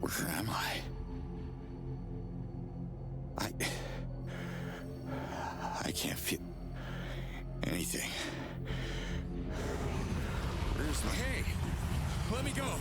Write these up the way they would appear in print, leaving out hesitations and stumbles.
Where am I? I can't feel anything. Where's my... Hey! Let me go!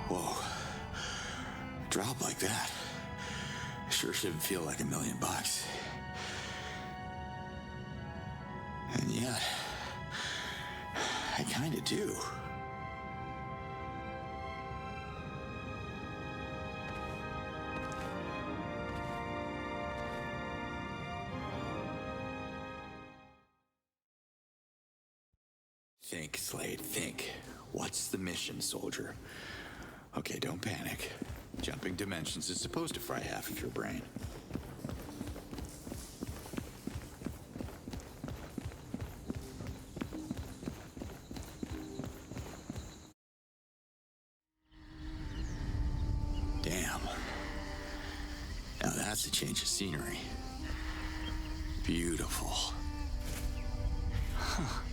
Whoa. Drop like that. Sure shouldn't feel like $1 million. And yet, I kinda do. Think, Slade, think. What's the mission, soldier? Okay, don't panic. Jumping dimensions is supposed to fry half of your brain. Damn. Now that's a change of scenery. Beautiful. Huh.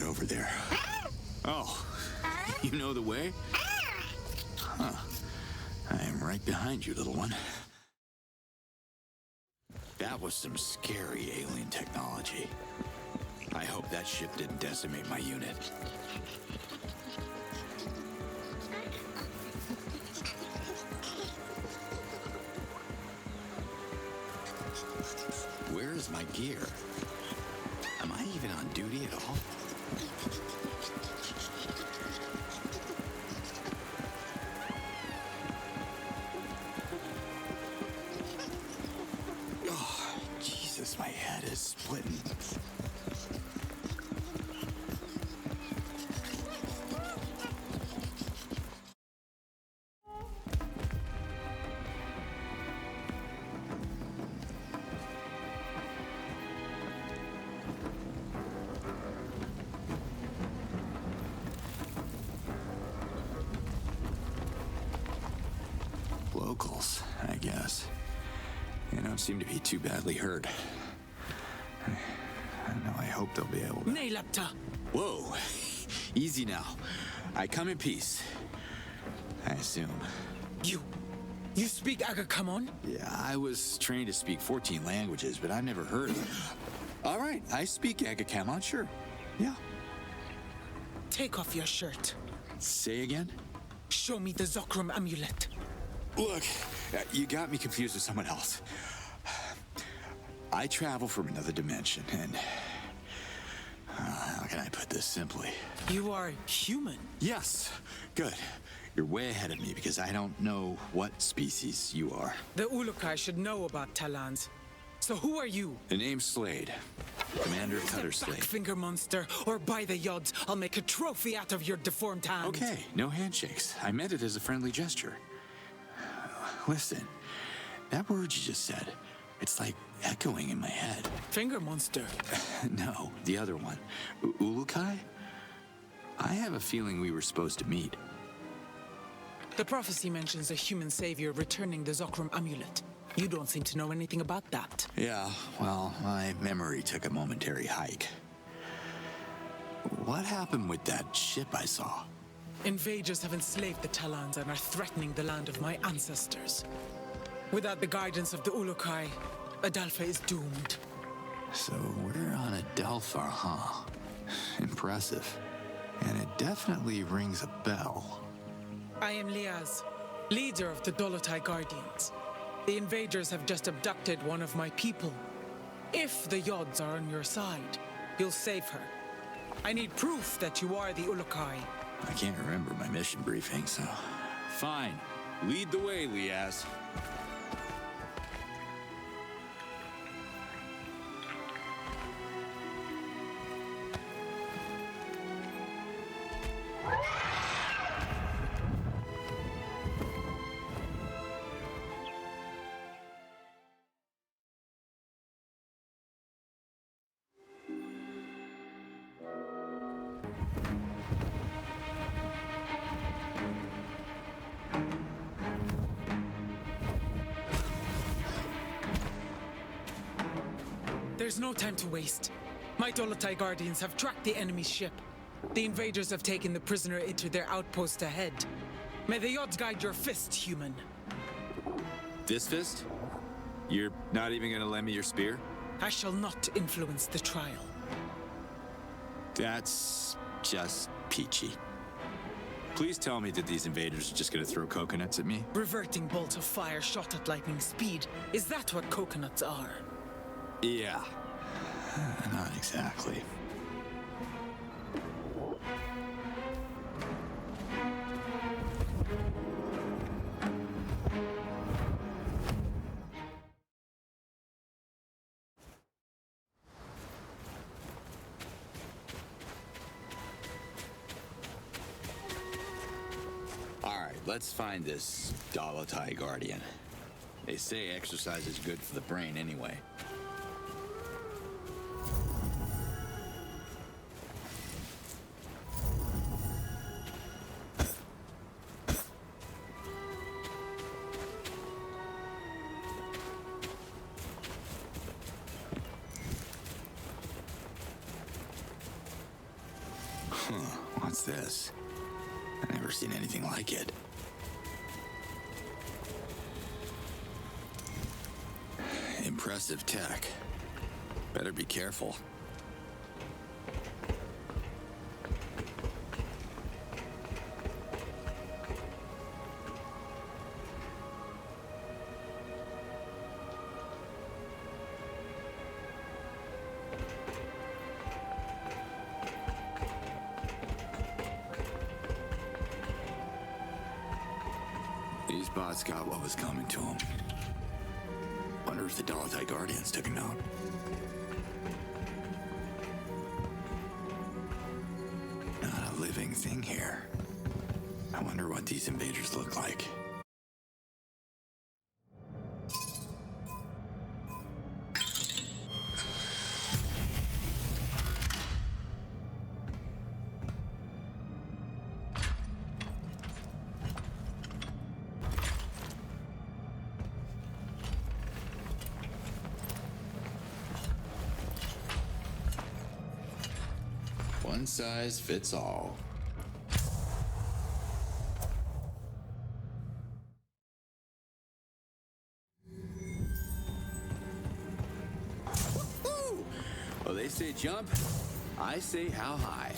Over there. Oh, you know the way? Huh. I am right behind you, little one. That was some scary alien technology. I hope that ship didn't decimate my unit. Where is my gear? Am I even on duty at all? Oh, Jesus, my head is splitting. Locals, I guess. They don't seem to be too badly hurt. I hope they'll be able to... Whoa! Easy now. I come in peace. I assume. You speak Agakamon? Yeah, I was trained to speak 14 languages, but I've never heard of it. All right, I speak Agakamon, sure. Yeah. Take off your shirt. Say again? Show me the Zokrum amulet. Look, you got me confused with someone else. I travel from another dimension, and... how can I put this simply? You are human. Yes, good. You're way ahead of me because I don't know what species you are. The Ulukai should know about Talans. So who are you? The name's Slade. Commander of Cutter Step back, Slade. finger monster, or by the yods, I'll make a trophy out of your deformed hand. Okay, no handshakes. I meant it as a friendly gesture. Listen, that word you just said, it's like echoing in my head. Finger monster. No, the other one. Ulukai? I have a feeling we were supposed to meet. The prophecy mentions a human savior returning the Zokrum amulet. You don't seem to know anything about that. Yeah, well, my memory took a momentary hike. What happened with that ship I saw? Invaders have enslaved the Talons and are threatening the land of my ancestors. Without the guidance of the Ulukai, Adelpha is doomed. So we're on Adelpha, huh? Impressive. And it definitely rings a bell. I am Liaz, leader of the Dolotai Guardians. The invaders have just abducted one of my people. If the Yods are on your side, you'll save her. I need proof that you are the Ulukai. I can't remember my mission briefing, so... Fine. Lead the way, Liaz. There's no time to waste. My Dolotai Guardians have tracked the enemy's ship. The invaders have taken the prisoner into their outpost ahead. May the Yods guide your fist, human. This fist? You're not even gonna lend me your spear? I shall not influence the trial. That's just peachy. Please tell me that these invaders are just gonna throw coconuts at me? Reverting bolts of fire shot at lightning speed. Is that what coconuts are? Yeah. Not exactly. All right, let's find this Dolotai Guardian. They say exercise is good for the brain anyway. What's this? I've never seen anything like it. Impressive tech. Better be careful. These bots got what was coming to them. Wonder if the Dolotai Guardians took a note. Not a living thing here. I wonder what these invaders look like. One size fits all. Woo-hoo! Well, they say jump, I say how high.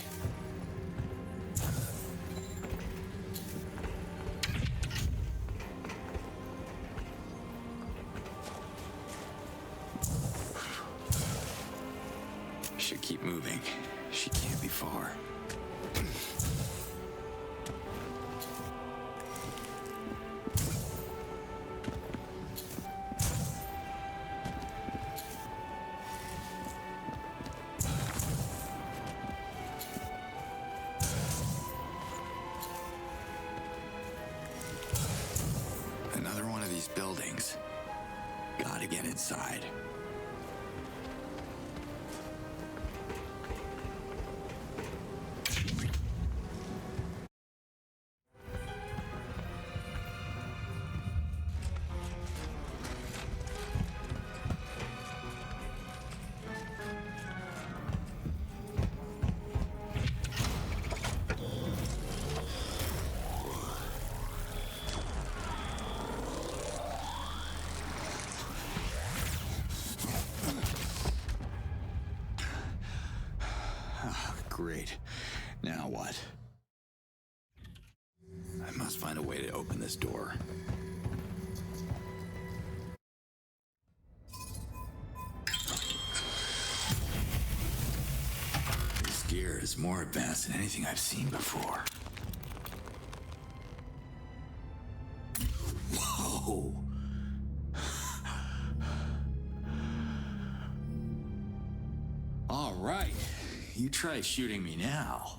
Should keep moving. She can't be far. Another one of these buildings. Gotta get inside. Great. Now what? I must find a way to open this door. This gear is more advanced than anything I've seen before. Whoa! All right, you try shooting me now.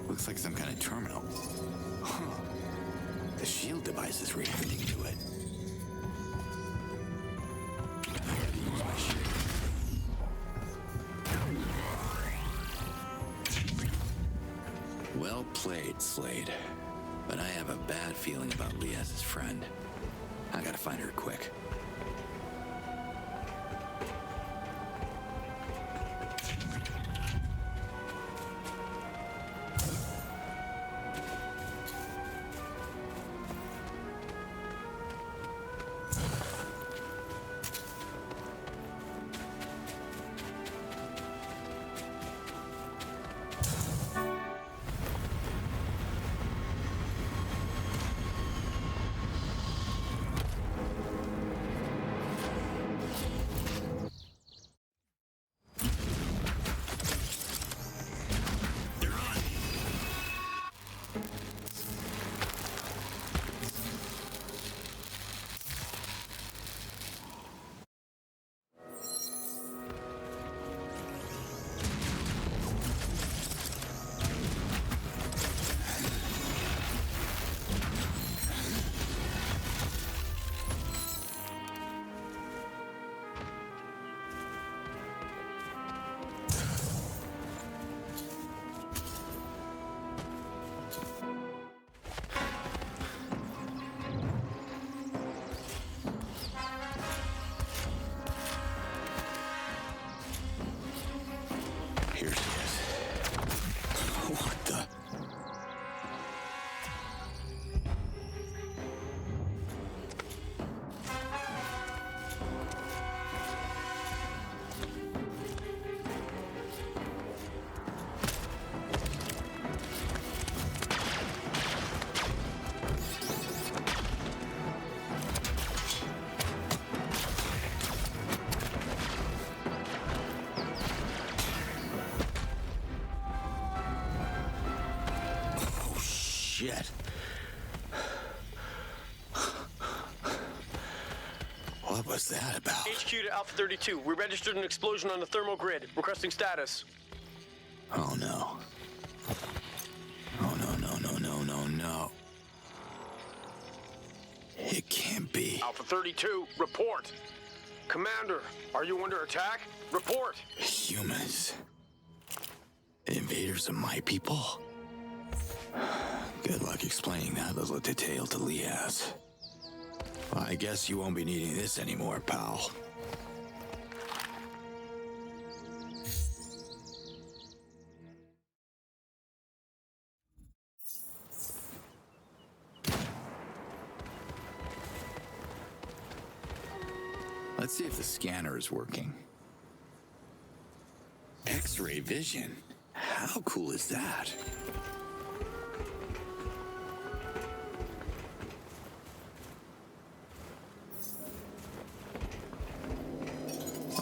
Looks like some kind of terminal. Huh. The shield device is reacting to it. I gotta use my shield. Well played, Slade. But I have a bad feeling about Liaz's friend. I gotta find her quick. Here she is. What the? Shit. What was that about? HQ to Alpha 32. We registered an explosion on the thermal grid. Requesting status. Oh no. Oh no. It can't be. Alpha 32, report. Commander, are you under attack? Report. Humans. Invaders of my people? Good luck explaining that little detail to Liaz. Well, I guess you won't be needing this anymore, pal. Let's see if the scanner is working. X-ray vision. How cool is that?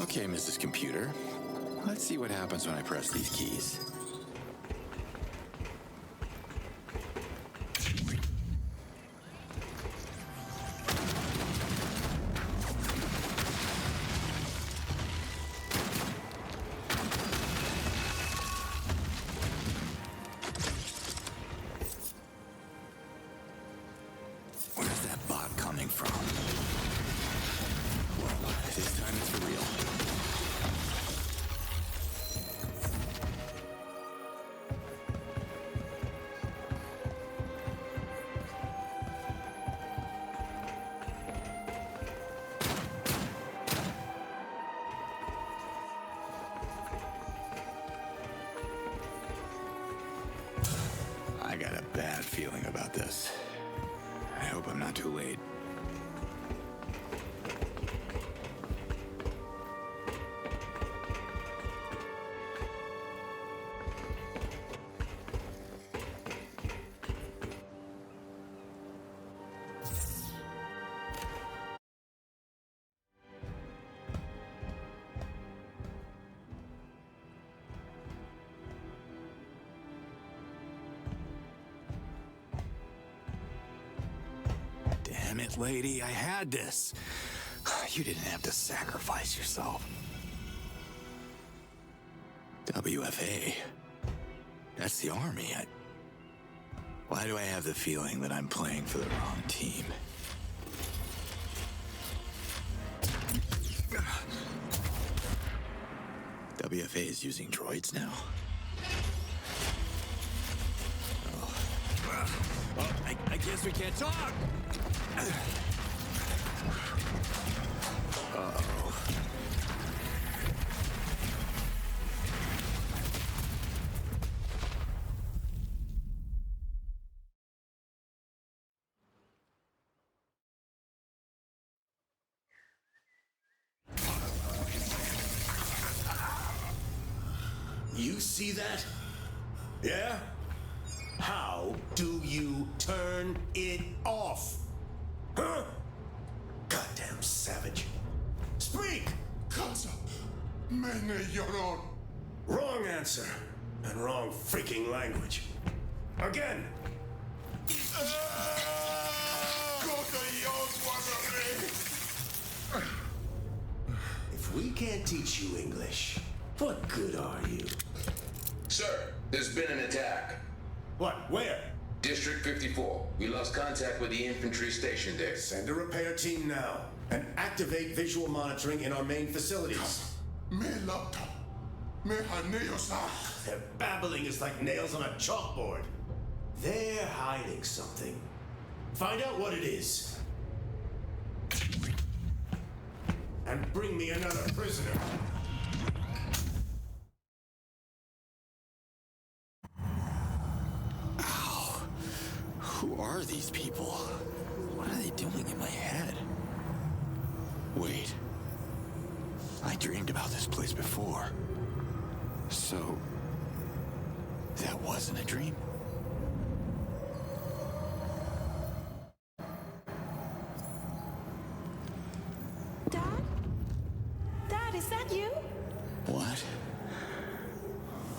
Okay, Mrs. Computer. Let's see what happens when I press these keys. Where's that bot coming from? Whoa, this time it's for real. I got a bad feeling about this. I hope I'm not too late. lady, I had this. You didn't have to sacrifice yourself. WFA. That's the army. Why do I have the feeling that I'm playing for the wrong team? WFA is using droids now? I guess we can't talk! Uh-oh. You see that? Yeah? How do you turn it off? Huh? Goddamn savage. Speak! Wrong answer. And wrong freaking language. Again. If we can't teach you English, what good are you? Sir, there's been an attack. What? Where? District 54. We lost contact with the infantry stationed there. Send a repair team now and activate visual monitoring in our main facilities. Their babbling is like nails on a chalkboard. They're hiding something. Find out what it is. And bring me another prisoner. Who are these people? What are they doing in my head? Wait. I dreamed about this place before. So... that wasn't a dream? Dad? Dad, is that you? What?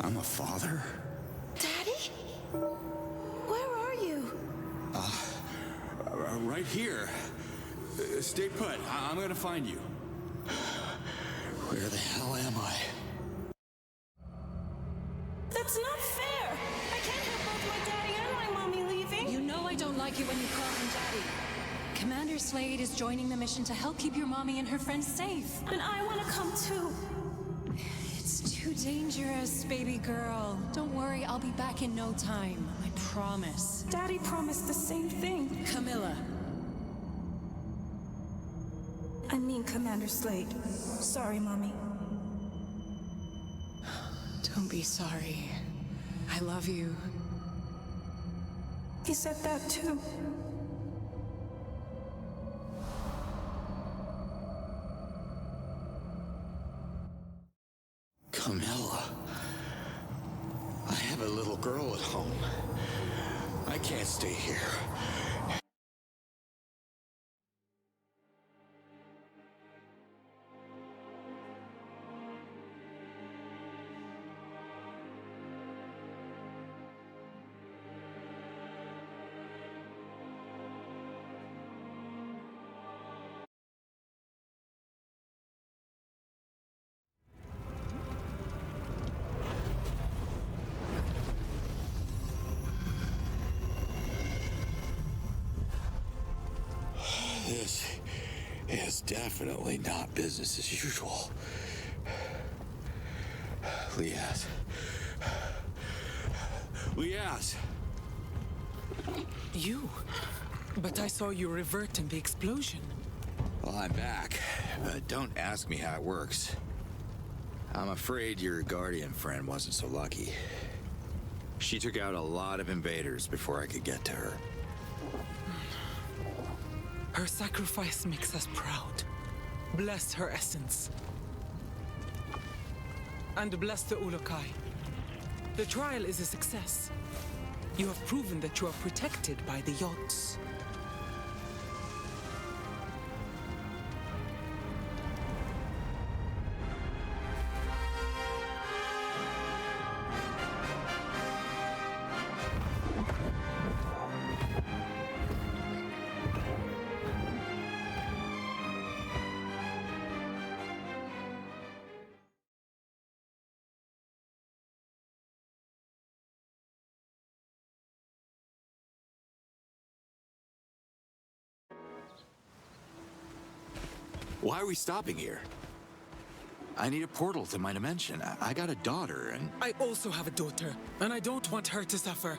I'm a father? Daddy? Where are you? Right here. Stay put. I'm gonna find you. Where the hell am I? That's not fair! I can't have both my daddy and my mommy leaving! You know I don't like it when you call him Daddy. Commander Slade is joining the mission to help keep your mommy and her friends safe. And I want to come too. It's too dangerous, baby girl. Don't worry, I'll be back in no time. I promise. Daddy promised the same thing. Camilla. I mean Commander Slade. Sorry, Mommy. Don't be sorry. I love you. He said that too. Camilla. I have a little girl at home. I can't stay here. This is definitely not business as usual. Liaz. Liaz! You? But I saw you revert in the explosion. Well, I'm back, but don't ask me how it works. I'm afraid your Guardian friend wasn't so lucky. She took out a lot of invaders before I could get to her. Her sacrifice makes us proud. Bless her essence. And bless the Ulukai. The trial is a success. You have proven that you are protected by the Yods. Why are we stopping here? I need a portal to my dimension. I got a daughter, and... I also have a daughter, and I don't want her to suffer.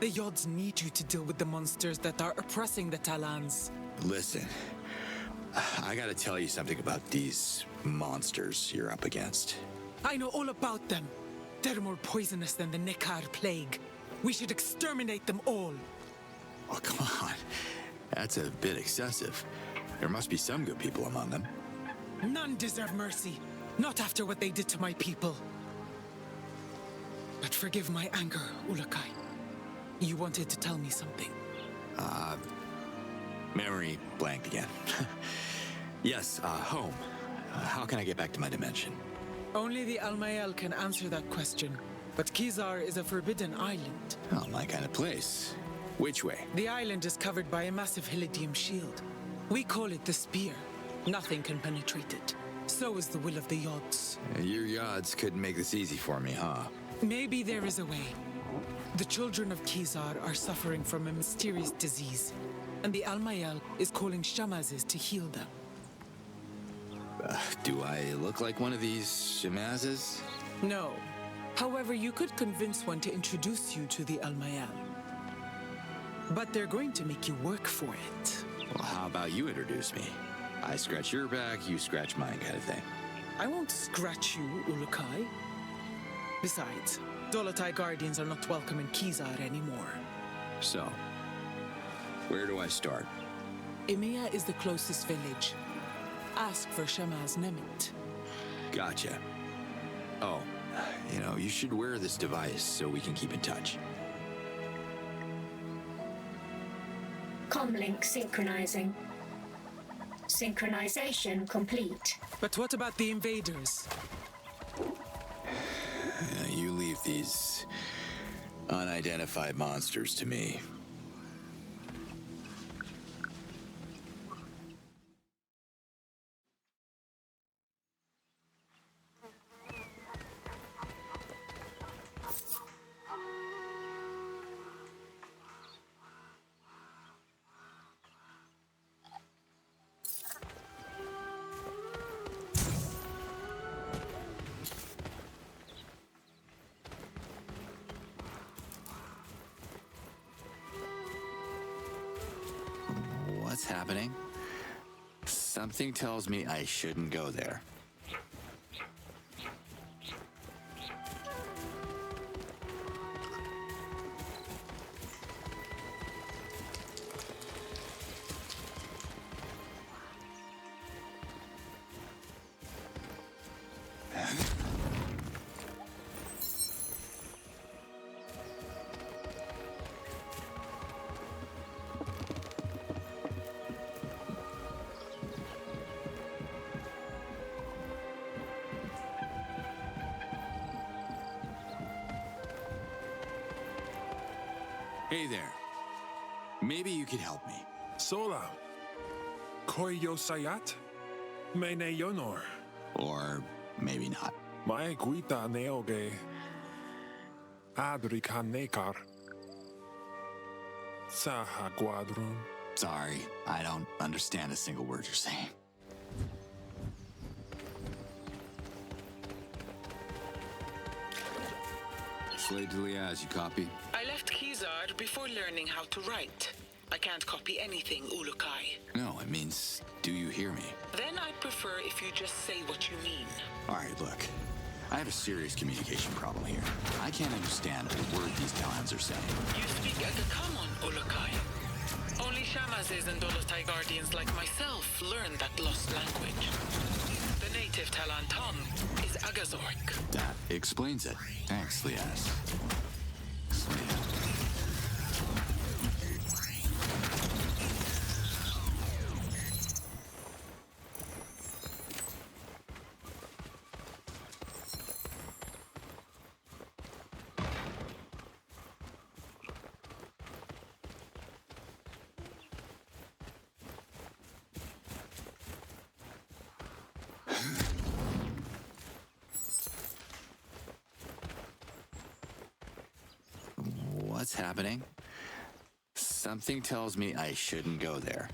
The Yods need you to deal with the monsters that are oppressing the Talans. Listen, I gotta tell you something about these monsters you're up against. I know all about them. They're more poisonous than the Nekar plague. We should exterminate them all. Oh, come on. That's a bit excessive. There must be some good people among them. None deserve mercy. Not after what they did to my people. But forgive my anger, Ulukai. You wanted to tell me something. Memory blanked again. Yes, home. How can I get back to my dimension? Only the Almael can answer that question. But Kizar is a forbidden island. Oh, my kind of place. Which way? The island is covered by a massive Hylidium shield. We call it the Spear. Nothing can penetrate it. So is the will of the Yods. Your Yods couldn't make this easy for me, huh? Maybe there is a way. The children of Kizar are suffering from a mysterious disease, and the Almael is calling Shamazes to heal them. Do I look like one of these Shamazes? No. However, you could convince one to introduce you to the Almael. But they're going to make you work for it. Well, how about you introduce me? I scratch your back, you scratch mine kind of thing. I won't scratch you, Ulukai. Besides, Dolotai Guardians are not welcome in Kizar anymore. So, where do I start? Emiya is the closest village. Ask for Shamaz Nemit. Gotcha. Oh, you should wear this device so we can keep in touch. Comlink synchronizing. Synchronization complete. But what about the invaders? You leave these unidentified monsters to me. What's happening? Something tells me I shouldn't go there. Hey there. Maybe you could help me. Sola. Koyo sayat? Mene yonor. Or maybe not. Mae guita neoge. Adrika nekar. Saha guadrun. Sorry, I don't understand a single word you're saying. Slade Liaz, you copy? I left Kizar before learning how to write. I can't copy anything, Ulukai. No, it means, do you hear me? Then I'd prefer if you just say what you mean. All right, look. I have a serious communication problem here. I can't understand a word these Talons are saying. You speak Agakamon, Ulukai. Only Shamazes and Dolotai Guardians like myself learn that lost language. The native Talon tongue is Agazork. That explains it. Thanks, Liaz. What's happening? Something tells me I shouldn't go there.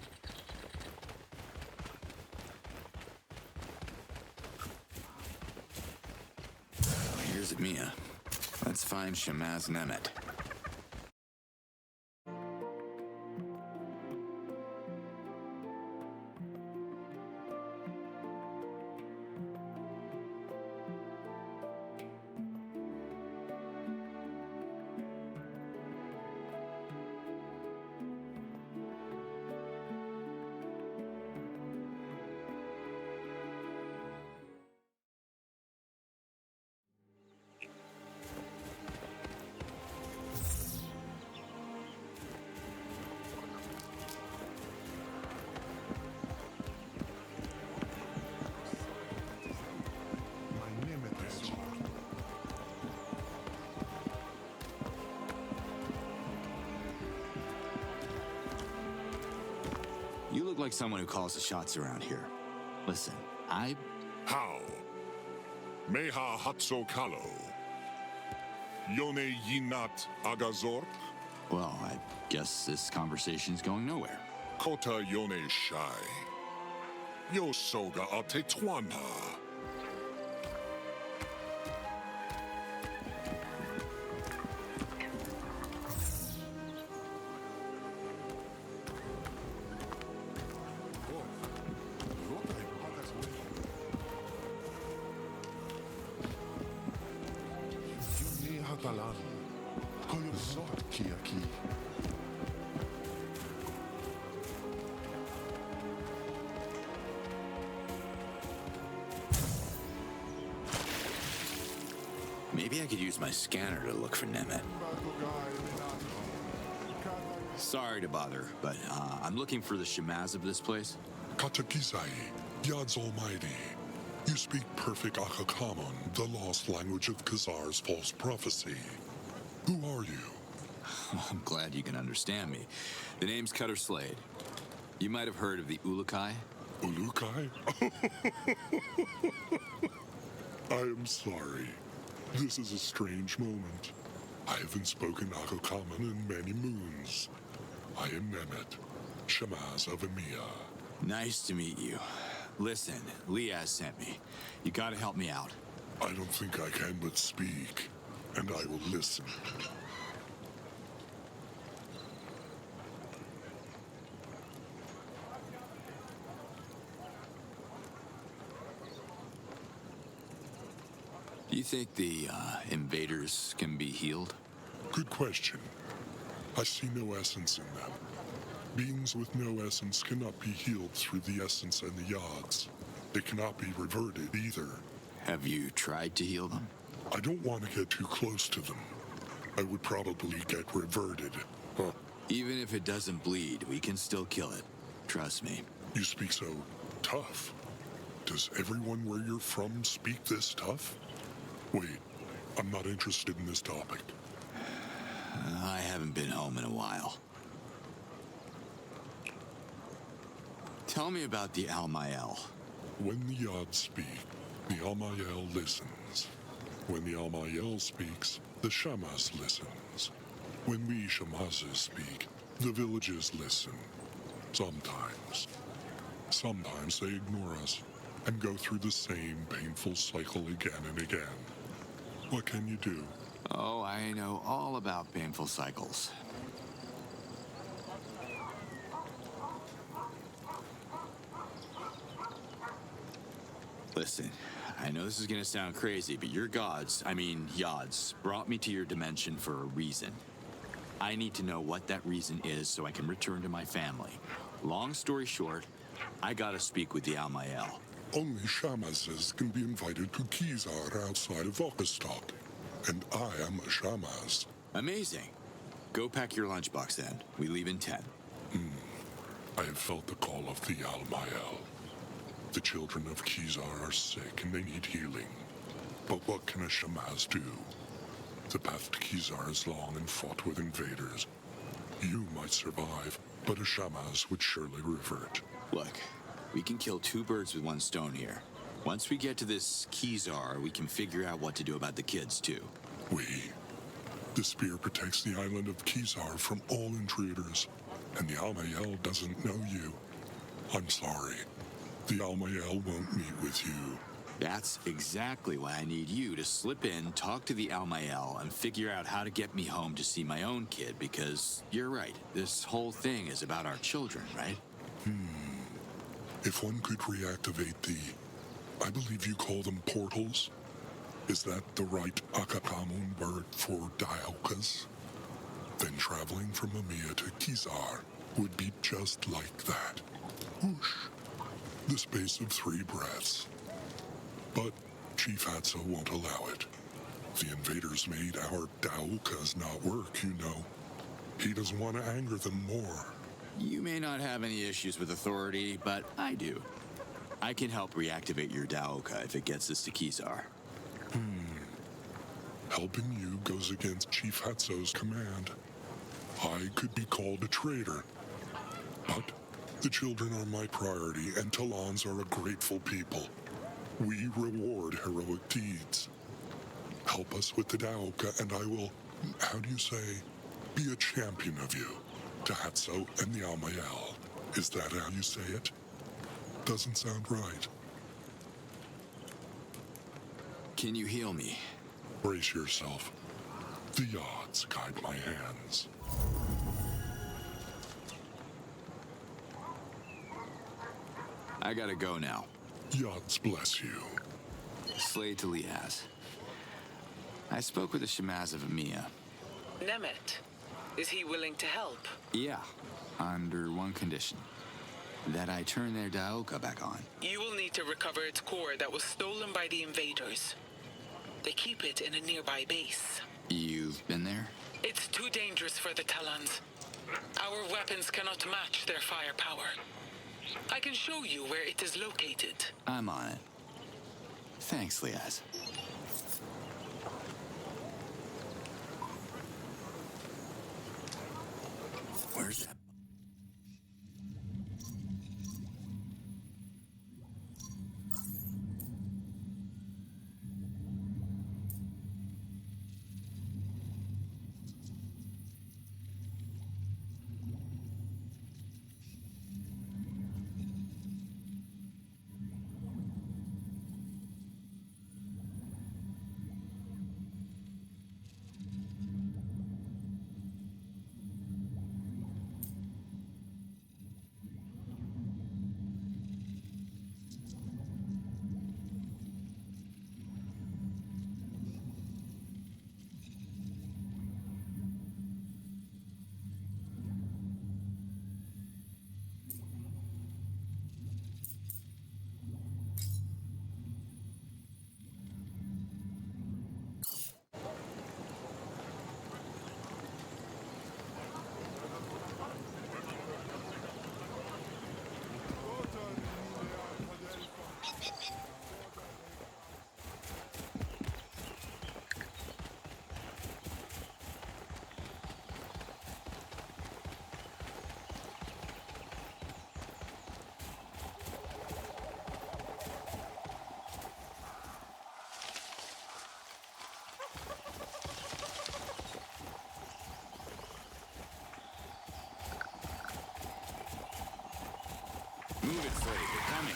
Mia, let's find Shamaz Nemet. You look like someone who calls the shots around here. Listen, How? Meha hatso kalo. Yone yinat agazor. Well, I guess this conversation's going nowhere. Kota yone shai. Yo soga ate twana. Maybe I could use my scanner to look for Nemet. Sorry to bother, but I'm looking for the Shamaz of this place. Katakizai, Yad's Almighty. You speak perfect Akakamon, the lost language of Khazar's false prophecy. Who are you? I'm glad you can understand me. The name's Cutter Slade. You might have heard of the Ulukai. Ulukai? I am sorry. This is a strange moment. I haven't spoken Akakamon in many moons. I am Nemet, Shamaz of Emiya. Nice to meet you. Listen, Liaz sent me. You gotta help me out. I don't think I can but speak, and I will listen. Do you think the invaders can be healed? Good question. I see no essence in them. Beings with no essence cannot be healed through the essence and the Yods. They cannot be reverted either. Have you tried to heal them? I don't want to get too close to them. I would probably get reverted. Huh. Even if it doesn't bleed, we can still kill it. Trust me. You speak so tough. Does everyone where you're from speak this tough? Wait, I'm not interested in this topic. I haven't been home in a while. Tell me about the Almael. When the Yod speak, the Almael listens. When the Almael speaks, the Shamas listens. When we Shamazes speak, the villages listen. Sometimes. Sometimes they ignore us and go through the same painful cycle again and again. What can you do? Oh, I know all about painful cycles. Listen, I know this is gonna sound crazy, but your gods, Yods, brought me to your dimension for a reason. I need to know what that reason is so I can return to my family. Long story short, I gotta speak with the Almael. Only Shamazes can be invited to Kizar outside of Okastok. And I am a Shamaz. Amazing. Go pack your lunchbox then. We leave in 10. I have felt the call of the Almael. The children of Kizar are sick and they need healing. But what can a Shamaz do? The path to Kizar is long and fraught with invaders. You might survive, but a Shamaz would surely revert. Look, we can kill two birds with one stone here. Once we get to this Kizar, we can figure out what to do about the kids, too. The spear protects the island of Kizar from all intruders, and the Almael doesn't know you. I'm sorry. The Almael won't meet with you. That's exactly why I need you to slip in, talk to the Almael, and figure out how to get me home to see my own kid, because you're right, this whole thing is about our children, right? If one could reactivate the, I believe you call them portals, is that the right Akakamun word for dialkas? Then traveling from Mamiya to Kizar would be just like that. Whoosh. The space of 3 breaths. But Chief Hatso won't allow it. The invaders made our dialkas not work, you know. He doesn't want to anger them more. You may not have any issues with authority, but I do. I can help reactivate your Daoka if it gets us to Kizar. Helping you goes against Chief Hatso's command. I could be called a traitor. But the children are my priority, and Talons are a grateful people. We reward heroic deeds. Help us with the Daoka, and I will, how do you say, be a champion of you to Hatso and the Almael. Is that how you say it? Doesn't sound right. Can you heal me? Brace yourself. The odds guide my hands. I gotta go now. Yods bless you. Slay to Liaz. I spoke with the Shamaz of Amiya. Nemet, is he willing to help? Yeah, under one condition. That I turn their Daoka back on. You will need to recover its core that was stolen by the invaders. They keep it in a nearby base. You've been there? It's too dangerous for the Talons. Our weapons cannot match their firepower. I can show you where it is located. I'm on it. Thanks, Liaz. Where's that? Move it, Slade. They're coming.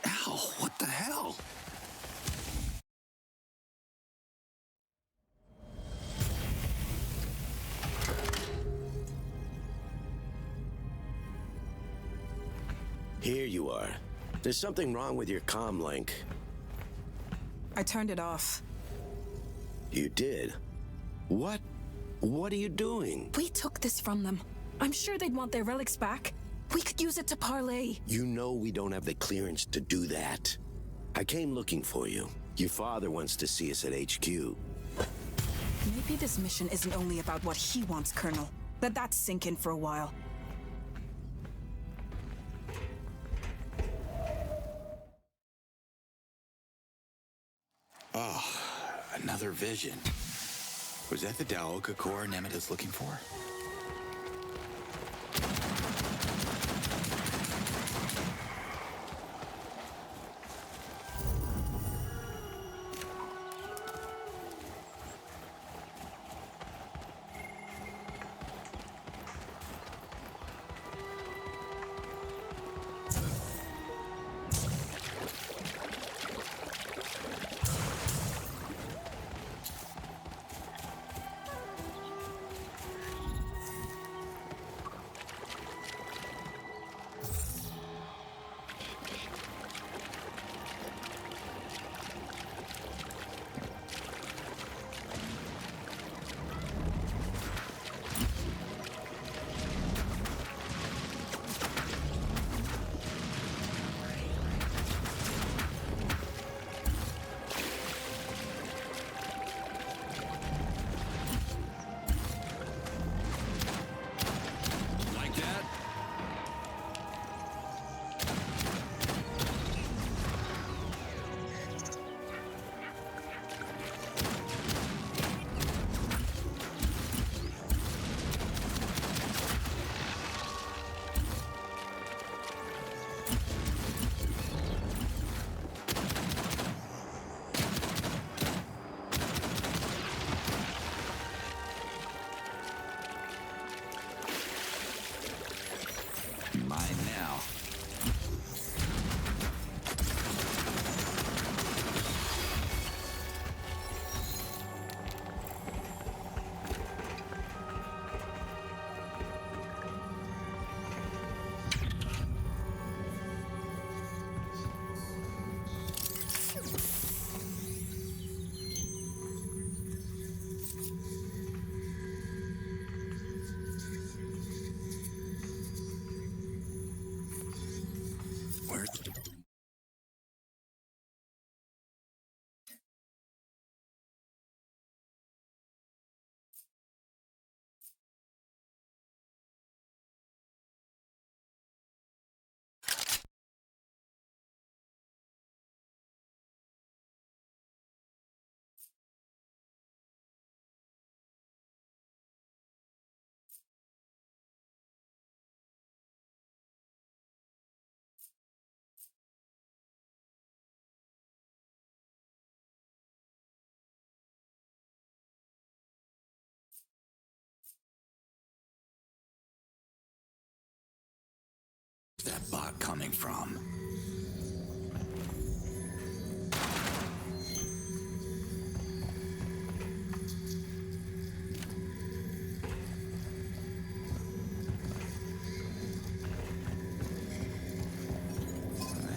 Ow, what the hell? Here you are. There's something wrong with your comm link. I turned it off. You did? What? What are you doing? We took this from them. I'm sure they'd want their relics back. We could use it to parlay. You know we don't have the clearance to do that. I came looking for you. Your father wants to see us at HQ. Maybe this mission isn't only about what he wants, Colonel. Let that sink in for a while. Oh, another vision. Was that the Daoka core Nemeta's looking for? Mine now. Where's that bot coming from?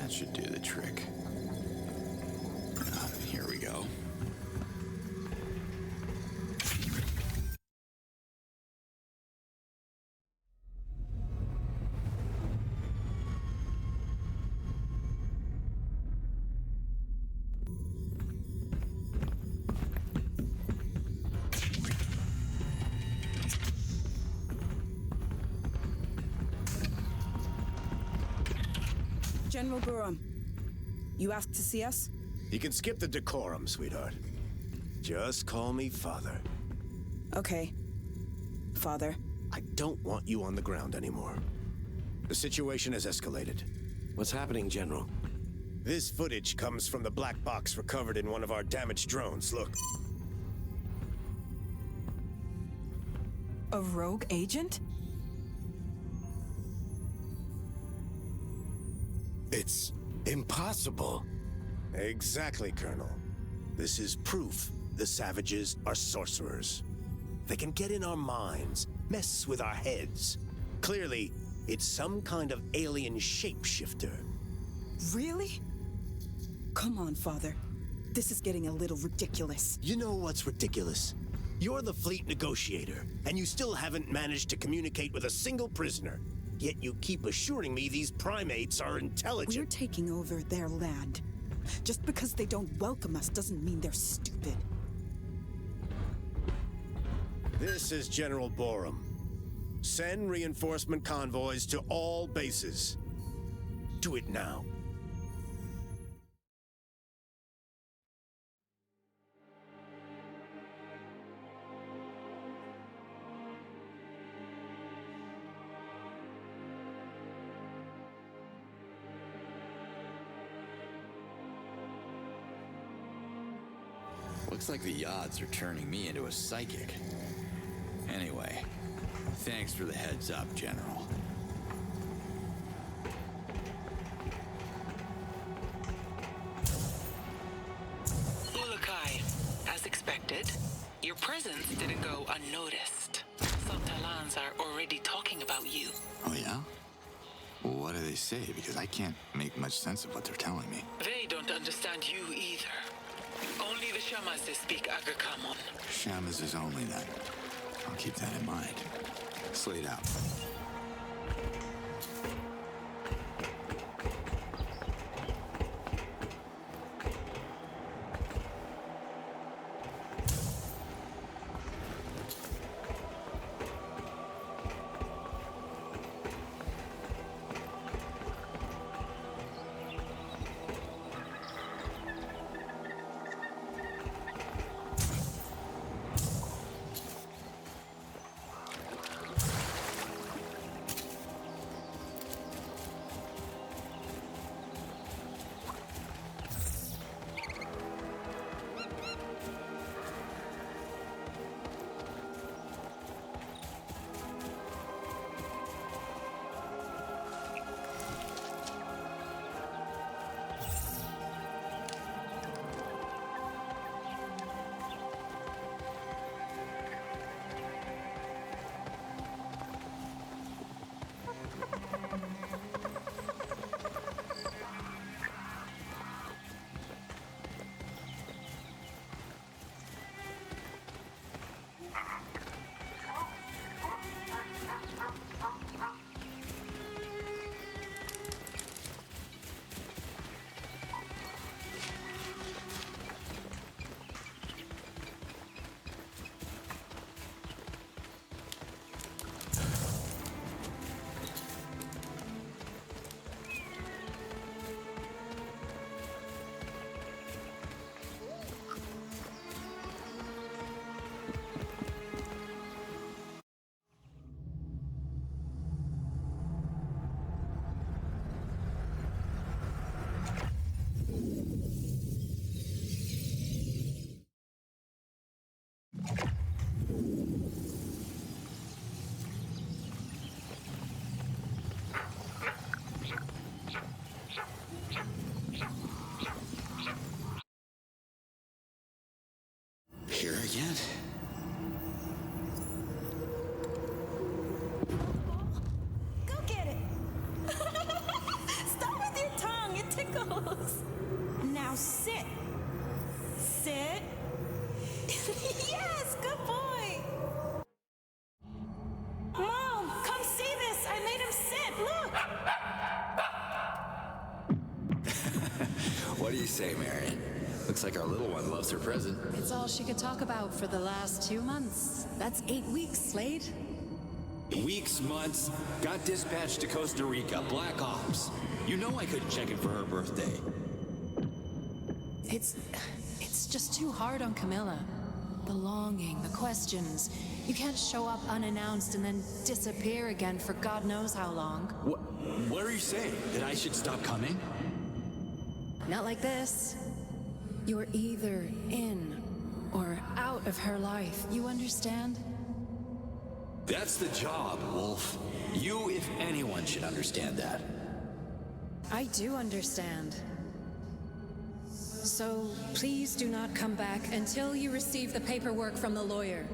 That should do the trick. Here we go. General Burham, you asked to see us? You can skip the decorum, sweetheart. Just call me Father. Okay. Father. I don't want you on the ground anymore. The situation has escalated. What's happening, General? This footage comes from the black box recovered in one of our damaged drones. Look. A rogue agent? It's impossible. Exactly, Colonel. This is proof the savages are sorcerers. They can get in our minds, mess with our heads. Clearly, it's some kind of alien shapeshifter. Really? Come on, Father. This is getting a little ridiculous. You know what's ridiculous? You're the fleet negotiator, and you still haven't managed to communicate with a single prisoner. Yet you keep assuring me these primates are intelligent. We're taking over their land. Just because they don't welcome us doesn't mean they're stupid. This is General Borum. Send reinforcement convoys to all bases. Do it now. Looks like the Yods are turning me into a psychic. Anyway, thanks for the heads up, General. Ulukai, as expected, your presence didn't go unnoticed. Some Talans are already talking about you. Oh, yeah? Well, what do they say? Because I can't make much sense of what they're telling me. They don't understand you either. Only the Shamas speak Agakamon. Shamas is only then. I'll keep that in mind. Slate out. Here again? Go get it! Stop with your tongue, it tickles! Now sit. Sit. Yes, good boy! Mom, come see this! I made him sit, look! What do you say, Marion? Looks like our little one loves her present. It's all she could talk about for the last 2 months. That's 8 weeks, Slade. Weeks, months, got dispatched to Costa Rica, Black Ops. You know I couldn't check in for her birthday. It's just too hard on Camilla. The longing, the questions. You can't show up unannounced and then disappear again for God knows how long. What are you saying? That I should stop coming? Not like this. You're either in or out of her life. You understand? That's the job, Wolf. You, if anyone, should understand that. I do understand. So please do not come back until you receive the paperwork from the lawyer.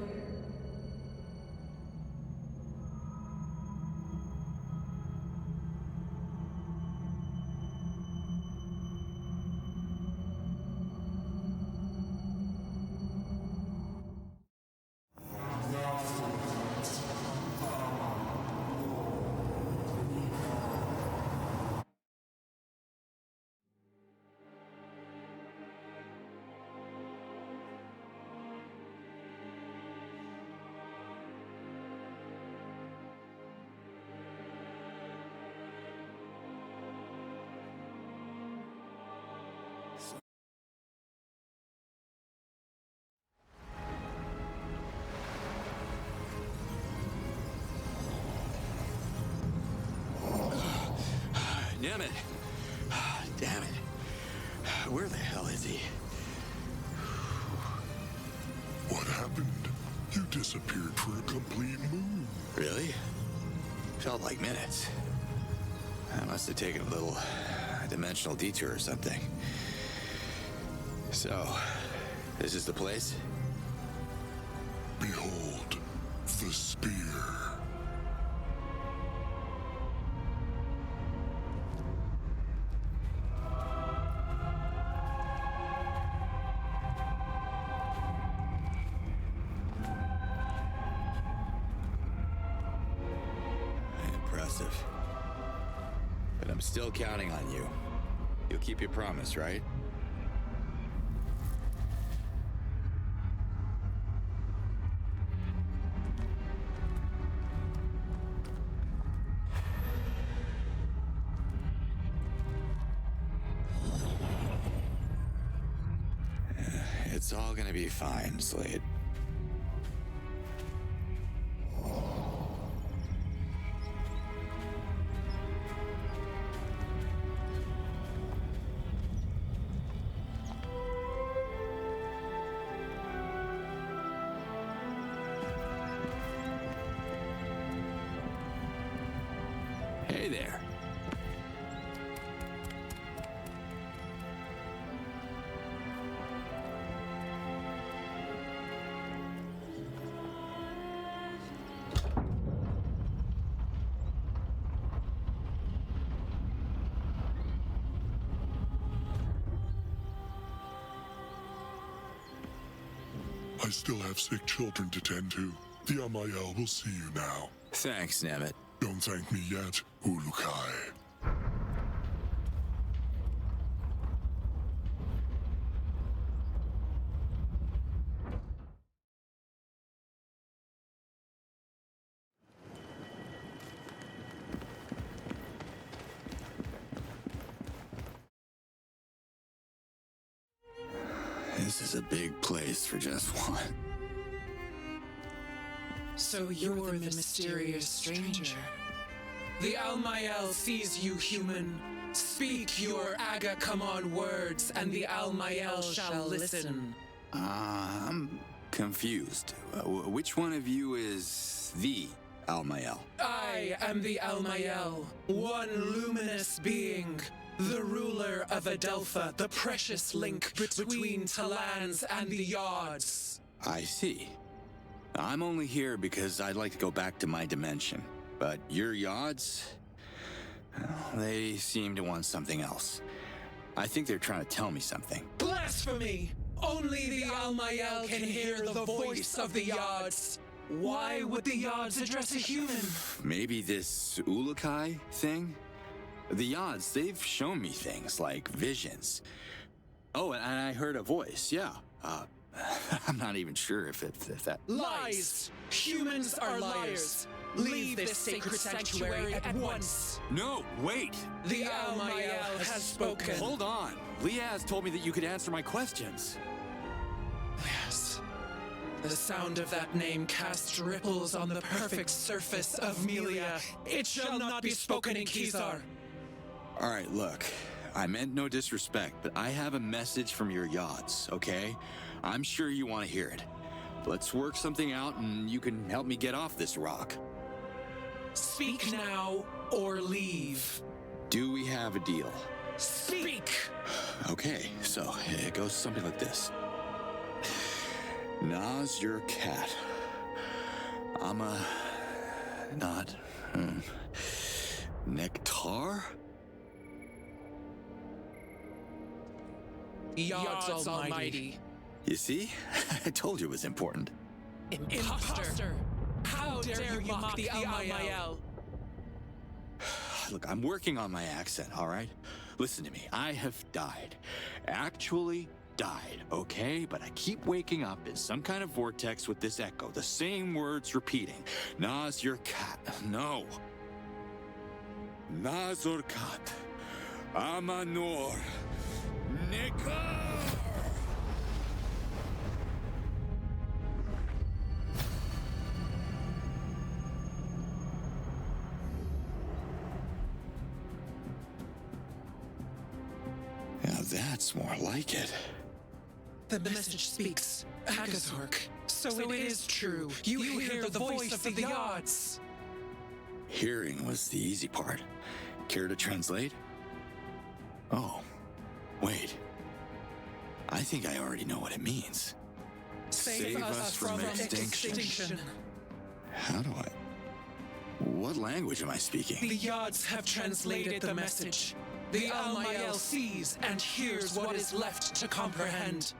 damn it. Damn it. Where the hell is he? What happened? You disappeared for a complete moon. Really? Felt like minutes. I must have taken a little dimensional detour or something. So, this is the place? Behold, the spear. Impressive. But I'm still counting on you. You'll keep your promise, right? It's all gonna be fine, Slade. Hey there. I still have sick children to tend to. The Amael will see you now. Thanks, Nemeth. Don't thank me yet, Ulukai. This is a big place for just one. So you're the mysterious stranger. The Almael sees you, human. Speak your Aga-come-on words, and the Almael shall listen. I'm confused. Which one of you is the Almael? I am the Almael, one luminous being, the ruler of Adelpha, the precious link between Talans and the Yards. I see. I'm only here because I'd like to go back to my dimension. But your Yards, well, they seem to want something else. I think they're trying to tell me something. Blasphemy! Only the Almael can hear the voice of the Yards. Why would the Yards address a human? Maybe this Ulukai thing? The Yards, they've shown me things like visions. Oh, and I heard a voice, yeah. I'm not even sure if that... Lies! Humans are liars! Leave this sacred sanctuary at once! No, wait! The Almael has spoken. Hold on! Liaz told me that you could answer my questions. Yes. The sound of that name casts ripples on the perfect surface of Melia. It shall not be spoken in Kizar. All right, look. I meant no disrespect, but I have a message from your Yards, okay? I'm sure you want to hear it. Let's work something out and you can help me get off this rock. Speak now or leave. Do we have a deal? Speak! Okay, so it goes something like this. Na's your cat. I'm a... not... Nectar? Yards Almighty. You see? I told you it was important. Imposter! How dare you mock the Almael? Look, I'm working on my accent, all right? Listen to me. I have died. Actually died, okay? But I keep waking up in some kind of vortex with this echo. The same words repeating. Na's your cat. No. Nazor kat. Amanor. Nikar! that's more like it. The message speaks. Agathork. So it is true. You hear the voice of the Yards. Hearing was the easy part. Care to translate? Oh, wait. I think I already know what it means. Save us from extinction. How do I... What language am I speaking? The Yards have translated the message. The Almael sees and hears what is left to comprehend.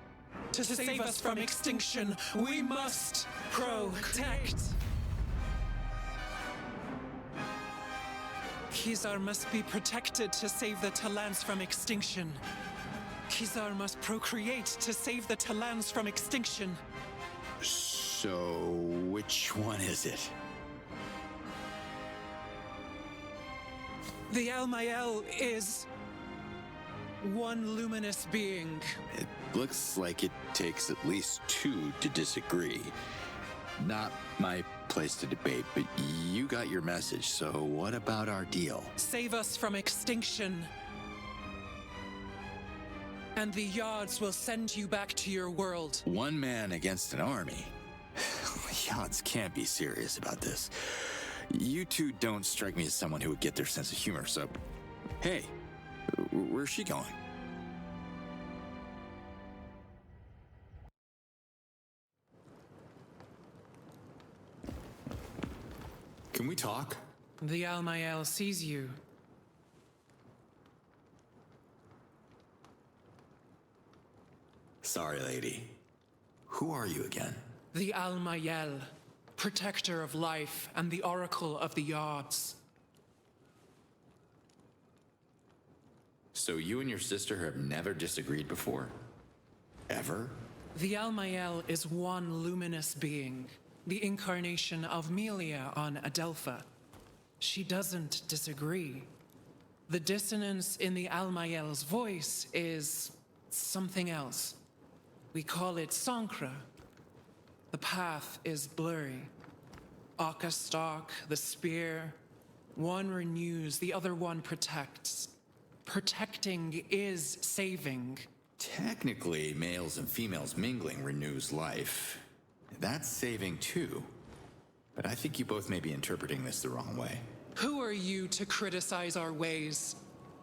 To save us from extinction, we must protect. Kizar must be protected to save the Talans from extinction. Kizar must procreate to save the Talans from extinction. So, which one is it? The Almael is one luminous being. It looks like it takes at least two to disagree. Not my place to debate, but you got your message, so what about our deal? Save us from extinction. And the Yards will send you back to your world. One man against an army? Yards can't be serious about this. You two don't strike me as someone who would get their sense of humor, so... Hey, where's she going? Can we talk? The Almael sees you. Sorry, lady. Who are you again? The Almael, protector of life and the oracle of the Yards. So you and your sister have never disagreed before? Ever? The Almael is one luminous being, the incarnation of Melia on Adelpha. She doesn't disagree. The dissonance in the Almael's voice is something else. We call it Sankra. The path is blurry. Akastak, the spear. One renews, the other one protects. Protecting is saving. Technically, males and females mingling renews life. That's saving too. But I think you both may be interpreting this the wrong way. Who are you to criticize our ways?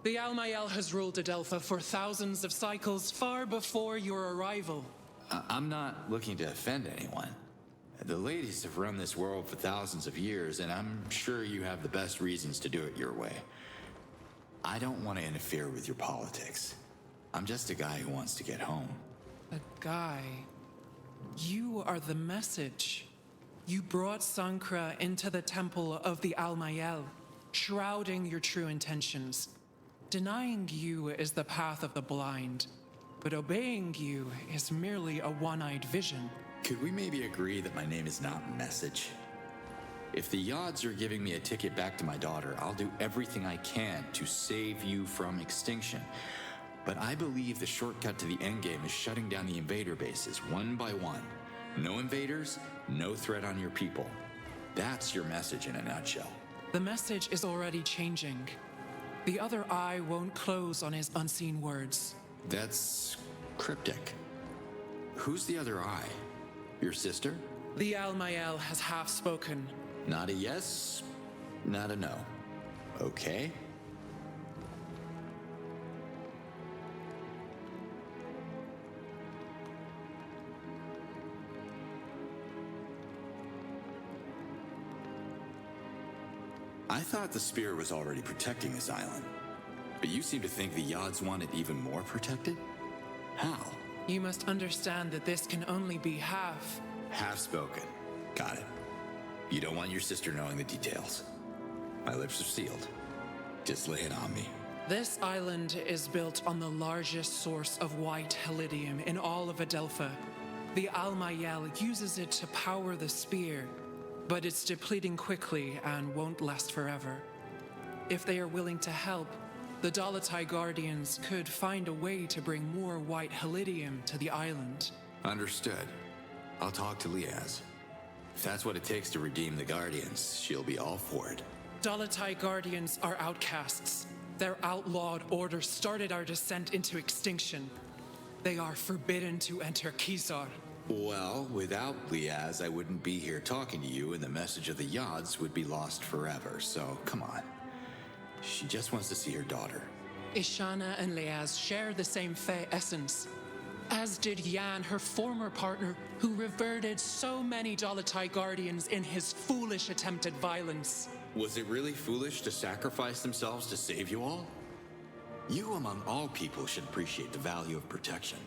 The Almael has ruled Adelpha for thousands of cycles far before your arrival. I'm not looking to offend anyone. The ladies have run this world for thousands of years, and I'm sure you have the best reasons to do it your way. I don't want to interfere with your politics. I'm just a guy who wants to get home. A guy? You are the message. You brought Sankra into the temple of the Almael, shrouding your true intentions. Denying you is the path of the blind, but obeying you is merely a one-eyed vision. Could we maybe agree that my name is not Message? If the Yards are giving me a ticket back to my daughter, I'll do everything I can to save you from extinction. But I believe the shortcut to the endgame is shutting down the invader bases one by one. No invaders, no threat on your people. That's your message in a nutshell. The message is already changing. The other eye won't close on his unseen words. That's cryptic. Who's the other eye? Your sister? The Almael has half spoken. Not a yes, not a no. Okay? I thought the spear was already protecting this island. But you seem to think the Yards want it even more protected? How? You must understand that this can only be half. Half spoken. Got it. You don't want your sister knowing the details. My lips are sealed. Just lay it on me. This island is built on the largest source of white helidium in all of Adelpha. The Almael uses it to power the spear, but it's depleting quickly and won't last forever. If they are willing to help, the Dolotai Guardians could find a way to bring more white helidium to the island. Understood. I'll talk to Liaz. If that's what it takes to redeem the Guardians, she'll be all for it. Dolotai Guardians are outcasts. Their outlawed order started our descent into extinction. They are forbidden to enter Kizar. Well, without Liaz, I wouldn't be here talking to you, and the message of the Yods would be lost forever, so come on. She just wants to see her daughter. Ishana and Liaz share the same Fey essence, as did Yan, her former partner, who reverted so many Dolotai Guardians in his foolish attempt at violence. Was it really foolish to sacrifice themselves to save you all? You, among all people, should appreciate the value of protection.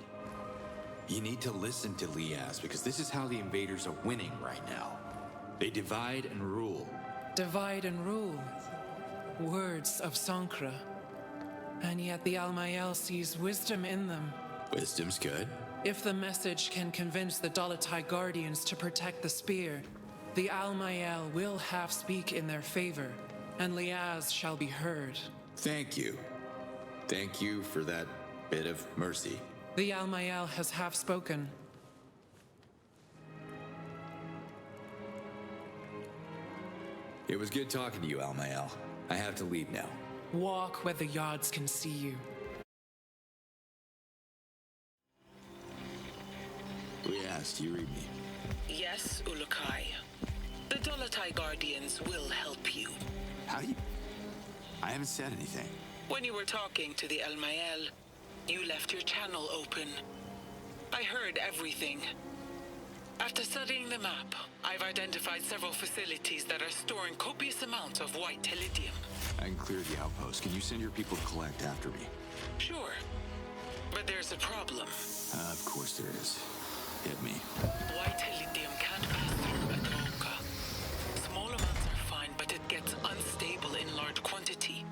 You need to listen to Liaz, because this is how the invaders are winning right now. They divide and rule. Divide and rule. Words of Sankra. And yet the Almael sees wisdom in them. Wisdom's good. If the message can convince the Dolotai Guardians to protect the spear, the Almael will half speak in their favor, and Liaz shall be heard. Thank you. Thank you for that bit of mercy. The Almael has half spoken. It was good talking to you, Almael. I have to leave now. Walk where the Yods can see you. Liaz, do you read me? Yes, Ulukai. The Dolotai Guardians will help you. How do you... I haven't said anything. When you were talking to the Almael, you left your channel open. I heard everything. After studying the map, I've identified several facilities that are storing copious amounts of white Telidium. I can clear the outpost. Can you send your people to collect after me? Sure. But there's a problem. Of course there is. Hit me. White Telidium can't pass through a Doka. Small amounts are fine, but it gets unstable in large quantity.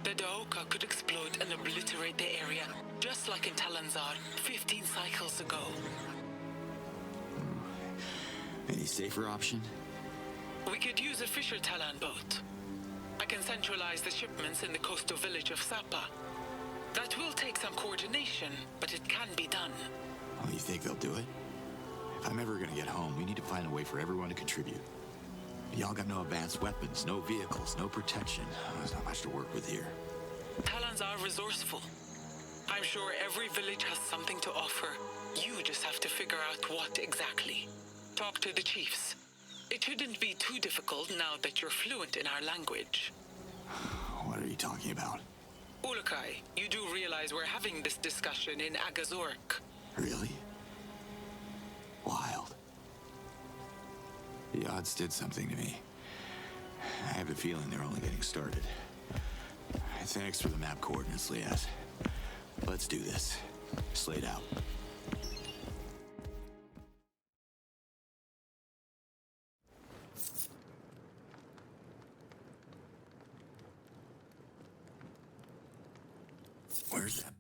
The Doka could explode and obliterate the area, just like in Talanzar 15 cycles ago. Any safer option? We could use a Fisher Talan boat. I can centralize the shipments in the coastal village of Sapa. That will take some coordination, but it can be done. Oh, you think they'll do it? If I'm ever gonna get home, we need to find a way for everyone to contribute. Y'all got no advanced weapons, no vehicles, no protection. There's not much to work with here. Talons are resourceful. I'm sure every village has something to offer. You just have to figure out what exactly. Talk to the chiefs. It shouldn't be too difficult now that you're fluent in our language. What are you talking about? Ulukai, you do realize we're having this discussion in Agazork. Really? Wild. The odds did something to me. I have a feeling they're only getting started. Thanks for the map coordinates, Liaz. Let's do this. Slate out. Where's that?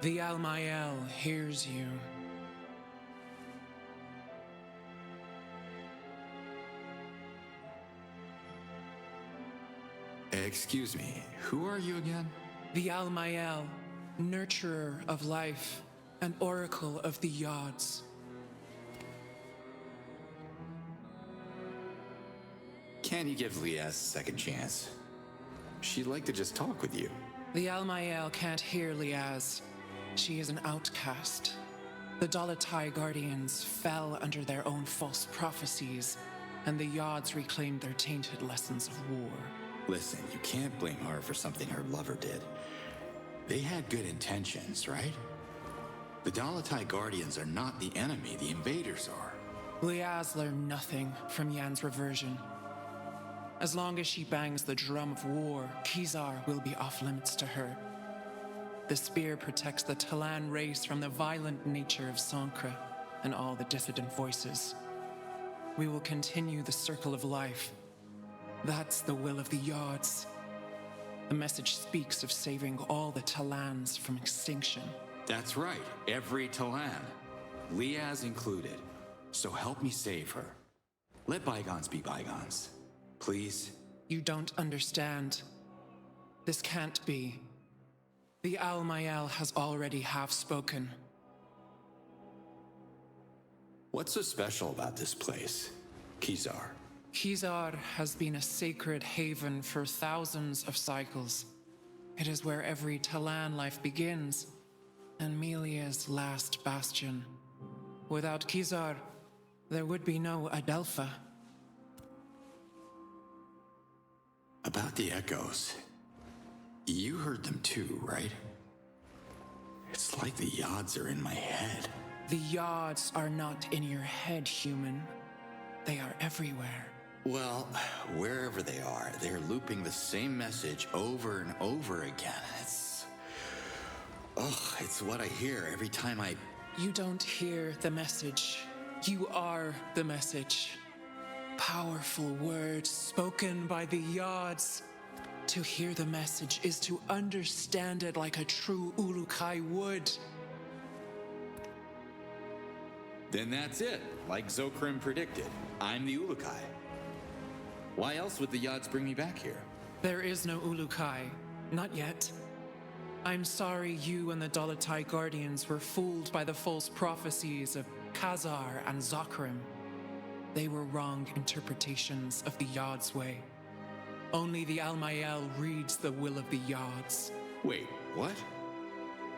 The Almael hears you. Excuse me, who are you again? The Almael, nurturer of life and oracle of the Yods. Can you give Liaz a second chance? She'd like to just talk with you. The Almael can't hear Liaz. She is an outcast. The Dolotai Guardians fell under their own false prophecies, and the Yods reclaimed their tainted lessons of war. Listen, you can't blame her for something her lover did. They had good intentions, right? The Dolotai Guardians are not the enemy, the invaders are. Liaz learned nothing from Yan's reversion. As long as she bangs the drum of war, Kizar will be off limits to her. The spear protects the Talan race from the violent nature of Sankra and all the dissident voices. We will continue the circle of life. That's the will of the Yods. The message speaks of saving all the Talans from extinction. That's right, every Talan. Liaz included. So help me save her. Let bygones be bygones. Please? You don't understand. This can't be. The Almael has already half spoken. What's so special about this place, Kizar? Kizar has been a sacred haven for thousands of cycles. It is where every Talan life begins, and Melia's last bastion. Without Kizar, there would be no Adelpha. About the echoes. You heard them too, right? It's like the Yods are in my head. The Yods are not in your head, human. They are everywhere. Well, wherever they are, they're looping the same message over and over again. It's what I hear every time I... You don't hear the message. You are the message. Powerful words spoken by the Yods. To hear the message is to understand it like a true Ulukai would. Then that's it, like Zokrim predicted. I'm the Ulukai. Why else would the Yods bring me back here? There is no Ulukai. Not yet. I'm sorry you and the Dolotai Guardians were fooled by the false prophecies of Khazar and Zokrim. They were wrong interpretations of the Yods' way. Only the Almael reads the will of the Yods. Wait, what?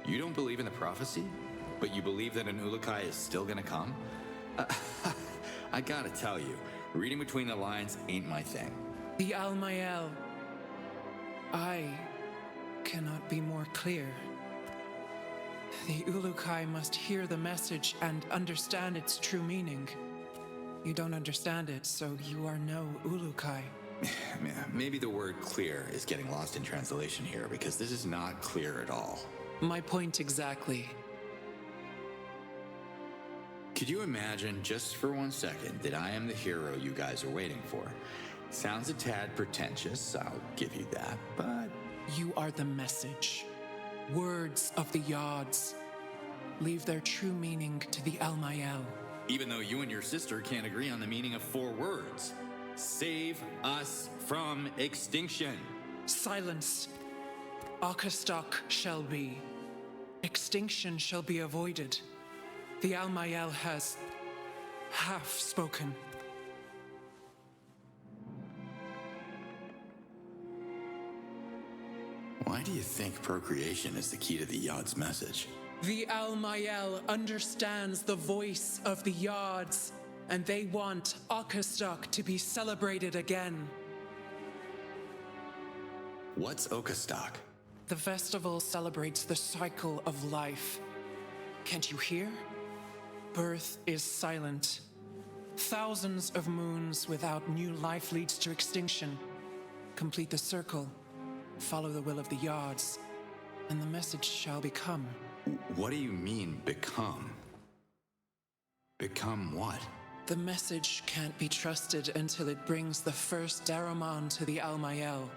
You don't believe in the prophecy? But you believe that an Ulukai is still gonna come? I gotta tell you, reading between the lines ain't my thing. The Almael. I cannot be more clear. The Ulukai must hear the message and understand its true meaning. You don't understand it, so you are no Ulukai. Maybe the word clear is getting lost in translation here, because this is not clear at all. My point exactly. Could you imagine, just for 1 second, that I am the hero you guys are waiting for? Sounds a tad pretentious, I'll give you that, but... You are the message. Words of the Yods. Leave their true meaning to the Almael. Even though you and your sister can't agree on the meaning of 4 words. Save us from extinction. Silence. Akastok shall be. Extinction shall be avoided. The Almael has half spoken. Why do you think procreation is the key to the Yod's message? The Almael understands the voice of the Yods, and they want Akastok to be celebrated again. What's Okastok? The festival celebrates the cycle of life. Can't you hear? Birth is silent. Thousands of moons without new life leads to extinction. Complete the circle. Follow the will of the Yods, and the message shall become. What do you mean, become? Become what? The message can't be trusted until it brings the first Daramon to the Almael,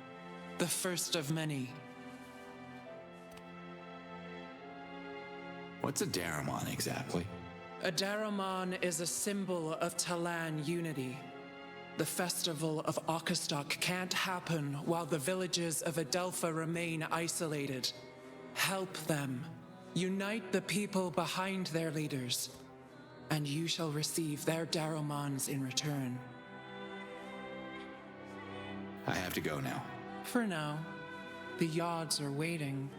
the first of many. What's a Daramon exactly? A Daramon is a symbol of Talan unity. The festival of Akastok can't happen while the villages of Adelpha remain isolated. Help them. Unite the people behind their leaders, and you shall receive their Daramons in return. I have to go now. For now, the Yods are waiting.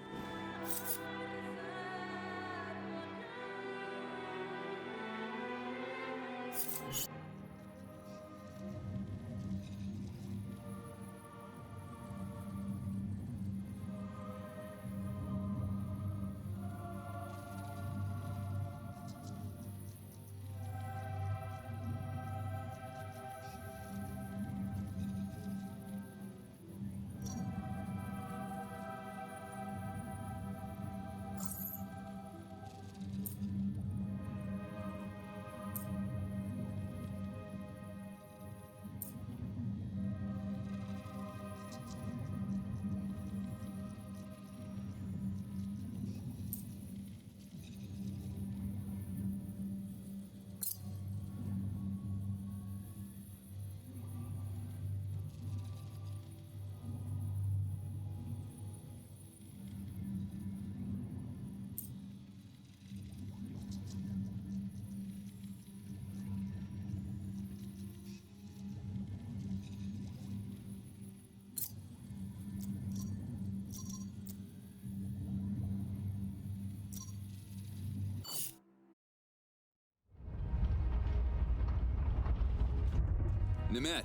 Nimet,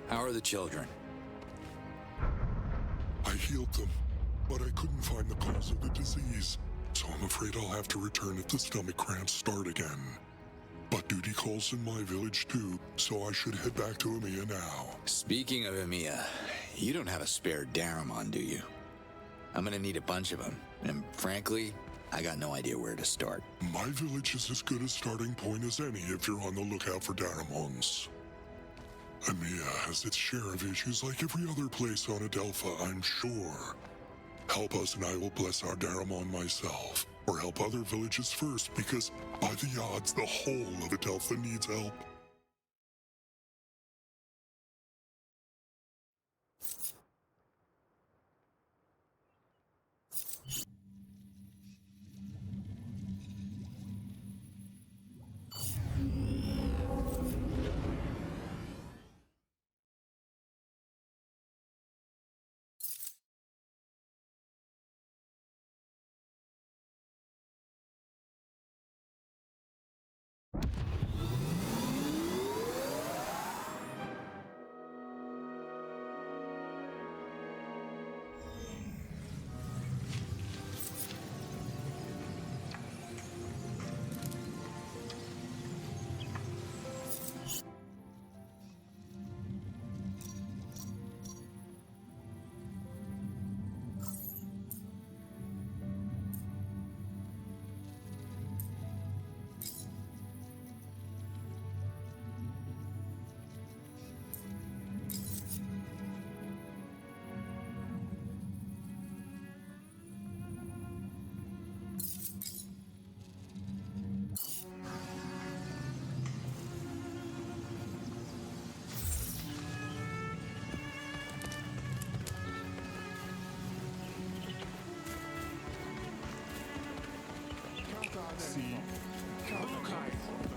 how are the children? I healed them, but I couldn't find the cause of the disease, so I'm afraid I'll have to return if the stomach cramps start again. But duty calls in my village too, so I should head back to Emiya now. Speaking of Emiya, you don't have a spare Daramon, do you? I'm gonna need a bunch of them, and frankly, I got no idea where to start. My village is as good a starting point as any if you're on the lookout for Daramons. Emiya has its share of issues like every other place on Adelpha, I'm sure. Help us and I will bless our Daramon myself. Or help other villages first, because by the odds, the whole of Adelpha needs help.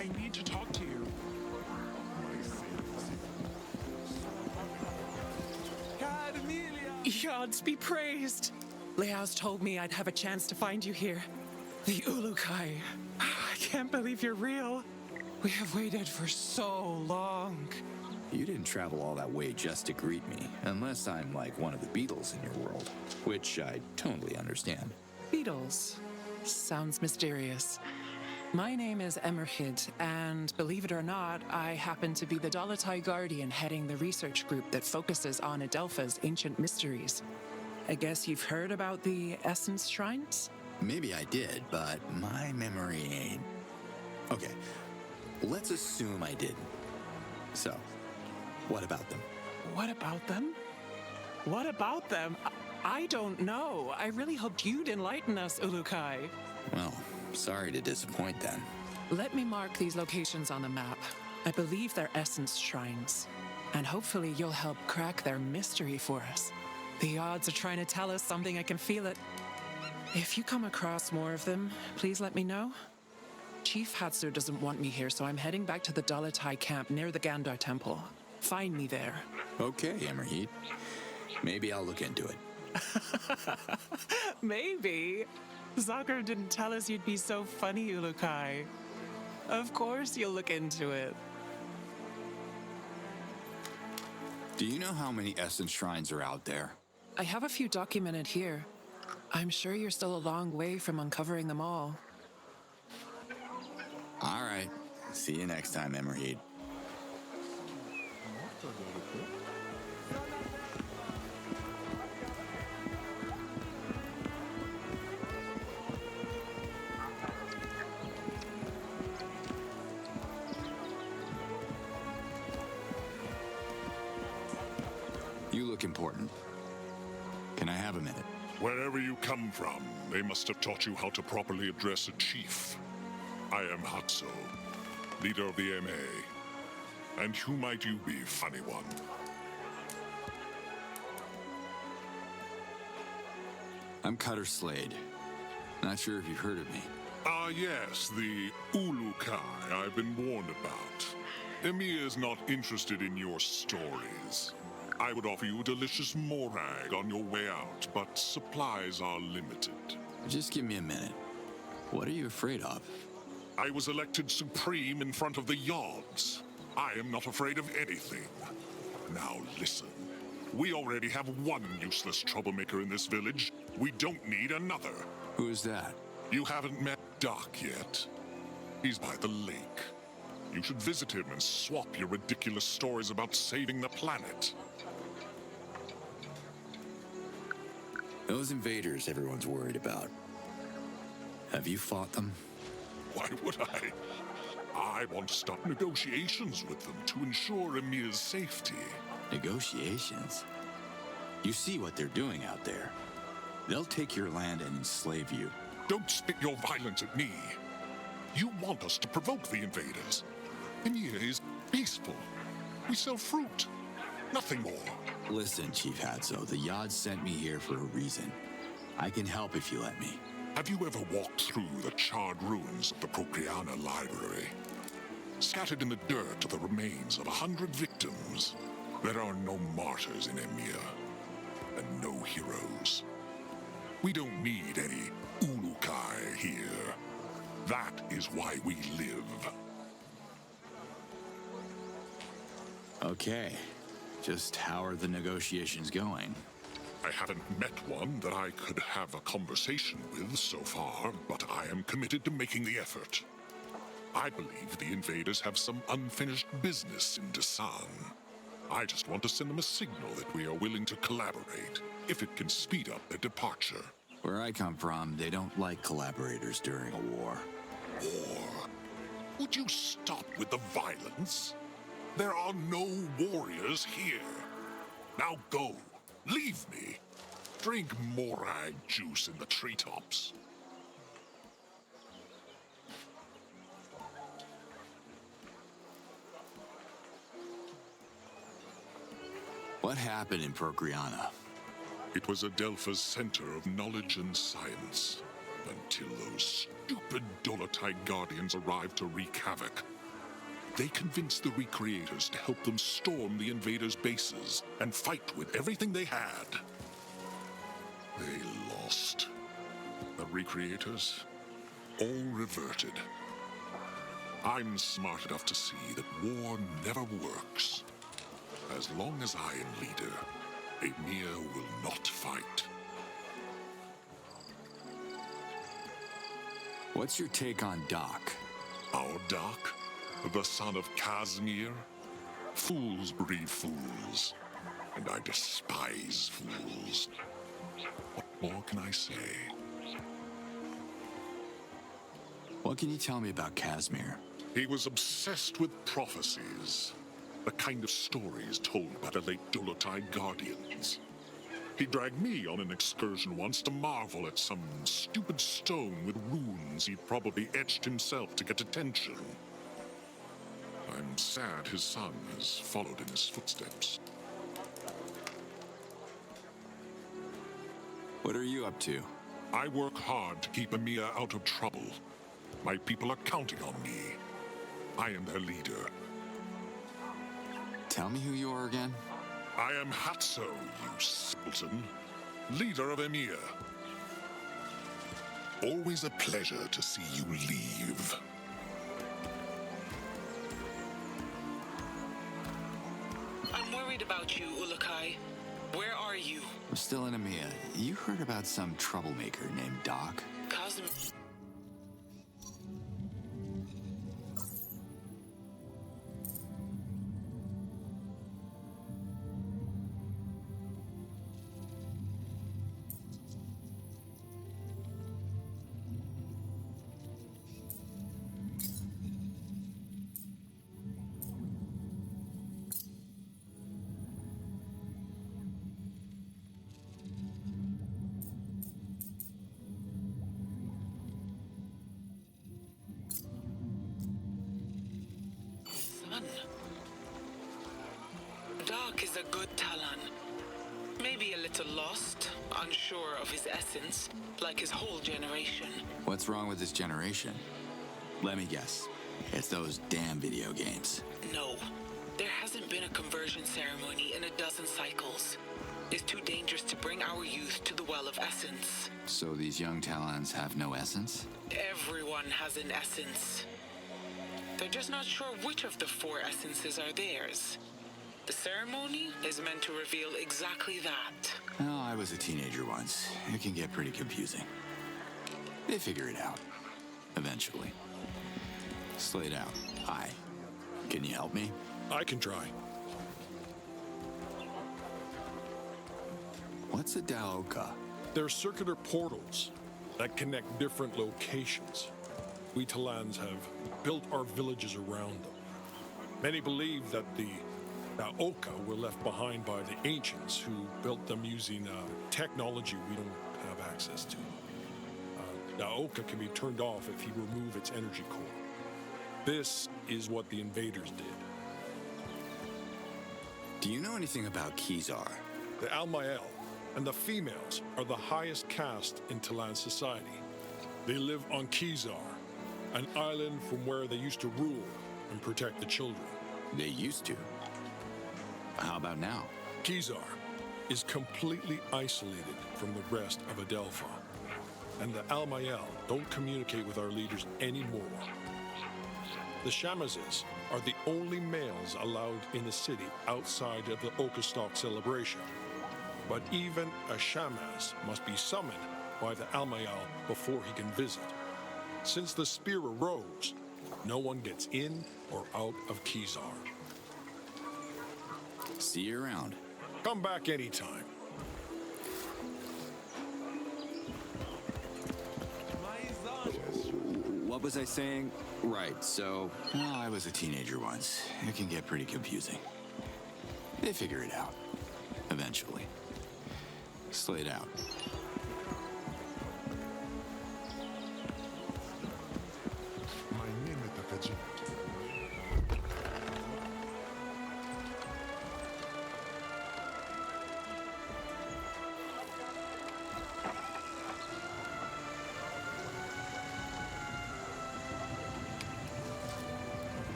I need to talk to you. Yods be praised! Leao's told me I'd have a chance to find you here. The Ulukai. I can't believe you're real. We have waited for so long. You didn't travel all that way just to greet me, unless I'm like one of the Beatles in your world, which I totally understand. Beatles. Sounds mysterious. My name is Emerhid, and believe it or not, I happen to be the Dolotai Guardian heading the research group that focuses on Adelpha's ancient mysteries. I guess you've heard about the Essence Shrines? Maybe I did, but my memory ain't. Okay, let's assume I didn't. So, what about them? What about them? What about them? I don't know. I really hoped you'd enlighten us, Ulukai. Well, Sorry to disappoint then. Let me mark these locations on the map. I believe they're essence shrines. And hopefully you'll help crack their mystery for us. The odds are trying to tell us something, I can feel it. If you come across more of them, please let me know. Chief Hatsu doesn't want me here, so I'm heading back to the Dolotai camp near the Gandar temple. Find me there. Okay, Emerheat. Maybe I'll look into it. Maybe. Zucker didn't tell us you'd be so funny, Ulukai. Of course you'll look into it. Do you know how many essence shrines are out there? I have a few documented here. I'm sure you're still a long way from uncovering them all. All right. See you next time, Emerheat. You look important. Can I have a minute? Wherever you come from, they must have taught you how to properly address a chief. I am Hatso, leader of the MA. And who might you be, funny one? I'm Cutter Slade. Not sure if you've heard of me. Ah, yes, the Ulukai I've been warned about. Emir is not interested in your stories. I would offer you a delicious morag on your way out, but supplies are limited. Just give me a minute. What are you afraid of? I was elected supreme in front of the Yods. I am not afraid of anything. Now listen. We already have one useless troublemaker in this village. We don't need another. Who is that? You haven't met Doc yet. He's by the lake. You should visit him and swap your ridiculous stories about saving the planet. Those invaders everyone's worried about. Have you fought them? Why would I? I want to start negotiations with them to ensure Emir's safety. Negotiations? You see what they're doing out there. They'll take your land and enslave you. Don't spit your violence at me. You want us to provoke the invaders. Emir is peaceful. We sell fruit. Nothing more. Listen, Chief Hatso, the Yod sent me here for a reason. I can help if you let me. Have you ever walked through the charred ruins of the Procreana library? Scattered in the dirt are the remains of 100 victims. There are no martyrs in Emir, and no heroes. We don't need any Ulukai here. That is why we live. Okay. Just how are the negotiations going? I haven't met one that I could have a conversation with so far, but I am committed to making the effort. I believe the invaders have some unfinished business in Dasan. I just want to send them a signal that we are willing to collaborate, if it can speed up their departure. Where I come from, they don't like collaborators during a war. War? Would you stop with the violence? There are no warriors here. Now go. Leave me. Drink morag juice in the treetops. What happened in Procreana? It was Adelpha's center of knowledge and science, until those stupid Dolotai Guardians arrived to wreak havoc. They convinced the Recreators to help them storm the invaders' bases and fight with everything they had. They lost. The Recreators all reverted. I'm smart enough to see that war never works. As long as I am leader, Emir will not fight. What's your take on Doc? Our Doc? The son of Casimir? Fools breed fools, and I despise fools. What more can I say? What can you tell me about Casimir? He was obsessed with prophecies, the kind of stories told by the late Dolotai Guardians. He dragged me on an excursion once to marvel at some stupid stone with runes he'd probably etched himself to get attention. I'm sad his son has followed in his footsteps. What are you up to? I work hard to keep Emiya out of trouble. My people are counting on me. I am their leader. Tell me who you are again? I am Hatso, you simpleton. Leader of Emiya. Always a pleasure to see you leave. I'm worried about you, Ulukai. Where are you? I'm still in Emiya. You heard about some troublemaker named Doc? Cosm... Doc is a good Talon. Maybe a little lost, unsure of his essence, like his whole generation. What's wrong with this generation? Let me guess. It's those damn video games. No. There hasn't been a conversion ceremony in a dozen cycles. It's too dangerous to bring our youth to the well of essence. So these young Talons have no essence? Everyone has an essence. They're just not sure which of the 4 essences are theirs. The ceremony is meant to reveal exactly that. Well, I was a teenager once. It can get pretty confusing. They figure it out. Eventually. Slate out. Hi. Can you help me? I can try. What's a Daoka? They're circular portals that connect different locations. We Talans have built our villages around them. Many believe that the Daoka were left behind by the ancients who built them using technology we don't have access to. Daoka can be turned off if you remove its energy core. This is what the invaders did. Do you know anything about Kizar? The Almael and the females are the highest caste in Talan society. They live on Kizar, an island from where they used to rule and protect the children. They used to? How about now? Kizar is completely isolated from the rest of Adelpha, and the Almael don't communicate with our leaders anymore. The Shamazes are the only males allowed in the city outside of the Okastock celebration. But even a Shamaz must be summoned by the Almael before he can visit. Since the spear arose, no one gets in or out of Kizar. See you around. Come back anytime. What was I saying? Right, so... Well, I was a teenager once. It can get pretty confusing. They figure it out. Eventually. Slate out.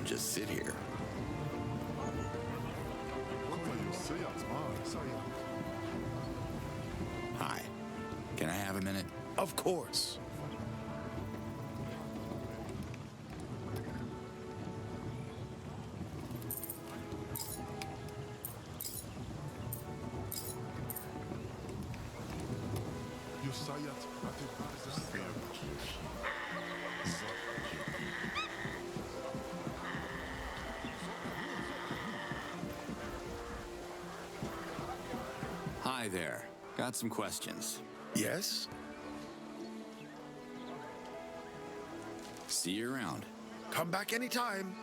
Just sit here. Hi. Can I have a minute? Of course. Hi there. Got some questions. Yes? See you around. Come back anytime.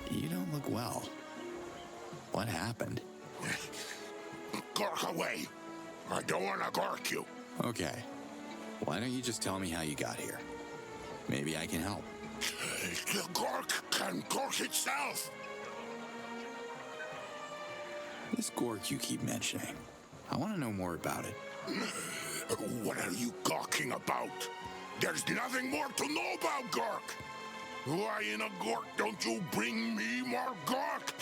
You don't look well. What happened? Gork away. I don't want to gork you. Okay. Why don't you just tell me how you got here? Maybe I can help. The gork can gork itself. This gork you keep mentioning. I want to know more about it. What are you gawking about? There's nothing more to know about gork. Why in a gork don't you bring me more gork?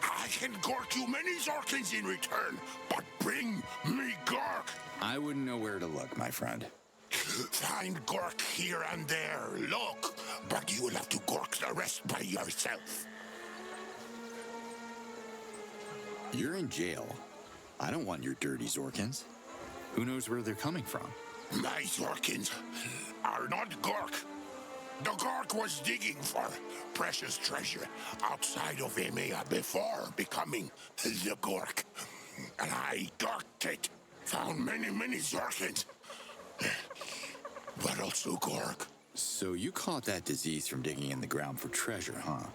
I can gork you many Zorkins in return, but bring me gork. I wouldn't know where to look, my friend. Find gork here and there, look, but you will have to gork the rest by yourself. You're in jail. I don't want your dirty Zorkins. Who knows where they're coming from? My Zorkins are not gork. The gork was digging for precious treasure outside of EMEA before becoming the gork. And I gorked it. Found many Zorkins. But also gork. So you caught that disease from digging in the ground for treasure, huh?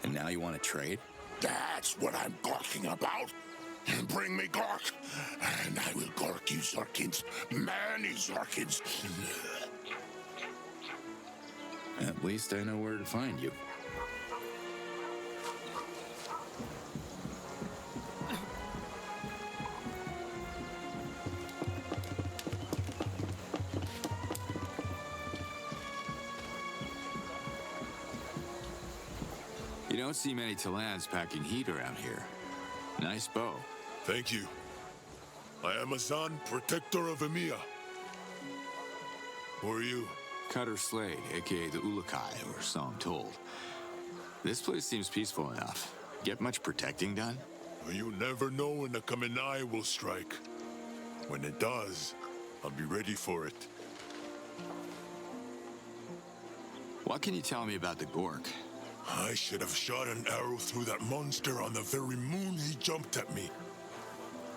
And now you want to trade? That's what I'm gorking about. Bring me gork, and I will gork you Zorkins. Many Zorkins. At least I know where to find you. You don't see many Talans packing heat around here. Nice bow. Thank you. I am Azan, protector of EMEA. Who are you? Cutter Slade, aka the Ulukai, or so I'm told. This place seems peaceful enough. Get much protecting done? You never know when the Kamenai will strike. When it does, I'll be ready for it. What can you tell me about the Gork? I should have shot an arrow through that monster on the very moon he jumped at me.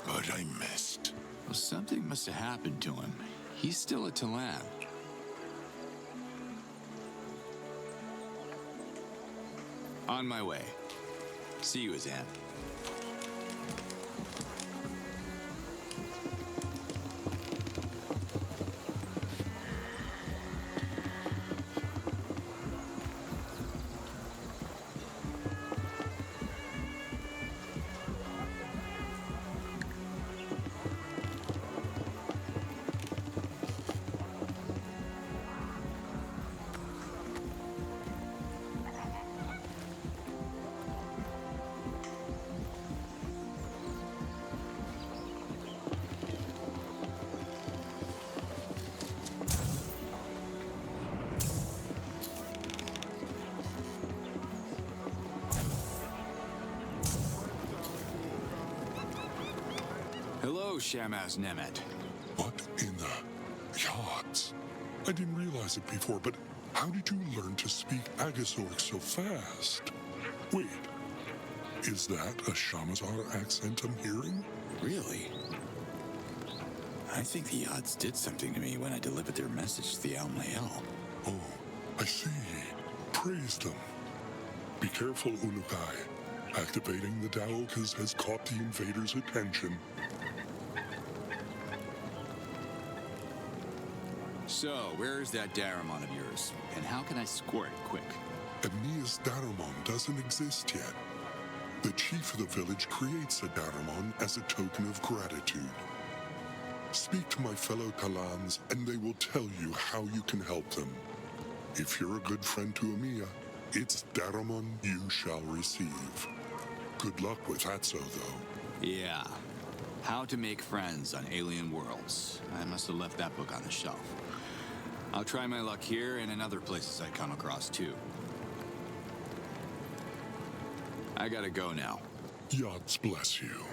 But I missed. Well, something must have happened to him. He's still a Talan. On my way. See you, Azan. Hello, Shamaz Nemet. What in the yachts? I didn't realize it before, but how did you learn to speak Agazork so fast? Wait, is that a Shamazar accent I'm hearing? Really? I think the Yachts did something to me when I delivered their message to the Almael. Oh, I see. Praise them. Be careful, Ulukai. Activating the Daokas has caught the invaders' attention. So, where's that Daramon of yours? And how can I score it quick? Aeneas Daramon doesn't exist yet. The chief of the village creates a Daramon as a token of gratitude. Speak to my fellow Talans, and they will tell you how you can help them. If you're a good friend to Amiya, it's Daramon you shall receive. Good luck with that, though. Yeah. How to make friends on alien worlds. I must have left that book on the shelf. I'll try my luck here and in other places I come across, too. I gotta go now. Yods bless you.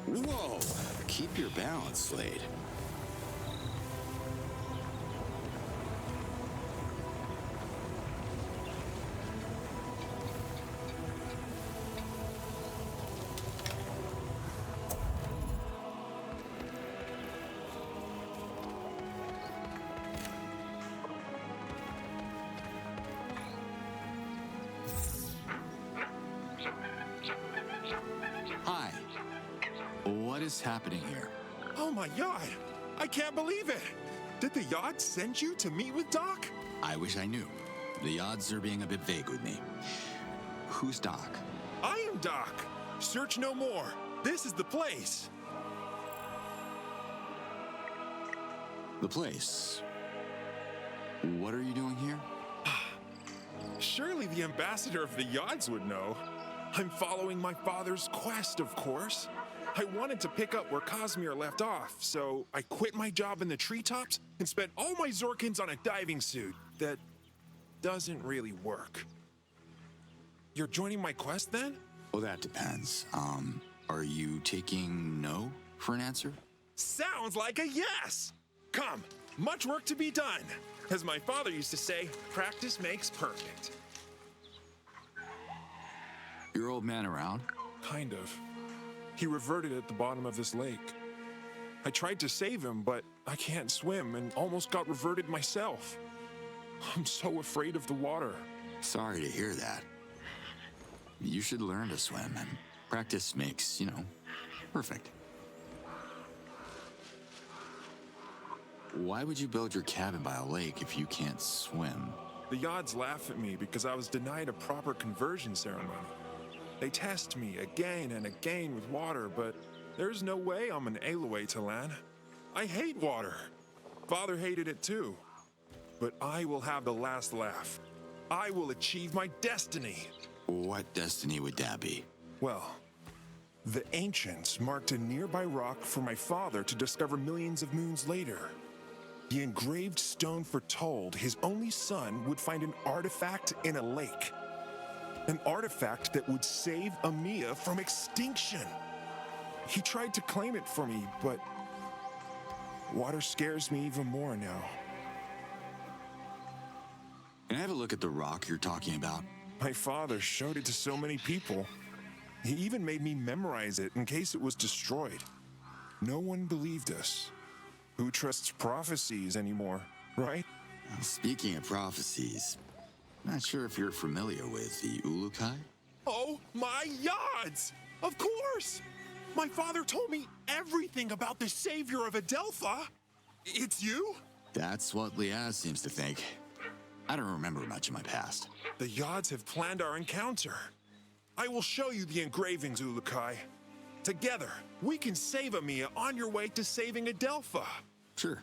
Whoa! Keep your balance, Slade. Hi. What is happening here? Oh my god! I can't believe it! Did the yacht send you to meet with Doc? I wish I knew. The odds are being a bit vague with me. Who's Doc? I am Doc! Search no more. This is the place. The place? What are you doing here? Surely the ambassador of the Yods would know. I'm following my father's quest, of course. I wanted to pick up where Cosmere left off, so I quit my job in the treetops and spent all my Zorkins on a diving suit that doesn't really work. You're joining my quest then? Well, that depends. Are you taking no for an answer? Sounds like a yes! Come, much work to be done. As my father used to say, practice makes perfect. Your old man around? Kind of. He reverted at the bottom of this lake. I tried to save him, but I can't swim and almost got reverted myself. I'm so afraid of the water. Sorry to hear that. You should learn to swim, and practice makes, perfect. Why would you build your cabin by a lake if you can't swim? The Yods laugh at me because I was denied a proper conversion ceremony. They test me again and again with water, but there's no way I'm an Aloy to land. I hate water. Father hated it too. But I will have the last laugh. I will achieve my destiny. What destiny would that be? Well, the ancients marked a nearby rock for my father to discover millions of moons later. The engraved stone foretold his only son would find an artifact in a lake. An artifact that would save Amiya from extinction. He tried to claim it for me, but water scares me even more now. Can I have a look at the rock you're talking about? My father showed it to so many people. He even made me memorize it in case it was destroyed. No one believed us. Who trusts prophecies anymore, right? Speaking of prophecies, not sure if you're familiar with the Ulukai? Oh my Yods! Of course! My father told me everything about the savior of Adelpha. It's you? That's what Liaz seems to think. I don't remember much of my past. The Yods have planned our encounter. I will show you the engravings, Ulukai. Together, we can save Amiya on your way to saving Adelpha. Sure.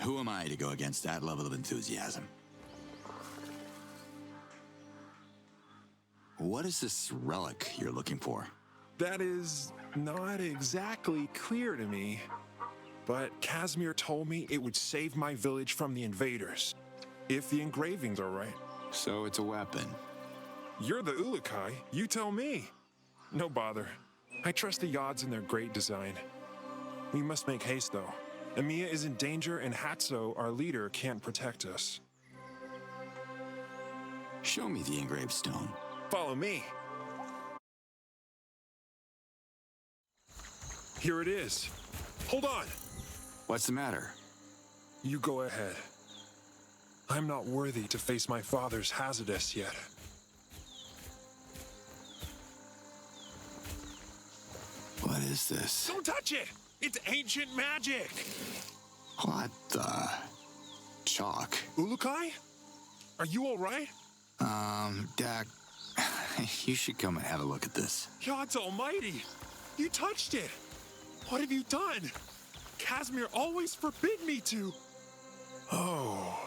Who am I to go against that level of enthusiasm? What is this relic you're looking for? That is not exactly clear to me. But Casimir told me it would save my village from the invaders. If the engravings are right. So it's a weapon. You're the Ulukai. You tell me. No bother. I trust the Yods in their great design. We must make haste, though. Amiya is in danger, and Hatso, our leader, can't protect us. Show me the engraved stone. Follow me. Here it is. Hold on. What's the matter? You go ahead. I'm not worthy to face my father's Hazardous yet. What is this? Don't touch it! It's ancient magic! What the? Chalk. Ulukai? Are you alright? Dak, you should come and have a look at this. God's almighty! You touched it! What have you done? Casimir always forbid me to... Oh...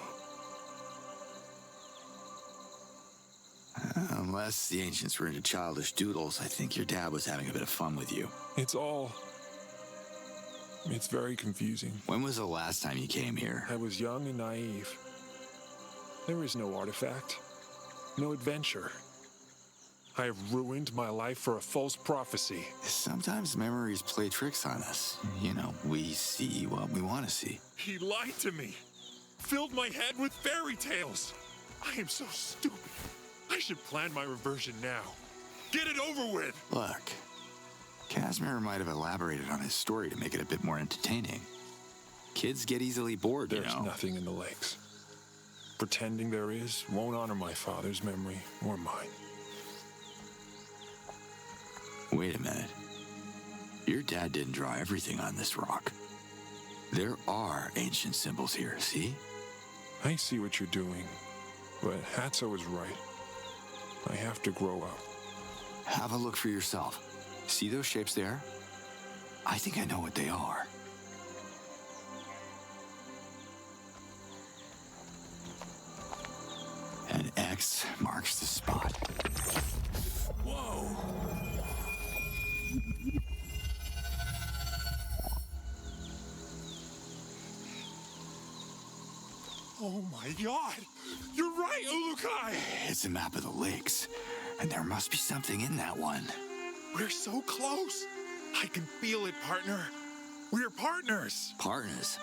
Unless the ancients were into childish doodles, I think your dad was having a bit of fun with you. It's very confusing. When was the last time you came here? I was young and naive. There is no artifact. No adventure. I have ruined my life for a false prophecy. Sometimes memories play tricks on us. You know, we see what we want to see. He lied to me. Filled my head with fairy tales. I am so stupid. I should plan my reversion now. Get it over with! Look, Casimir might have elaborated on his story to make it a bit more entertaining. Kids get easily bored, There's you know. nothing in the lakes. Pretending there is won't honor my father's memory or mine. Wait a minute. Your dad didn't draw everything on this rock. There are ancient symbols here, see? I see what you're doing, but Hatso is right. I have to grow up. Have a look for yourself. See those shapes there? I think I know what they are. An X marks the spot. Whoa! Oh my god! You're right, Ulukai! It's a map of the lakes, and there must be something in that one. We're so close! I can feel it, partner. We're partners! Partners?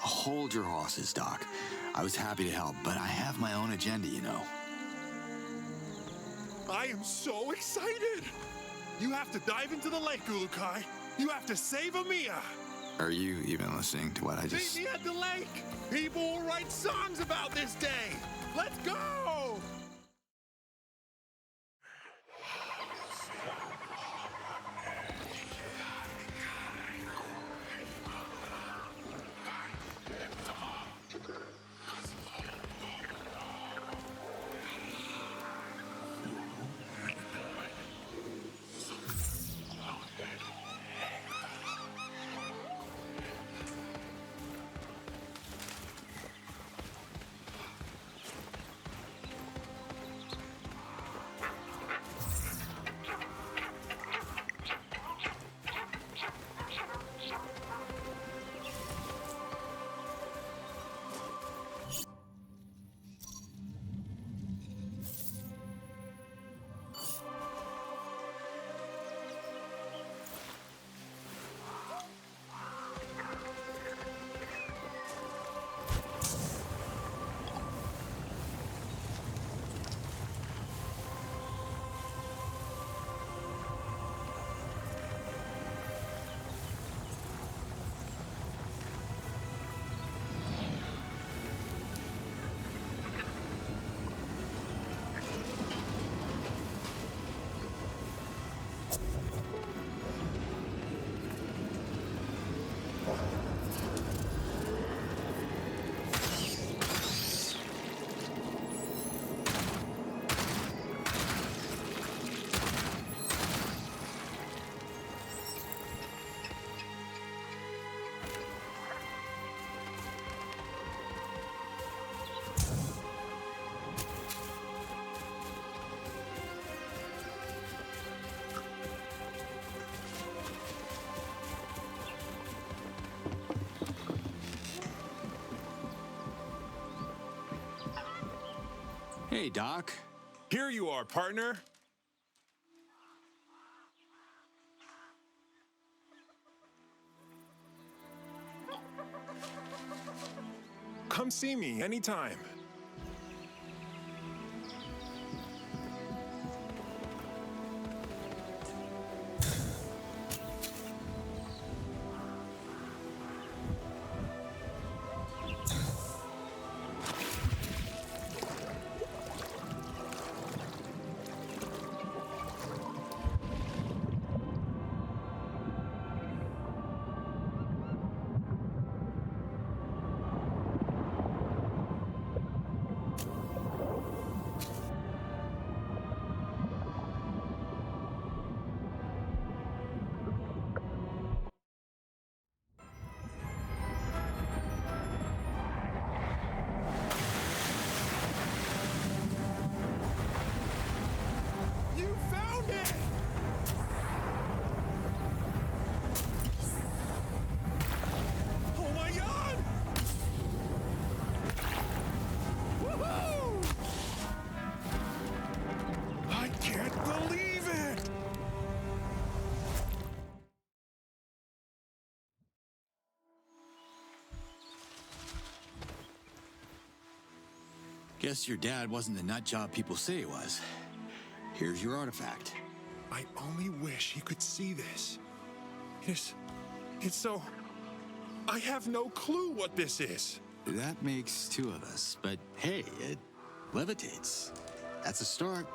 Hold your horses, Doc. I was happy to help, but I have my own agenda, you know. I am so excited! You have to dive into the lake, Ulukai. You have to save Amiya. Are you even listening to what I just... Meet me at the lake! People will write songs about this day! Let's go! Hey, Doc. Here you are, partner. Come see me anytime. Guess your dad wasn't the nut job people say he was. Here's your artifact. I only wish he could see this. It's so... I have no clue what this is. That makes two of us, but hey, it levitates. That's a start.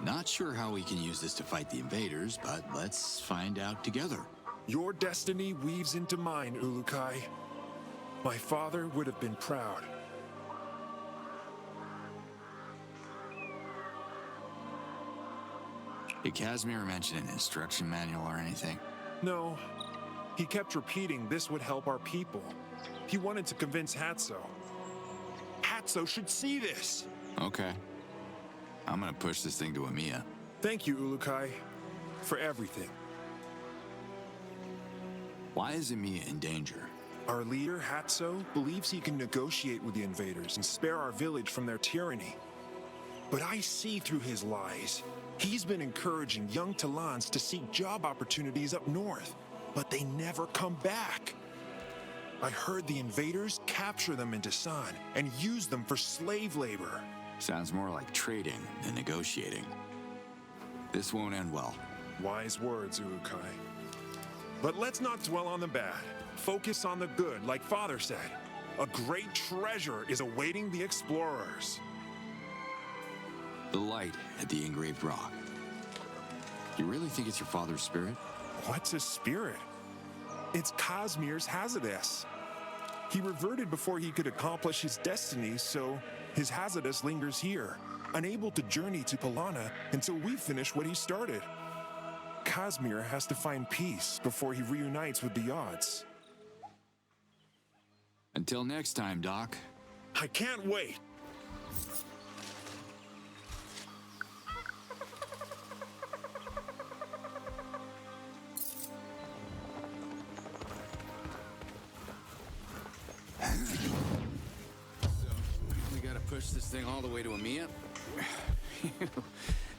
Not sure how we can use this to fight the invaders, but let's find out together. Your destiny weaves into mine, Ulukai. My father would have been proud. Did Casimir mention an instruction manual or anything? No. He kept repeating this would help our people. He wanted to convince Hatso. Hatso should see this! Okay. I'm gonna push this thing to Amiya. Thank you, Ulukai, for everything. Why is Amiya in danger? Our leader, Hatso, believes he can negotiate with the invaders and spare our village from their tyranny. But I see through his lies. He's been encouraging young Talans to seek job opportunities up north, but they never come back. I heard the invaders capture them in Dasan and use them for slave labor. Sounds more like trading than negotiating. This won't end well. Wise words, Urukai. But let's not dwell on the bad. Focus on the good, like Father said. A great treasure is awaiting the explorers. The light at the engraved rock. You really think it's your father's spirit? What's a spirit? It's Cosmir's Hazardous. He reverted before he could accomplish his destiny, so his Hazardous lingers here, unable to journey to Palana until we finish what he started. Cosmir has to find peace before he reunites with the odds. Until next time, Doc. I can't wait. We gotta push this thing all the way to Amiya.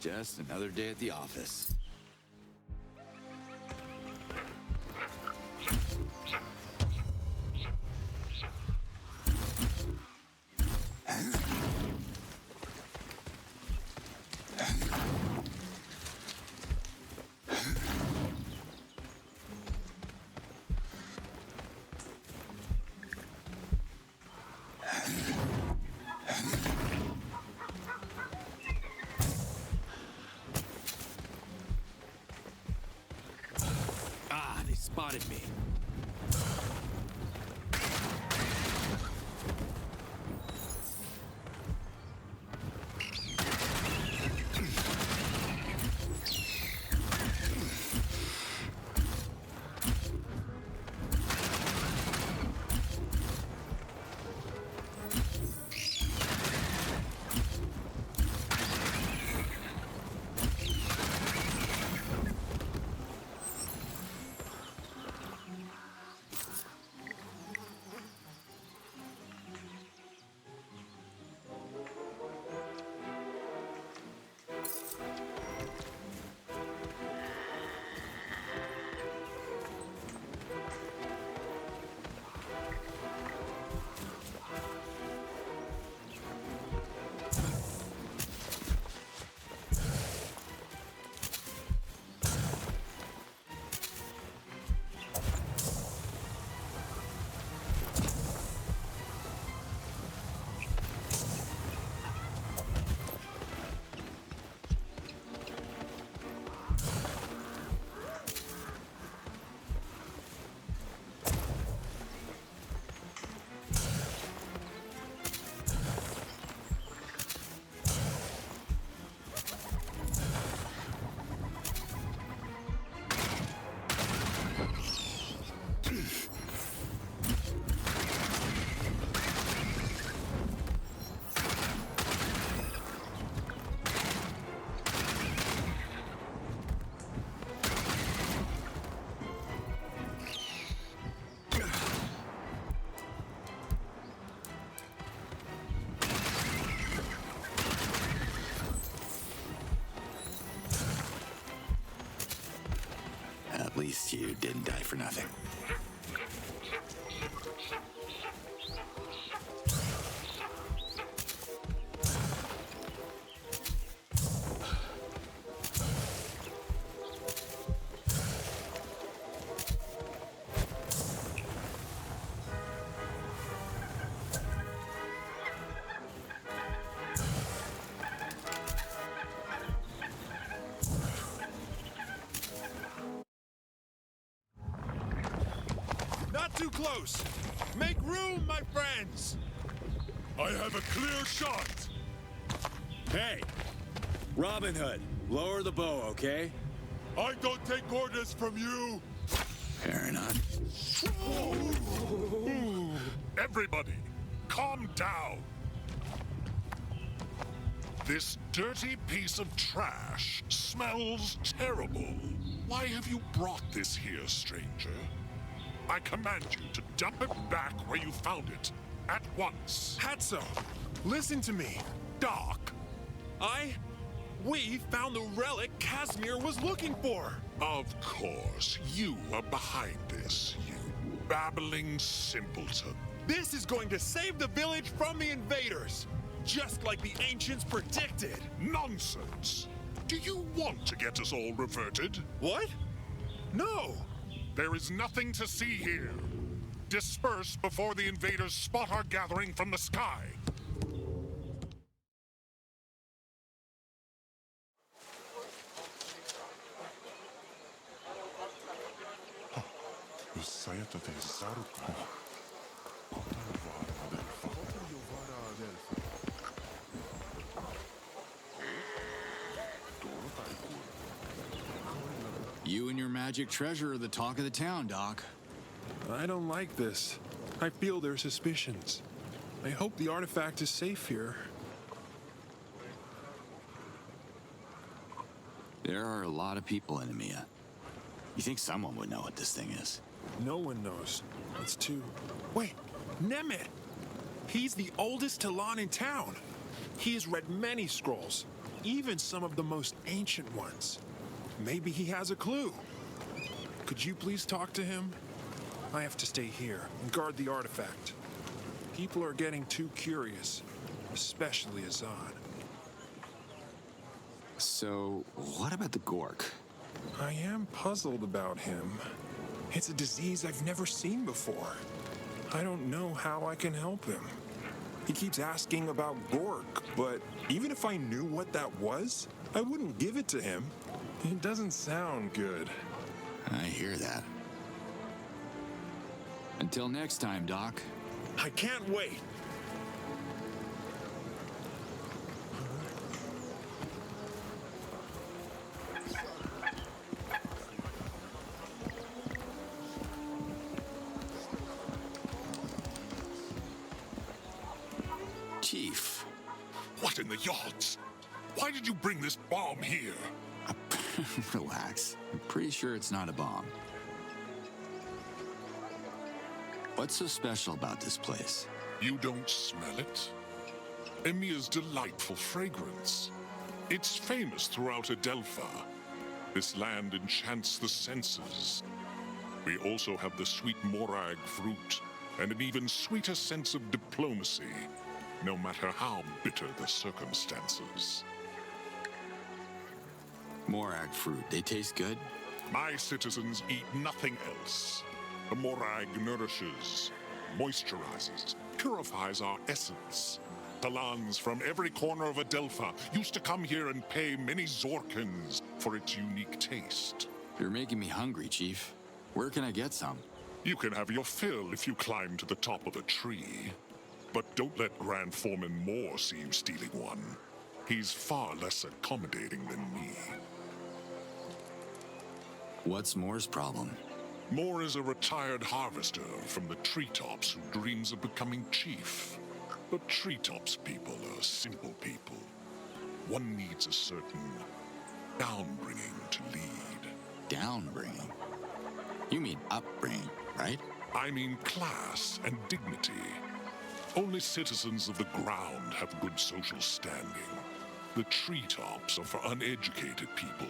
Just another day at the office. Spotted me. least you didn't die for nothing. Not too close! Make room, my friends! I have a clear shot! Hey! Robin Hood, lower the bow, okay? I don't take orders from you! Fair enough. Everybody, calm down! This dirty piece of trash smells terrible. Why have you brought this here, stranger? I command you to dump it back where you found it, at once. Hatso, listen to me. Doc, We found the relic Casimir was looking for. of course, you are behind this, you babbling simpleton. This is going to save the village from the invaders, just like the ancients predicted. Nonsense! Do you want to get us all reverted? What? No! There is nothing to see here. Disperse before the invaders spot our gathering from the sky. You and your magic treasure are the talk of the town, Doc. I don't like this. I feel their suspicions. I hope the artifact is safe here. There are a lot of people in EMEA. You think someone would know what this thing is? No one knows. It's too... Wait, Nemeth! He's the oldest Talon in town. He has read many scrolls, even some of the most ancient ones. Maybe he has a clue. Could you please talk to him? I have to stay here and guard the artifact. People are getting too curious, especially Azan. So, what about the Gork? I am puzzled about him. It's a disease I've never seen before. I don't know how I can help him. He keeps asking about Gork, but even if I knew what that was, I wouldn't give it to him. It doesn't sound good. I hear that. Until next time, Doc. I can't wait. Chief. What in the yards? Why did you bring this bomb here? Relax. I'm pretty sure it's not a bomb. What's so special about this place? You don't smell it? Emir's delightful fragrance. It's famous throughout Adelpha. This land enchants the senses. We also have the sweet morag fruit, and an even sweeter sense of diplomacy, no matter how bitter the circumstances. Morag fruit, they taste good? My citizens eat nothing else. The morag nourishes, moisturizes, purifies our essence. Talans from every corner of Adelpha used to come here and pay many Zorkins for its unique taste. You're making me hungry, Chief. Where can I get some? You can have your fill if you climb to the top of a tree. But don't let Grand Foreman Moore see you stealing one. He's far less accommodating than me. What's Moore's problem? Moore is a retired harvester from the treetops who dreams of becoming chief. But treetops people are simple people. One needs a certain downbringing to lead. Downbringing? You mean upbringing, right? I mean class and dignity. Only citizens of the ground have good social standing. The treetops are for uneducated people,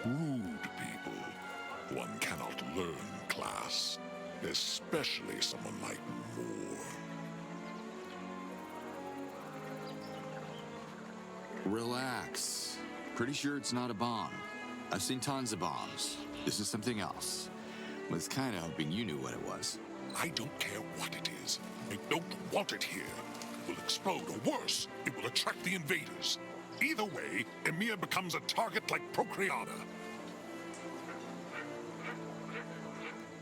rude people, one cannot learn class, especially someone like Moore. Relax. Pretty sure it's not a bomb. I've seen tons of bombs. This is something else. Was kind of hoping you knew what it was. I don't care what it is. I don't want it here. It will explode, or worse, it will attract the invaders. Either way, Emir becomes a target like Procreata.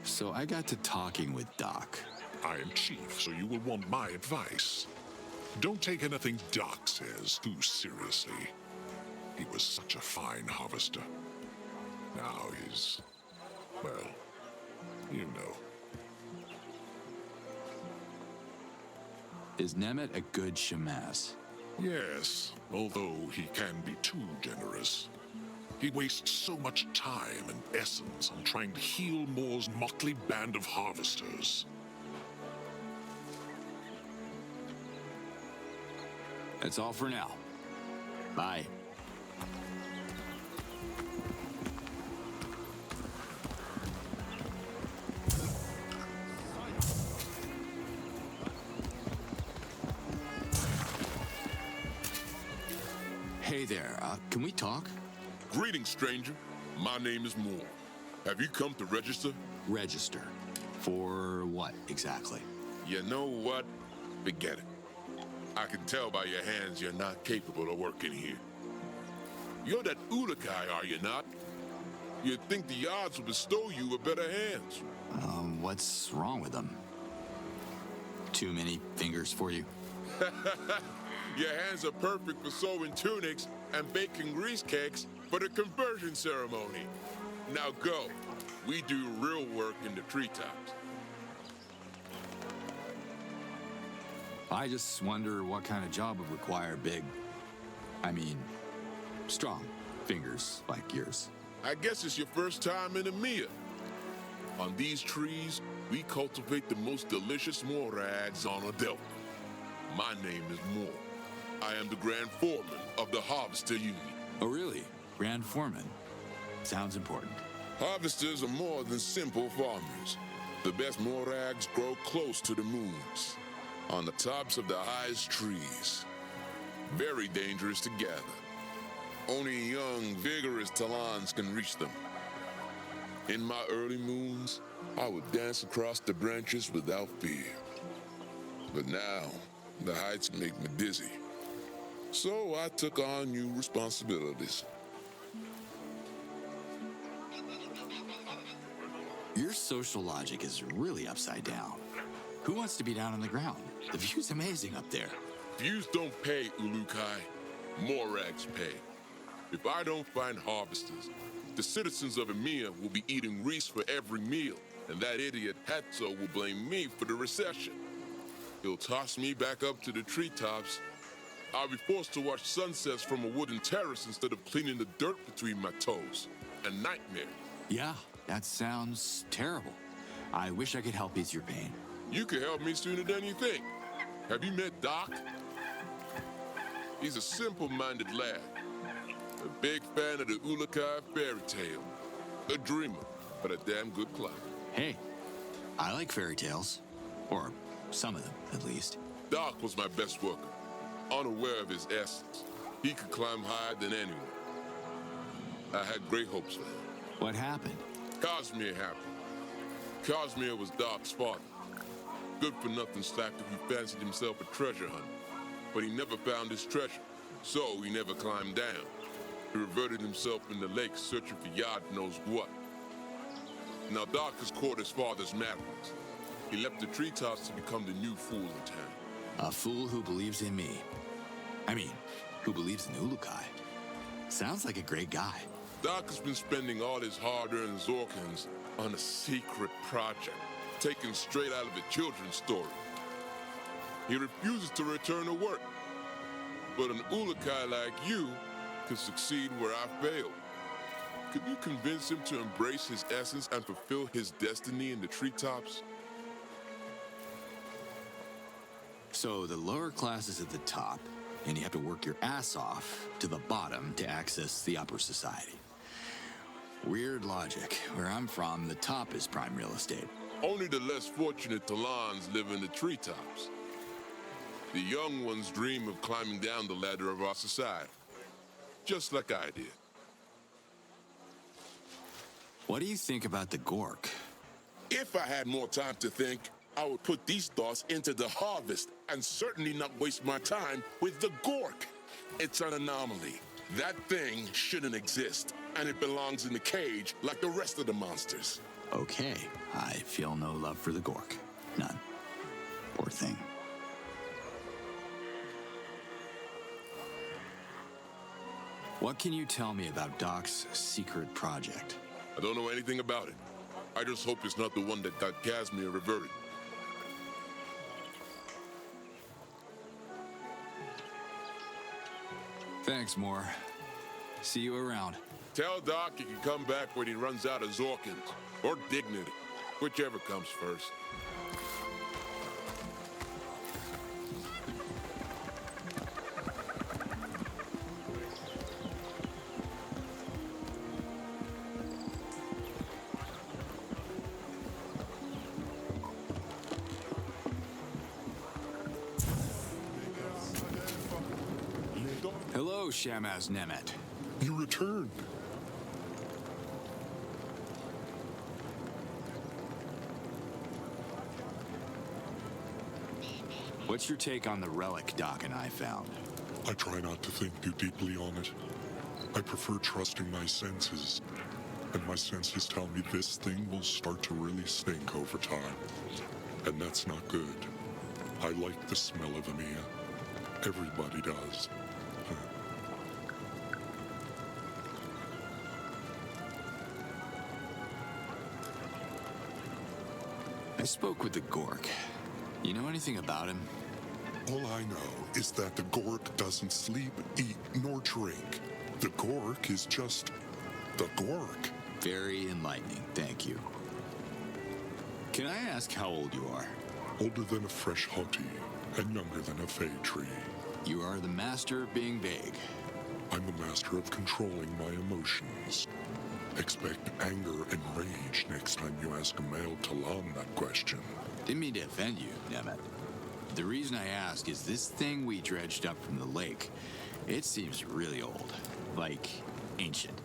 So I got to talking with Doc. I am chief, so you will want my advice. Don't take anything Doc says too seriously. He was such a fine harvester. Now he's, well, you know. Is Nemet a good Shamaz? Yes, although he can be too generous. He wastes so much time and essence on trying to heal Moore's motley band of harvesters. That's all for now. Bye. Hey there, can we talk? Greetings, stranger. My name is Moore. Have you come to register? Register? For what, exactly? You know what? Forget it. I can tell by your hands you're not capable of working here. You're that Ulukai, are you not? You'd think the odds would bestow you with better hands. What's wrong with them? Too many fingers for you? Your hands are perfect for sewing tunics and baking grease cakes for the conversion ceremony. Now go. We do real work in the treetops. I just wonder what kind of job would require strong fingers like yours. I guess it's your first time in EMEA. On these trees, we cultivate the most delicious morags on Adelpha. My name is Moore. I am the Grand Foreman of the Harvester Union. Oh, really? Grand Foreman? Sounds important. Harvesters are more than simple farmers. The best morags grow close to the moons, on the tops of the highest trees. Very dangerous to gather. Only young, vigorous Talons can reach them. In my early moons, I would dance across the branches without fear. But now, the heights make me dizzy. So I took on new responsibilities. Your social logic is really upside down. Who wants to be down on the ground? The view's amazing up there. Views don't pay, Ulukai. Morags pay. If I don't find harvesters, the citizens of EMEA will be eating reese for every meal, and that idiot Hatso will blame me for the recession. He'll toss me back up to the treetops. I'll be forced to watch sunsets from a wooden terrace instead of cleaning the dirt between my toes. A nightmare. Yeah, that sounds terrible. I wish I could help ease your pain. You could help me sooner than you think. Have you met Doc? He's a simple-minded lad. A big fan of the Ulukai fairy tale. A dreamer, but a damn good climber. Hey, I like fairy tales. Or some of them, at least. Doc was my best worker. Unaware of his essence, he could climb higher than anyone. I had great hopes for him. What happened? Cosmere happened. Cosmere was Doc's father. Good-for-nothing slacker who fancied himself a treasure hunter. But he never found his treasure, so he never climbed down. He reverted himself in the lake searching for God knows what. Now Doc has caught his father's madness. He left the treetops to become the new fool in town. A fool who believes in me. Who believes in Ulukai. Sounds like a great guy. Doc has been spending all his hard-earned Zorkans on a secret project, taken straight out of a children's story. He refuses to return to work. But an Ulukai like you can succeed where I failed. Could you convince him to embrace his essence and fulfill his destiny in the treetops? So the lower class is at the top, and you have to work your ass off to the bottom to access the upper society. Weird logic. Where I'm from, the top is prime real estate. Only the less fortunate Talans live in the treetops. The young ones dream of climbing down the ladder of our society. Just like I did. What do you think about the Gork? If I had more time to think, I would put these thoughts into the harvest and certainly not waste my time with the Gork. It's an anomaly. That thing shouldn't exist, and it belongs in the cage like the rest of the monsters. Okay, I feel no love for the Gork. None. Poor thing. What can you tell me about Doc's secret project? I don't know anything about it. I just hope it's not the one that got Casimir reverted. Thanks, Moore. See you around. Tell Doc he can come back when he runs out of Zorkins. Or dignity. Whichever comes first. Hello, Shamaz Nemet. You returned. What's your take on the relic Doc and I found? I try not to think too deeply on it. I prefer trusting my senses. And my senses tell me this thing will start to really stink over time. And that's not good. I like the smell of Amia. Everybody does. I spoke with the Gork. You know anything about him? All I know is that the Gork doesn't sleep, eat, nor drink. The Gork is just the Gork. Very enlightening, thank you. Can I ask how old you are? Older than a fresh hottie, and younger than a fay tree. You are the master of being vague. I'm the master of controlling my emotions. Expect anger and rage next time you ask a male Talan that question. Didn't mean to offend you, Nemet. The reason I ask is this thing we dredged up from the lake, it seems really old. Like, ancient.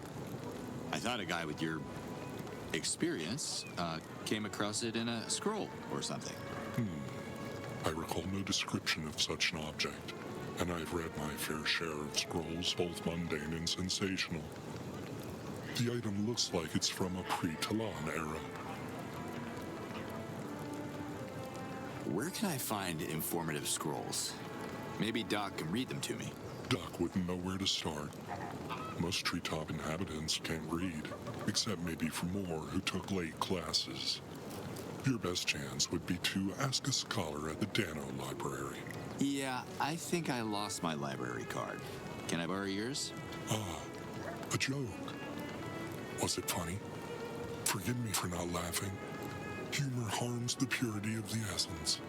I thought a guy with your experience came across it in a scroll or something. I recall no description of such an object, and I've read my fair share of scrolls, both mundane and sensational. The item looks like it's from a pre-Talan era. Where can I find informative scrolls? Maybe Doc can read them to me. Doc wouldn't know where to start. Most treetop inhabitants can't read, except maybe for more who took late classes. Your best chance would be to ask a scholar at the Dano Library. Yeah, I think I lost my library card. Can I borrow yours? A joke. Was it funny? Forgive me for not laughing. Humor harms the purity of the essence.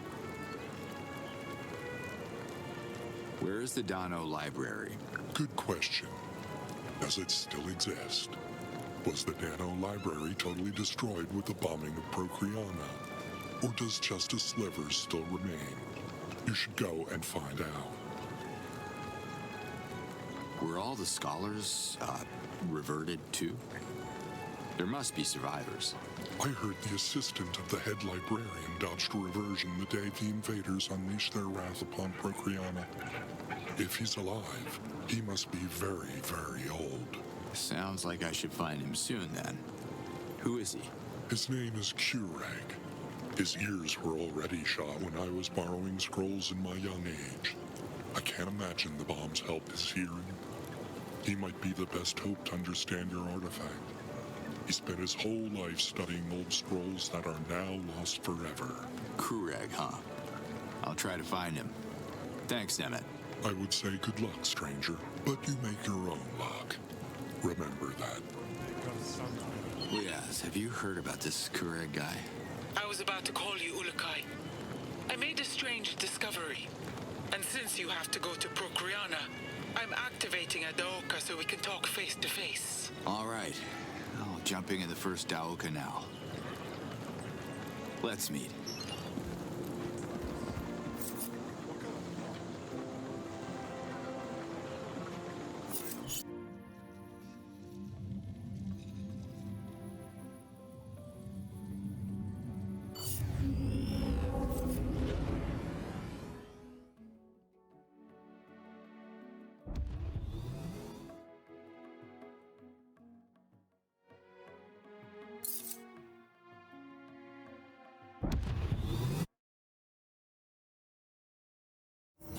Where is the Dano Library? Good question. Does it still exist? Was the Dano Library totally destroyed with the bombing of Procreana? Or does just a sliver still remain? You should go and find out. Were all the scholars, reverted too? There must be survivors. I heard the assistant of the head librarian dodged a reversion the day the invaders unleashed their wrath upon Procreana. If he's alive, he must be very, very old. Sounds like I should find him soon, then. Who is he? His name is Kureg. His ears were already shot when I was borrowing scrolls in my young age. I can't imagine the bombs helped his hearing. He might be the best hope to understand your artifact. He spent his whole life studying old scrolls that are now lost forever. Kureg, huh? I'll try to find him. Thanks, Nemet. I would say good luck, stranger, but you make your own luck. Remember that. Yes, have you heard about this Kureg guy? I was about to call you Ulukai. I made a strange discovery. And since you have to go to Procreana, I'm activating Adaoka so we can talk face to face. All right. I'll jumping in the first Dao Canal. Let's meet.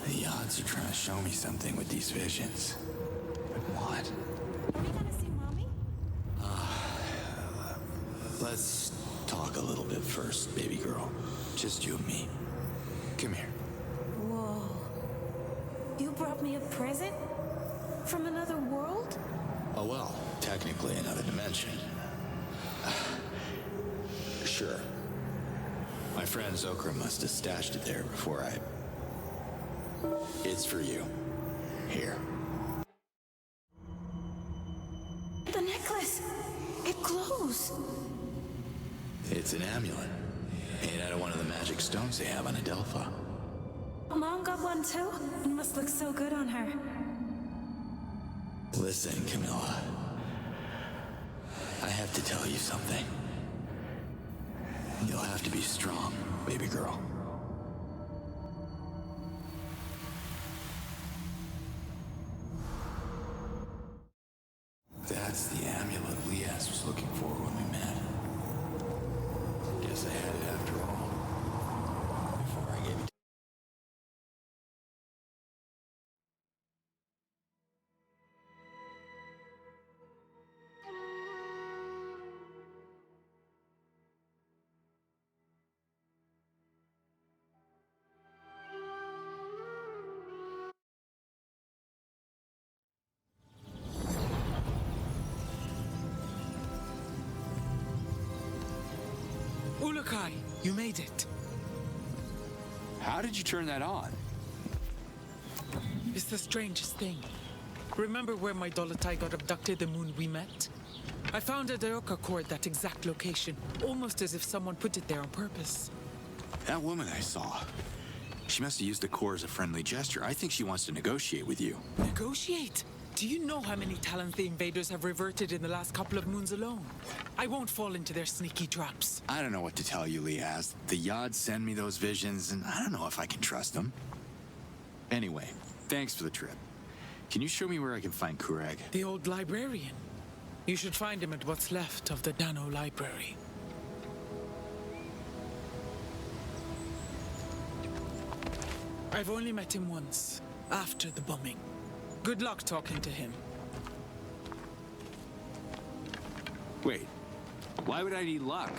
The odds are trying to show me something with these visions. But what? Are we gonna see Mommy? Let's talk a little bit first, baby girl. Just you and me. Come here. Whoa. You brought me a present? From another world? Oh, well, technically another dimension. Sure. My friend Zokra must have stashed it there before I... It's for you. Here. The necklace! It glows! It's an amulet. Made out of one of the magic stones they have on Adelpha. Mom got one too? It must look so good on her. Listen, Camilla. I have to tell you something. You'll have to be strong, baby girl. That's the amulet Lias was looking for when we met. Guess I had it after all. Before I gave it. Ulukai, you made it. How did you turn that on? It's the strangest thing. Remember where my Dolotai got abducted the moon we met? I found a Daioka core at that exact location, almost as if someone put it there on purpose. That woman I saw. She must have used the core as a friendly gesture. I think she wants to negotiate with you. Negotiate? Do you know how many talents the invaders have reverted in the last couple of moons alone? I won't fall into their sneaky traps. I don't know what to tell you, Liaz. The Yods send me those visions, and I don't know if I can trust them. Anyway, thanks for the trip. Can you show me where I can find Kurag? The old librarian. You should find him at what's left of the Dano Library. I've only met him once, after the bombing. Good luck talking to him. Wait, why would I need luck?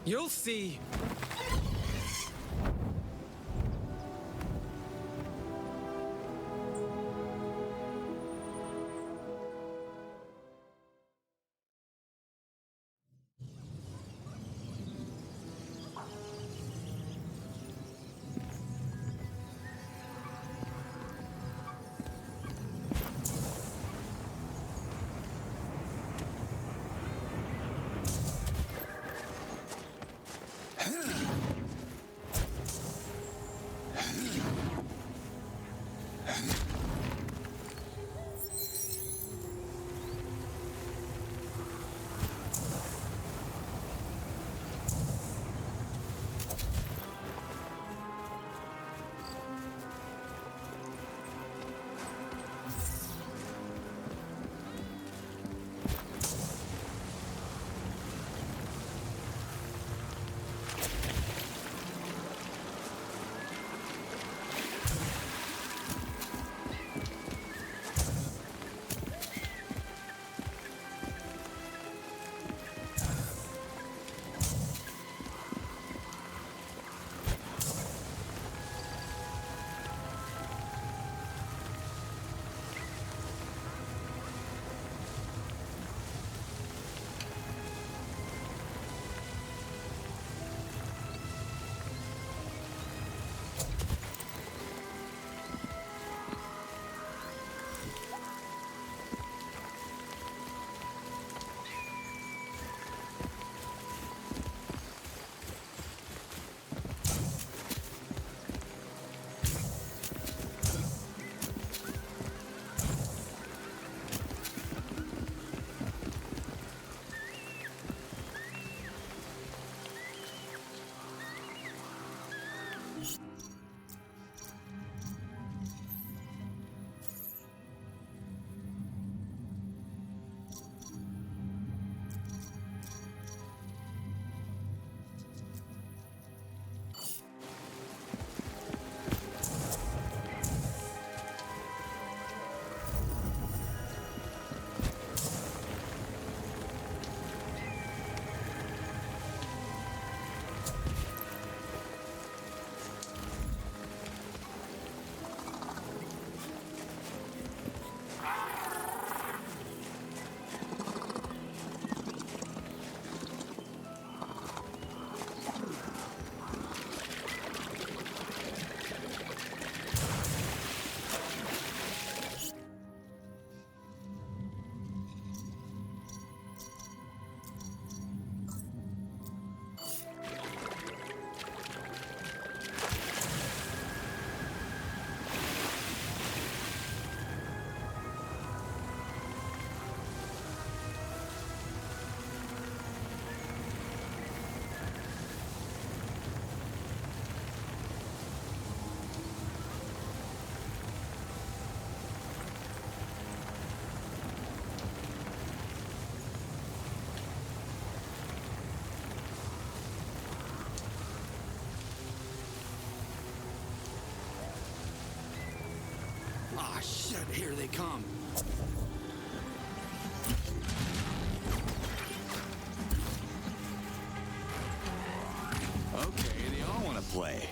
You'll see. Shit, here they come. Okay, they all want to play.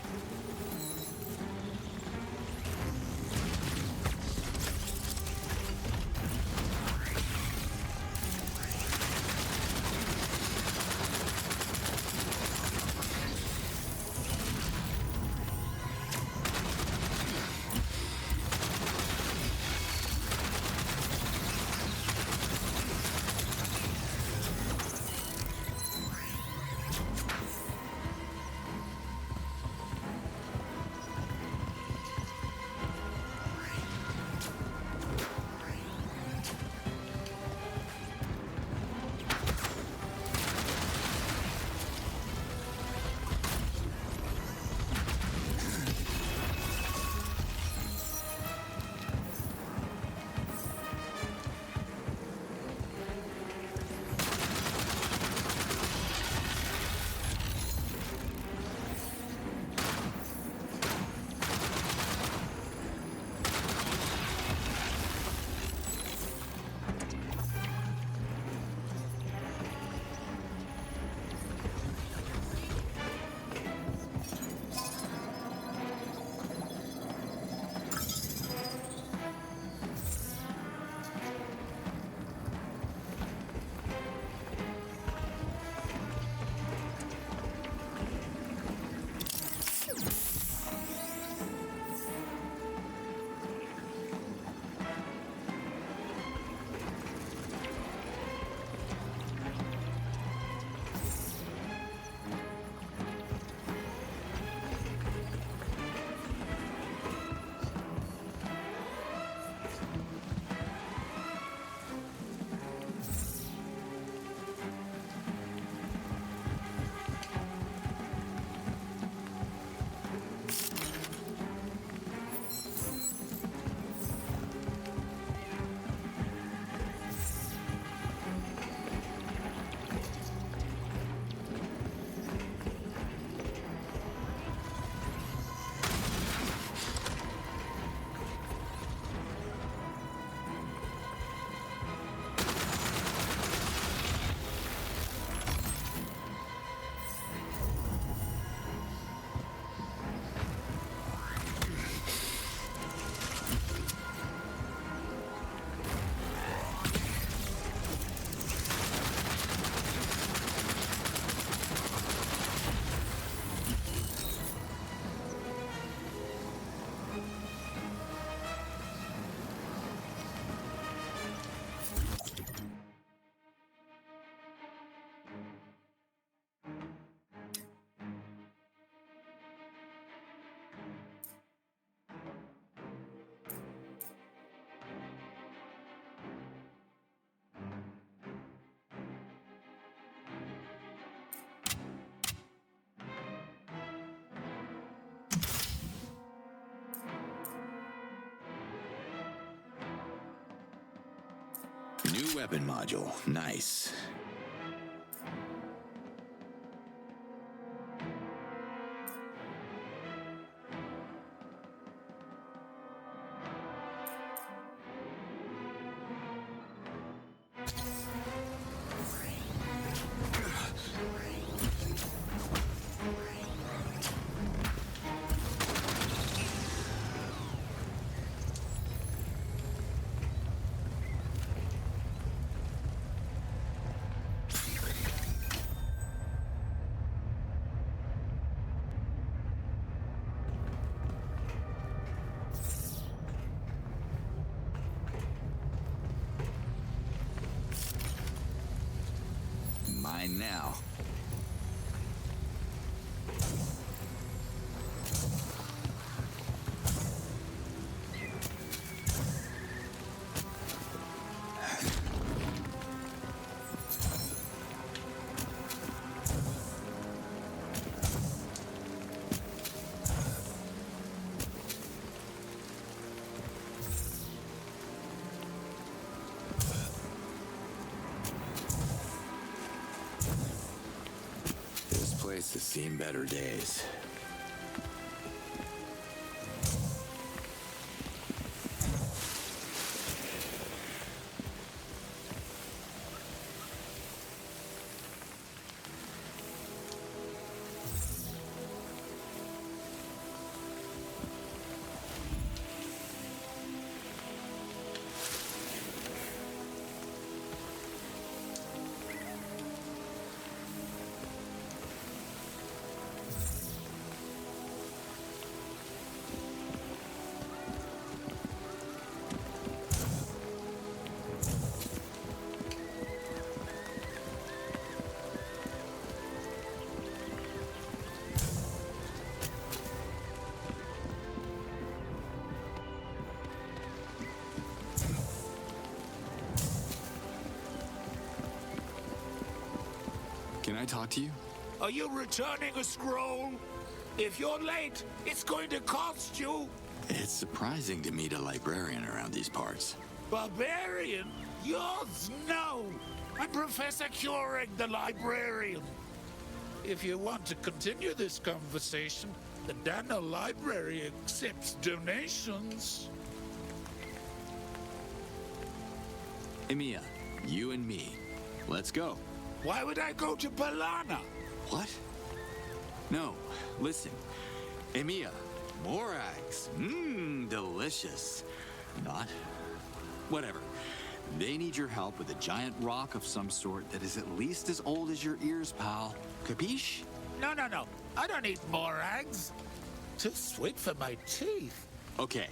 New weapon module. Nice. Mine now. Place has seen better days. Can I talk to you? Are you returning a scroll? If you're late, it's going to cost you. It's surprising to meet a librarian around these parts. Barbarian? Yours? No. I'm Professor Keurig, the librarian. If you want to continue this conversation, the Daniel Library accepts donations. Emiya, you and me. Let's go. Why would I go to Balana? What? No, listen. Emiya, Morags. Delicious. Not? Whatever. They need your help with a giant rock of some sort that is at least as old as your ears, pal. Capiche? No. I don't eat morags. Too sweet for my teeth. Okay,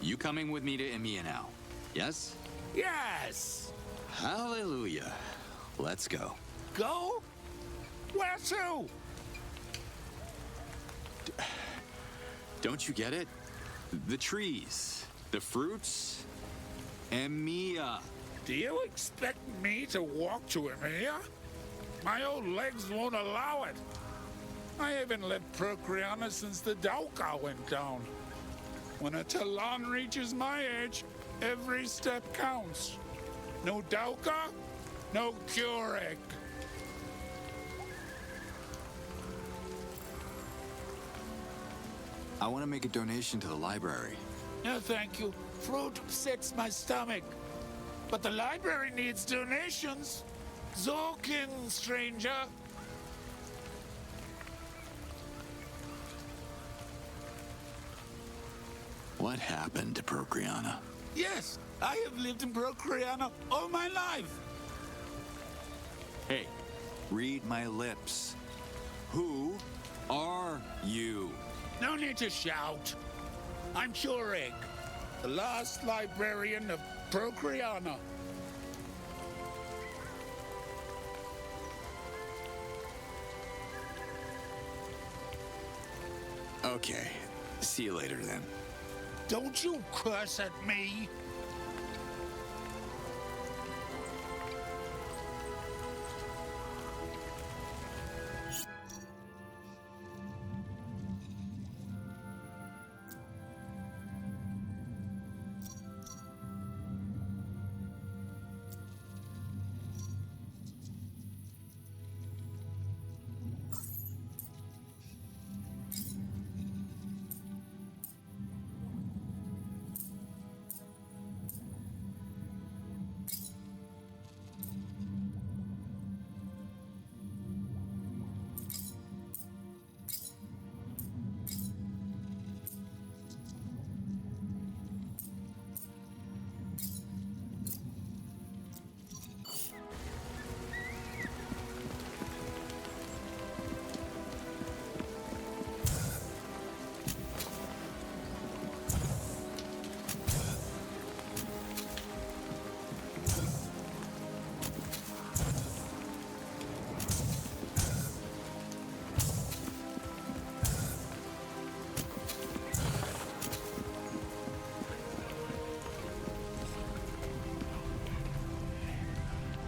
you coming with me to Emiya now? Yes? Yes. Hallelujah. Let's go. Go? Where to? Don't you get it? The trees, the fruits, Emiya. Do you expect me to walk to Emiya? My old legs won't allow it. I haven't left Procreana since the Dauka went down. When a Talon reaches my age, every step counts. No Dauka, no Keurig. I want to make a donation to the library. No, thank you. Fruit upsets my stomach. But the library needs donations. Zorkin, stranger. What happened to Procreana? Yes, I have lived in Procreana all my life. Hey, read my lips. Who are you? No need to shout. I'm Keurig, the last librarian of Procreana. Okay, see you later then. Don't you curse at me.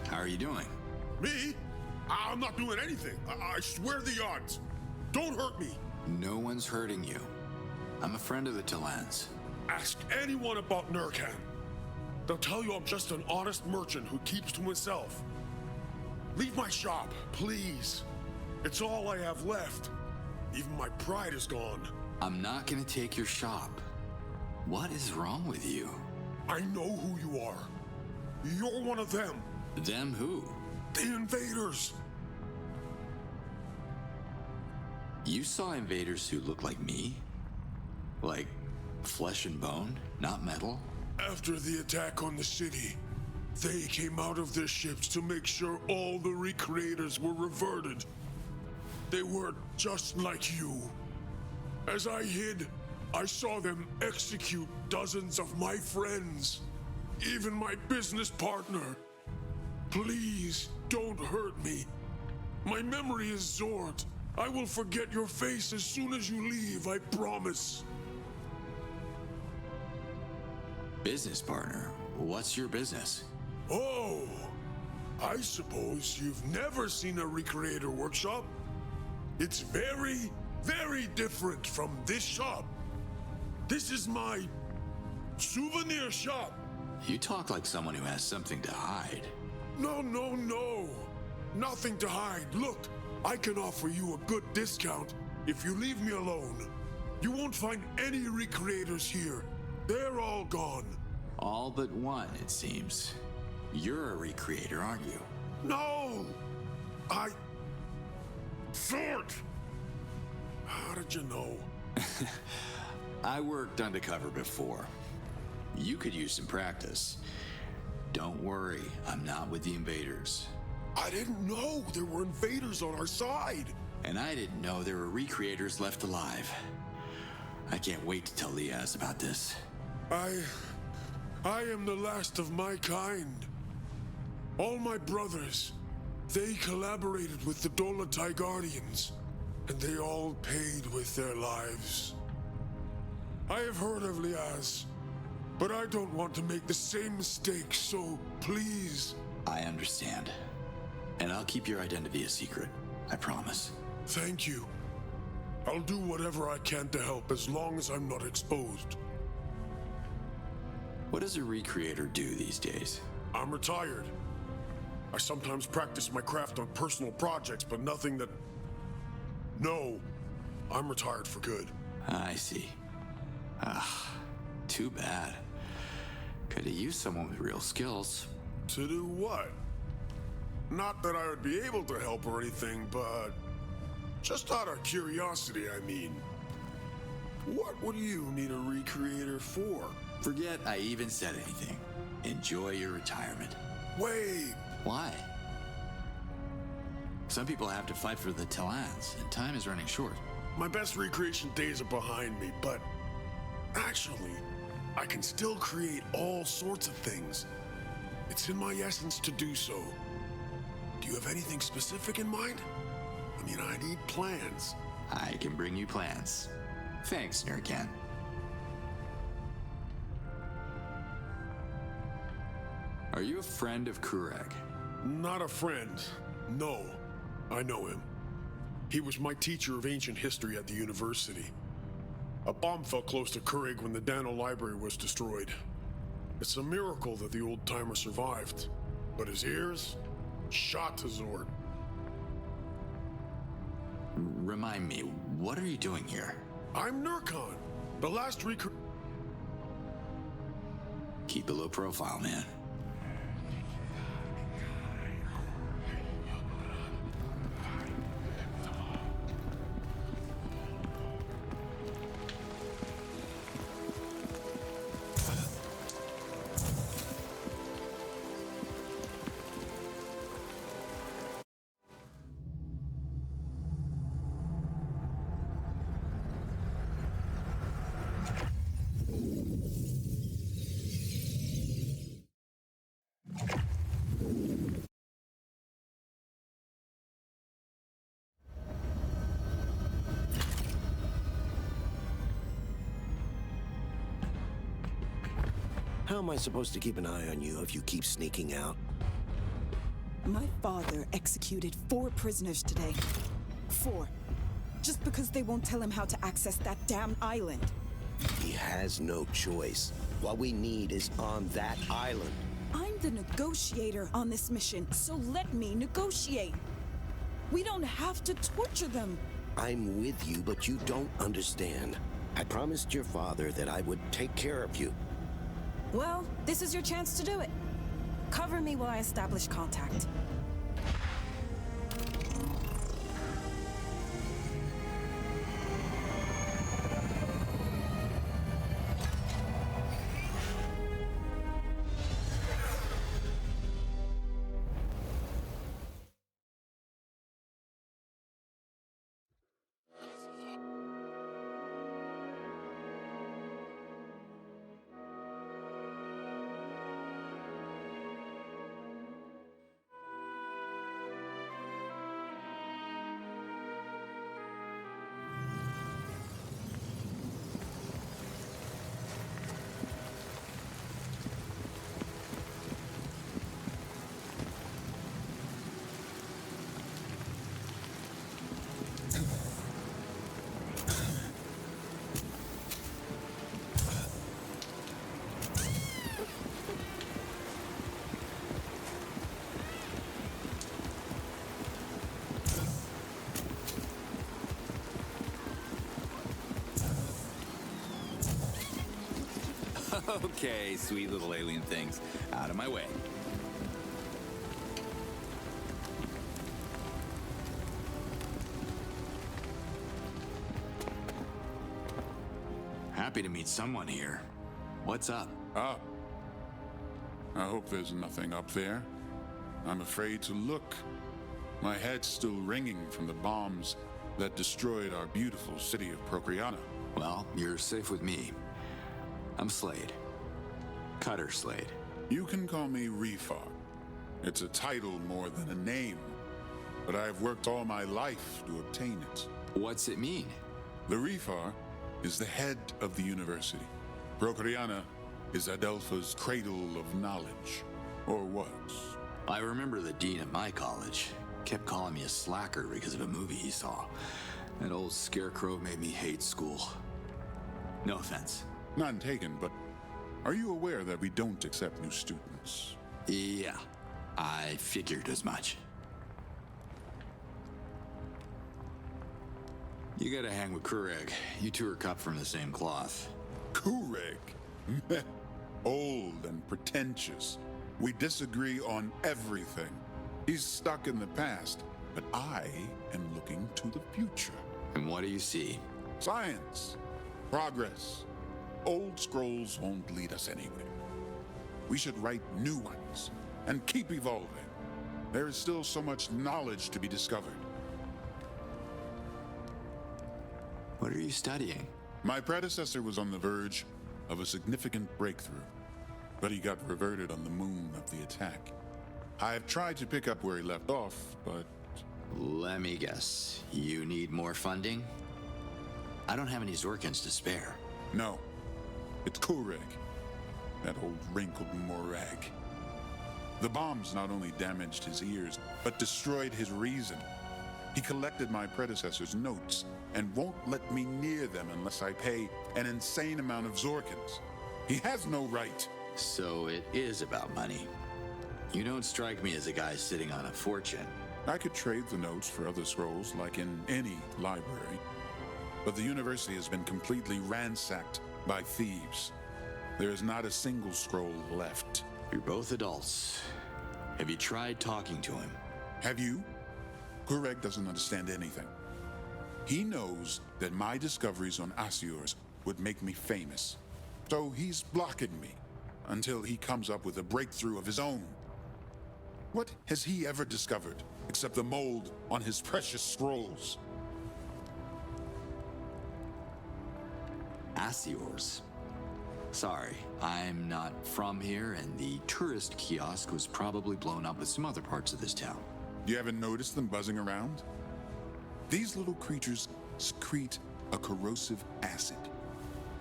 How are you doing? Me? I'm not doing anything. I swear the odds. Don't hurt me. No one's hurting you. I'm a friend of the Talans. Ask anyone about Nurkan. They'll tell you I'm just an honest merchant who keeps to himself. Leave my shop, please. It's all I have left. Even my pride is gone. I'm not gonna take your shop. What is wrong with you? I know who you are. You're one of them. Them who? The invaders. You saw invaders who look like me? Like flesh and bone, not metal? After the attack on the city, they came out of their ships to make sure all the recreators were reverted. They were just like you. As I hid, I saw them execute dozens of my friends, even my business partner. Please, don't hurt me. My memory is Zord. I will forget your face as soon as you leave, I promise. Business partner? What's your business? Oh, I suppose you've never seen a recreator workshop? It's very, very different from this shop. This is my souvenir shop. You talk like someone who has something to hide. No, no, no. Nothing to hide. Look, I can offer you a good discount if you leave me alone. You won't find any recreators here. They're all gone. All but one, it seems. You're a recreator, aren't you? No! Sword! How did you know? I worked undercover before. You could use some practice. Don't worry, I'm not with the invaders. I didn't know there were invaders on our side. And I didn't know there were recreators left alive. I can't wait to tell Liaz about this. I am the last of my kind. All my brothers, they collaborated with the Dolotai Guardians, and they all paid with their lives. I have heard of Liaz, but I don't want to make the same mistake, so please. I understand. And I'll keep your identity a secret. I promise. Thank you. I'll do whatever I can to help as long as I'm not exposed. What does a recreator do these days? I'm retired. I sometimes practice my craft on personal projects, but nothing that... No, I'm retired for good. I see. Too bad. Could have used someone with real skills. To do what? Not that I would be able to help or anything, but... just out of curiosity, I mean. What would you need a recreator for? Forget I even said anything. Enjoy your retirement. Wait! Why? Some people have to fight for the Talans, and time is running short. My best recreation days are behind me, but... actually, I can still create all sorts of things. It's in my essence to do so. Do you have anything specific in mind? I mean, I need plans. I can bring you plans. Thanks, Nurkan. Are you a friend of Kureg? Not a friend. No. I know him. He was my teacher of ancient history at the university. A bomb fell close to Kureg when the Dano library was destroyed. It's a miracle that the old-timer survived. But his ears? Shot to Zord. Remind me, what are you doing here? I'm Nurkan, the last Keep a low profile, man. How am I supposed to keep an eye on you if you keep sneaking out? My father executed 4 prisoners today. 4. Just because they won't tell him how to access that damn island. He has no choice. What we need is on that island. I'm the negotiator on this mission, so let me negotiate. We don't have to torture them. I'm with you, but you don't understand. I promised your father that I would take care of you. Well, this is your chance to do it. Cover me while I establish contact. Okay, sweet little alien things. Out of my way. Happy to meet someone here. What's up? Up? I hope there's nothing up there. I'm afraid to look. My head's still ringing from the bombs that destroyed our beautiful city of Procreana. Well, you're safe with me. I'm Slade. Cutter Slade. You can call me Refar. It's a title more than a name, but I've worked all my life to obtain it. What's it mean? The Refar is the head of the university. Procreana is Adelpha's cradle of knowledge, or was. I remember the dean at my college kept calling me a slacker because of a movie he saw. That old scarecrow made me hate school. No offense. None taken, but are you aware that we don't accept new students? Yeah, I figured as much. You gotta hang with Kureg. You two are cut from the same cloth. Kureg? Old and pretentious. We disagree on everything. He's stuck in the past, but I am looking to the future. And what do you see? Science. Progress. Old scrolls won't lead us anywhere. We should write new ones and keep evolving. There is still so much knowledge to be discovered. What are you studying? My predecessor was on the verge of a significant breakthrough, but he got reverted on the moon of the attack. I have tried to pick up where he left off, but... Let me guess. You need more funding? I don't have any Zorkins to spare. No. It's Kureg. That old wrinkled morag. The bombs not only damaged his ears, but destroyed his reason. He collected my predecessor's notes and won't let me near them unless I pay an insane amount of Zorkins. He has no right. So it is about money. You don't strike me as a guy sitting on a fortune. I could trade the notes for other scrolls like in any library. But the university has been completely ransacked by thieves. There is not a single scroll left. You're both adults. Have you tried talking to him? Have you? Kureg doesn't understand anything. He knows that my discoveries on Asiors would make me famous. So he's blocking me until he comes up with a breakthrough of his own. What has he ever discovered except the mold on his precious scrolls? Asiors. Sorry, I'm not from here, and the tourist kiosk was probably blown up with some other parts of this town. You haven't noticed them buzzing around? These little creatures secrete a corrosive acid,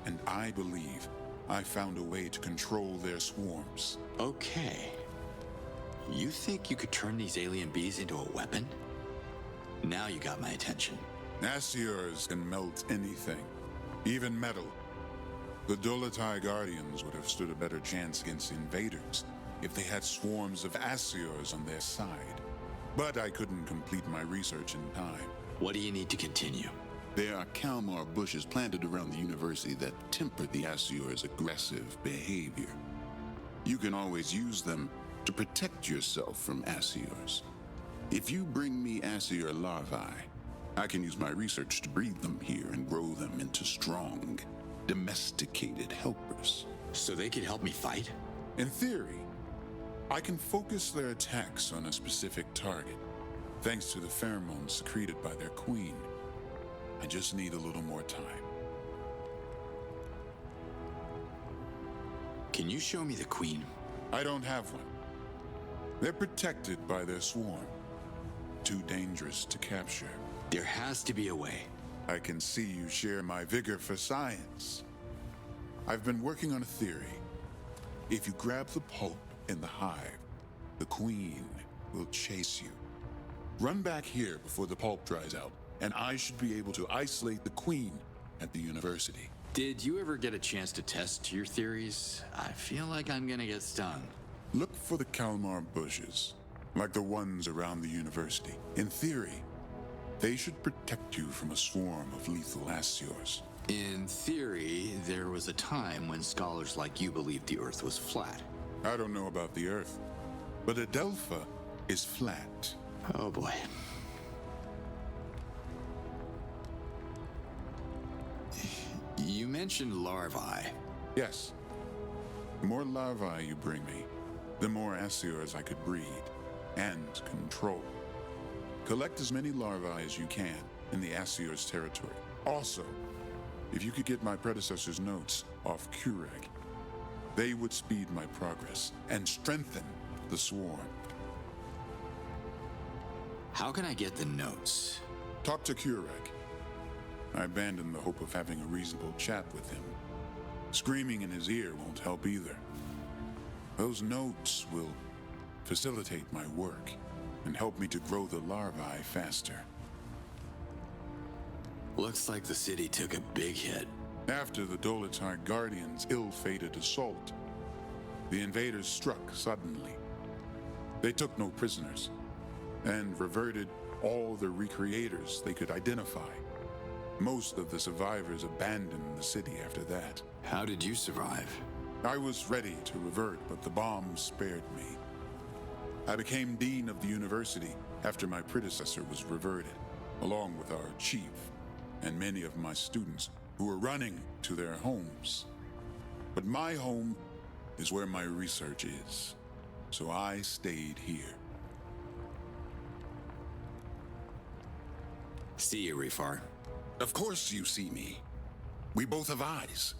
and I believe I found a way to control their swarms. Okay. You think you could turn these alien bees into a weapon? Now you got my attention. Asiors can melt anything, even metal. The Dolotai Guardians would have stood a better chance against invaders if they had swarms of Asiors on their side. But I couldn't complete my research in time. What do you need to continue? There are Kalmar bushes planted around the university that temper the Asior's aggressive behavior. You can always use them to protect yourself from Asiors. If you bring me Asior larvae, I can use my research to breed them here and grow them into strong, domesticated helpers. So they could help me fight? In theory, I can focus their attacks on a specific target, thanks to the pheromones secreted by their queen. I just need a little more time. Can you show me the queen? I don't have one. They're protected by their swarm. Too dangerous to capture. There has to be a way. I can see you share my vigor for science. I've been working on a theory. If you grab the pulp in the hive, the queen will chase you. Run back here before the pulp dries out, and I should be able to isolate the queen at the university. Did you ever get a chance to test your theories? I feel like I'm gonna get stung. Look for the Kalmar bushes, like the ones around the university. In theory, they should protect you from a swarm of lethal Asiors. In theory, there was a time when scholars like you believed the Earth was flat. I don't know about the Earth, but Adelpha is flat. Oh boy. You mentioned larvae. Yes. The more larvae you bring me, the more Assyrs I could breed and control. Collect as many larvae as you can in the Assyrs' territory. Also, if you could get my predecessor's notes off Kureg, they would speed my progress and strengthen the swarm. How can I get the notes? Talk to Kureg. I abandoned the hope of having a reasonable chat with him. Screaming in his ear won't help either. Those notes will facilitate my work and help me to grow the larvae faster. Looks like the city took a big hit. After the Dolotar Guardians' ill-fated assault, the invaders struck suddenly. They took no prisoners and reverted all the recreators they could identify. Most of the survivors abandoned the city after that. How did you survive? I was ready to revert, but the bombs spared me. I became dean of the university after my predecessor was reverted, along with our chief and many of my students who were running to their homes. But my home is where my research is, so I stayed here. See you, Rifar. Of course you see me. We both have eyes.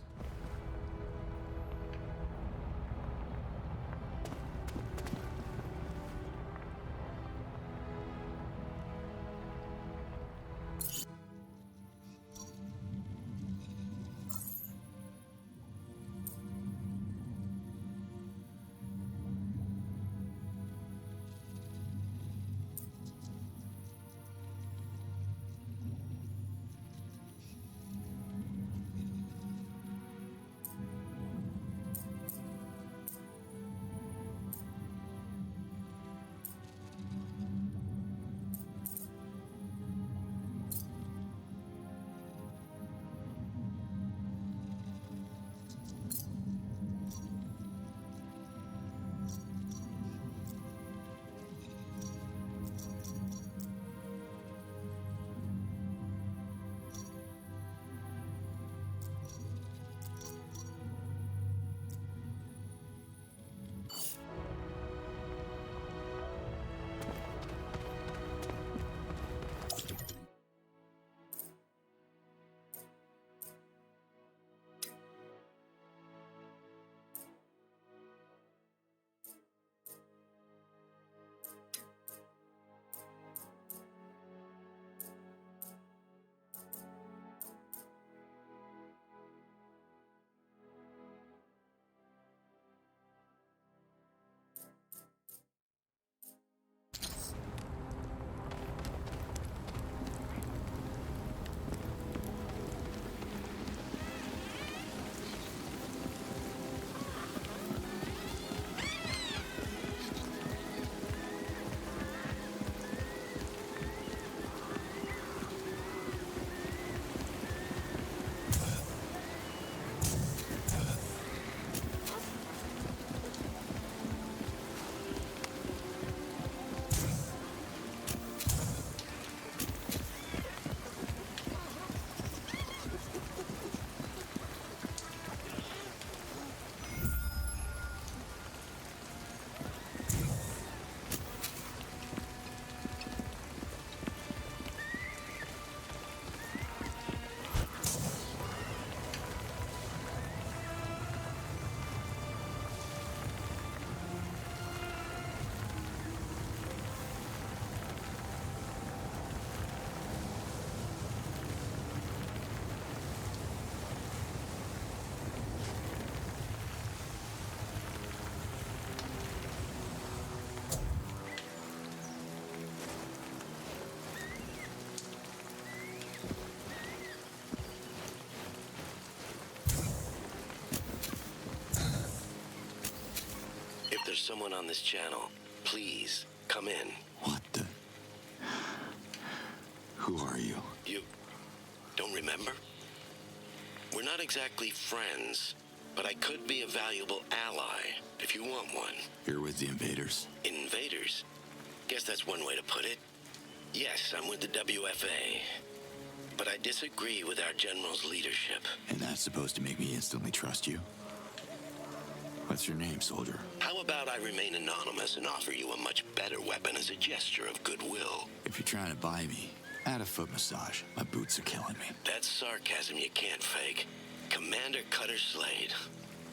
If there's someone on this channel, please come in. What the? Who are you? You don't remember? We're not exactly friends, but I could be a valuable ally if you want one. You're with the invaders? Invaders? Guess that's one way to put it. Yes, I'm with the WFA. But I disagree with our general's leadership. And that's supposed to make me instantly trust you? What's your name, soldier? How about I remain anonymous and offer you a much better weapon as a gesture of goodwill? If you're trying to buy me, add a foot massage. My boots are killing me. That's sarcasm you can't fake. Commander Cutter Slade.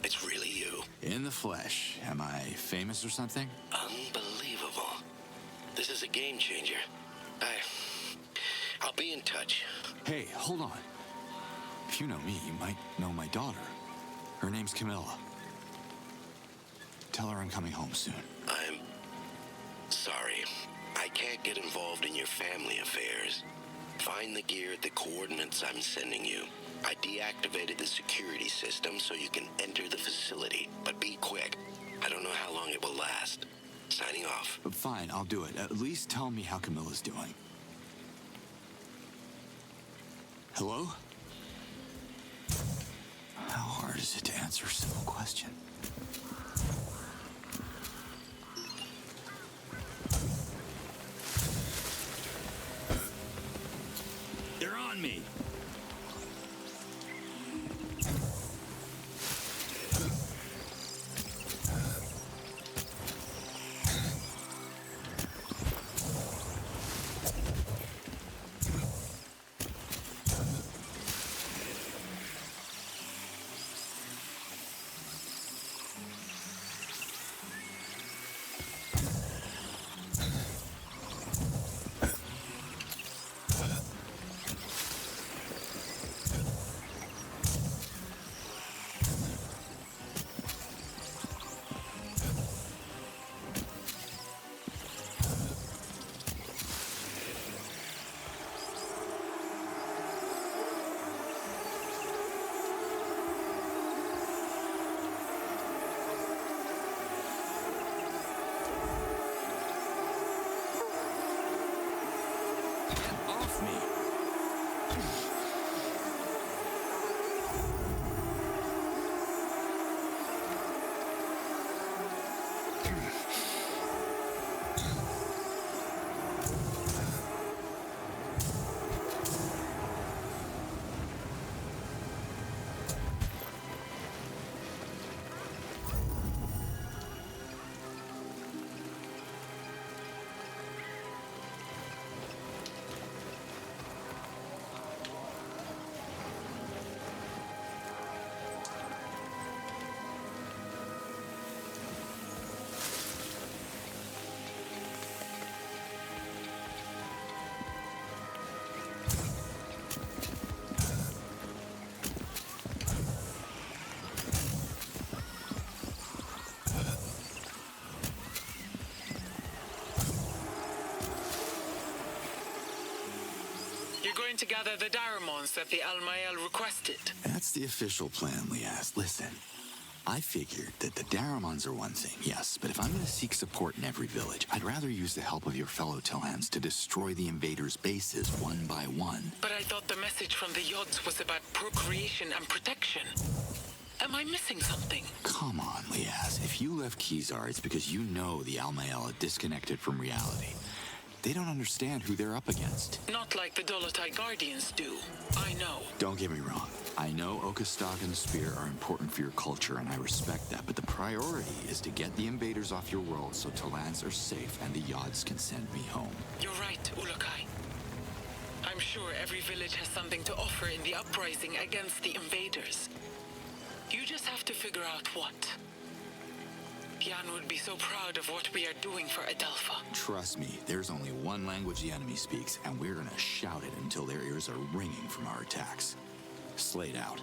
It's really you. In the flesh. Am I famous or something? Unbelievable. This is a game changer. I'll be in touch. Hey, hold on. If you know me, you might know my daughter. Her name's Camilla. Tell her I'm coming home soon. I'm sorry. I can't get involved in your family affairs. Find the gear at the coordinates I'm sending you. I deactivated the security system so you can enter the facility. But be quick. I don't know how long it will last. Signing off. Fine, I'll do it. At least tell me how Camilla's doing. Hello? How hard is it to answer a simple question? They're on me! You're going to gather the Daramons that the Almael requested. That's the official plan, Liaz. Listen, I figured that the Daramons are one thing, yes, but if I'm going to seek support in every village, I'd rather use the help of your fellow Tellans to destroy the invaders' bases one by one. But I thought the message from the Yods was about procreation and protection. Am I missing something? Come on, Liaz. If you left Kizar, it's because you know the Almael are disconnected from reality. They don't understand who they're up against. Not like the Dolotai Guardians do. I know. Don't get me wrong. I know Okastag and the Spear are important for your culture, and I respect that, but the priority is to get the invaders off your world so Tellans are safe and the Yods can send me home. You're right, Ulukai. I'm sure every village has something to offer in the uprising against the invaders. You just have to figure out what. Jan would be so proud of what we are doing for Adelpha. Trust me, there's only one language the enemy speaks, and we're gonna shout it until their ears are ringing from our attacks. Slade out.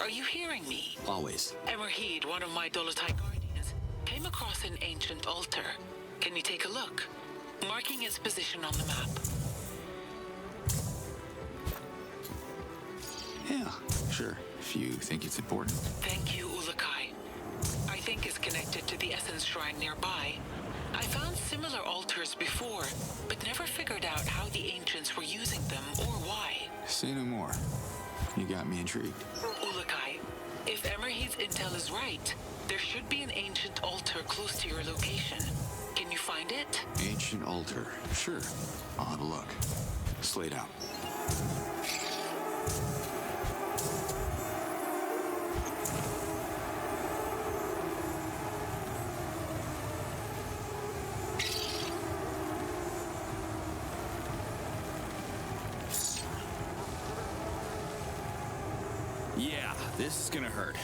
Are you hearing me? Always. Emerheed, one of my Dolotai guardians, came across an ancient altar. Can you take a look? Marking its position on the map. Yeah, sure. If you think it's important. Thank you, Ulukai. I think it's connected to the Essence Shrine nearby. I found similar altars before, but never figured out how the ancients were using them or why. Say no more. You got me intrigued. Ulukai, if Emerheed's intel is right, there should be an ancient altar close to your location. Can you find it? Ancient altar. Sure. I'll have a look. Slate out. Yeah, this is gonna hurt.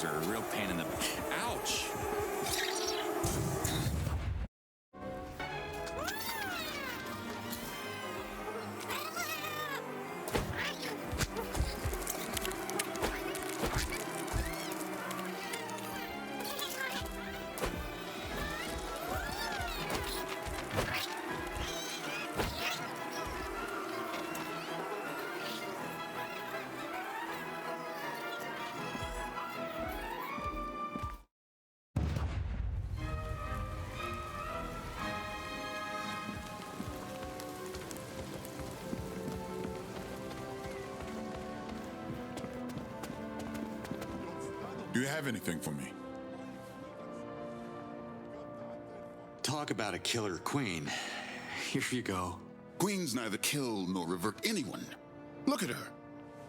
Are a real pain in the... Ouch! Do you have anything for me? Talk about a killer queen. Here you go. Queens neither kill nor revert anyone. Look at her.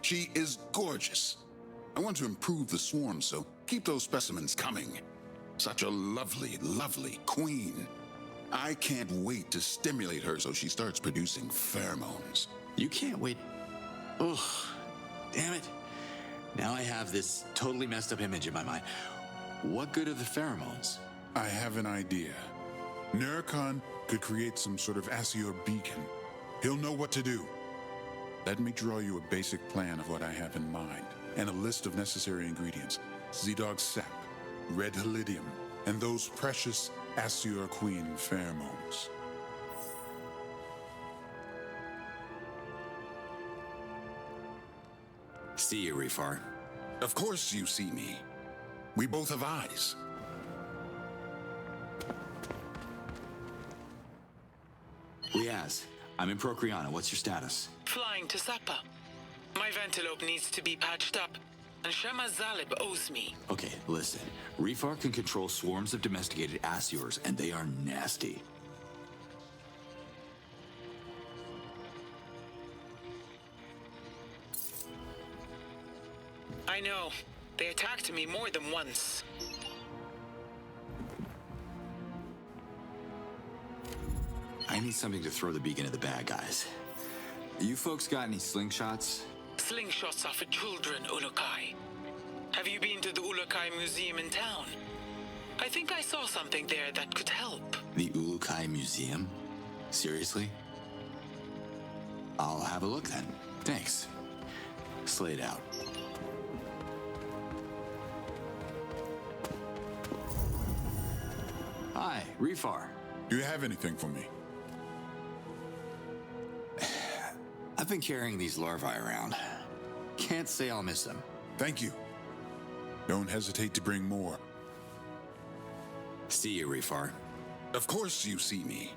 She is gorgeous. I want to improve the swarm, so keep those specimens coming. Such a lovely, lovely queen. I can't wait to stimulate her so she starts producing pheromones. You can't wait. Ugh. Damn it. Now I have this totally messed up image in my mind. What good are the pheromones? I have an idea. Nurkon could create some sort of Asior beacon. He'll know what to do. Let me draw you a basic plan of what I have in mind, and a list of necessary ingredients. Zedog sap, red helidium, and those precious Asior queen pheromones. See you, Rifar. Of course you see me. We both have eyes. Riaz, I'm in Procreana. What's your status? Flying to Sapa. My ventilope needs to be patched up, and Shema Zalib owes me. Okay, listen. Rifar can control swarms of domesticated Asiors, and they are nasty. I know. They attacked me more than once. I need something to throw the beacon at the bad guys. You folks got any slingshots? Slingshots are for children, Ulukai. Have you been to the Ulukai Museum in town? I think I saw something there that could help. The Ulukai Museum? Seriously? I'll have a look then. Thanks. Slate out. Hi, Rifar. Do you have anything for me? I've been carrying these larvae around. Can't say I'll miss them. Thank you. Don't hesitate to bring more. See you, Rifar. Of course you see me.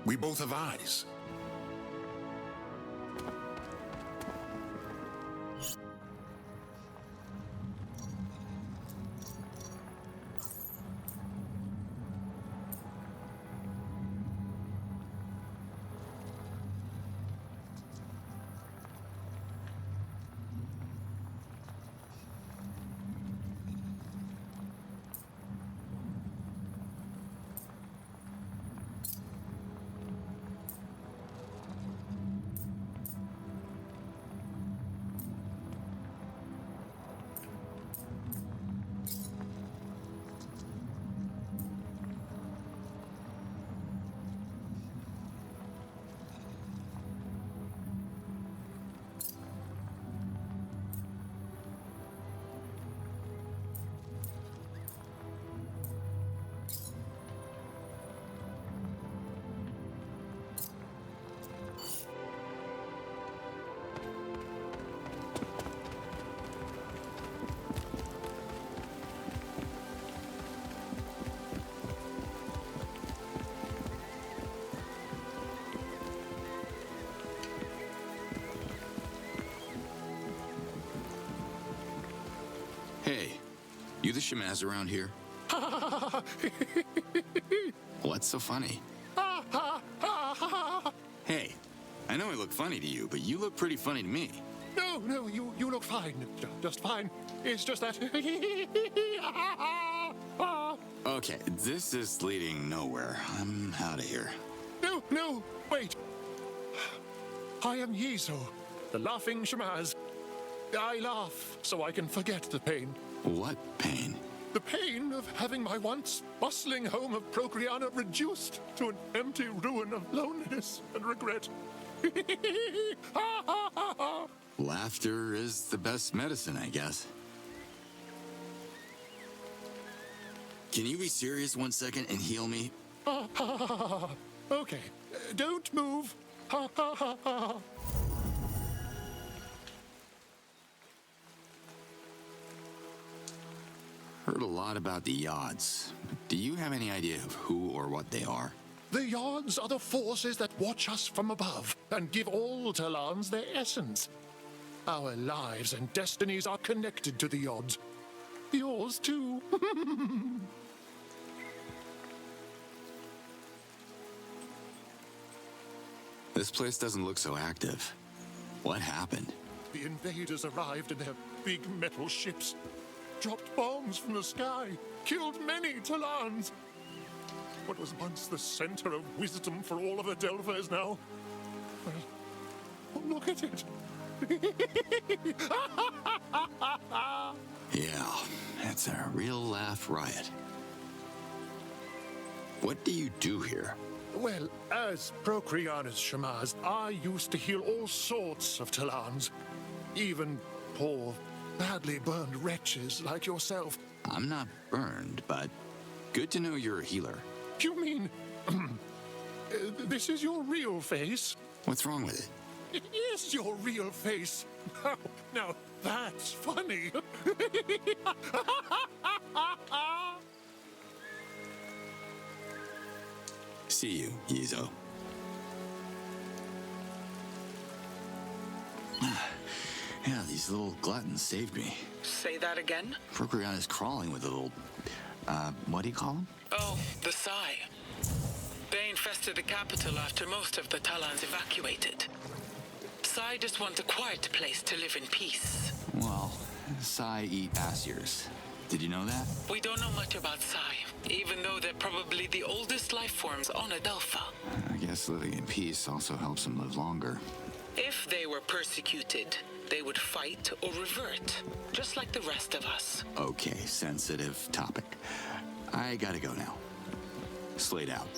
We both have eyes. the Shamaz around here? What's so funny? Hey, I know I look funny to you, but you look pretty funny to me. No, you look fine. Just fine. It's just that... Okay, this is leading nowhere. I'm out of here. No, wait. I am Yizo, the laughing Shamaz. I laugh so I can forget the pain. What pain? The pain of having my once bustling home of Procreana reduced to an empty ruin of loneliness and regret. Laughter is the best medicine, I guess. Can you be serious 1 second and heal me? Okay, don't move. Heard a lot about the Yods. Do you have any idea of who or what they are? The Yods are the forces that watch us from above and give all Talans their essence. Our lives and destinies are connected to the Yods. Yours too. This place doesn't look so active. What happened? The invaders arrived in their big metal ships, dropped bombs from the sky, killed many Talans. What was once the center of wisdom for all of Adelpha is now... Well, look at it. Yeah, it's a real laugh riot. What do you do here? Well, as Procreana's Shamaz, I used to heal all sorts of Talans. Even poor, badly burned wretches like yourself. I'm not burned, but good to know you're a healer. You mean... this is your real face? What's wrong with it? It is your real face. Now that's funny. See you, Yizo. Yeah, these little gluttons saved me. Say that again? Procreana's crawling with a little... what do you call them? Oh, the Sai. They infested the capital after most of the Talans evacuated. Sai just want a quiet place to live in peace. Well, Sai eat Asirs. Did you know that? We don't know much about Sai, even though they're probably the oldest life forms on Adelpha. I guess living in peace also helps them live longer. If they were persecuted, they would fight or revert, just like the rest of us. Okay, sensitive topic. I gotta go now. Slate out.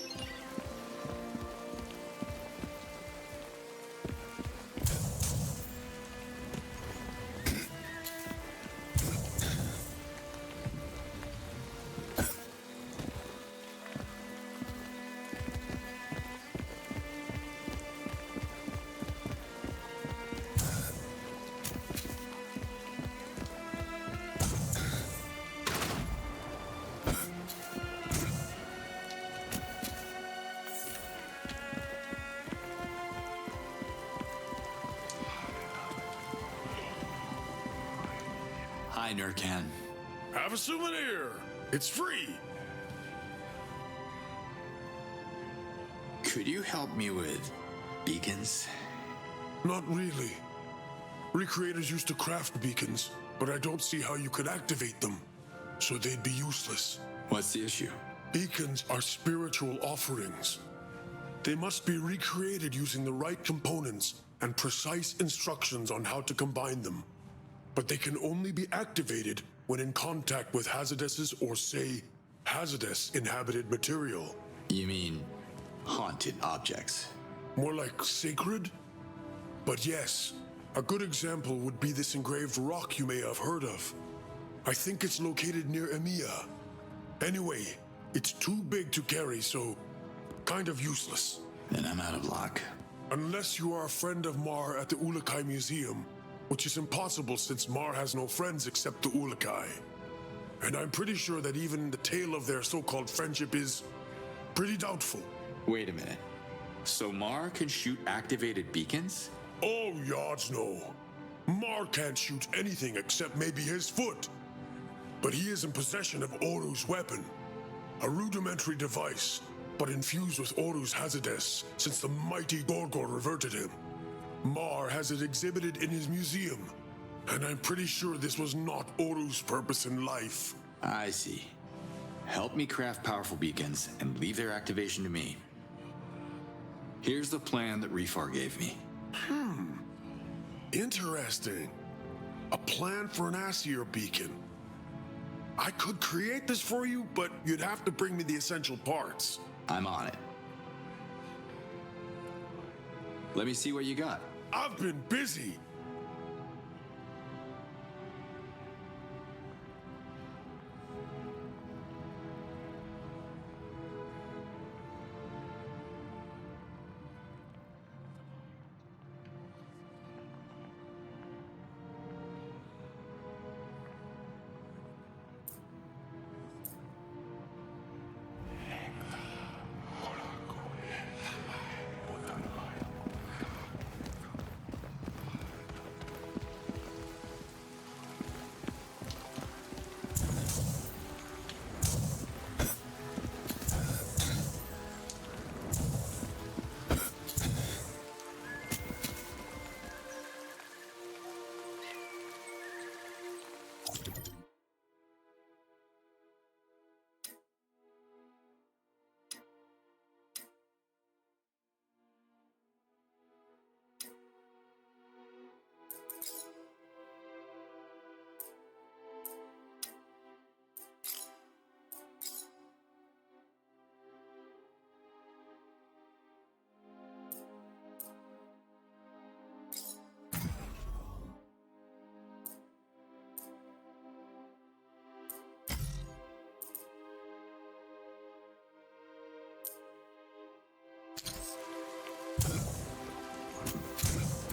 Hi, Nurkan. Have a souvenir. It's free. Could you help me with beacons? Not really. Recreators used to craft beacons, but I don't see how you could activate them, so they'd be useless. What's the issue? Beacons are spiritual offerings. They must be recreated using the right components and precise instructions on how to combine them. But they can only be activated when in contact with hazardous or, say, hazardous inhabited material. You mean haunted objects? More like sacred? But yes, a good example would be this engraved rock you may have heard of. I think it's located near Emiya. Anyway, it's too big to carry, so kind of useless. Then I'm out of luck. Unless you are a friend of Mar at the Ulakai Museum, which is impossible since Mar has no friends except the Ulakai. And I'm pretty sure that even the tale of their so-called friendship is pretty doubtful. Wait a minute. So Mar can shoot activated beacons? Oh, Yods no. Mar can't shoot anything except maybe his foot. but he is in possession of Oru's weapon. A rudimentary device, but infused with Oru's Hazades since the mighty Gorgor reverted him. Mar has it exhibited in his museum, and I'm pretty sure this was not Oru's purpose in life. I see. Help me craft powerful beacons and leave their activation to me. Here's the plan that Refar gave me. Interesting. A plan for an Assier beacon. I could create this for you, but you'd have to bring me the essential parts. I'm on it. Let me see what you got. I've been busy.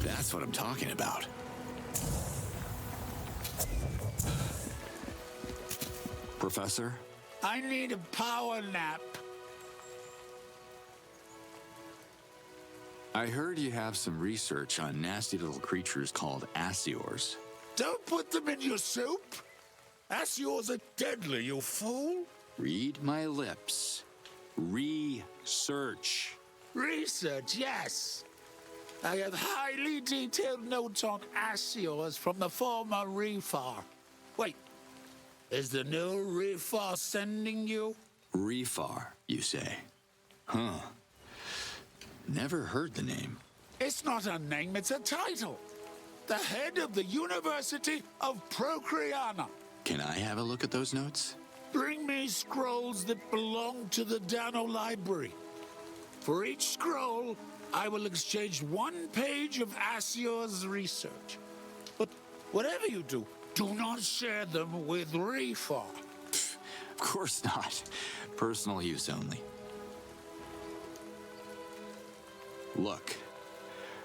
That's what I'm talking about. Professor? I need a power nap. I heard you have some research on nasty little creatures called Assiors. Don't put them in your soup. Assiors are deadly, you fool. Read my lips. Research. Research, yes. I have highly detailed notes on Assiors from the former Refar. Wait, is the new Refar sending you? Refar, you say? Huh. Never heard the name. It's not a name, it's a title. The head of the University of Procreana. Can I have a look at those notes? Bring me scrolls that belong to the Dano Library. For each scroll, I will exchange 1 page of Assior's research. But whatever you do, do not share them with Refar. Of course not. Personal use only. Look,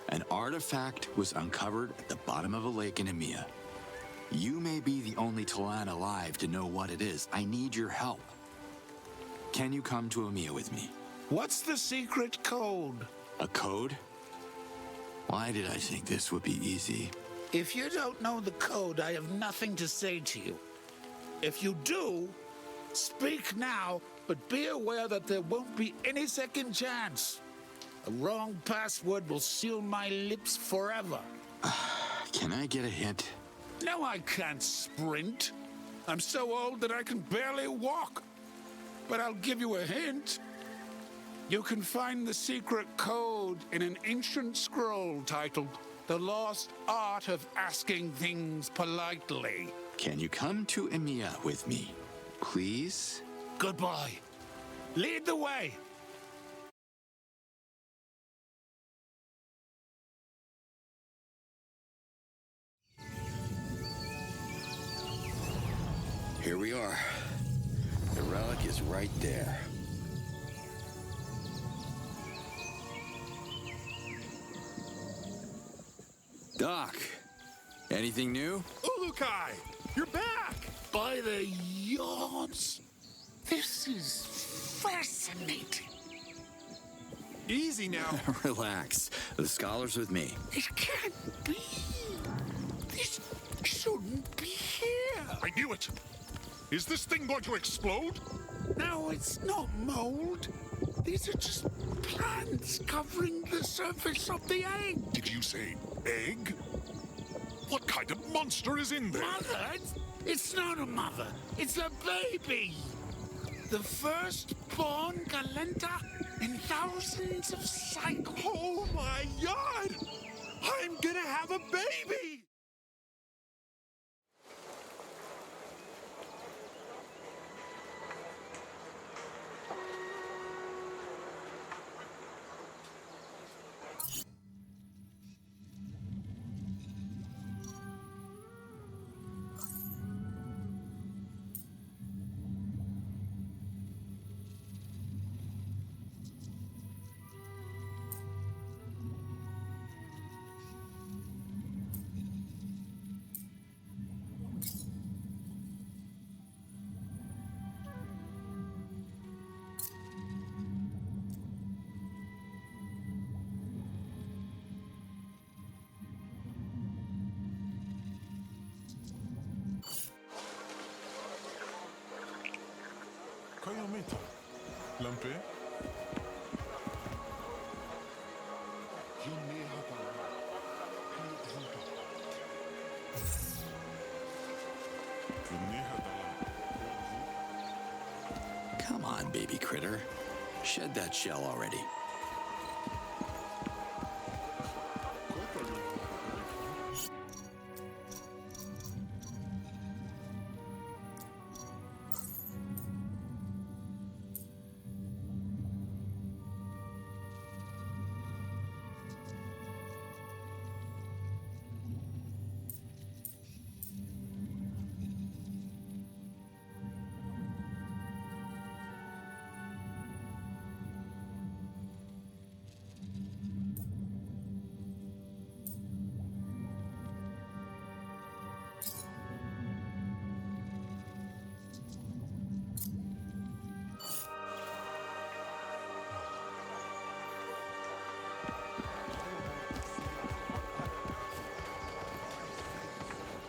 an artifact was uncovered at the bottom of a lake in Emia. You may be the only Talan alive to know what it is. I need your help. Can you come to Emia with me? What's the secret code? A code? Why did I think this would be easy? If you don't know the code, I have nothing to say to you. If you do, speak now, but be aware that there won't be any second chance. A wrong password will seal my lips forever. Can I get a hint? No, I can't sprint. I'm so old that I can barely walk. But I'll give you a hint. You can find the secret code in an ancient scroll titled The Lost Art of Asking Things Politely. Can you come to Emia with me, please? Goodbye. Lead the way. Here we are. The relic is right there. Doc, anything new? Ulukai, you're back! By the yards. This is fascinating. Easy now. Relax. The scholar's with me. It can't be. This shouldn't be here. I knew it. Is this thing going to explode? No, it's not mold. These are just plants covering the surface of the egg. Did you say egg? What kind of monster is in there? Mother? It's not a mother. It's a baby. The first-born Galenta in thousands of cycles. Oh my God! I'm gonna have a baby! Kayamita. Lampe? Come on, baby critter. Shed that shell already.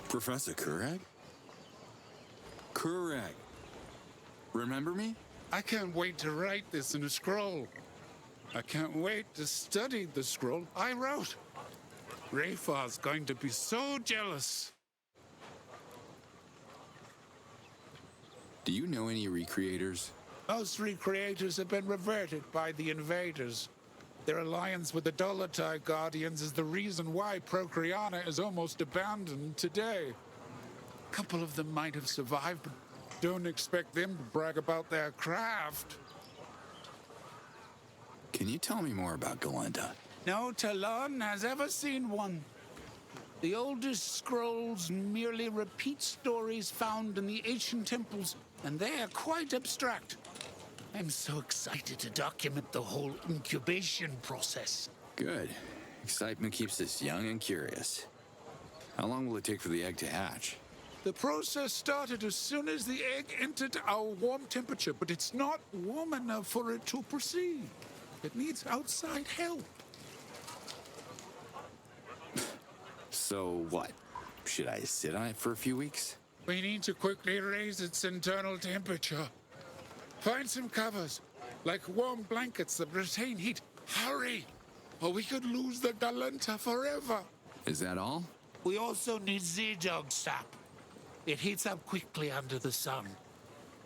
Professor Kurag? Kurag. Remember me? I can't wait to write this in a scroll. I can't wait to study the scroll I wrote. Rayfar's going to be so jealous. Do you know any recreators? Most recreators have been reverted by the invaders. Their alliance with the Dolotai Guardians is the reason why Procreana is almost abandoned today. A couple of them might have survived, but don't expect them to brag about their craft. Can you tell me more about Galenta? No Talon has ever seen one. The oldest scrolls merely repeat stories found in the ancient temples, and they are quite abstract. I'm so excited to document the whole incubation process. Good. Excitement keeps us young and curious. How long will it take for the egg to hatch? The process started as soon as the egg entered our warm temperature, but it's not warm enough for it to proceed. It needs outside help. So what? Should I sit on it for a few weeks? We need to quickly raise its internal temperature. Find some covers, like warm blankets that retain heat. Hurry, or we could lose the Galenta forever. Is that all? We also need Z-Dog sap. It heats up quickly under the sun.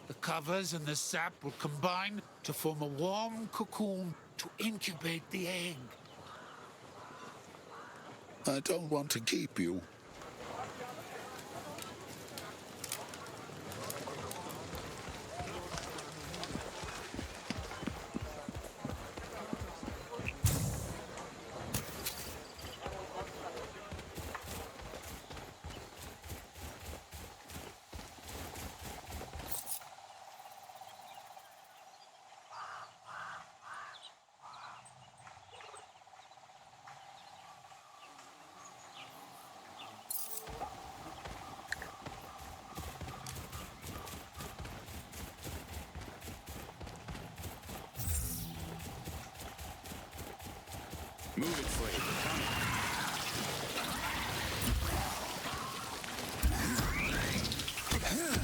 The covers and the sap will combine to form a warm cocoon to incubate the egg. I don't want to keep you. Move it, Slade. We're coming.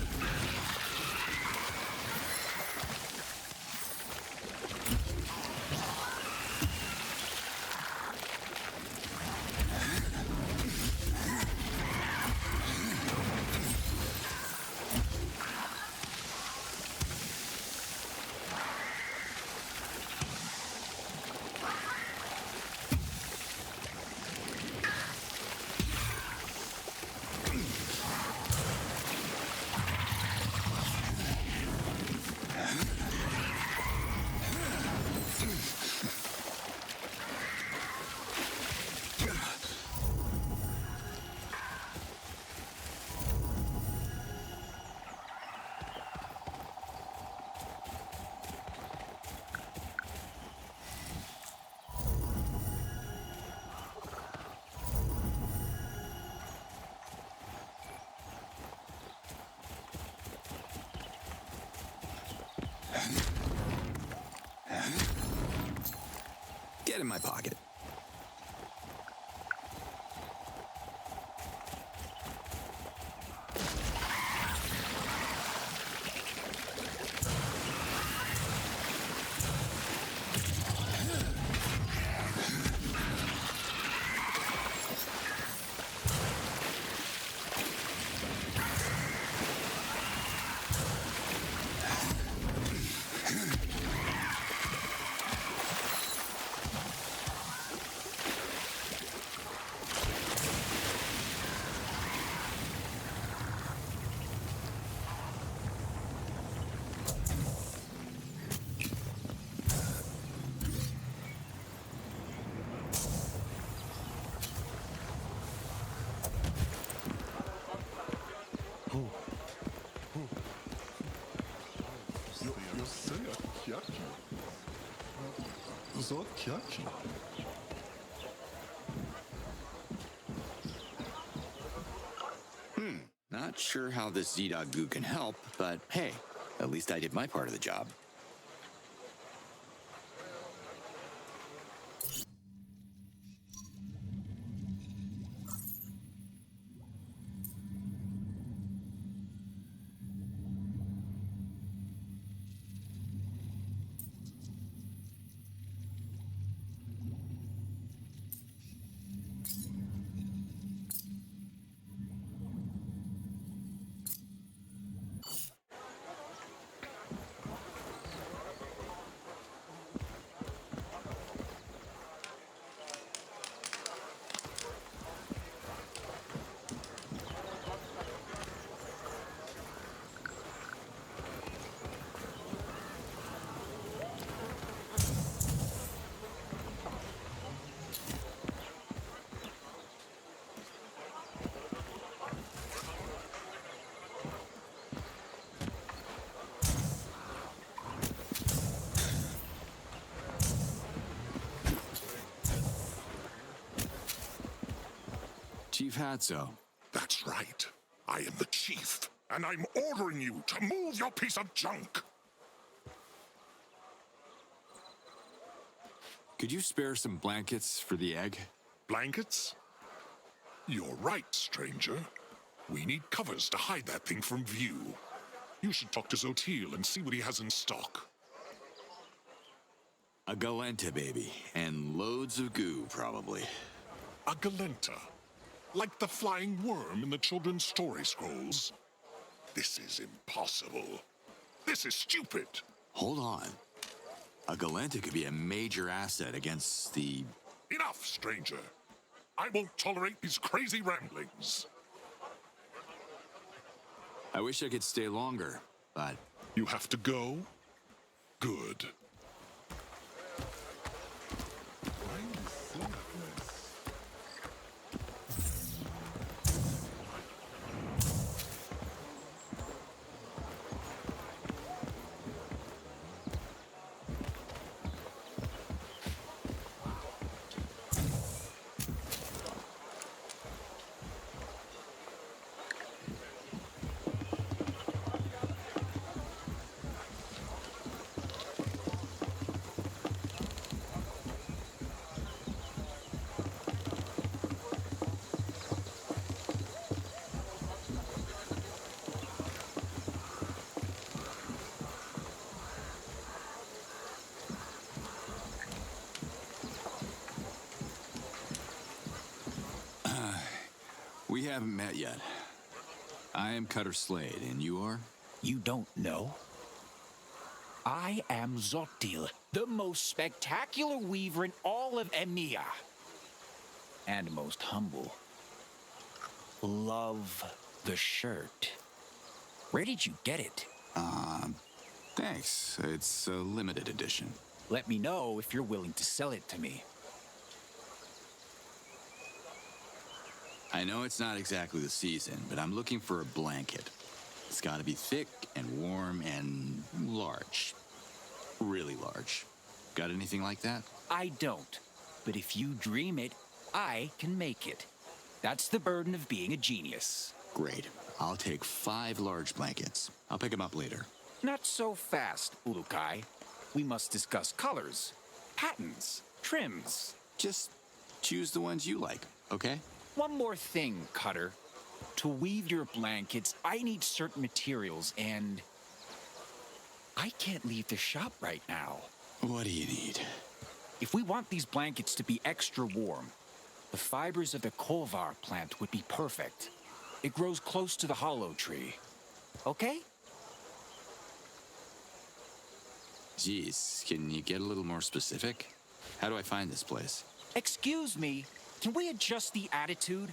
Get in my pocket. Not sure how this Z-Dog goo can help, but hey, at least I did my part of the job. Chief Hatso. That's right. I am the chief, and I'm ordering you to move your piece of junk. Could you spare some blankets for the egg? Blankets? You're right, stranger. We need covers to hide that thing from view. You should talk to Zotil and see what he has in stock. A Galenta, baby. And loads of goo, probably. A Galenta? Like the flying worm in the children's story scrolls? This is impossible. This is stupid. Hold on. A Galenta could be a major asset against the... Enough, stranger. I won't tolerate these crazy ramblings. I wish I could stay longer, but... You have to go? Good. We haven't met yet. I am Cutter Slade, and you are? You don't know? I am Zotil, the most spectacular weaver in all of EMEA. And most humble. Love the shirt. Where did you get it? Thanks. It's a limited edition. Let me know if you're willing to sell it to me. I know it's not exactly the season, but I'm looking for a blanket. It's gotta be thick and warm and large. Really large. Got anything like that? I don't. But if you dream it, I can make it. That's the burden of being a genius. Great. I'll take 5 large blankets. I'll pick them up later. Not so fast, Urukai. We must discuss colors, patterns, trims. Just choose the ones you like, okay? One more thing, Cutter. To weave your blankets, I need certain materials, and I can't leave the shop right now. What do you need? If we want these blankets to be extra warm, the fibers of the kovar plant would be perfect. It grows close to the hollow tree. Okay? Geez, can you get a little more specific? How do I find this place? Excuse me, can we adjust the attitude?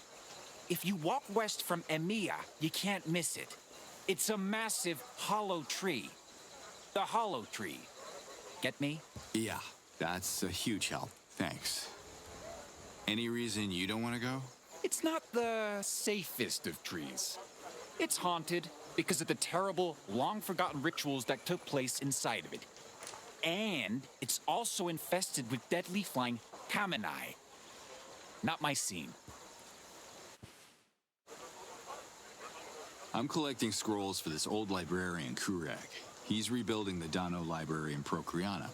If you walk west from Emiya, you can't miss it. It's a massive hollow tree. The hollow tree. Get me? Yeah, that's a huge help. Thanks. Any reason you don't want to go? It's not the safest of trees. It's haunted because of the terrible, long-forgotten rituals that took place inside of it. And it's also infested with deadly flying kaminai. Not my scene. I'm collecting scrolls for this old librarian, Kurek. He's rebuilding the Dano library in Procreana.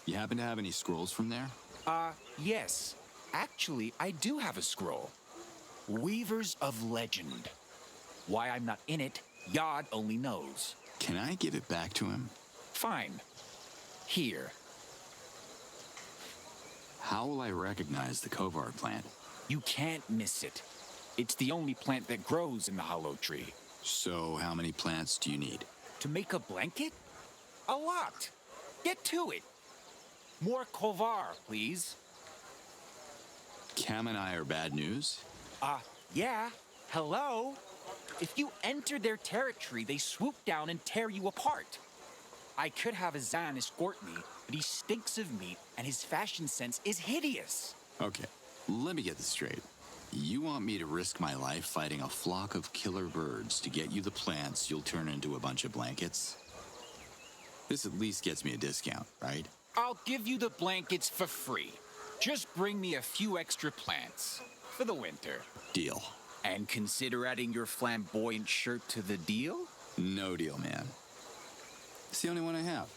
You happen to have any scrolls from there? Yes. Actually, I do have a scroll. Weavers of Legend. Why I'm not in it, Yod only knows. Can I give it back to him? Fine. Here. How will I recognize the kovar plant? You can't miss it. It's the only plant that grows in the hollow tree. So how many plants do you need? To make a blanket? A lot. Get to it. More kovar, please. Kaminai are bad news? Yeah. Hello? If you enter their territory, they swoop down and tear you apart. I could have a Zan escort me, but he stinks of meat and his fashion sense is hideous. Okay, let me get this straight. You want me to risk my life fighting a flock of killer birds to get you the plants you'll turn into a bunch of blankets? This at least gets me a discount, right? I'll give you the blankets for free. Just bring me a few extra plants for the winter. Deal. And consider adding your flamboyant shirt to the deal? No deal, man. It's the only one I have.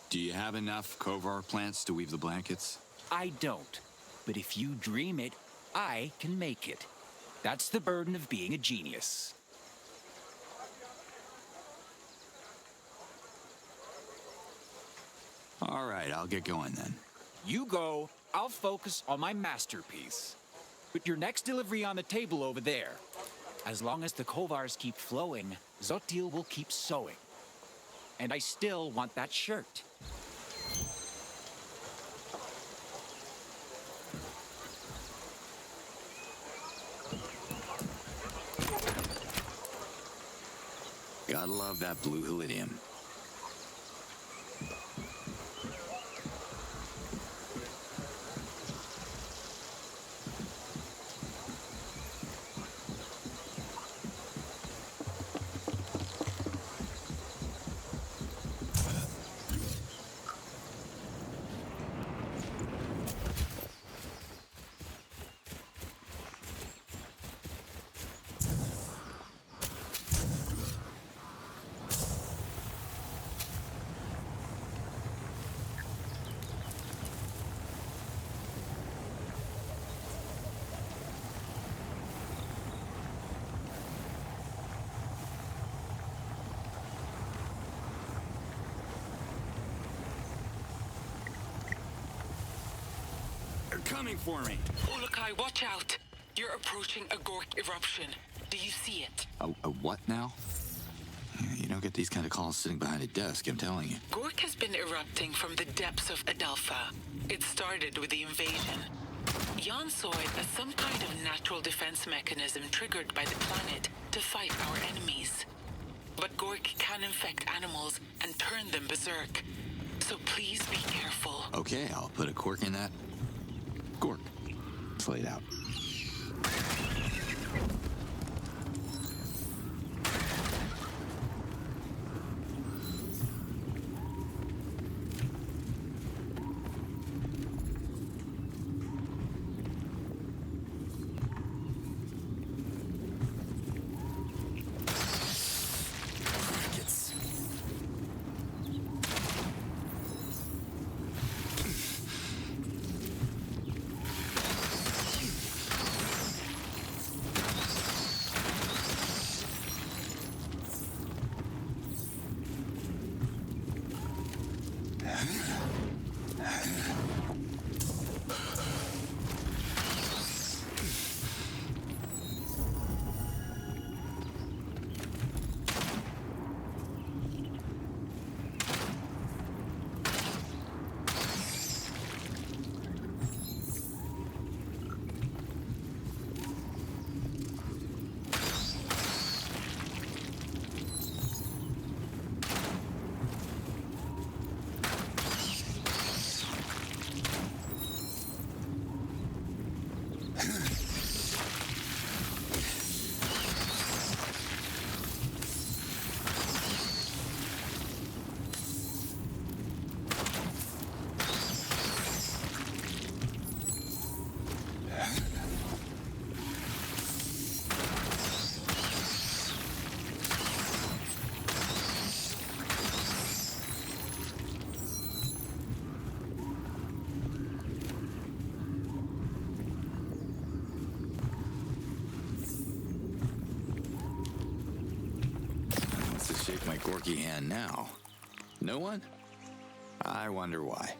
Do you have enough kovar plants to weave the blankets? I don't. But if you dream it, I can make it. That's the burden of being a genius. All right, I'll get going then. You go. I'll focus on my masterpiece. Put your next delivery on the table over there. As long as the kovars keep flowing, Zotil will keep sewing. And I still want that shirt. Gotta love that blue Hylidium. Coming for me. Ulukai, watch out! You're approaching a Gork eruption. Do you see it? A what now? You don't get these kind of calls sitting behind a desk, I'm telling you. Gork has been erupting from the depths of Adelpha. It started with the invasion. Jan saw it as some kind of natural defense mechanism triggered by the planet to fight our enemies. But Gork can infect animals and turn them berserk. So please be careful. Okay, I'll put a cork in that. Gork. It's laid out. Shake my corky hand now. No one? I wonder why.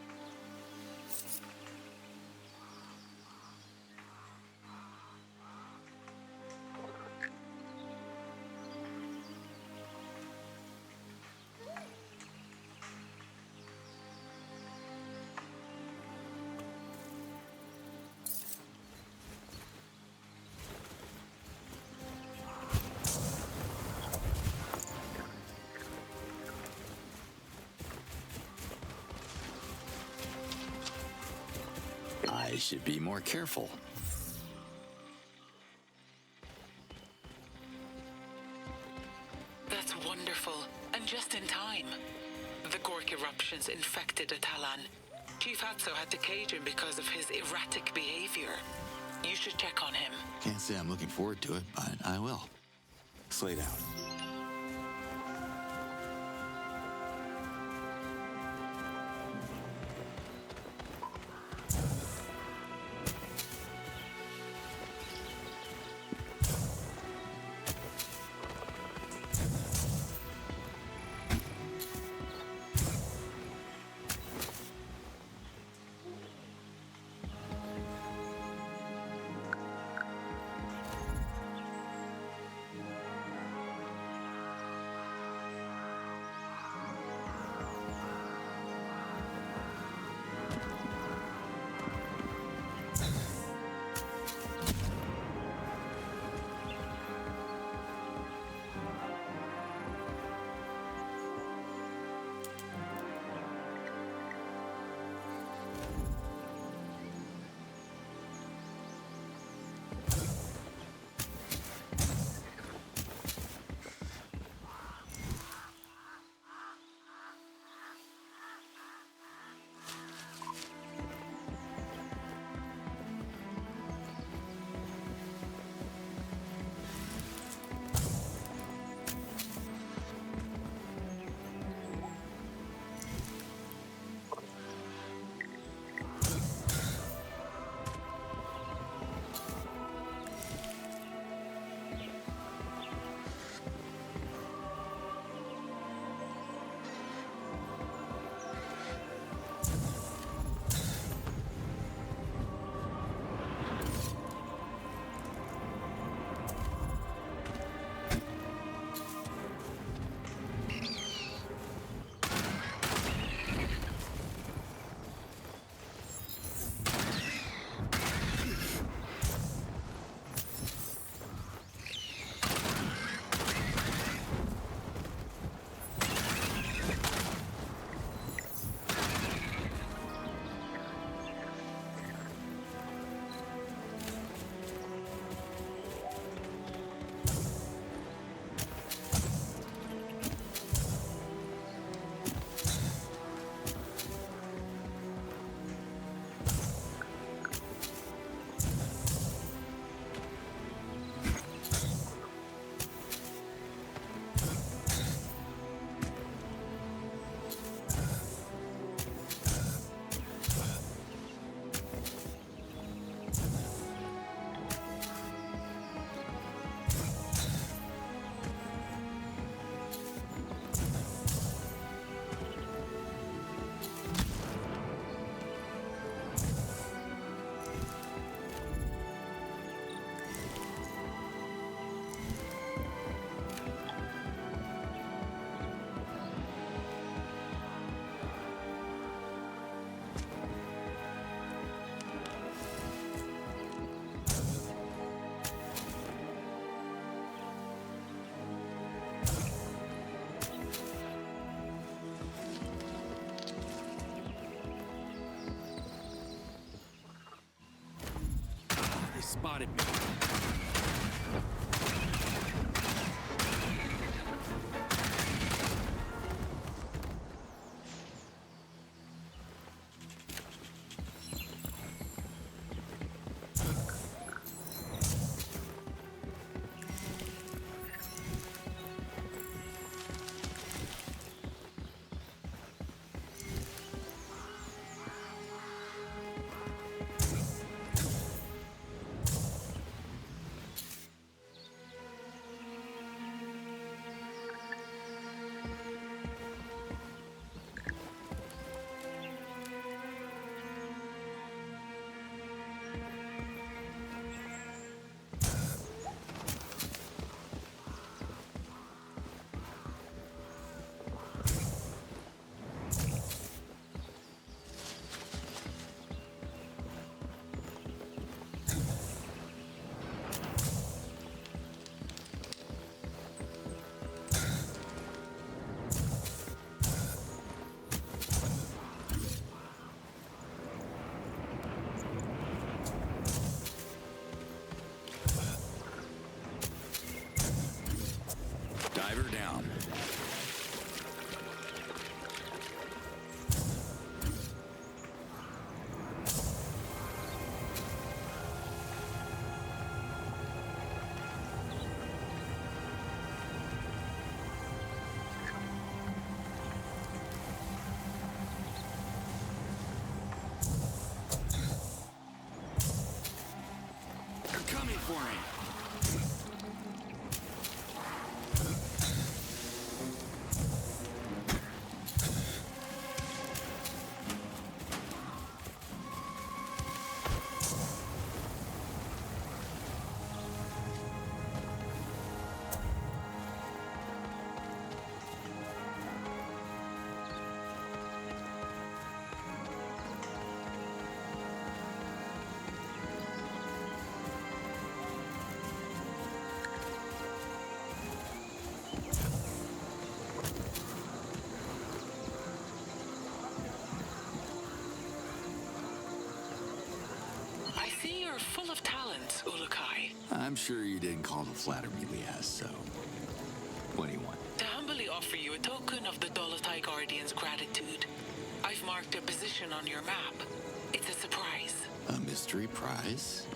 I should be more careful. That's wonderful, and just in time. The Gork eruptions infected Atalan. Chief Hatso had to cage him because of his erratic behavior. You should check on him. Can't say I'm looking forward to it, but I will. Slate out. spotted me. Dive her down. They're coming for me. I see you're full of talent, Ulukai. I'm sure you didn't call to flatter me, Liaz, so what do you want? To humbly offer you a token of the Dolotai Guardian's gratitude, I've marked a position on your map. It's a surprise. A mystery prize?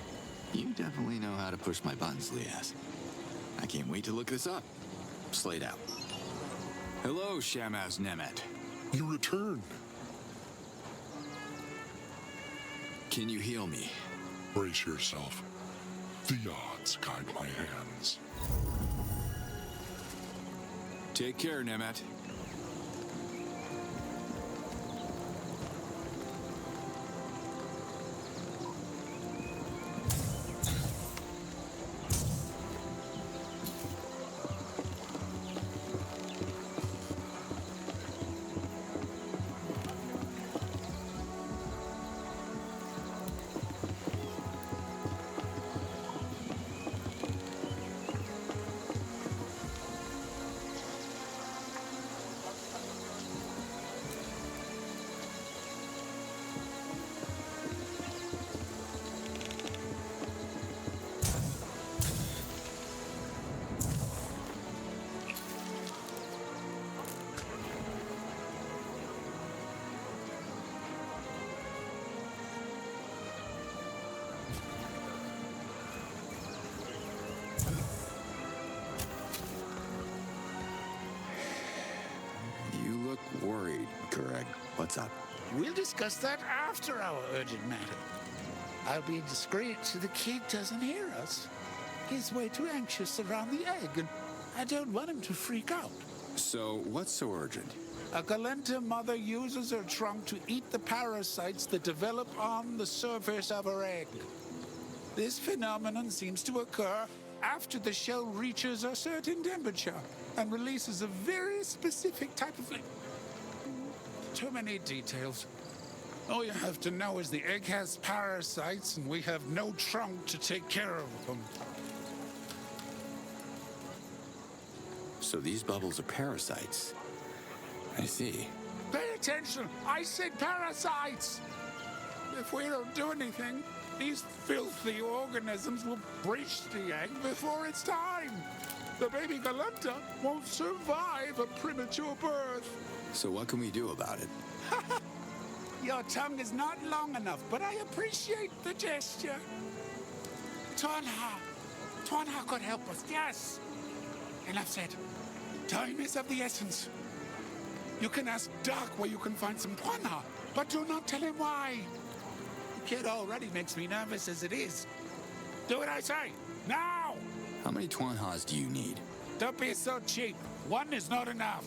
You definitely know how to push my buttons, Liaz. I can't wait to look this up. Slate out. Hello, Shamaz Nemet. You return. Can you heal me? Brace yourself. The odds guide my hands. Take care, Nemet. Worried, Greg. What's up? We'll discuss that after our urgent matter. I'll be discreet so the kid doesn't hear us. He's way too anxious around the egg, and I don't want him to freak out. So, what's so urgent? A Galenta mother uses her trunk to eat the parasites that develop on the surface of her egg. This phenomenon seems to occur after the shell reaches a certain temperature and releases a very specific type of... Too many details. All you have to know is the egg has parasites and we have no trunk to take care of them. So these bubbles are parasites. I see. Pay attention! I said parasites! If we don't do anything, These filthy organisms will breach the egg before its time. The baby Galenta won't survive a premature birth. So what can we do about it? Your tongue is not long enough, but I appreciate the gesture. Tuanha. Tuanha could help us, yes. Enough said. Time is of the essence. You can ask Doc where you can find some Tuanha, but do not tell him why. The kid already makes me nervous as it is. Do what I say, now! How many Tuanhas do you need? Don't be so cheap. One is not enough.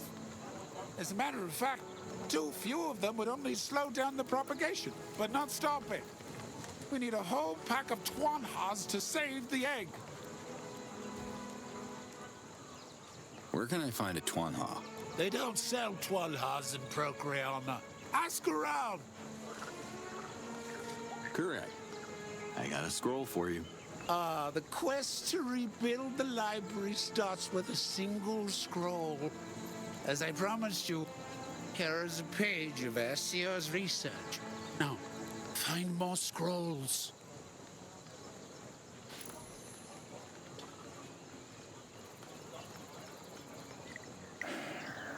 As a matter of fact, too few of them would only slow down the propagation, but not stop it. We need a whole pack of Tuanhas to save the egg. Where can I find a Tuanha? They don't sell Tuanhas in Procreana. Ask around. Correct. I got a scroll for you. The quest to rebuild the library starts with a single scroll. As I promised you, here is a page of Assio's research. Now, find more scrolls.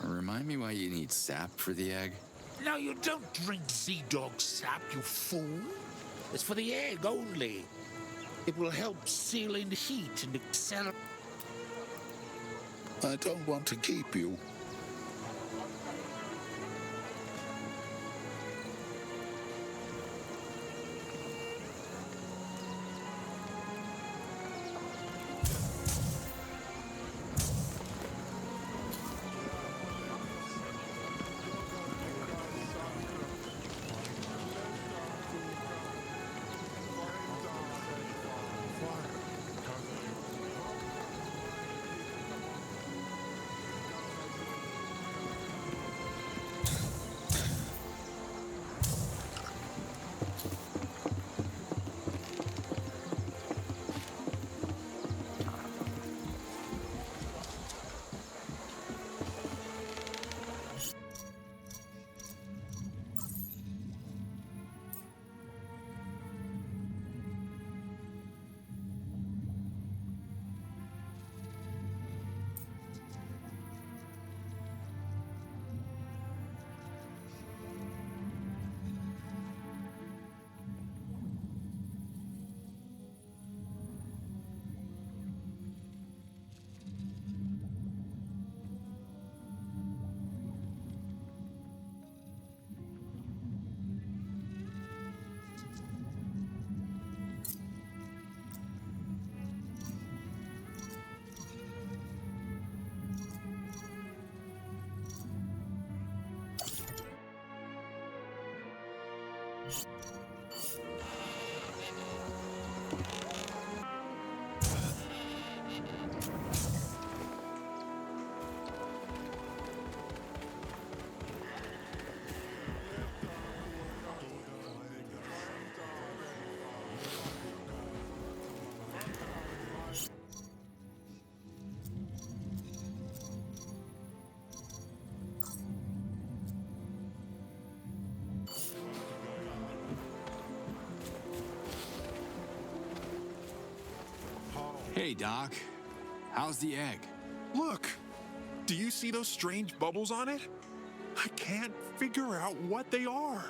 Remind me why you need sap for the egg? No, you don't drink Z-Dog sap, you fool. It's for the egg only. It will help seal in heat and accelerate. I don't want to keep you. Hey, Doc. How's the egg? Look! Do you see those strange bubbles on it? I can't figure out what they are.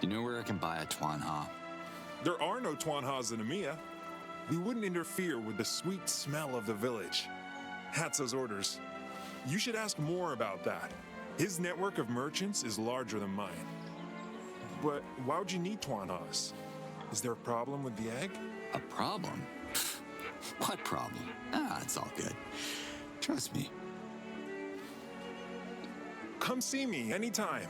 You know where I can buy a Tuanha? There are no Tuanhas in Emiya. We wouldn't interfere with the sweet smell of the village. Hatzo's orders. You should ask more about that. His network of merchants is larger than mine. But why would you need Tuanhas? Is there a problem with the egg? A problem? What problem? It's all good. Trust me. Come see me anytime.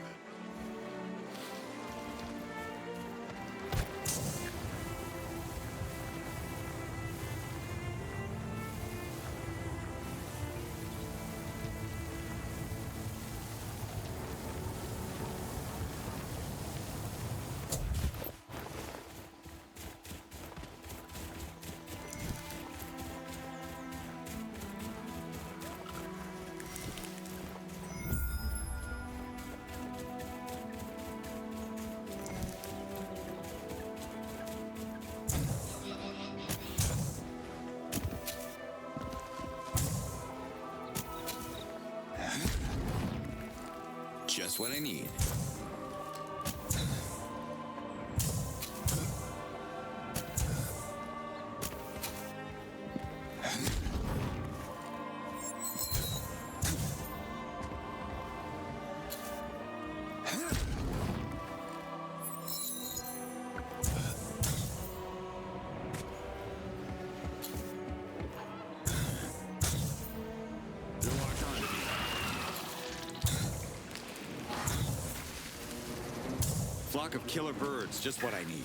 Just what I need. Flock of killer birds, just what I need.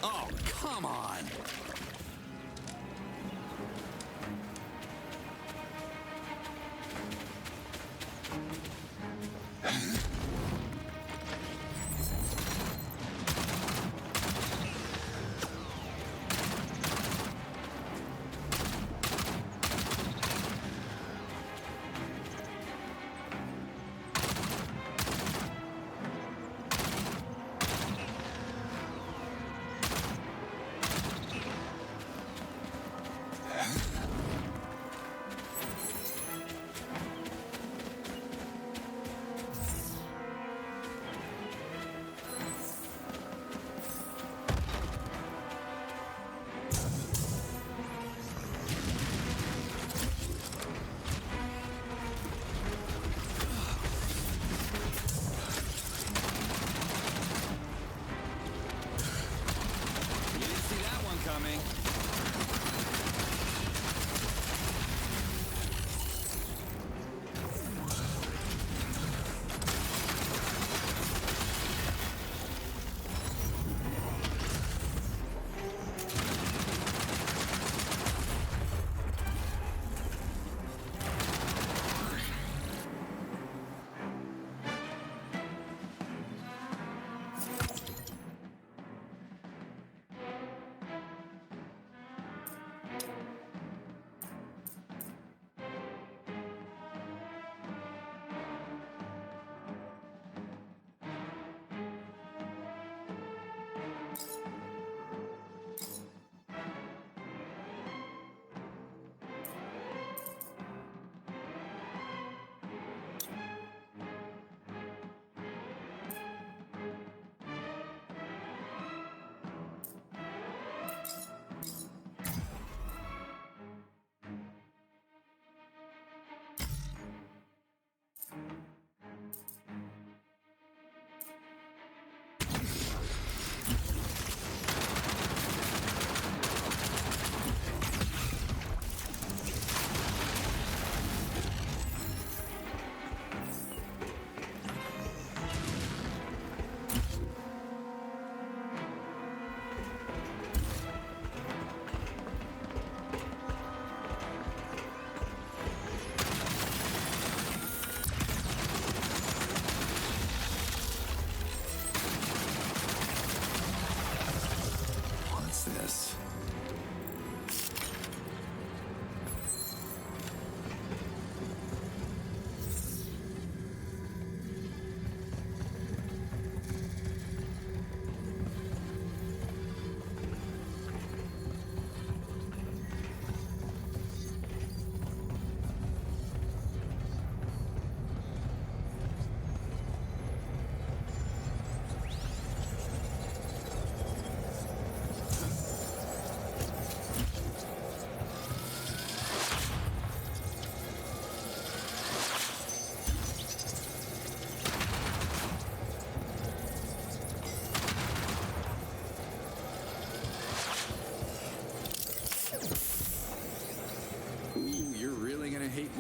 Oh, come on!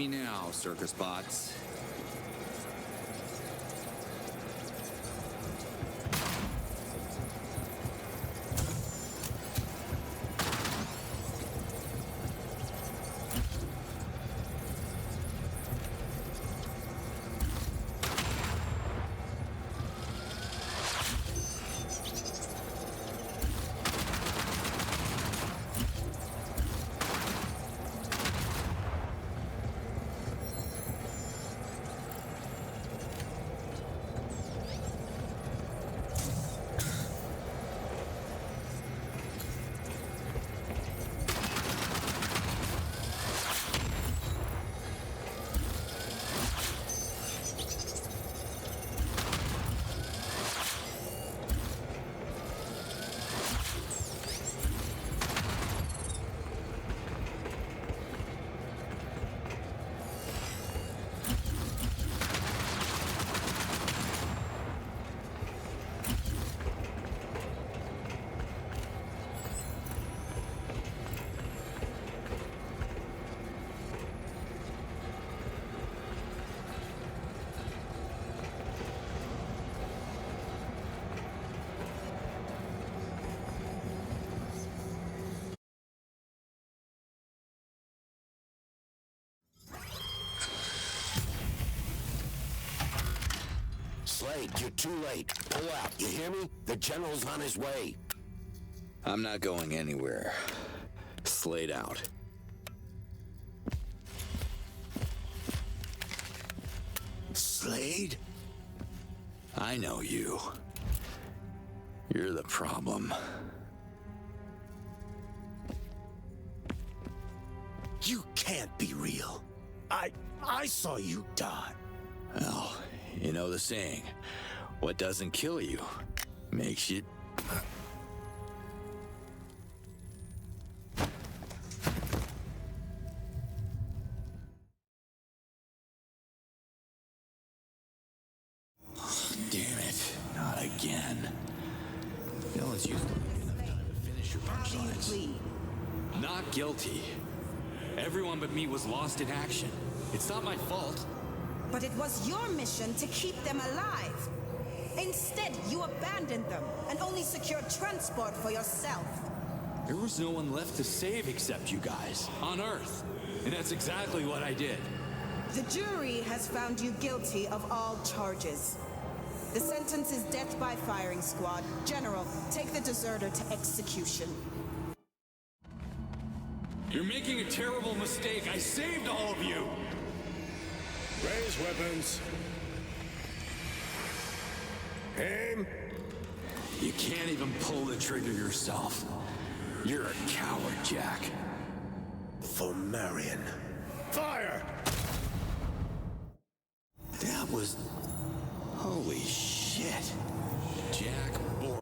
me now, circus bots. Slade, you're too late. Pull out, you hear me? The general's on his way. I'm not going anywhere. Slade out. Slade? I know you. You're the problem. You can't be real. I saw you die. Well, you know the saying, what doesn't kill you makes you... Damn it, not again. Villains used to leave enough time to finish your punchlines. Not guilty. Everyone but me was lost in action. It's not my fault. But it was your mission to keep them alive. Instead, you abandoned them and only secured transport for yourself. There was no one left to save except you guys, on Earth. And that's exactly what I did. The jury has found you guilty of all charges. The sentence is death by firing squad. General, take the deserter to execution. You're making a terrible mistake. I saved all of you. Raise weapons. Aim. You can't even pull the trigger yourself. You're a coward, Jack. For Marion. Fire! That was... Holy shit. Jack Bor...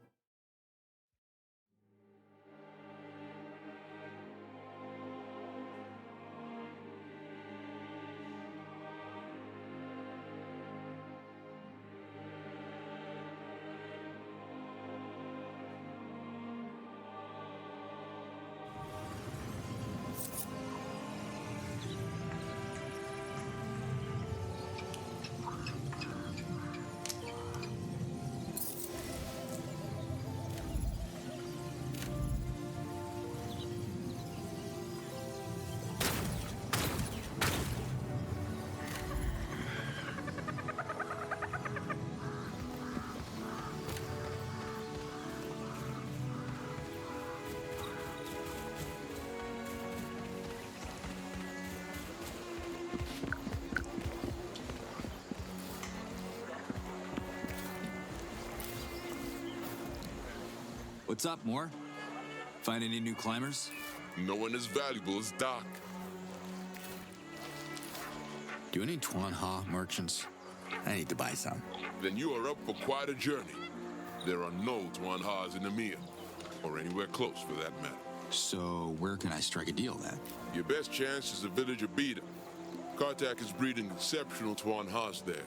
What's up, Moore? Find any new climbers? No one as valuable as Doc. Do any Tuan Ha merchants? I need to buy some. Then you are up for quite a journey. There are no Tuan Ha's in Amir, or anywhere close for that matter. So where can I strike a deal then? Your best chance is the village of Beta. Kartak is breeding exceptional Tuan Ha's there.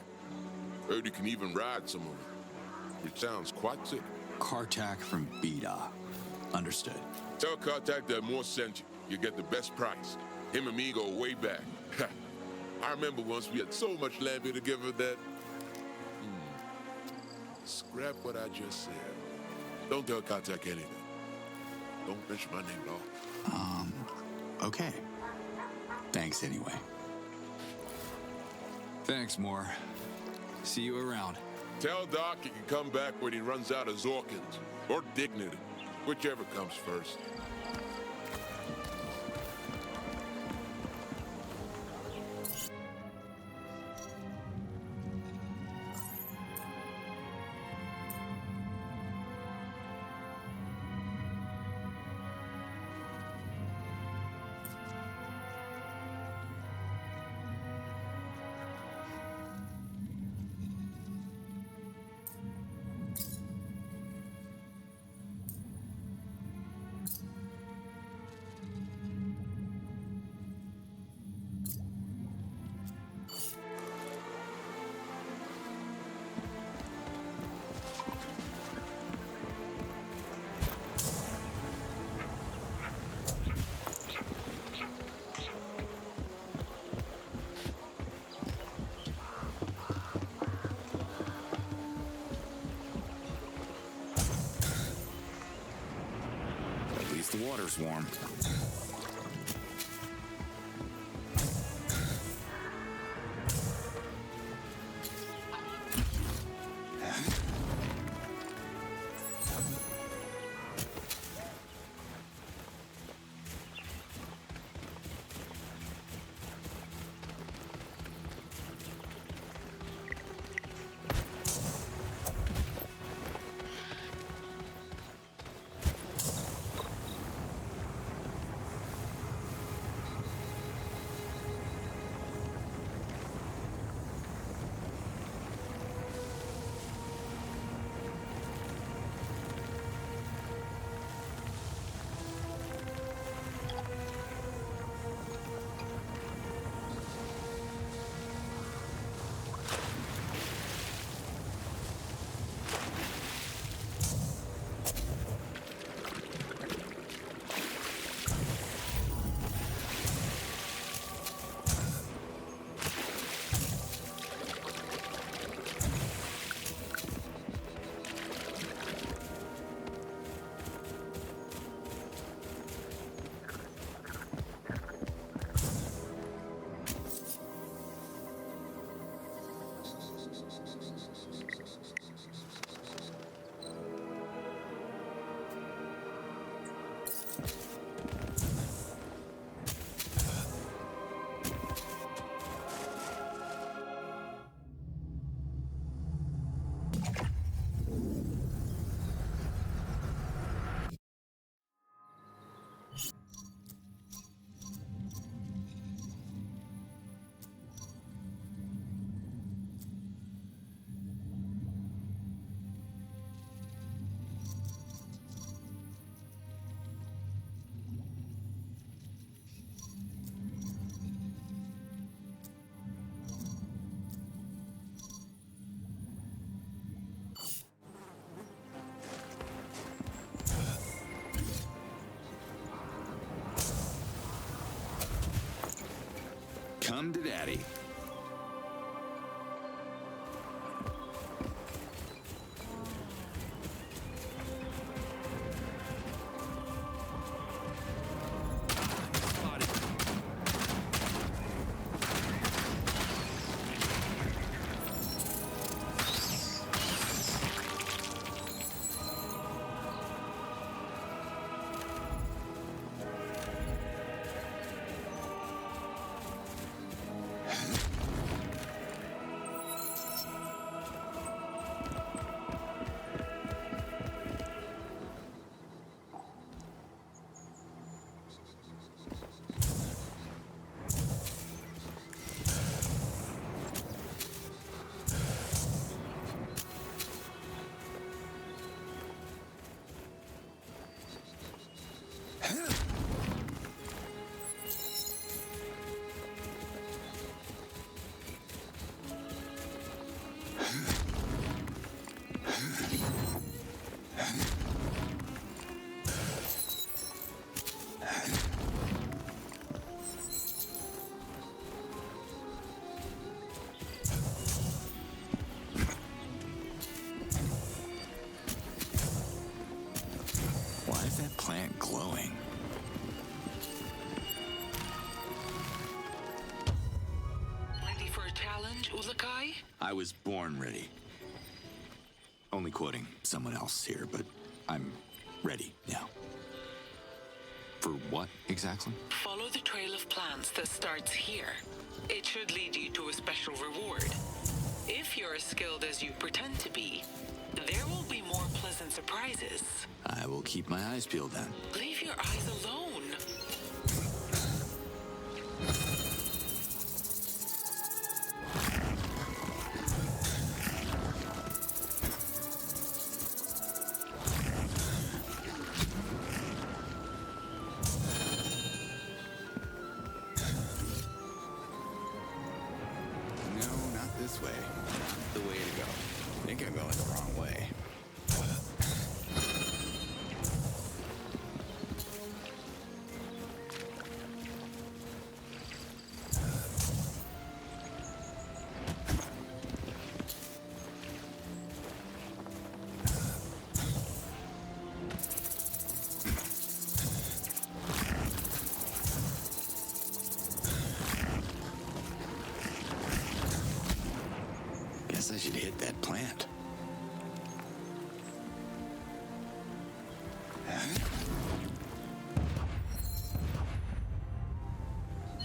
Heard you can even ride some of them, which sounds quite sick. Kartak from Beta. Understood. Tell Kartak that Moore sent you. You get the best price. Him and me go way back. I remember once we had so much land together that... Scrap what I just said. Don't tell Contact anything. Don't mention my name at all. Okay. Thanks anyway. Thanks, Moore. See you around. Tell Doc he can come back when he runs out of Zorkins. Or dignity. Whichever comes first. The water's warm. Come to Daddy. plant glowing? Ready for a challenge, Ulakai? I was born ready. Only quoting someone else here, but I'm ready now. For what exactly? Follow the trail of plants that starts here. It should lead you to a special reward. If you're as skilled as you pretend to be, there will be more pleasant surprises. I will keep my eyes peeled then. Leave your eyes alone. No, not this way. Not the way to go. I think I'm going the wrong way. Guess I should hit that plant.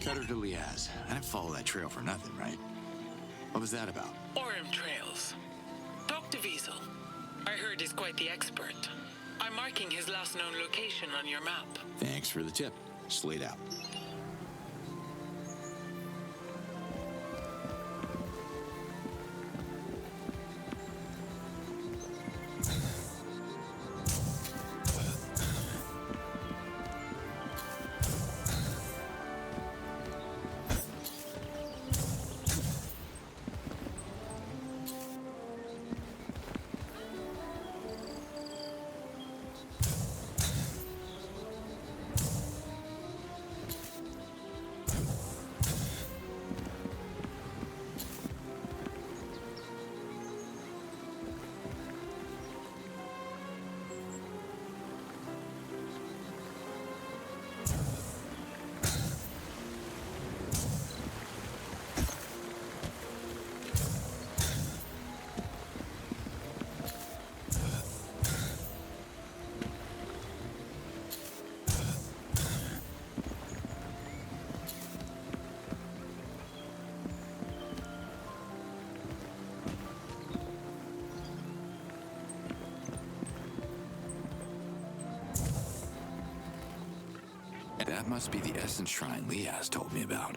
Cutter to Liaz. I didn't follow that trail for nothing, right? What was that about? Orem trails. Talk to Wiesel. I heard he's quite the expert. I'm marking his last known location on your map. Thanks for the tip. Slate out. That must be the Essence Shrine Liaz told me about.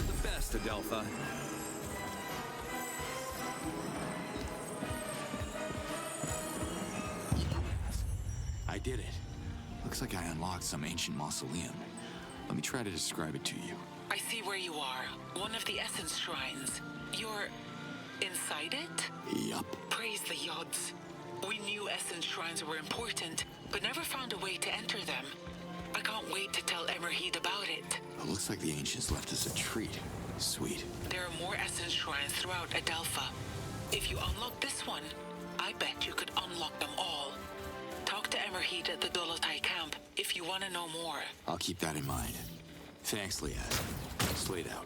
at the best, Adelpha. I did it. Looks like I unlocked some ancient mausoleum. Let me try to describe it to you. I see where you are. One of the Essence Shrines. You're inside it? Yup. Praise the Yods. We knew Essence Shrines were important, but never found a way to enter them. I can't wait to tell Emerheed about it. It looks like the ancients left us a treat. Sweet. There are more Essence Shrines throughout Adelpha. If you unlock this one, I bet you could unlock them all. Talk to Emerheed at the Dolotai camp if you want to know more. I'll keep that in mind. Thanks, Liaz. Slade out.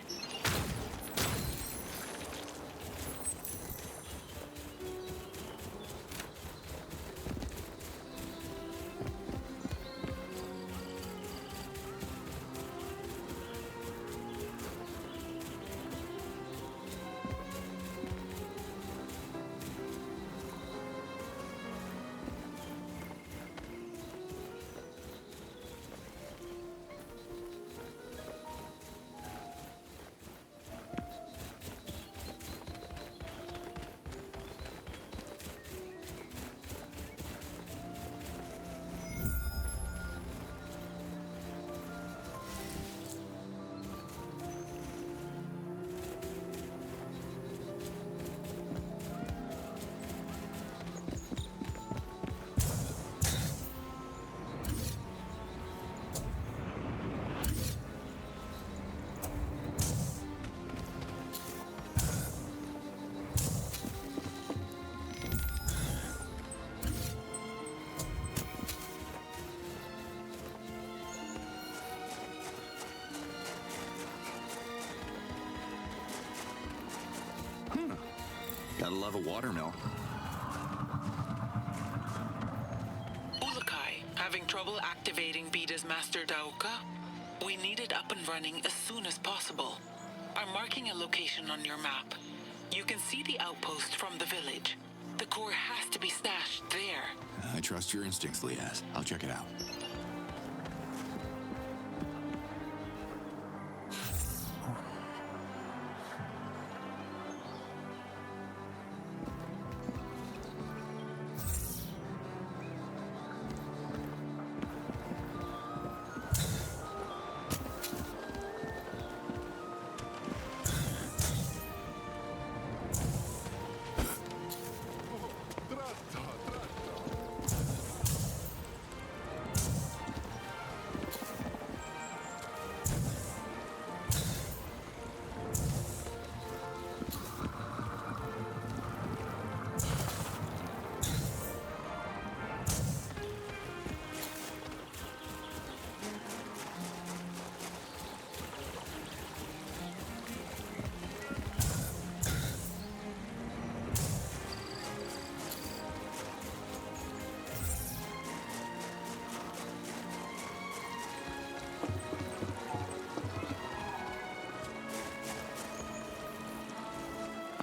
Gotta love a watermill. Ulukai, having trouble activating Bida's Master Dauka? We need it up and running as soon as possible. I'm marking a location on your map. You can see the outpost from the village. The core has to be stashed there. I trust your instincts, Liaz. I'll check it out.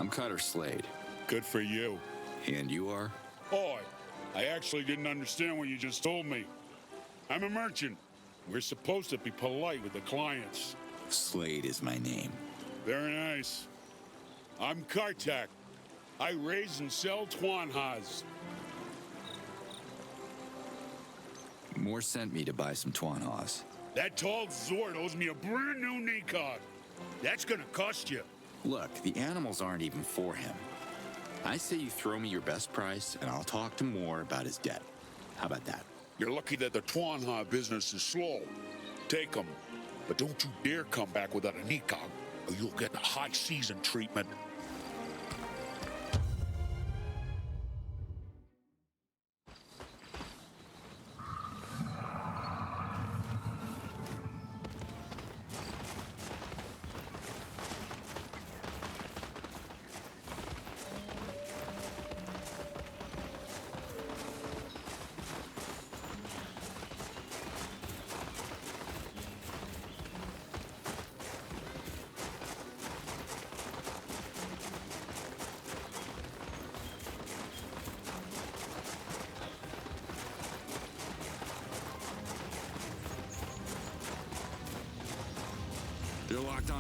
I'm Cutter Slade. Good for you. And you are? Oh, I actually didn't understand what you just told me. I'm a merchant. We're supposed to be polite with the clients. Slade is my name. Very nice. I'm Kartak. I raise and sell Twanhas. Moore sent me to buy some Twanhas. That tall Zord owes me a brand new Nikog. That's gonna cost you. Look, the animals aren't even for him. I say you throw me your best price, and I'll talk to Moore about his debt. How about that? You're lucky that the Twanha business is slow. Take them. But don't you dare come back without a Nikog, or you'll get the high season treatment.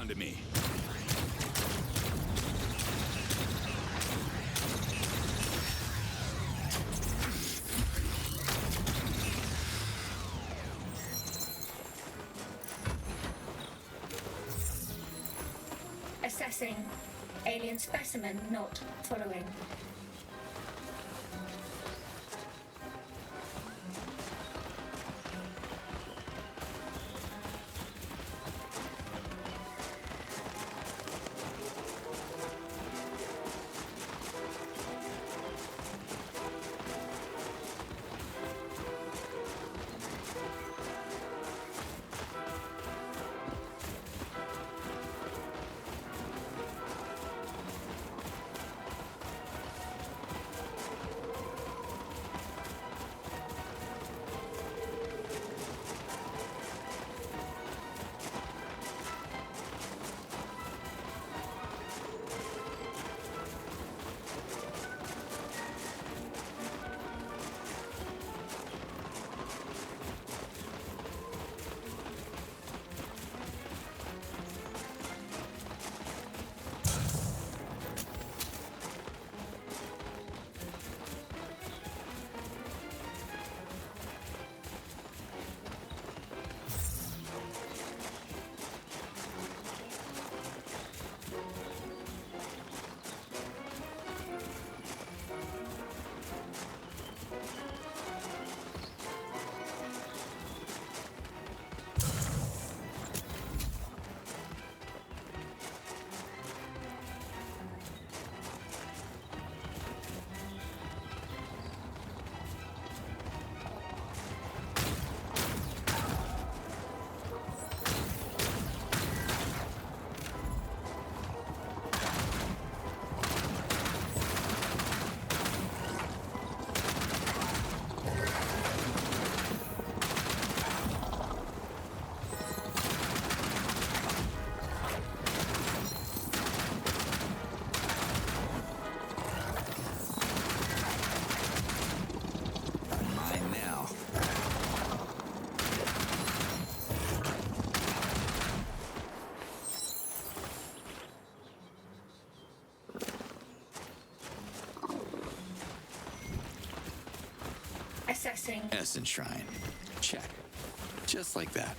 onto me. Assessing. Alien specimen not following. Assessing. Essence Shrine. Check. Just like that.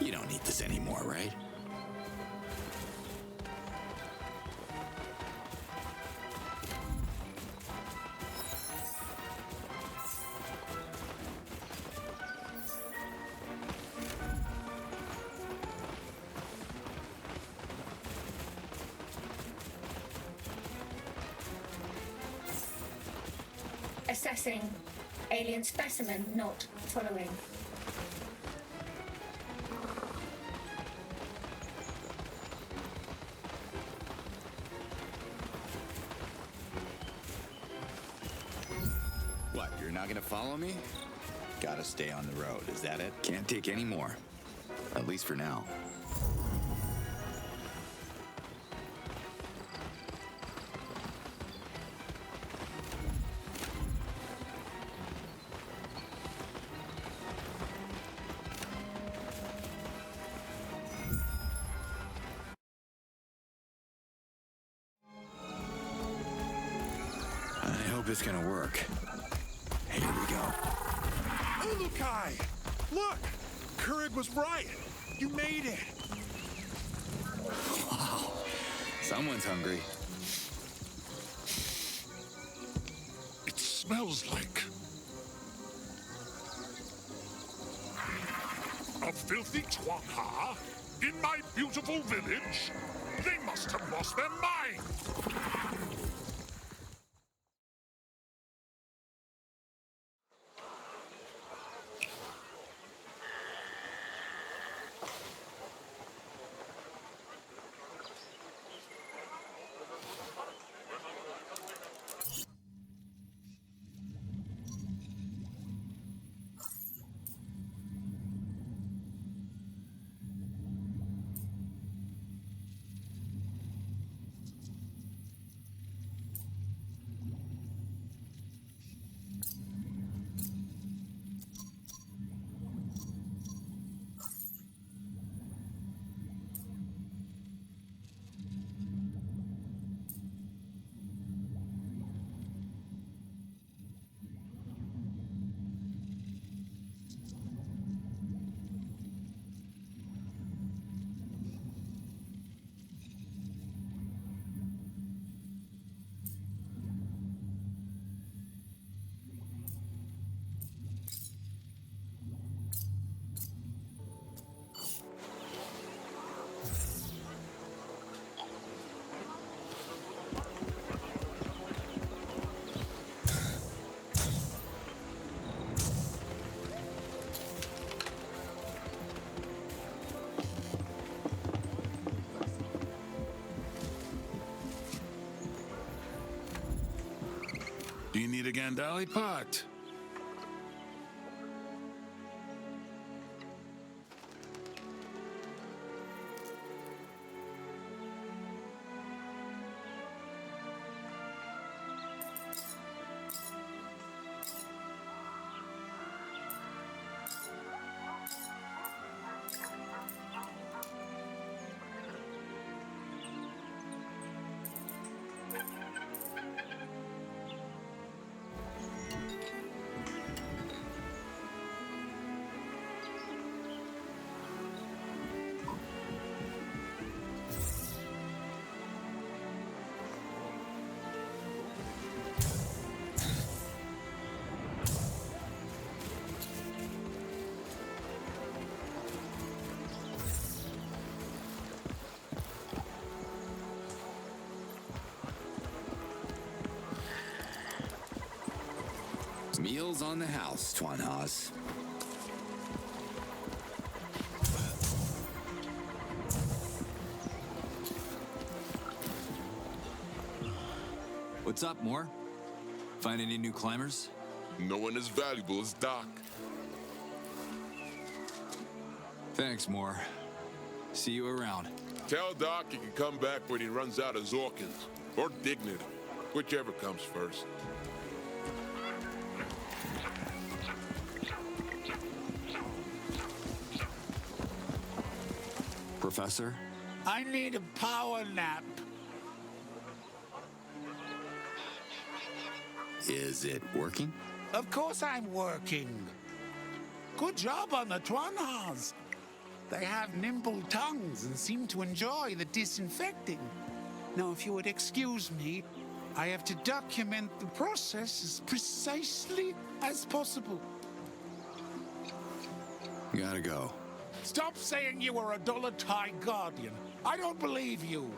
You don't need this anymore, right? Assessing. Alien specimen not following. What, you're not gonna follow me? Gotta stay on the road, is that it? Can't take any more. At least for now. this gonna work. Here we go. Ulukai! Look! Courage was right. You made it. Wow. Someone's hungry. It smells like a filthy Tuanha in my beautiful village. They must have lost their mind. Do you need a Gandali pot? Meals on the house, Tuanhas. What's up, Moore? Find any new climbers? No one as valuable as Doc. Thanks, Moore. See you around. Tell Doc he can come back when he runs out of Zorkins. Or dignity. Whichever comes first. Professor? I need a power nap. Is it working? Of course I'm working. Good job on the Tuanhas. They have nimble tongues and seem to enjoy the disinfecting. Now, if you would excuse me, I have to document the process as precisely as possible. Gotta go. Stop saying you were a Dolotai Guardian. I don't believe you.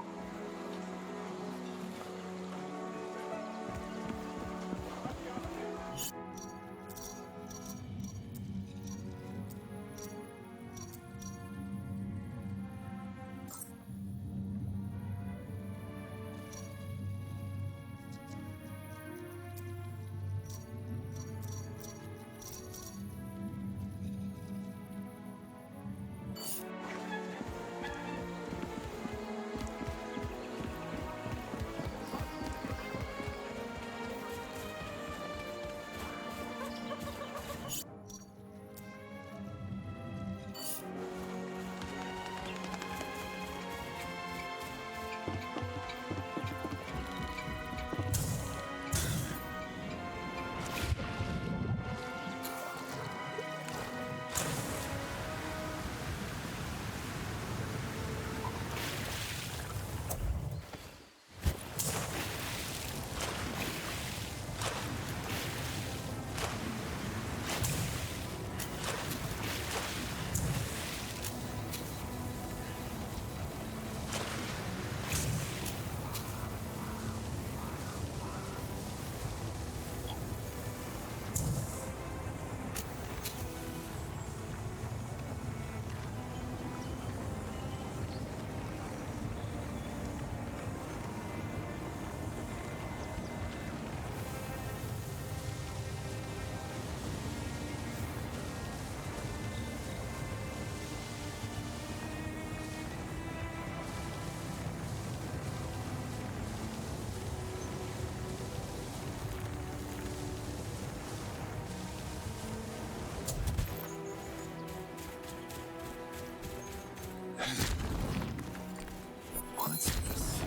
What's this?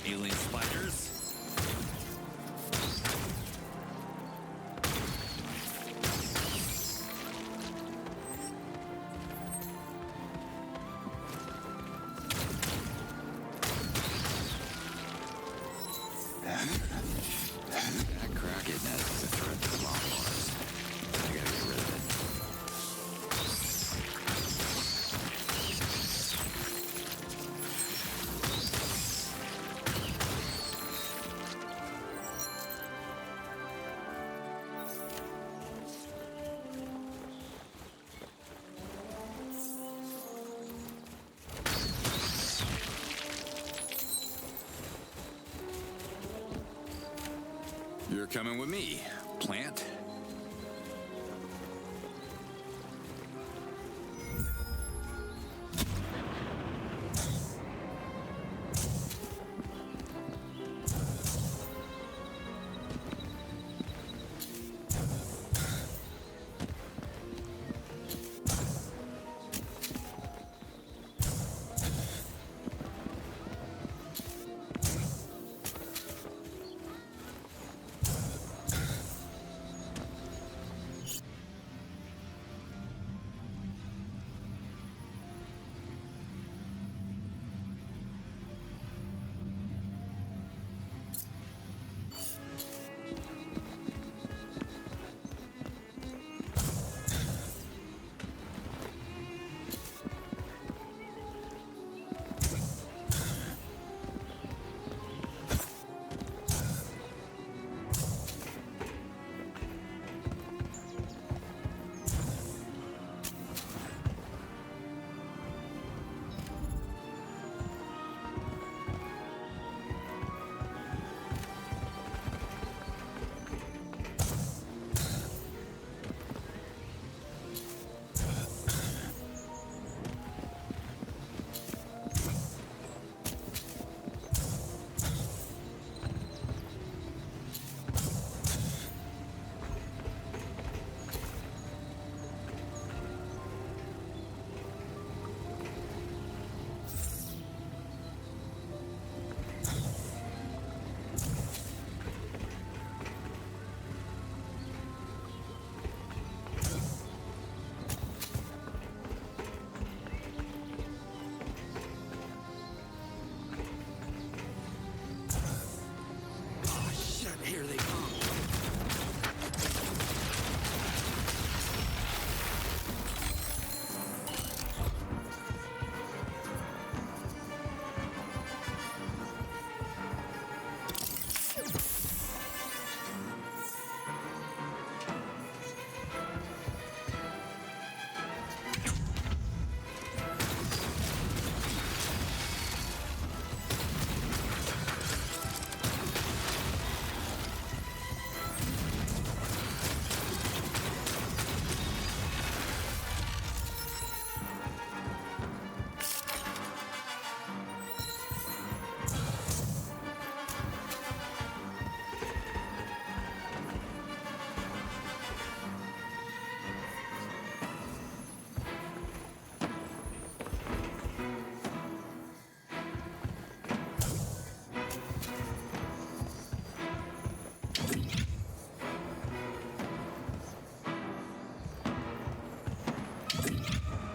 Alien spiders. That Kraken nest is a threat to the lawnmowers. I gotta get rid of it. You're coming with me, plant.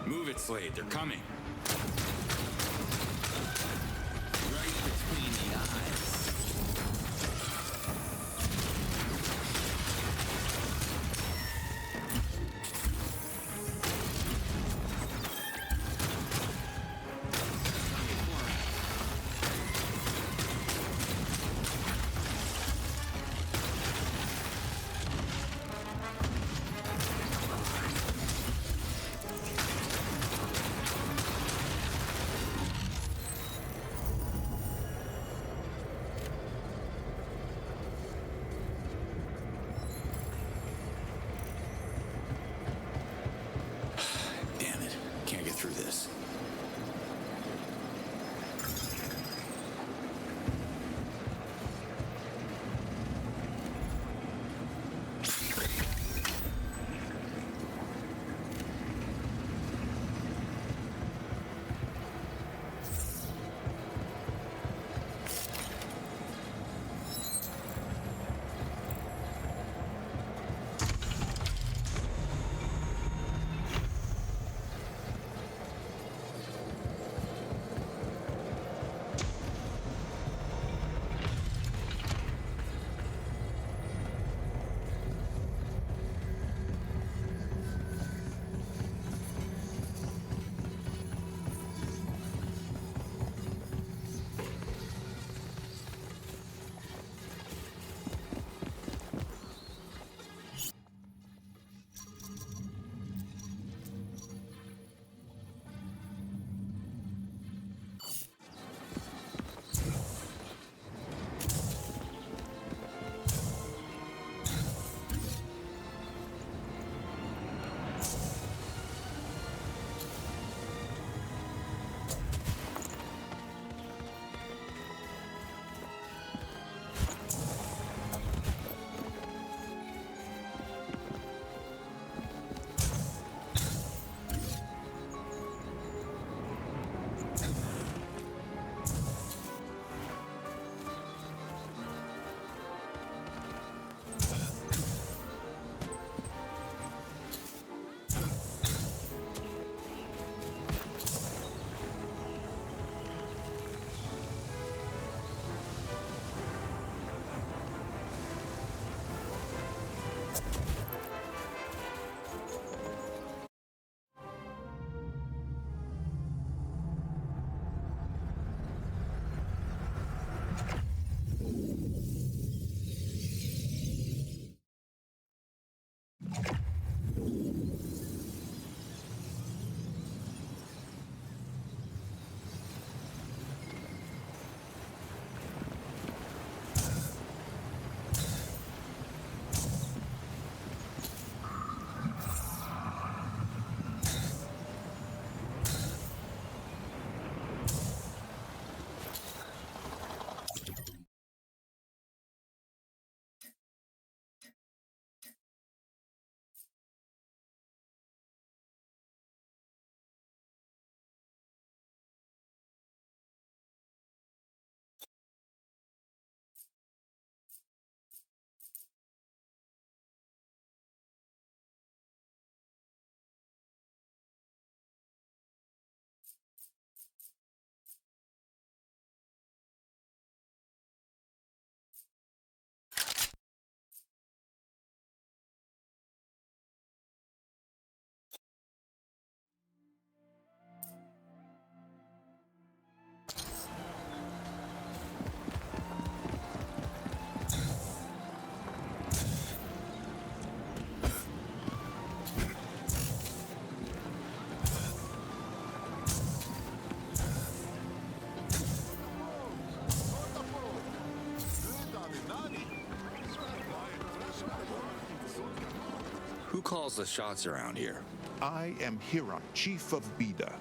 Move it, Slade. They're coming. Right between the eyes. Through this. Who calls the shots around here? I am Hiram, chief of Bida.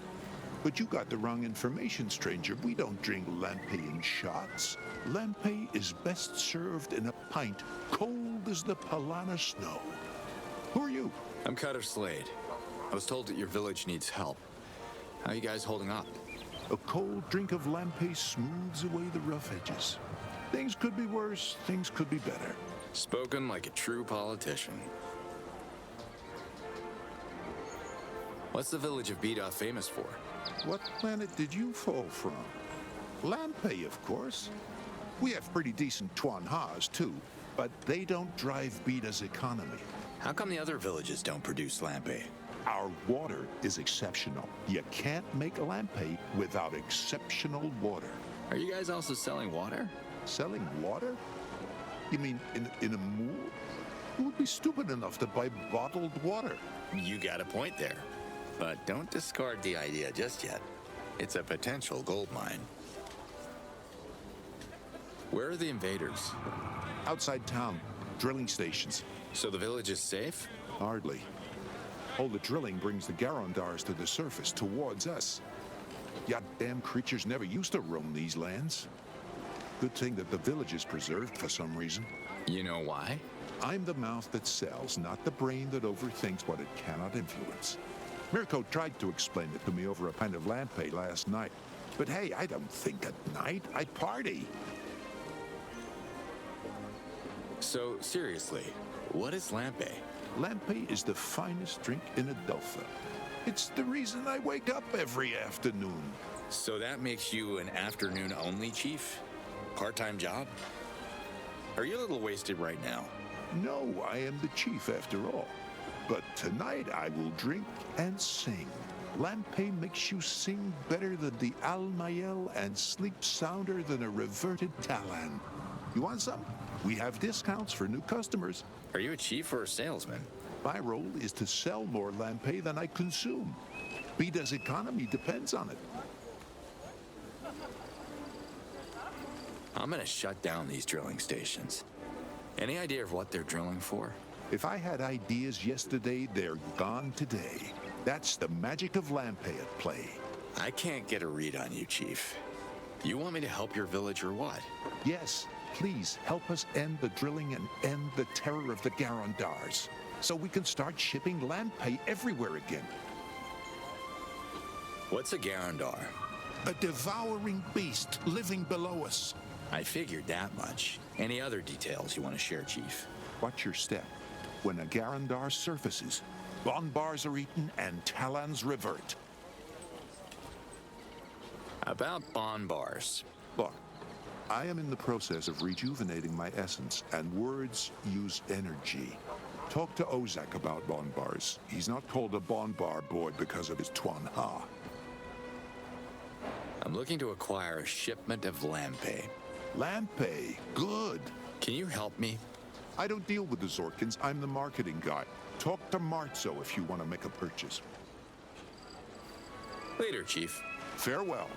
But you got the wrong information, stranger. We don't drink lampe in shots. Lampe is best served in a pint, cold as the Palana snow. Who are you? I'm Cutter Slade. I was told that your village needs help. How are you guys holding up? A cold drink of lampe smooths away the rough edges. Things could be worse, things could be better. Spoken like a true politician. What's the village of Bida famous for? What planet did you fall from? Lampe, of course. We have pretty decent Tuan Ha's, too, but they don't drive Bida's economy. How come the other villages don't produce lampe? Our water is exceptional. You can't make lampe without exceptional water. Are you guys also selling water? Selling water? You mean in a moor? Who would be stupid enough to buy bottled water? You got a point there. But don't discard the idea just yet. It's a potential gold mine. Where are the invaders? Outside town, drilling stations. So the village is safe? Hardly. All the drilling brings the Garondars to the surface, towards us. Ya damn creatures never used to roam these lands. Good thing that the village is preserved for some reason. You know why? I'm the mouth that sells, not the brain that overthinks what it cannot influence. Mirko tried to explain it to me over a pint of lampe last night. But hey, I don't think at night, I party. So, seriously, what is lampe? Lampe is the finest drink in Adelpha. It's the reason I wake up every afternoon. So that makes you an afternoon-only chief? Part-time job? Are you a little wasted right now? No, I am the chief after all. But tonight I will drink and sing. Lampe makes you sing better than the Almayel and sleep sounder than a reverted Talan. You want some? We have discounts for new customers. Are you a chief or a salesman? My role is to sell more lampe than I consume. Bida's economy depends on it. I'm gonna shut down these drilling stations. Any idea of what they're drilling for? If I had ideas yesterday, they're gone today. That's the magic of lampe at play. I can't get a read on you, Chief. You want me to help your village or what? Yes, please help us end the drilling and end the terror of the Garondars, so we can start shipping lampe everywhere again. What's a Garondar? A devouring beast living below us. I figured that much. Any other details you want to share, Chief? Watch your step. When a Garondar surfaces, Bonbars are eaten and Talons revert. About Bonbars. Look, I am in the process of rejuvenating my essence, and words use energy. Talk to Ozak about Bonbars. He's not called a Bonbar boy because of his Tuan Ha. I'm looking to acquire a shipment of lampe. Lampe, good. Can you help me? I don't deal with the Zorkins. I'm the marketing guy. Talk to Marzo if you want to make a purchase. Later, Chief. Farewell.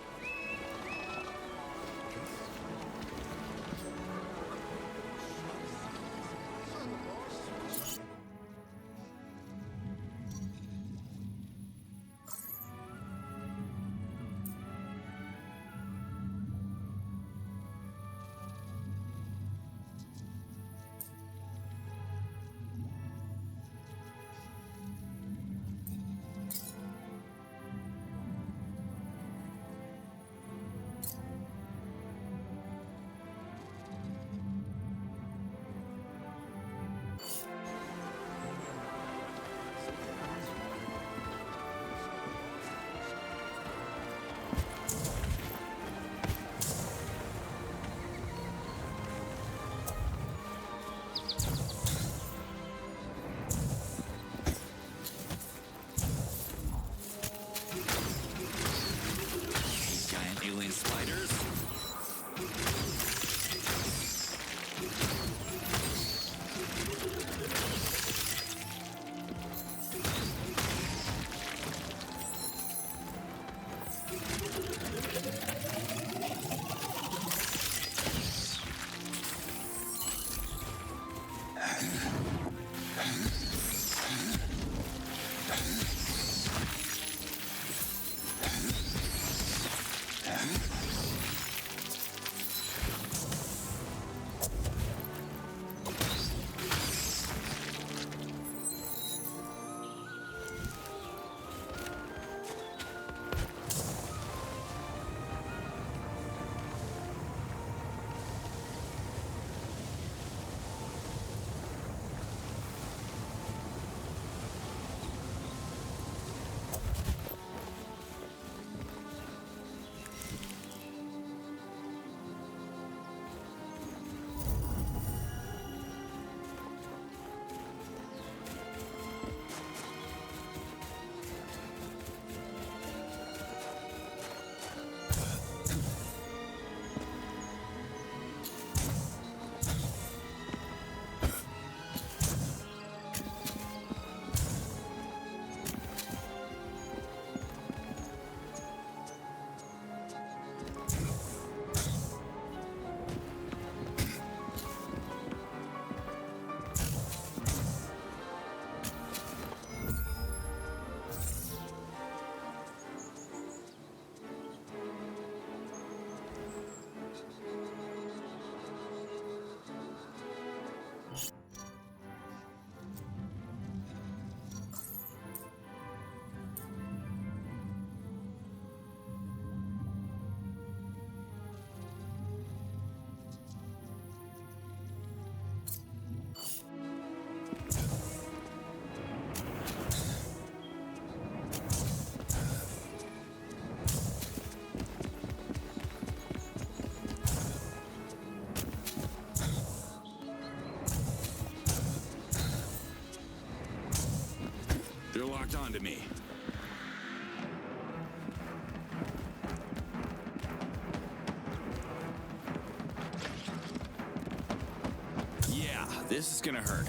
onto me. Yeah, this is gonna hurt.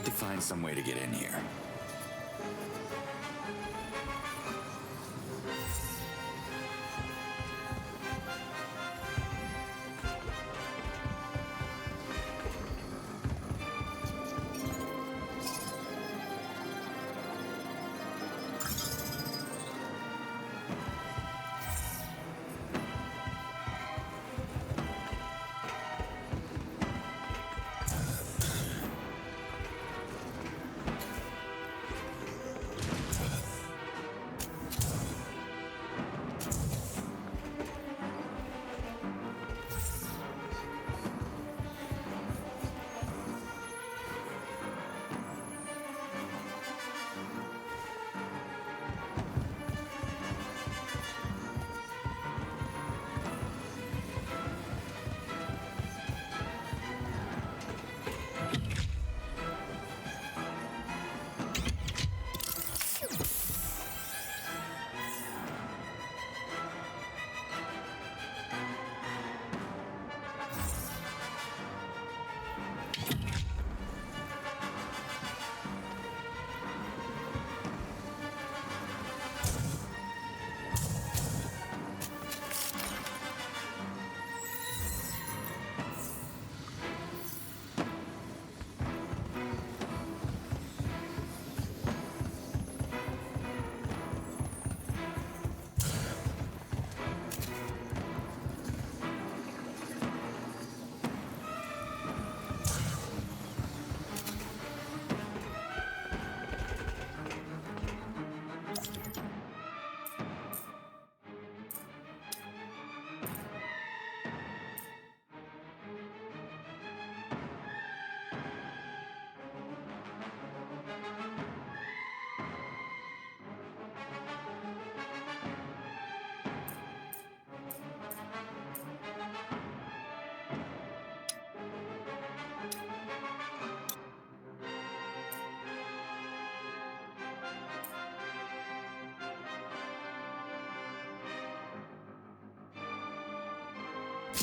need to find some way to get in here.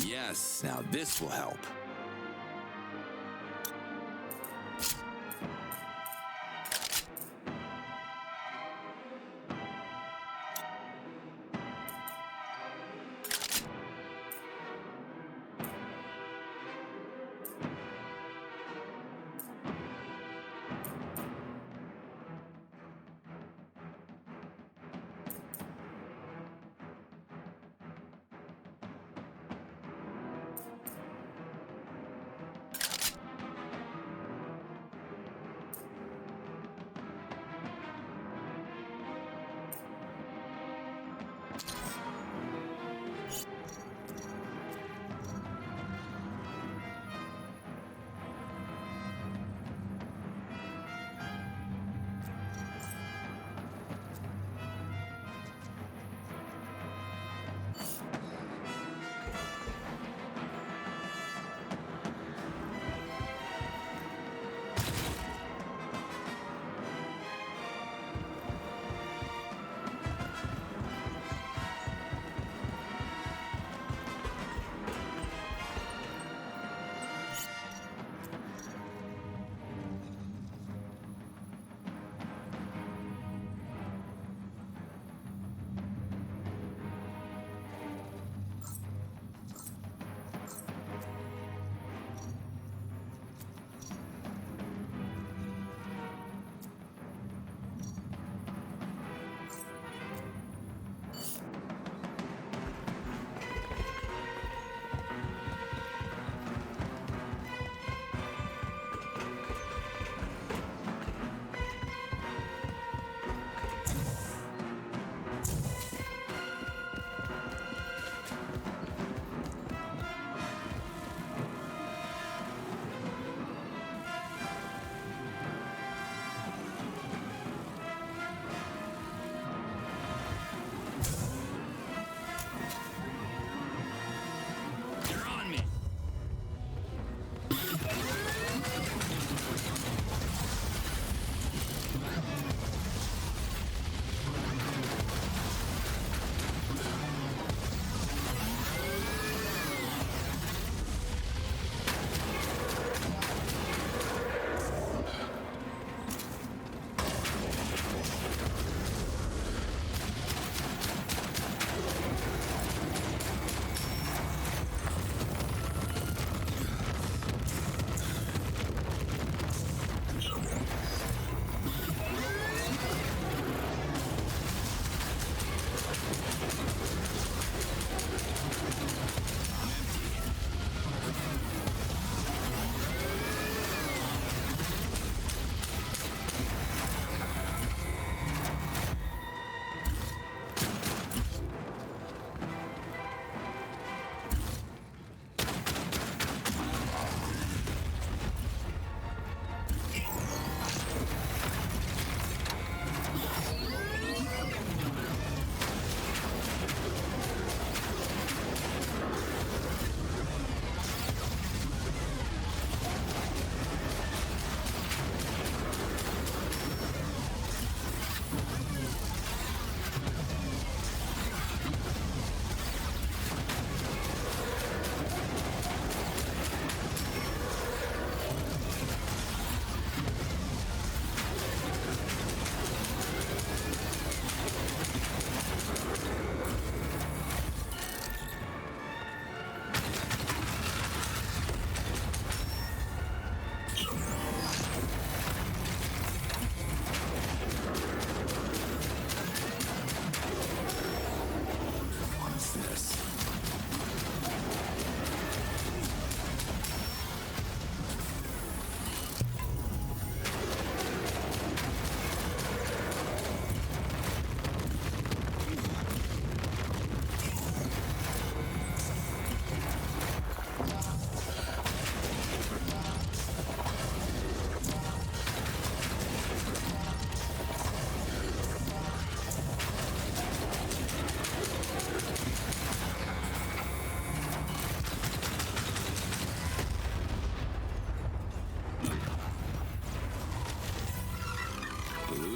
Yes, now this will help.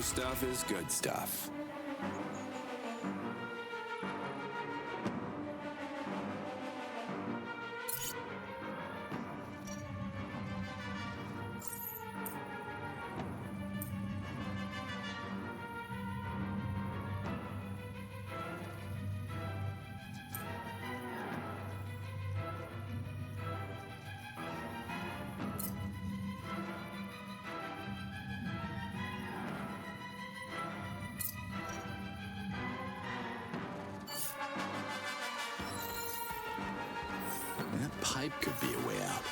stuff is good stuff. That pipe could be a way out.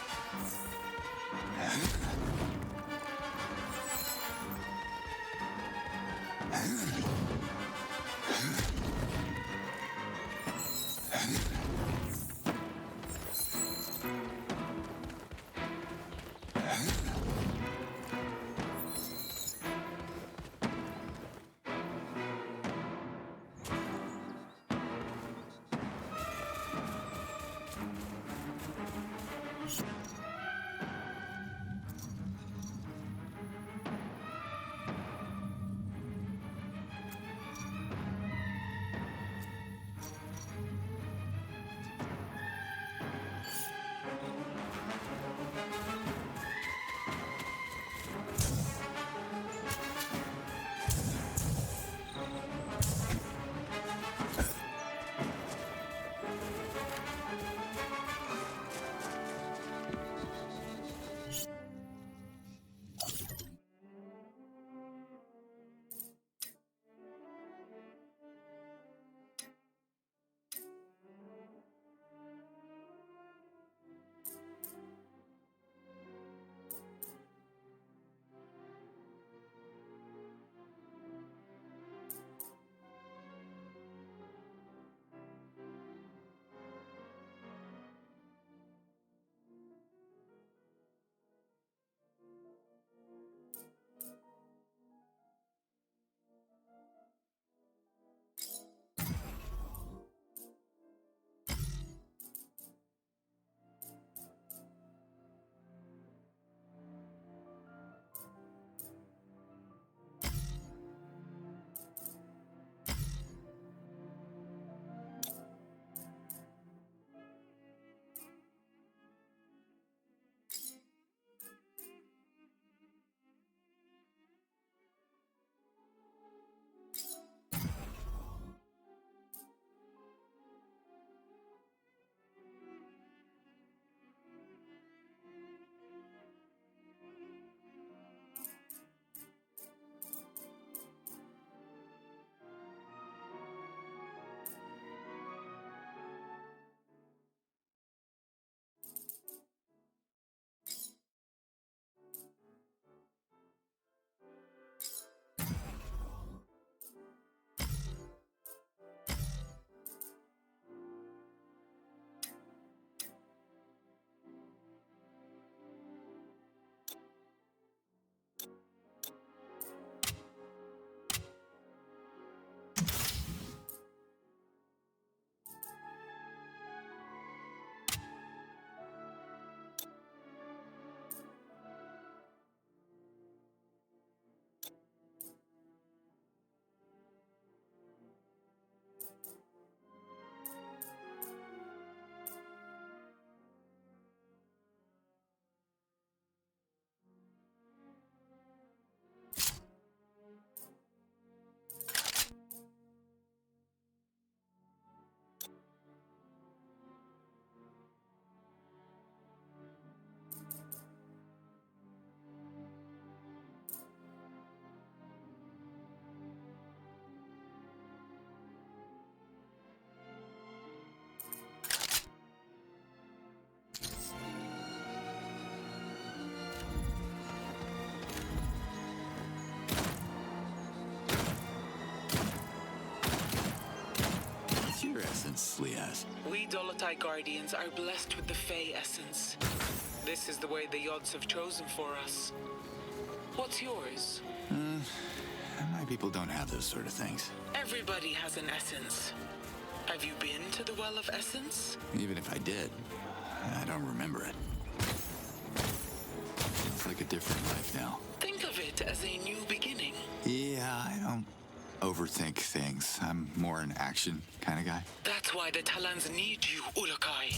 Your essence, Liaz. We Dolotai Guardians are blessed with the Fey essence. This is the way the Yods have chosen for us. What's yours? My people don't have those sort of things. Everybody has an essence. Have you been to the Well of Essence? Even if I did, I don't remember it. It's like a different life now. Think of it as a new beginning. Yeah, overthink things. I'm more an action kind of guy. That's why the Talons need you, Urukai.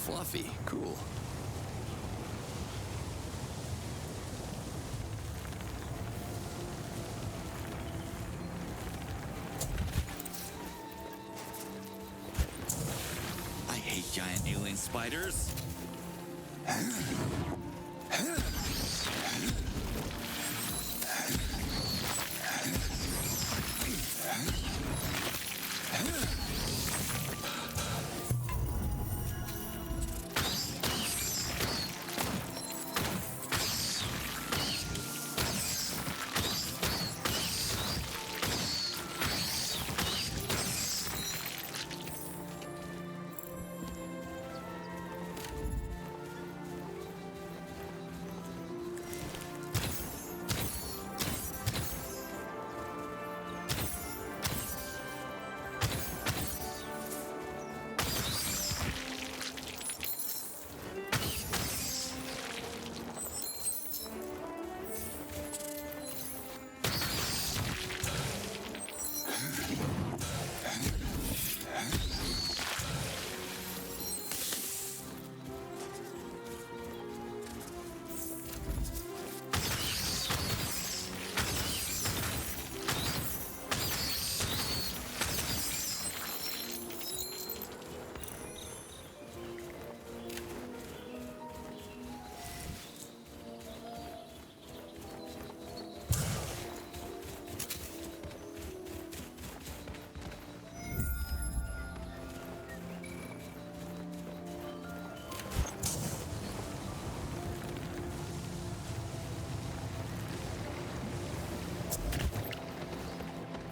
Fluffy. Cool. I hate giant alien spiders.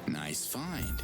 Nice find.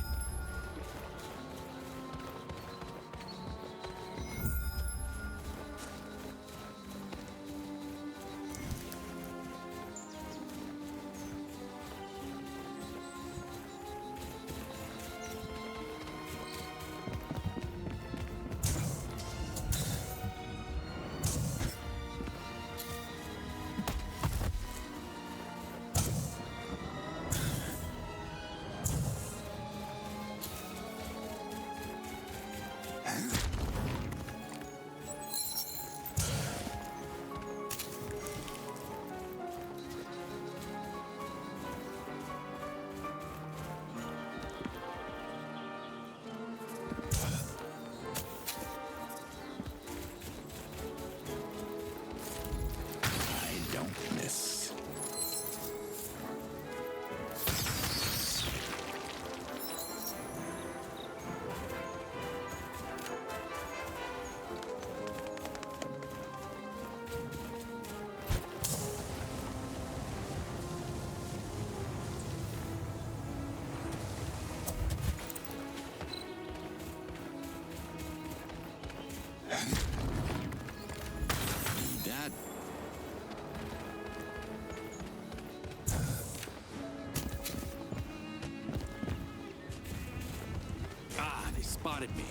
spotted me.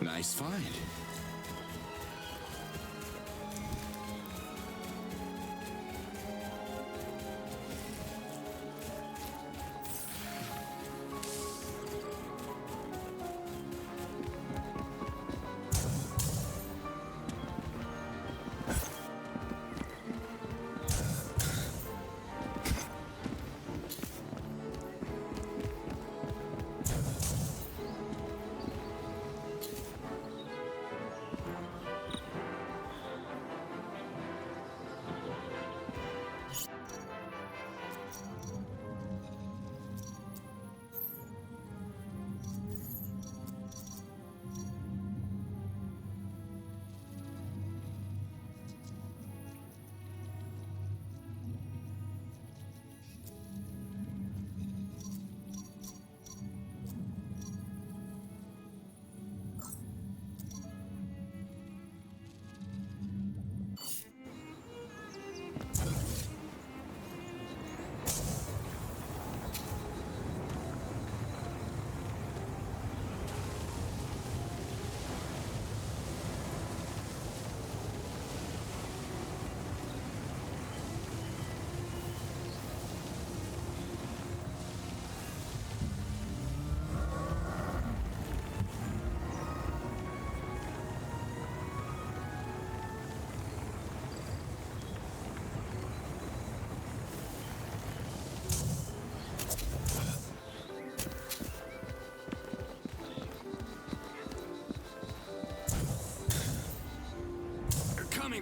Nice find.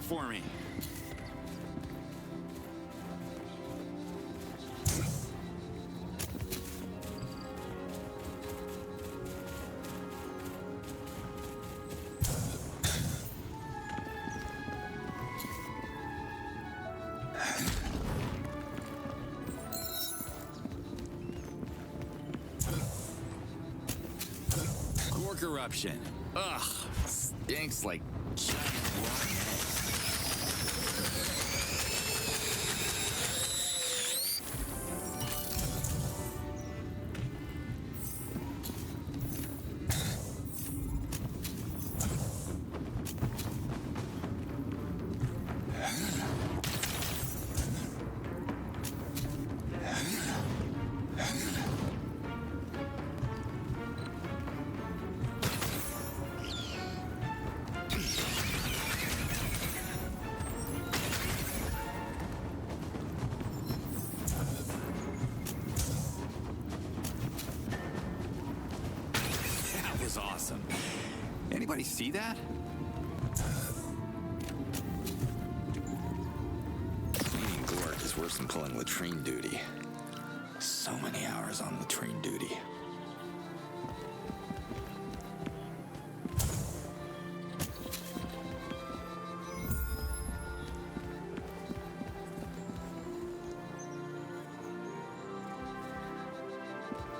For me. Gork eruption. Ugh, stinks like giant rotten eggs. Awesome. Anybody see that? Cleaning Gork is worse than pulling latrine duty. So many hours on latrine duty.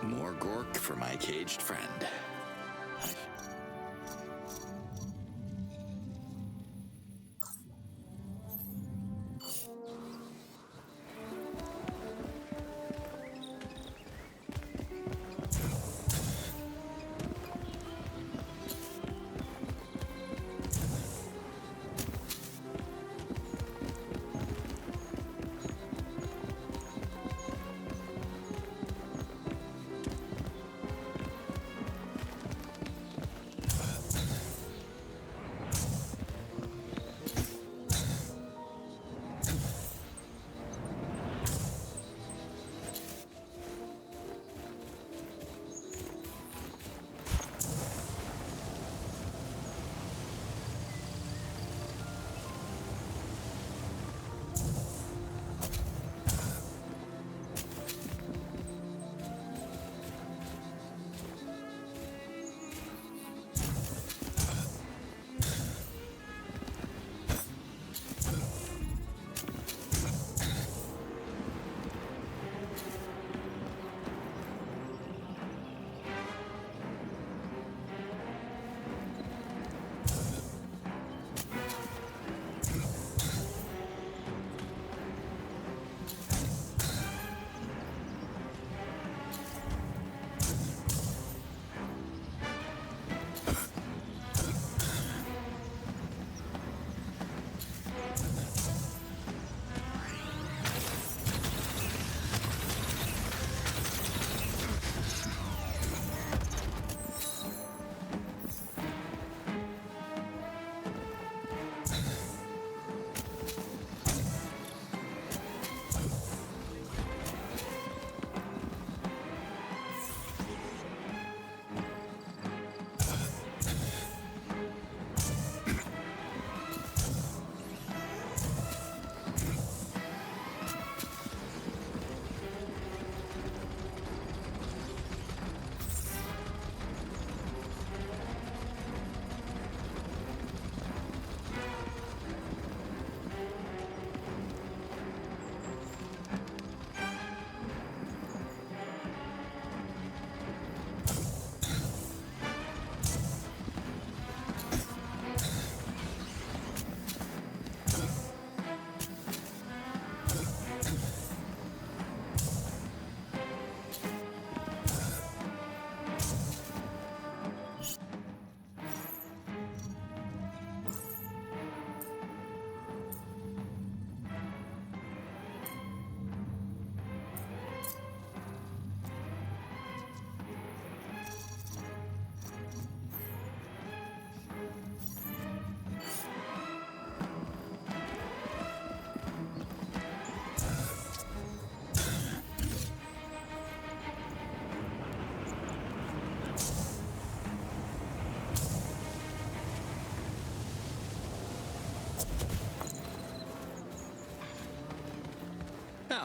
More Gork for my caged friend.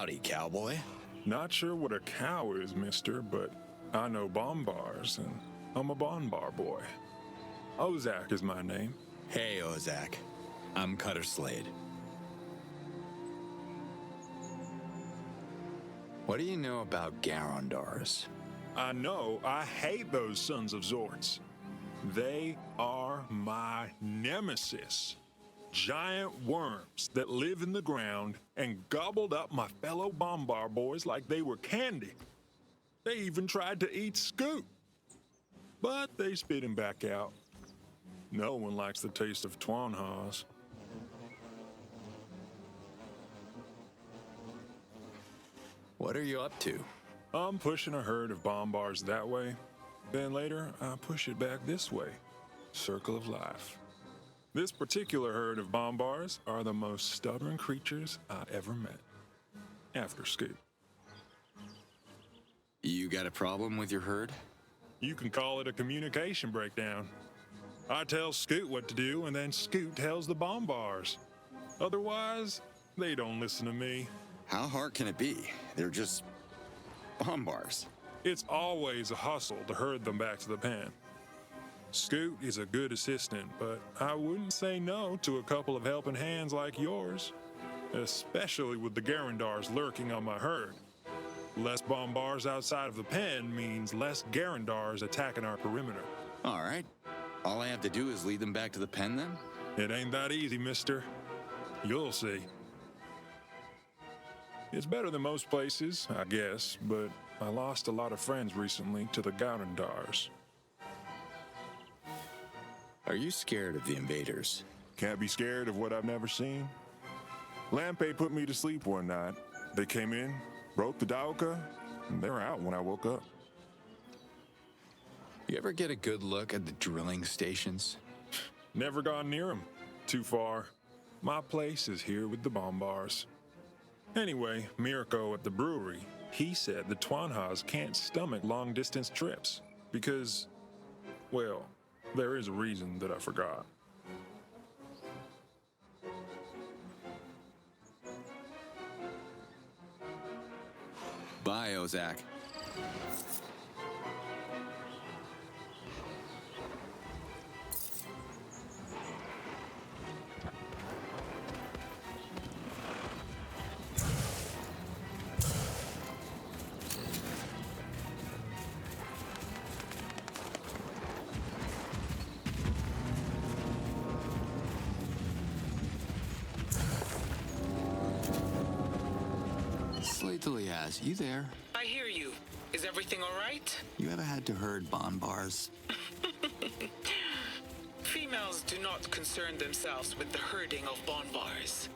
Howdy, cowboy. Not sure what a cow is, mister, but I know bombars, and I'm a bonbar boy. Ozak is my name. Hey, Ozak. I'm Cutter Slade. What do you know about Garondars? I know I hate those sons of Zords. They are my nemesis. Giant worms that live in the ground and gobbled up my fellow bombar boys like they were candy. They even tried to eat Scoot, but they spit him back out. No one likes the taste of Twanhas. What are you up to? I'm pushing a herd of bombars that way. Then later, I push it back this way. Circle of life. This particular herd of bombars are the most stubborn creatures I ever met. After Scoot. You got a problem with your herd? You can call it a communication breakdown. I tell Scoot what to do, and then Scoot tells the bombars. Otherwise, they don't listen to me. How hard can it be? They're just bombars. It's always a hustle to herd them back to the pen. Scoot is a good assistant, but I wouldn't say no to a couple of helping hands like yours, especially with the Garondars lurking on my herd. Less bombars outside of the pen means less Garondars attacking our perimeter. All right. All I have to do is lead them back to the pen then? It ain't that easy, mister. You'll see. It's better than most places, I guess, but I lost a lot of friends recently to the Garondars. Are you scared of the invaders? Can't be scared of what I've never seen. Lampe put me to sleep one night. They came in, broke the Dauka, and they were out when I woke up. You ever get a good look at the drilling stations? Never gone near them. Too far. My place is here with the bombars. Anyway, Mirko at the brewery, he said the Twanhas can't stomach long-distance trips because, well, there is a reason that I forgot. Bye, Ozak. Elias, you there? I hear you. Is everything all right? You ever had to herd bombars? Females do not concern themselves with the herding of bonbars.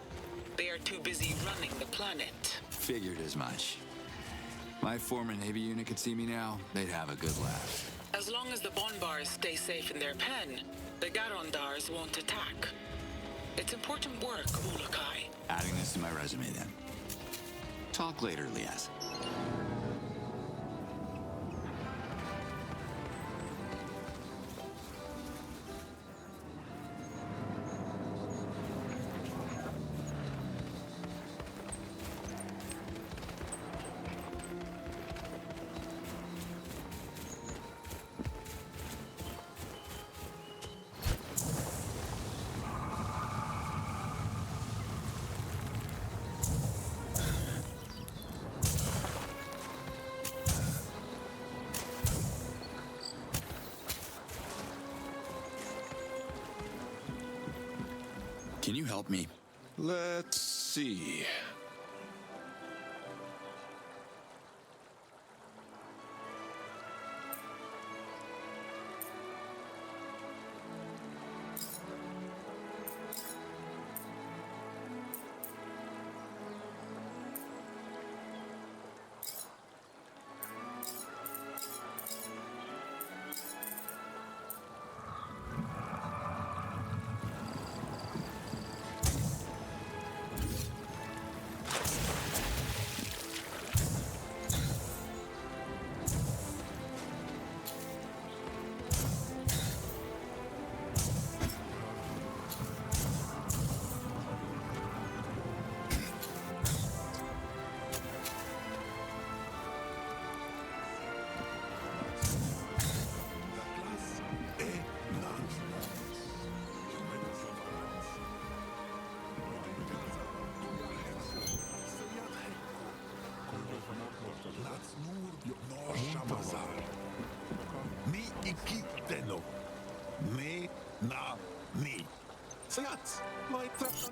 They are too busy running the planet. Figured as much. My former Navy unit could see me now, they'd have a good laugh. As long as the bonbars stay safe in their pen, the Garondars won't attack. It's important work, Molokai. Adding this to my resume then. Talk later, Lias. Can you help me? Let's see. Me na me. Sayat, like that.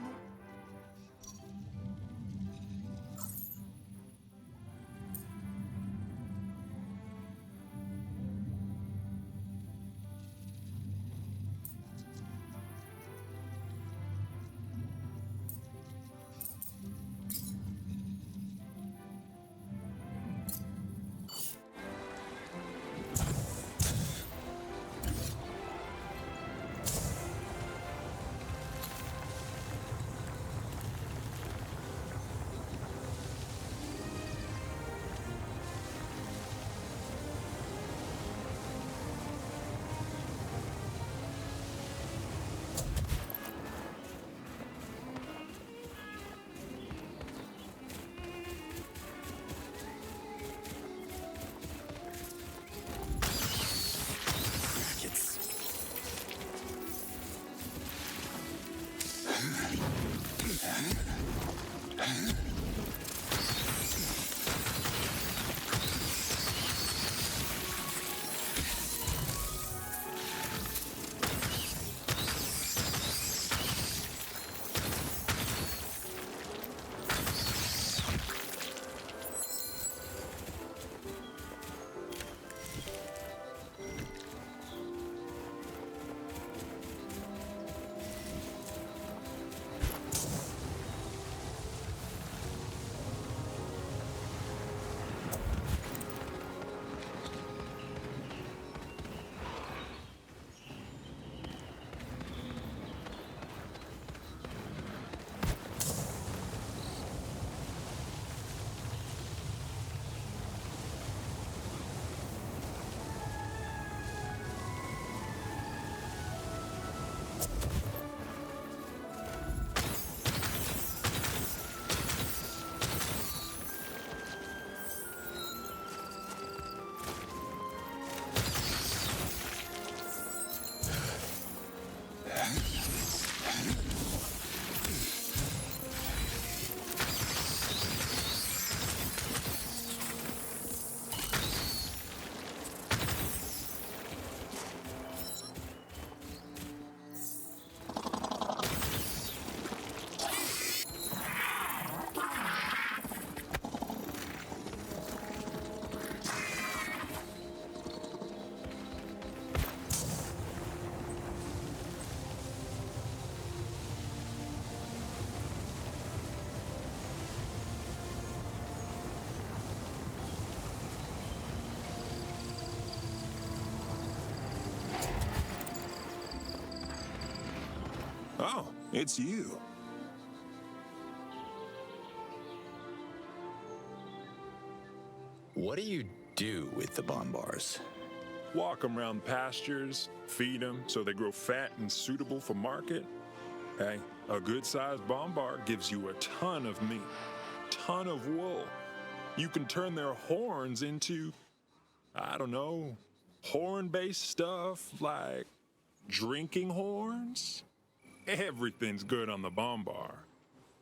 Oh, it's you. What do you do with the bombars? Walk 'em around pastures, feed 'em so they grow fat and suitable for market. Hey, a good-sized bombar gives you a ton of meat, ton of wool. You can turn their horns into, I don't know, horn-based stuff like drinking horns. Everything's good on the bombar.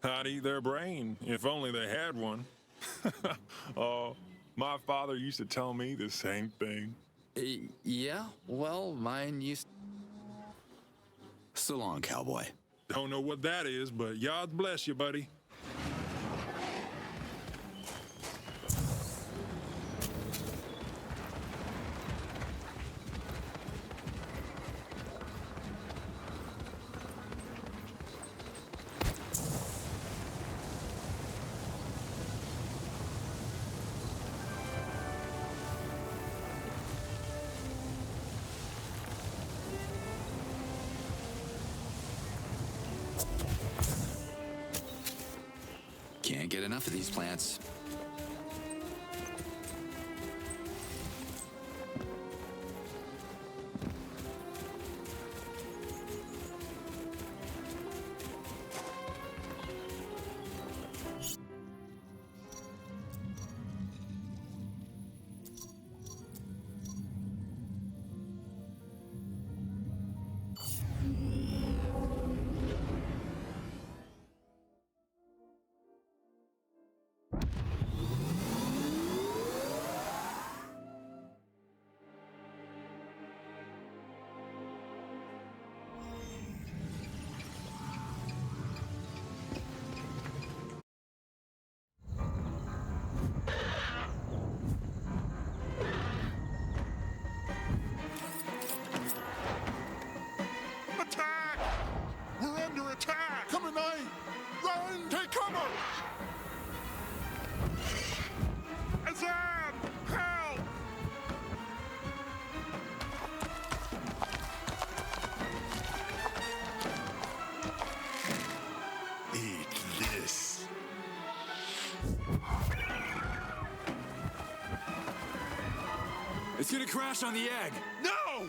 I'd eat their brain if only they had one. Oh, my father used to tell me the same thing. Yeah, well, mine used... So long, cowboy. Don't know what that is, but God bless you, buddy. Can't get enough of these plants. gonna crash on the egg. No!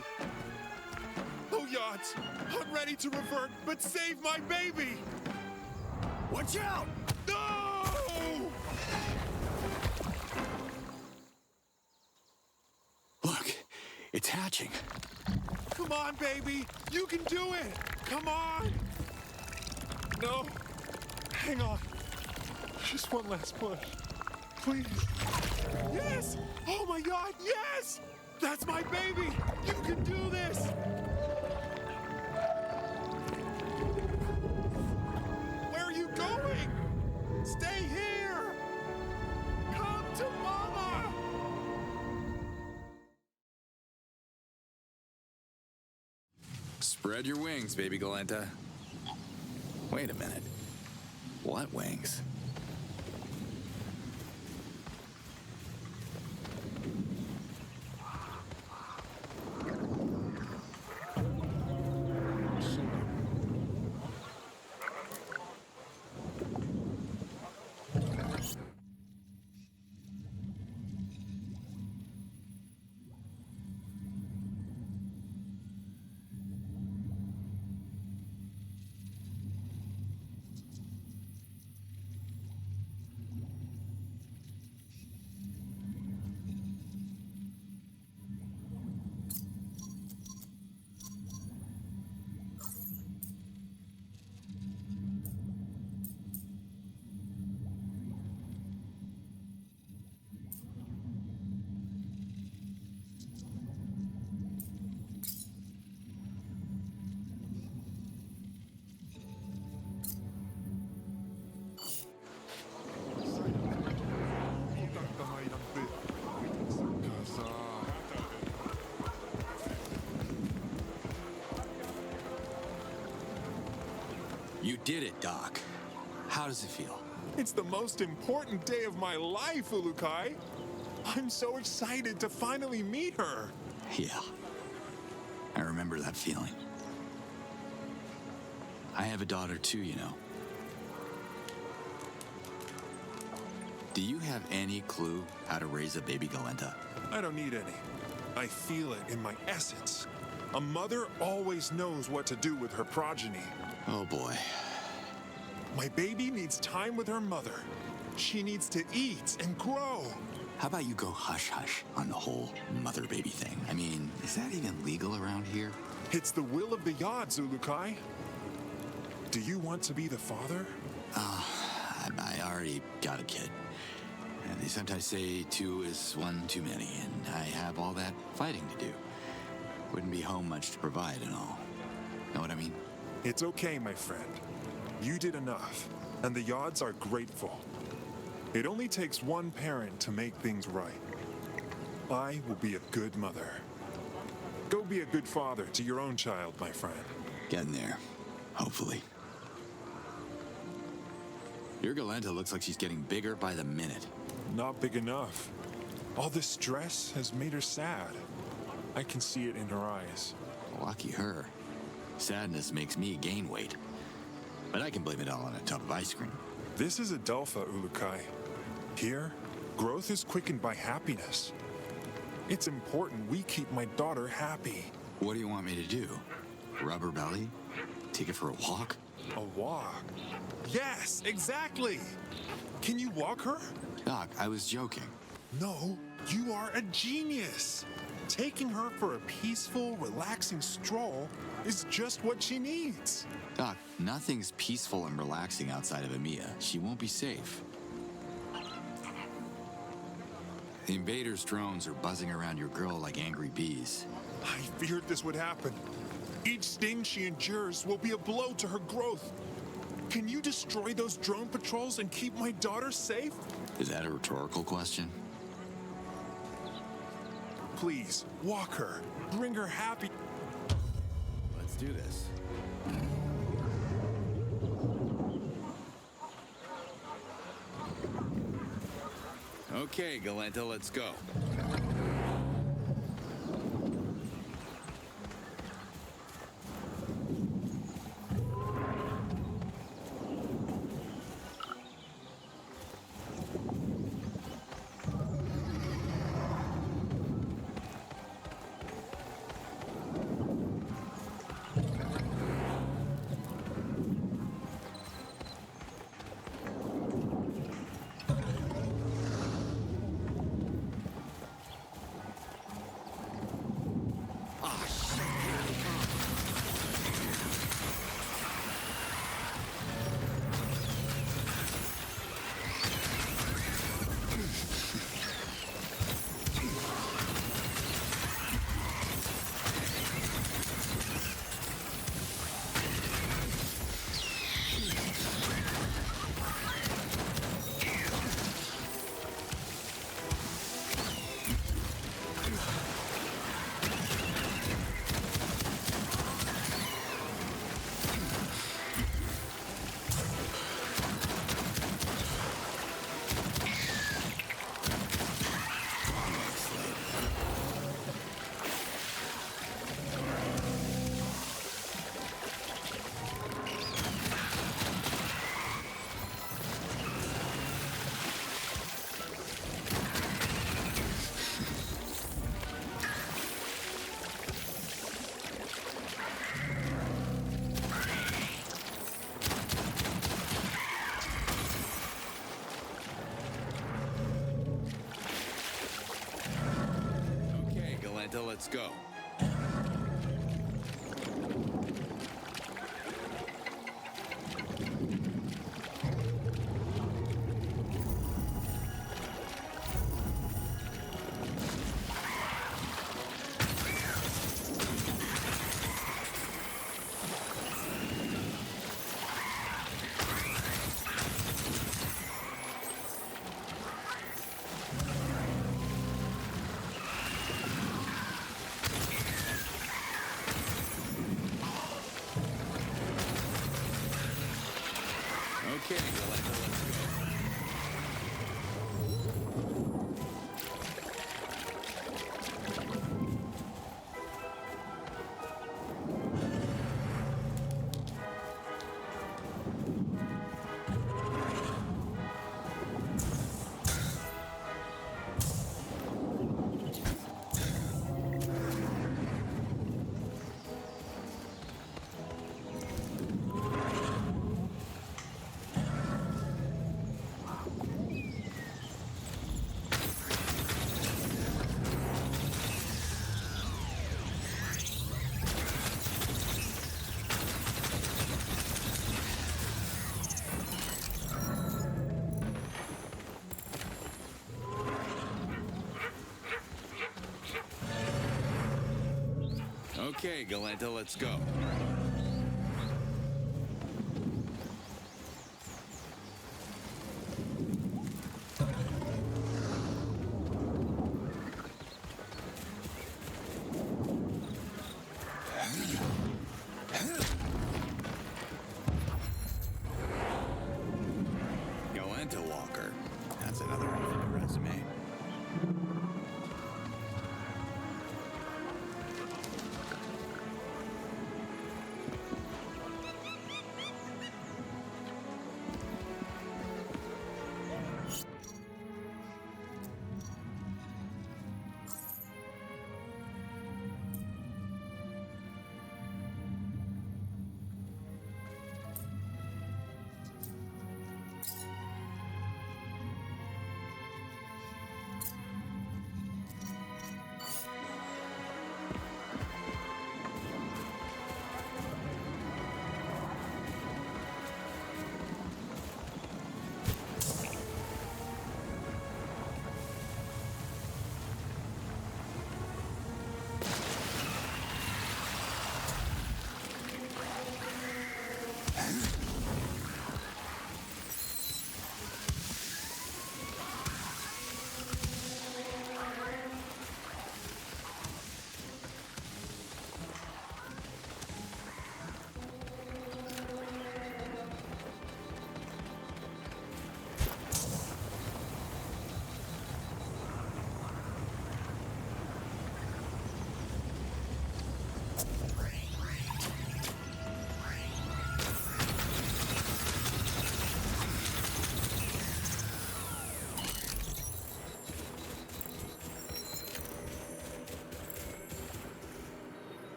Oh, yachts, I'm ready to revert, but save my baby! Watch out! No! Look, it's hatching. Come on, baby! You can do it! Come on! No. Hang on. Just one last push. Please. Yes! Oh my god, yes! That's my baby! You can do this! Where are you going? Stay here! Come to Mama! Spread your wings, baby Galenta. Wait a minute. What wings? You did it, Doc. How does it feel? It's the most important day of my life, Ulukai. I'm so excited to finally meet her. Yeah. I remember that feeling. I have a daughter too, you know. Do you have any clue how to raise a baby Galenta? I don't need any. I feel it in my essence. A mother always knows what to do with her progeny. Oh boy. My baby needs time with her mother. She needs to eat and grow. How about you go hush-hush on the whole mother-baby thing? I mean, is that even legal around here? It's the will of the Yods, Ulukai. Do you want to be the father? I already got a kid. And they sometimes say 2 is 1 too many, and I have all that fighting to do. Wouldn't be home much to provide and all. Know what I mean? It's okay, my friend. You did enough, and the Yods are grateful. It only takes one parent to make things right. I will be a good mother. Go be a good father to your own child, my friend. Getting there. Hopefully. Your Galenta looks like she's getting bigger by the minute. Not big enough. All this stress has made her sad. I can see it in her eyes. Lucky her. Sadness makes me gain weight. But I can blame it all on a tub of ice cream. This is Adelpha, Ulukai. Here, growth is quickened by happiness. It's important we keep my daughter happy. What do you want me to do? Rub her belly? Take it for a walk? A walk? Yes, exactly! Can you walk her? Doc, I was joking. No, you are a genius! Taking her for a peaceful, relaxing stroll is just what she needs. Doc, nothing's peaceful and relaxing outside of Emiya. She won't be safe. The invaders' drones are buzzing around your girl like angry bees. I feared this would happen. Each sting she endures will be a blow to her growth. Can you destroy those drone patrols and keep my daughter safe? Is that a rhetorical question? Please, walk her. Bring her happy. Let's do this. Okay, Galenta, let's go. let's go. Okay, let's go. Okay, Galenta, let's go. Galenta Walker. That's another one for the resume.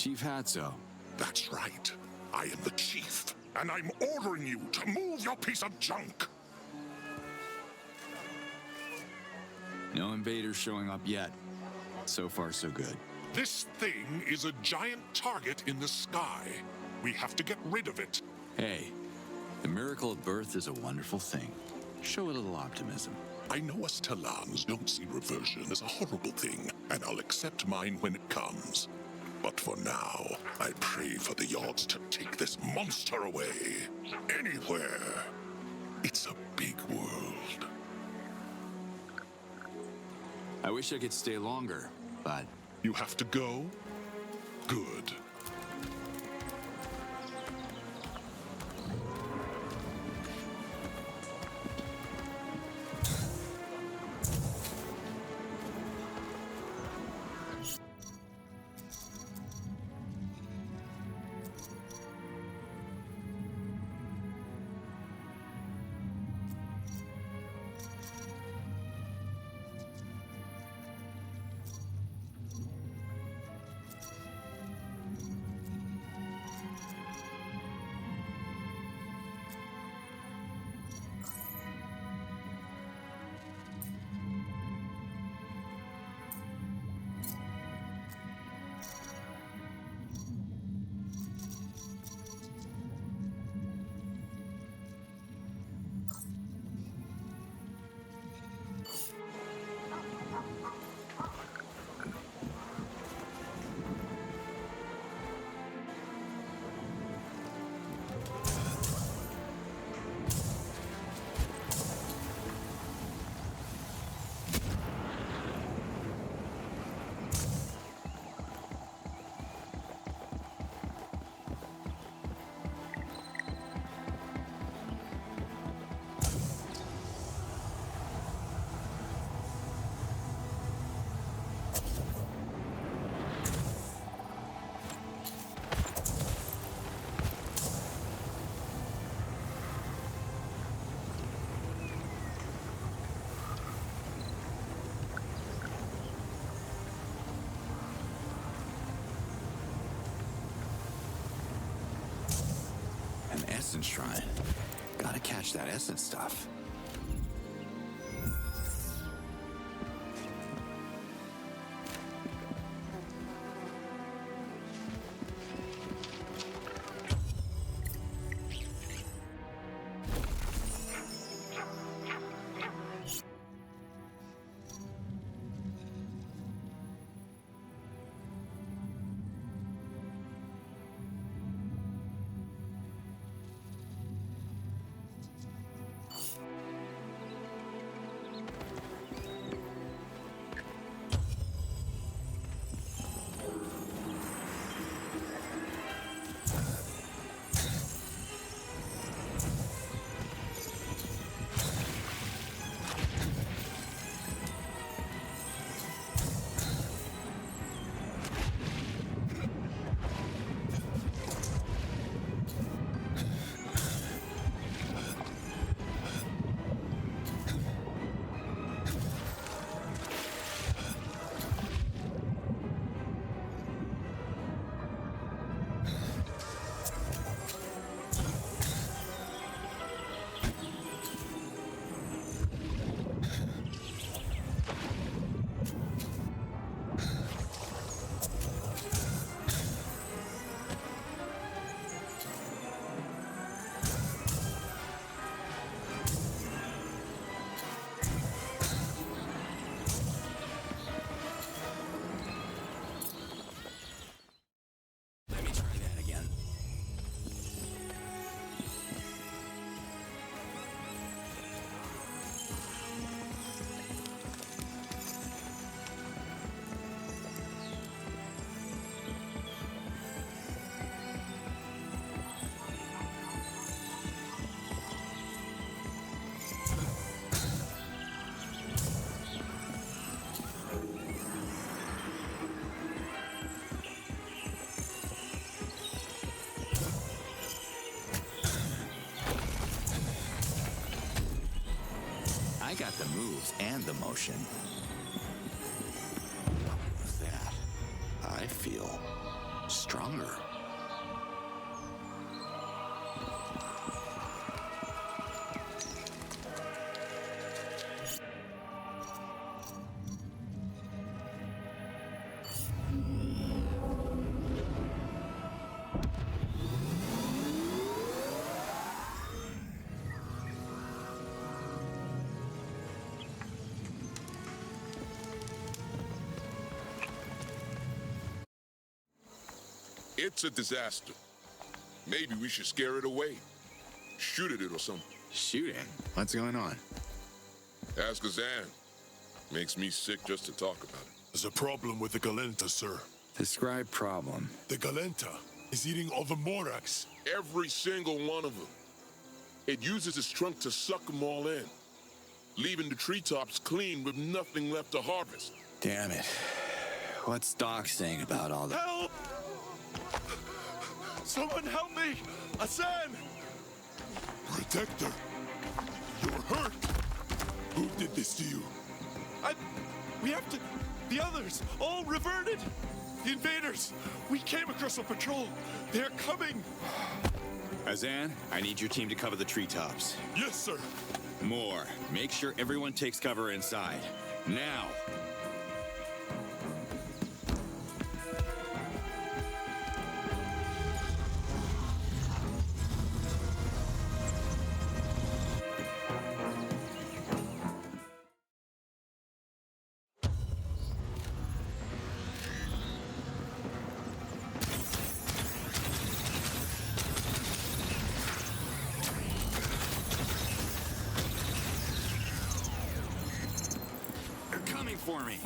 Chief Hatso. That's right. I am the chief, and I'm ordering you to move your piece of junk. No invaders showing up yet. So far, so good. This thing is a giant target in the sky. We have to get rid of it. Hey, the miracle of birth is a wonderful thing. Show a little optimism. I know us Talans don't see reversion as a horrible thing, and I'll accept mine when it comes. But for now, I pray for the Yards to take this monster away. Anywhere. It's a big world. I wish I could stay longer, but... You have to go? Good. Essence Shrine. Gotta catch that essence stuff. I got the moves and the motion. With that, I feel strong. stronger. It's a disaster. Maybe we should scare it away. Shoot at it or something. Shooting? What's going on? Ask Azan. Makes me sick just to talk about it. There's a problem with the Galenta, sir. Describe problem. The Galenta is eating all the Morax. Every single one of them. It uses its trunk to suck them all in, leaving the treetops clean with nothing left to harvest. Damn it. What's Doc saying about all that? Help! Someone help me! Azan! Protector, you're hurt. Who did this to you? We have to... The others, all reverted. The invaders. We came across a patrol. They're coming. Azan, I need your team to cover the treetops. Yes, sir. More. Make sure everyone takes cover inside. Now. For me.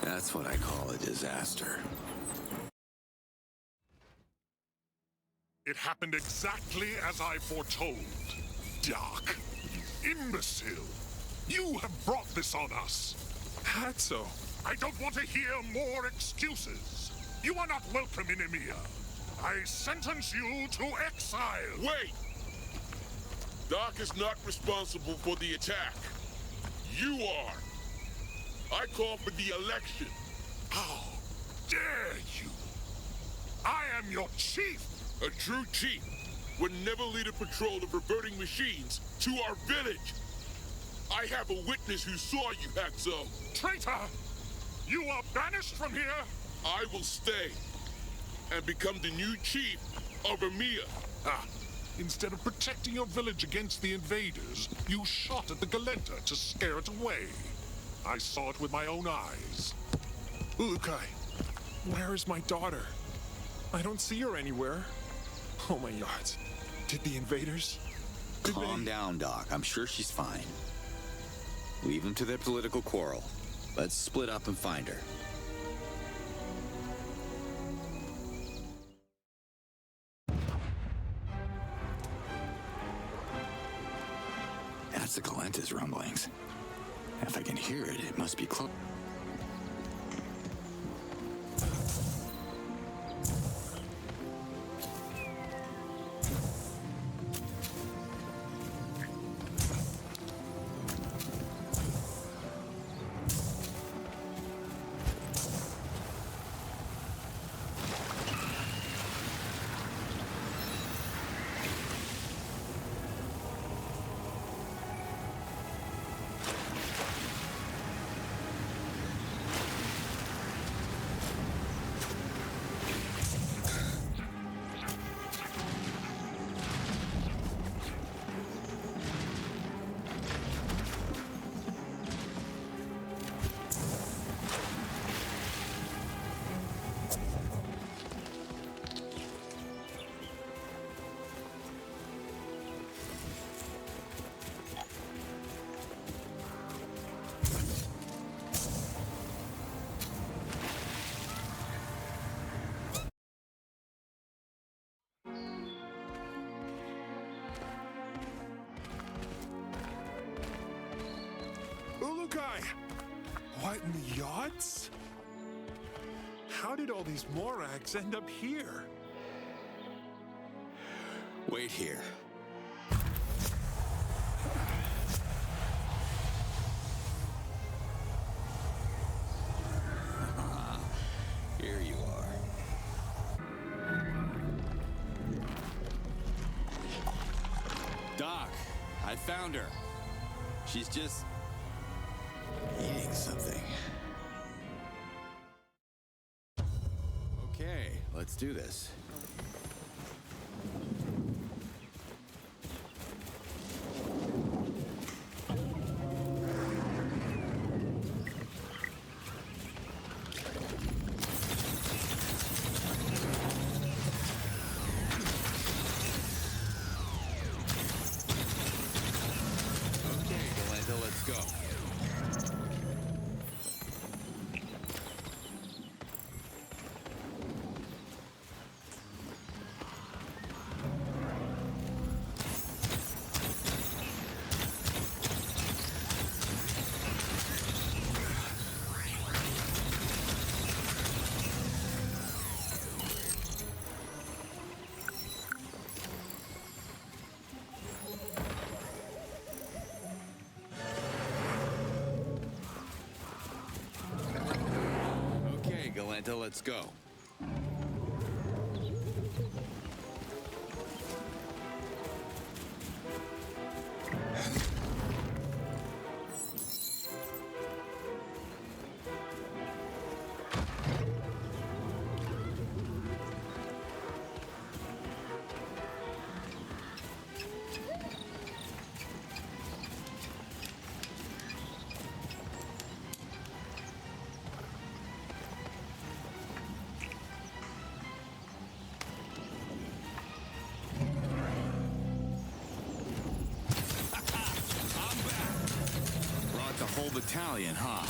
That's what I call a disaster. It happened exactly as I foretold. Doc, you imbecile. You have brought this on us. Hatso. I don't want to hear more excuses. You are not welcome in Emia. I sentence you to exile. Wait! Doc is not responsible for the attack. You are. I call for the election. How dare you? I am your chief. A true chief would never lead a patrol of reverting machines to our village. I have a witness who saw you, Haxo. Traitor! You are banished from here. I will stay and become the new chief of Emia. Instead of protecting your village against the invaders, you shot at the Galenta to scare it away. I saw it with my own eyes. Ulukai, where is my daughter? I don't see her anywhere. Oh my yards. Did the invaders? Calm down, Doc. I'm sure she's fine. Leave them to their political quarrel. Let's split up and find her. That's the Galenta's rumblings. If I can hear it, it must be close. guy! What in the yachts? How did all these Morags end up here? Wait here. Here you are. Doc, I found her. She's just eating something. Okay, let's do this. Galenta, let's go. The whole battalion, huh?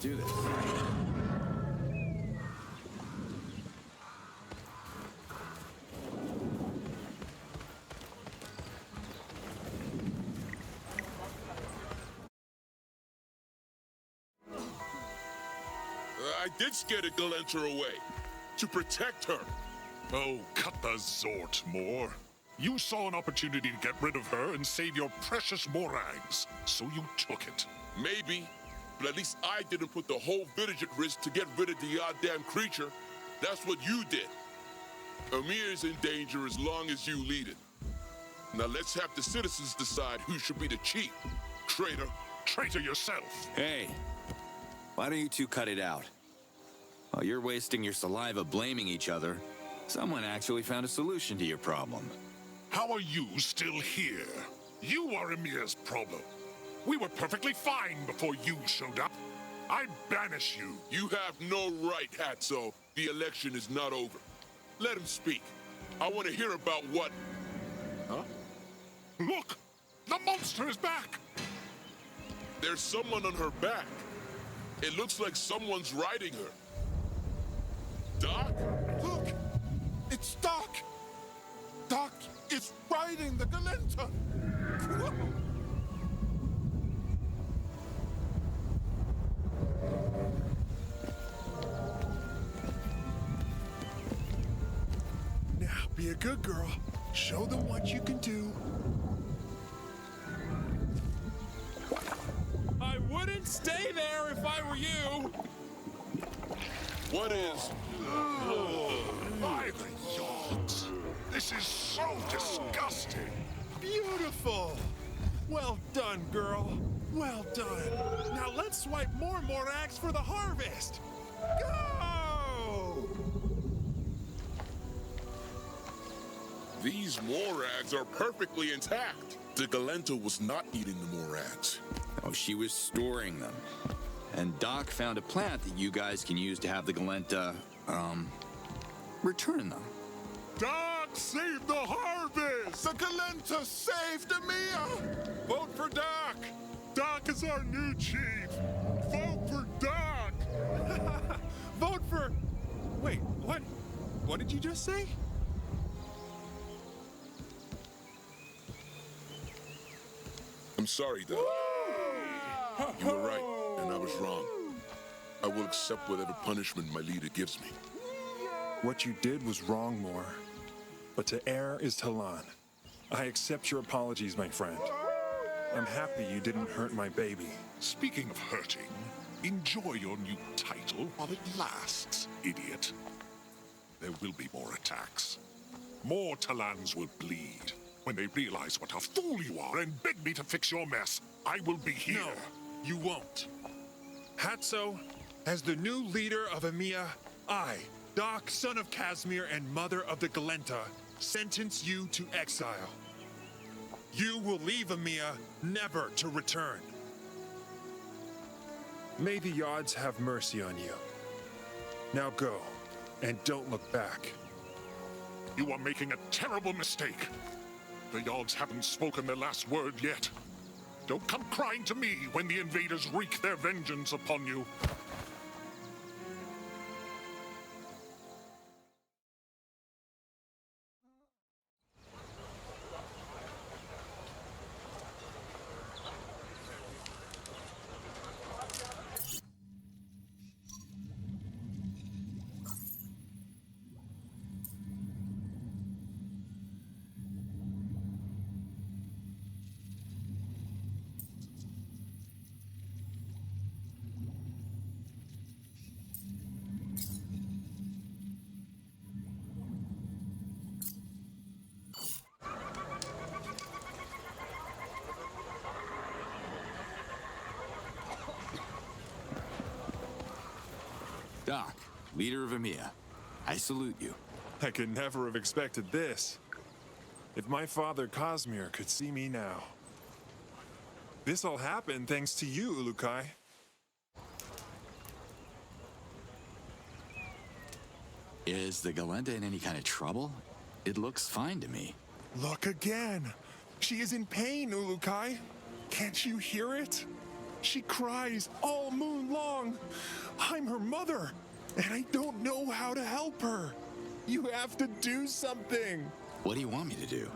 Do this. I did scare the Galenta away to protect her. Oh, cut the zort, Moore. You saw an opportunity to get rid of her and save your precious Morags, so you took it. Maybe. But at least I didn't put the whole village at risk to get rid of the goddamn creature. That's what you did. Amir is in danger as long as you lead it. Now let's have the citizens decide who should be the chief. Traitor. Traitor yourself. Hey, why don't you two cut it out? While you're wasting your saliva blaming each other, someone actually found a solution to your problem. How are you still here? You are Emir's problem. We were perfectly fine before you showed up. I banish you. You have no right, Hatso. The election is not over. Let him speak. I want to hear about what... Huh? Look! The monster is back! There's someone on her back. It looks like someone's riding her. Doc? Look! It's Doc! Doc is riding the Galenta! Now, be a good girl. Show them what you can do. I wouldn't stay there if I were you. What is... By the yards! This is so disgusting! Beautiful! Well done, girl. Well done. Now let's swipe more and more eggs for the harvest. Go! These morags are perfectly intact. The Galenta was not eating the morags. Oh, she was storing them. And Doc found a plant that you guys can use to have the Galenta, return them. Doc saved the harvest! The Galenta saved Emia! Vote for Doc! Doc is our new chief! Vote for Doc! Vote for... Wait, what? What did you just say? I'm sorry, Doc. You were right, and I was wrong. I will accept whatever punishment my leader gives me. What you did was wrong, Moore. But to err is to learn. I accept your apologies, my friend. I'm happy you didn't hurt my baby. Speaking of hurting, enjoy your new title while it lasts, idiot. There will be more attacks. More Talans will bleed. When they realize what a fool you are and beg me to fix your mess, I will be here. No, you won't. Hatso, as the new leader of Emia, I, Doc, son of Casimir and mother of the Galenta, sentence you to exile. You will leave Emia, never to return. May the Yods have mercy on you. Now go, and don't look back. You are making a terrible mistake. The Yods haven't spoken their last word yet. Don't come crying to me when the invaders wreak their vengeance upon you. Doc, leader of Emia, I salute you. I could never have expected this. If my father Casimir could see me now. This all happened thanks to you, Ulukai. Is the Galenta in any kind of trouble? It looks fine to me. Look again. She is in pain, Ulukai. Can't you hear it? She cries all moon long. I'm her mother, and I don't know how to help her. You have to do something. What do you want me to do?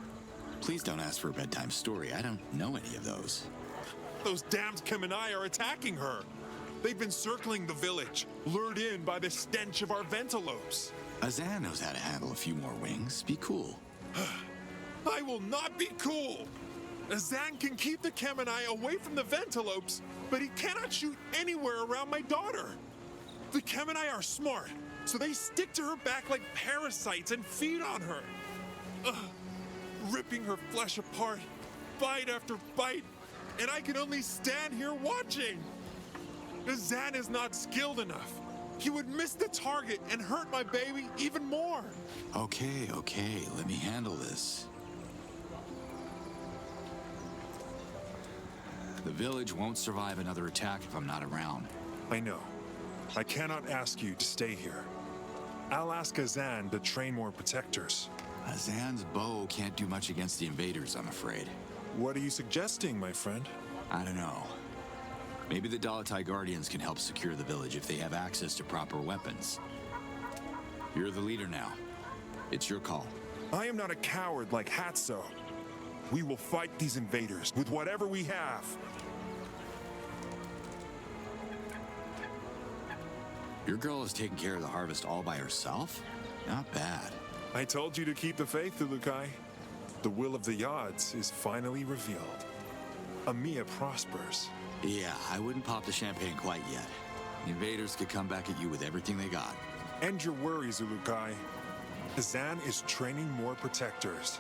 Please don't ask for a bedtime story. I don't know any of those. Those damned Kemenai are attacking her. They've been circling the village, lured in by the stench of our ventilopes. Azan knows how to handle a few more wings. Be cool. I will not be cool. Azan can keep the Kemenai away from the ventilopes, but he cannot shoot anywhere around my daughter. The Kemenai are smart, so they stick to her back like parasites and feed on her. Ripping her flesh apart, bite after bite, and I can only stand here watching. Azan is not skilled enough. He would miss the target and hurt my baby even more. Okay, let me handle this. The village won't survive another attack if I'm not around. I know. I cannot ask you to stay here. I'll ask Azan to train more protectors. Azan's bow can't do much against the invaders, I'm afraid. What are you suggesting, my friend? I don't know. Maybe the Dolotai Guardians can help secure the village if they have access to proper weapons. You're the leader now. It's your call. I am not a coward like Hatso. We will fight these invaders with whatever we have. Your girl is taking care of the harvest all by herself? Not bad. I told you to keep the faith, Ulukai. The will of the Yods is finally revealed. Amiya prospers. Yeah, I wouldn't pop the champagne quite yet. The invaders could come back at you with everything they got. End your worries, Ulukai. Azan is training more protectors.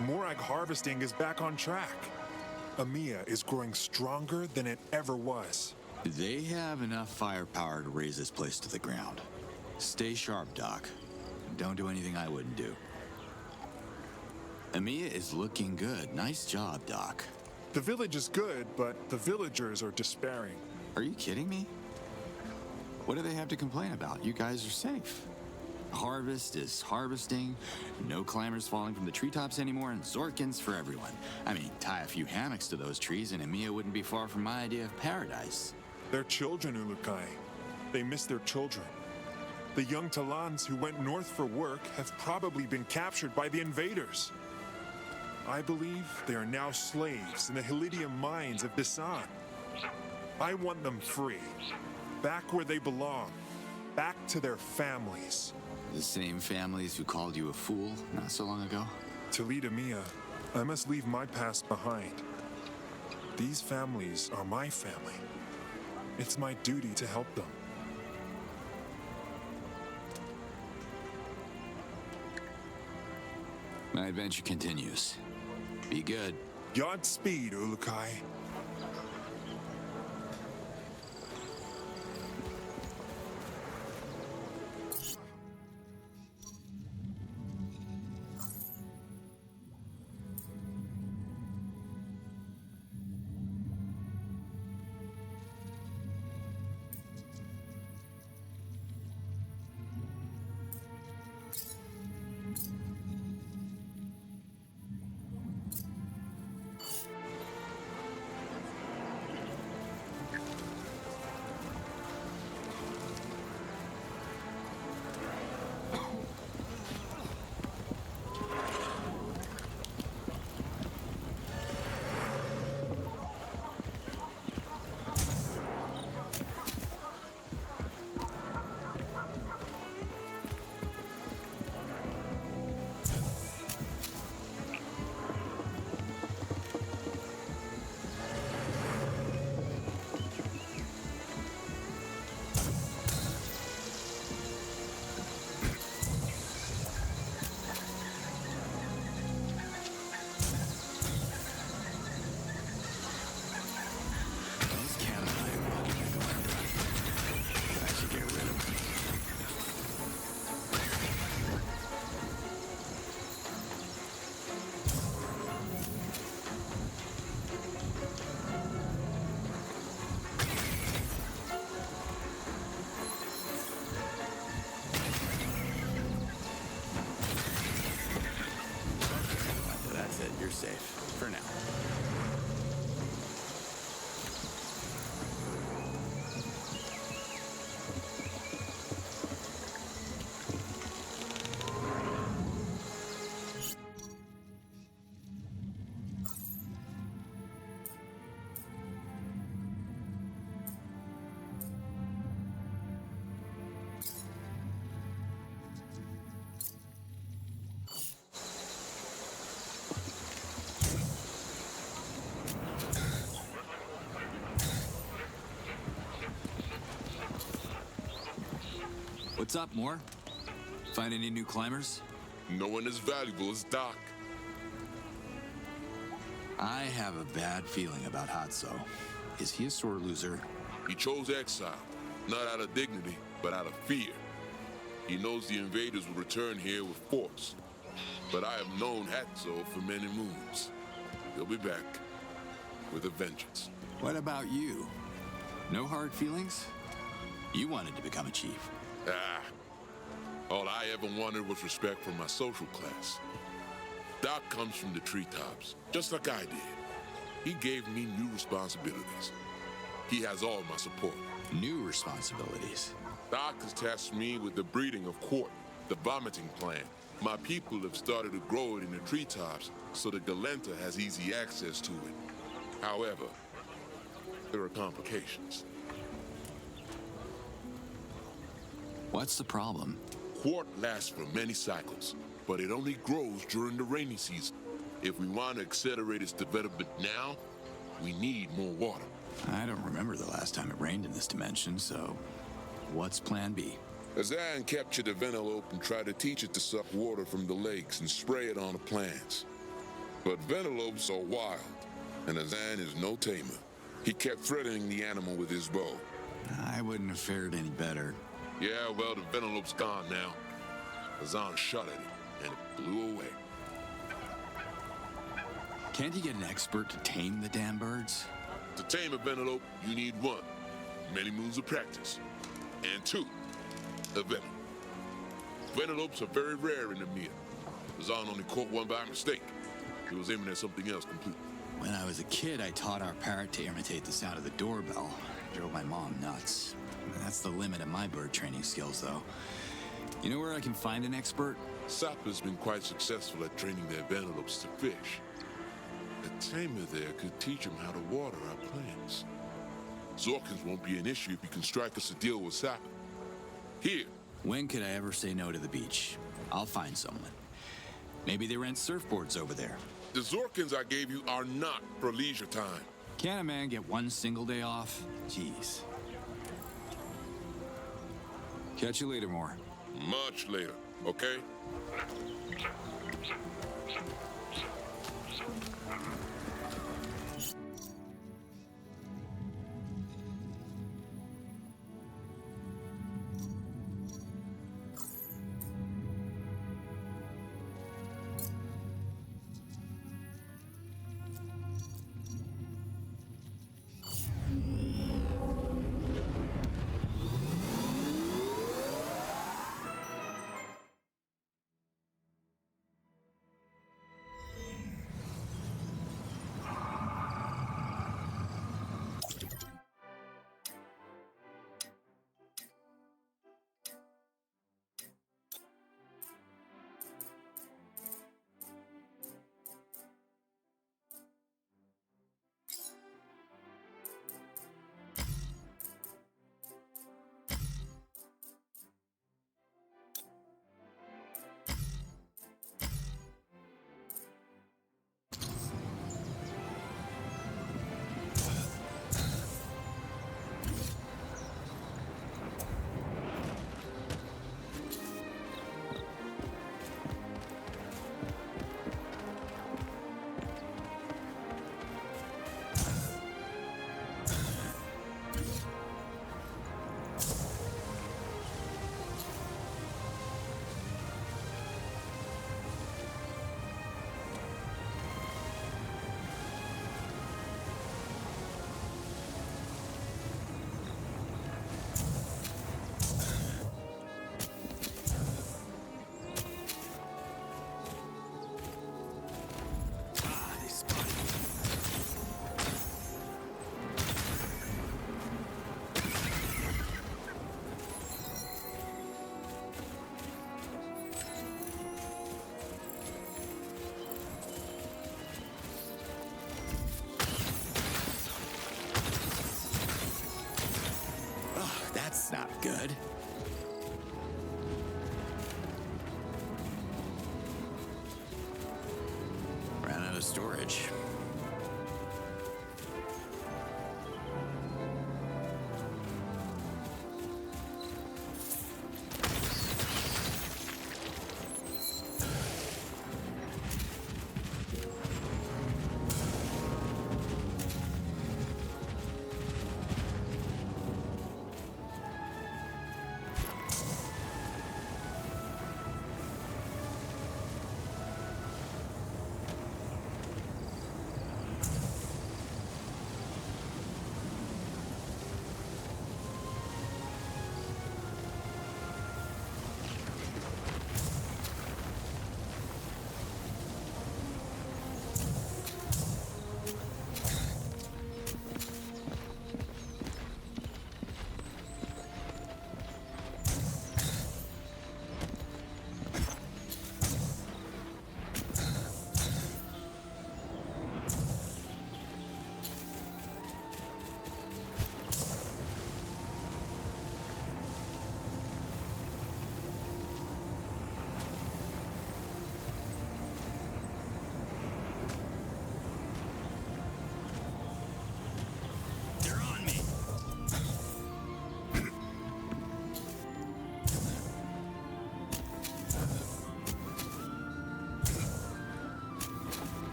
Morag harvesting is back on track. Amiya is growing stronger than it ever was. They have enough firepower to raise this place to the ground. Stay sharp, Doc. Don't do anything I wouldn't do. Amiya is looking good. Nice job, Doc. The village is good, but the villagers are despairing. Are you kidding me? What do they have to complain about? You guys are safe. Harvest is harvesting, no climbers falling from the treetops anymore, and Zorkins for everyone. I mean, tie a few hammocks to those trees and Amiya wouldn't be far from my idea of paradise. They're children, Ulukai. They miss their children. The young Talans who went north for work have probably been captured by the invaders. I believe they are now slaves in the Helidium mines of Bisan. I want them free, back where they belong, back to their families. The same families who called you a fool not so long ago? To lead Amiya, I must leave my past behind. These families are my family. It's my duty to help them. My adventure continues. Be good. Godspeed, Ulukai. You're safe. For now. What's up, Moore? Find any new climbers? No one as valuable as Doc. I have a bad feeling about Hatso. Is he a sore loser? He chose exile, not out of dignity, but out of fear. He knows the invaders will return here with force. But I have known Hatso for many moons. He'll be back with a vengeance. What about you? No hard feelings? You wanted to become a chief. All I ever wanted was respect from my social class. Doc comes from the treetops, just like I did. He gave me new responsibilities. He has all my support. New responsibilities? Doc has tasked me with the breeding of Quart, the vomiting plant. My people have started to grow it in the treetops, so the Galenta has easy access to it. However, there are complications. What's the problem? Quart lasts for many cycles, but it only grows during the rainy season. If we want to accelerate its development now, we need more water. I don't remember the last time it rained in this dimension, so what's plan B? Azan captured the Venelope and tried to teach it to suck water from the lakes and spray it on the plants. But Venelopes are wild, and Azan is no tamer. He kept threatening the animal with his bow. I wouldn't have fared any better. Yeah, well, the Venelope's gone now. Azan shot at it, and it blew away. Can't you get an expert to tame the damn birds? To tame a Venelope, you need 1, many moons of practice, and 2, a venom. Venelopes are very rare in the Mia. Azan only caught one by mistake. He was aiming at something else completely. When I was a kid, I taught our parrot to imitate the sound of the doorbell. It drove my mom nuts. That's the limit of my bird training skills, though. You know where I can find an expert? Sapper's been quite successful at training their Venelopes to fish. A tamer there could teach them how to water our plants. Zorkins won't be an issue if you can strike us a deal with Sapper. Here. When could I ever say no to the beach? I'll find someone. Maybe they rent surfboards over there. The Zorkins I gave you are not for leisure time. Can't a man get one single day off? Jeez. Catch you later, Moore. Much later, okay?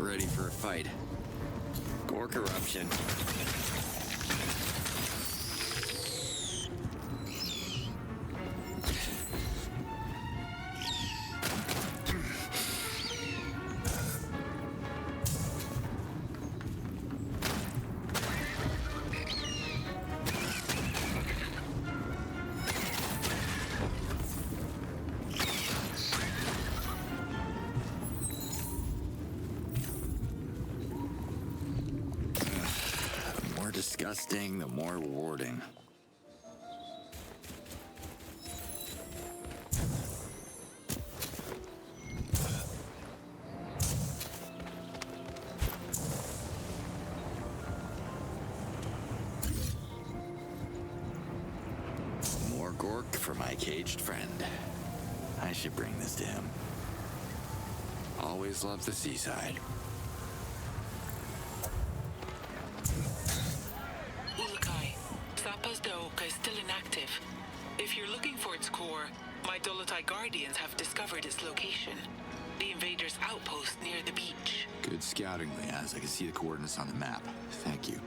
ready for a fight. Gore corruption. Disgusting, the more rewarding. More gork for my caged friend. I should bring this to him. Always loved the seaside. Is still inactive. If you're looking for its core, my Dolotai guardians have discovered its location. The invaders' outpost near the beach. Good scouting, Liaz. I can see the coordinates on the map. Thank you.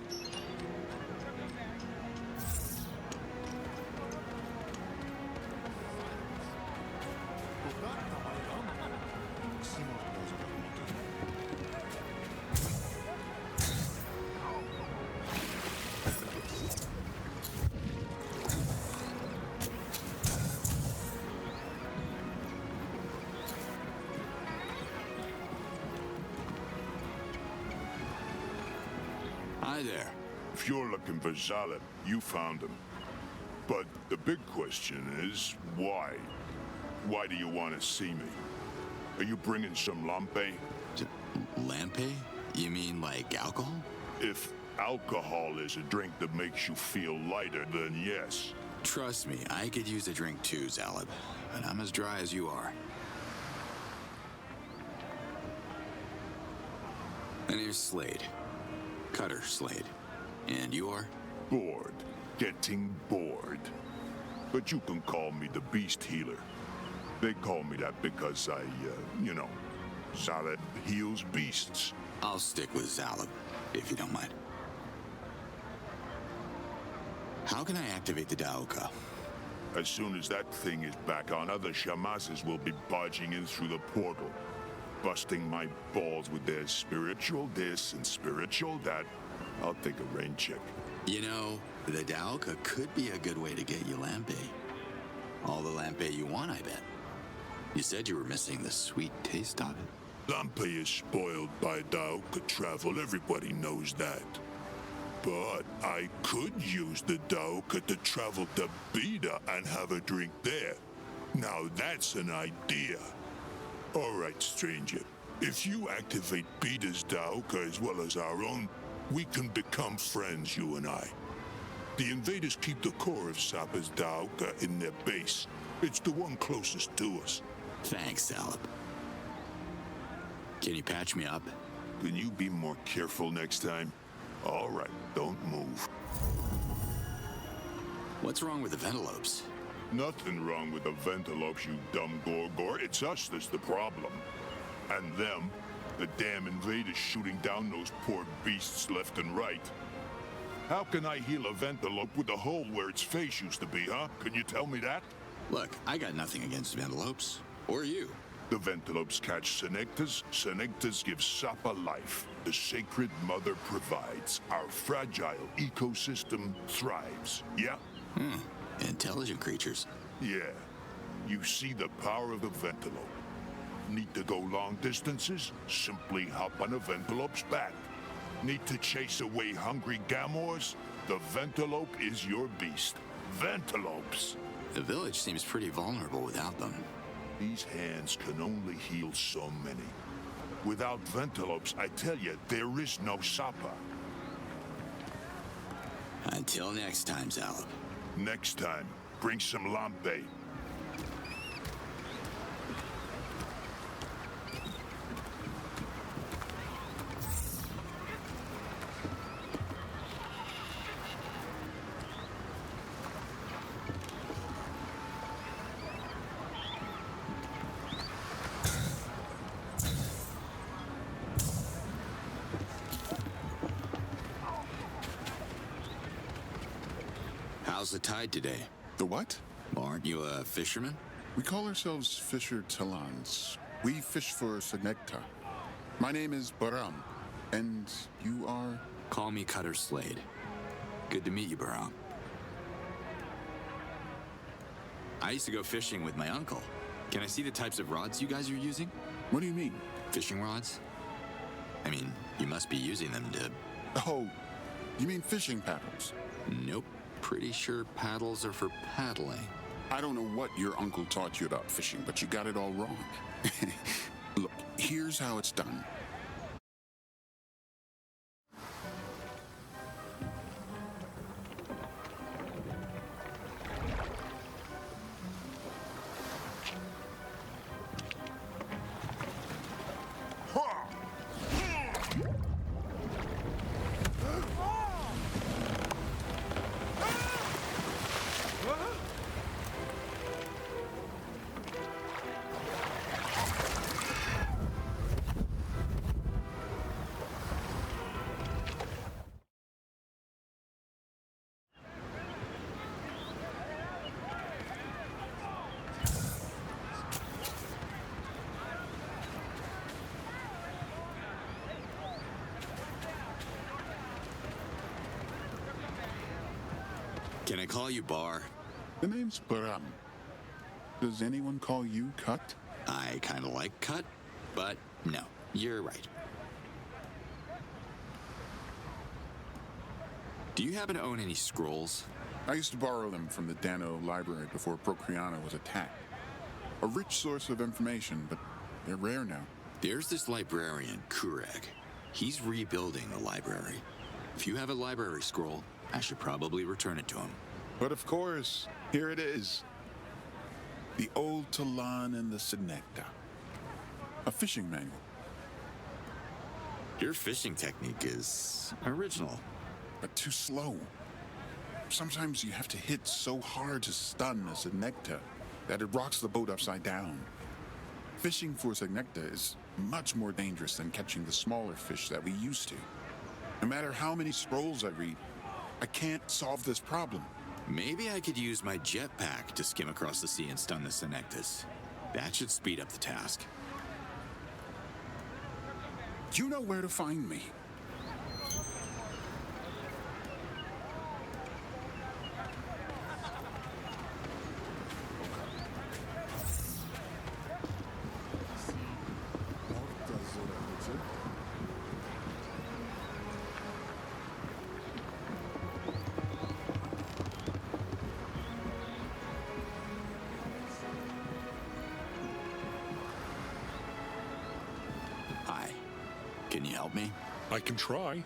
Hi there. If you're looking for Zaleb, you found him. But the big question is, why? Why do you want to see me? Are you bringing some lampe? Lampe? You mean like alcohol? If alcohol is a drink that makes you feel lighter, then yes. Trust me, I could use a drink too, Zaleb. But I'm as dry as you are. My name's Slade. Cutter Slade. And you are? Bored. Getting bored. But you can call me the Beast Healer. They call me that because I, Zaleb heals beasts. I'll stick with Zaleb, if you don't mind. How can I activate the Daoka? As soon as that thing is back on, other Shamazes will be barging in through the portal, busting my balls with their spiritual this and spiritual that. I'll take a rain check. You know, the Daoka could be a good way to get you lampe. All the lampe you want, I bet. You said you were missing the sweet taste of it. Lampe is spoiled by Daoka travel, everybody knows that. But I could use the Daoka to travel to Bida and have a drink there. Now that's an idea. All right, stranger. If you activate Bida's Daoka as well as our own, we can become friends, you and I. The invaders keep the core of Sapa's Daoka in their base. It's the one closest to us. Thanks, Zaleb. Can you patch me up? Can you be more careful next time? All right, don't move. What's wrong with the Ventilopes? Nothing wrong with the Ventilopes, you dumb Gorgor. It's us that's the problem. And them. The damn invaders shooting down those poor beasts left and right. How can I heal a Ventilope with a hole where its face used to be, huh? Can you tell me that? Look, I got nothing against Ventilopes. Or you. The Ventilopes catch Senectas. Senectas give Sapa life. The Sacred Mother provides. Our fragile ecosystem thrives. Yeah? Intelligent creatures. Yeah. You see the power of the Ventilope. Need to go long distances? Simply hop on a Ventilope's back. Need to chase away hungry Gamors? The Ventilope is your beast. Ventilopes! The village seems pretty vulnerable without them. These hands can only heal so many. Without Ventilopes, I tell you, there is no Sapa. Until next time, Zaleb. Next time, bring some lampe. How's the tide today? The what? Well, aren't you a fisherman? We call ourselves Fisher Talans. We fish for Senecta. My name is Baram, and you are? Call me Cutter Slade. Good to meet you, Baram. I used to go fishing with my uncle. Can I see the types of rods you guys are using? What do you mean? Fishing rods? I mean, you must be using them to... Oh, you mean fishing paddles? Nope. Pretty sure paddles are for paddling. I don't know what your uncle taught you about fishing, but you got it all wrong. Look, here's how it's done. Can I call you Bar? The name's Baram. Does anyone call you Cut? I kind of like Cut, but no, you're right. Do you happen to own any scrolls? I used to borrow them from the Dano library before Procreana was attacked. A rich source of information, but they're rare now. There's this librarian, Kureg. He's rebuilding the library. If you have a library scroll, I should probably return it to him. But of course, here it is. The Old Talan and the Senecta. A fishing manual. Your fishing technique is original. But too slow. Sometimes you have to hit so hard to stun a Senecta that it rocks the boat upside down. Fishing for Senecta is much more dangerous than catching the smaller fish that we used to. No matter how many scrolls I read, I can't solve this problem. Maybe I could use my jetpack to skim across the sea and stun the Senectas. That should speed up the task. You know where to find me. Hi. Can you help me? I can try.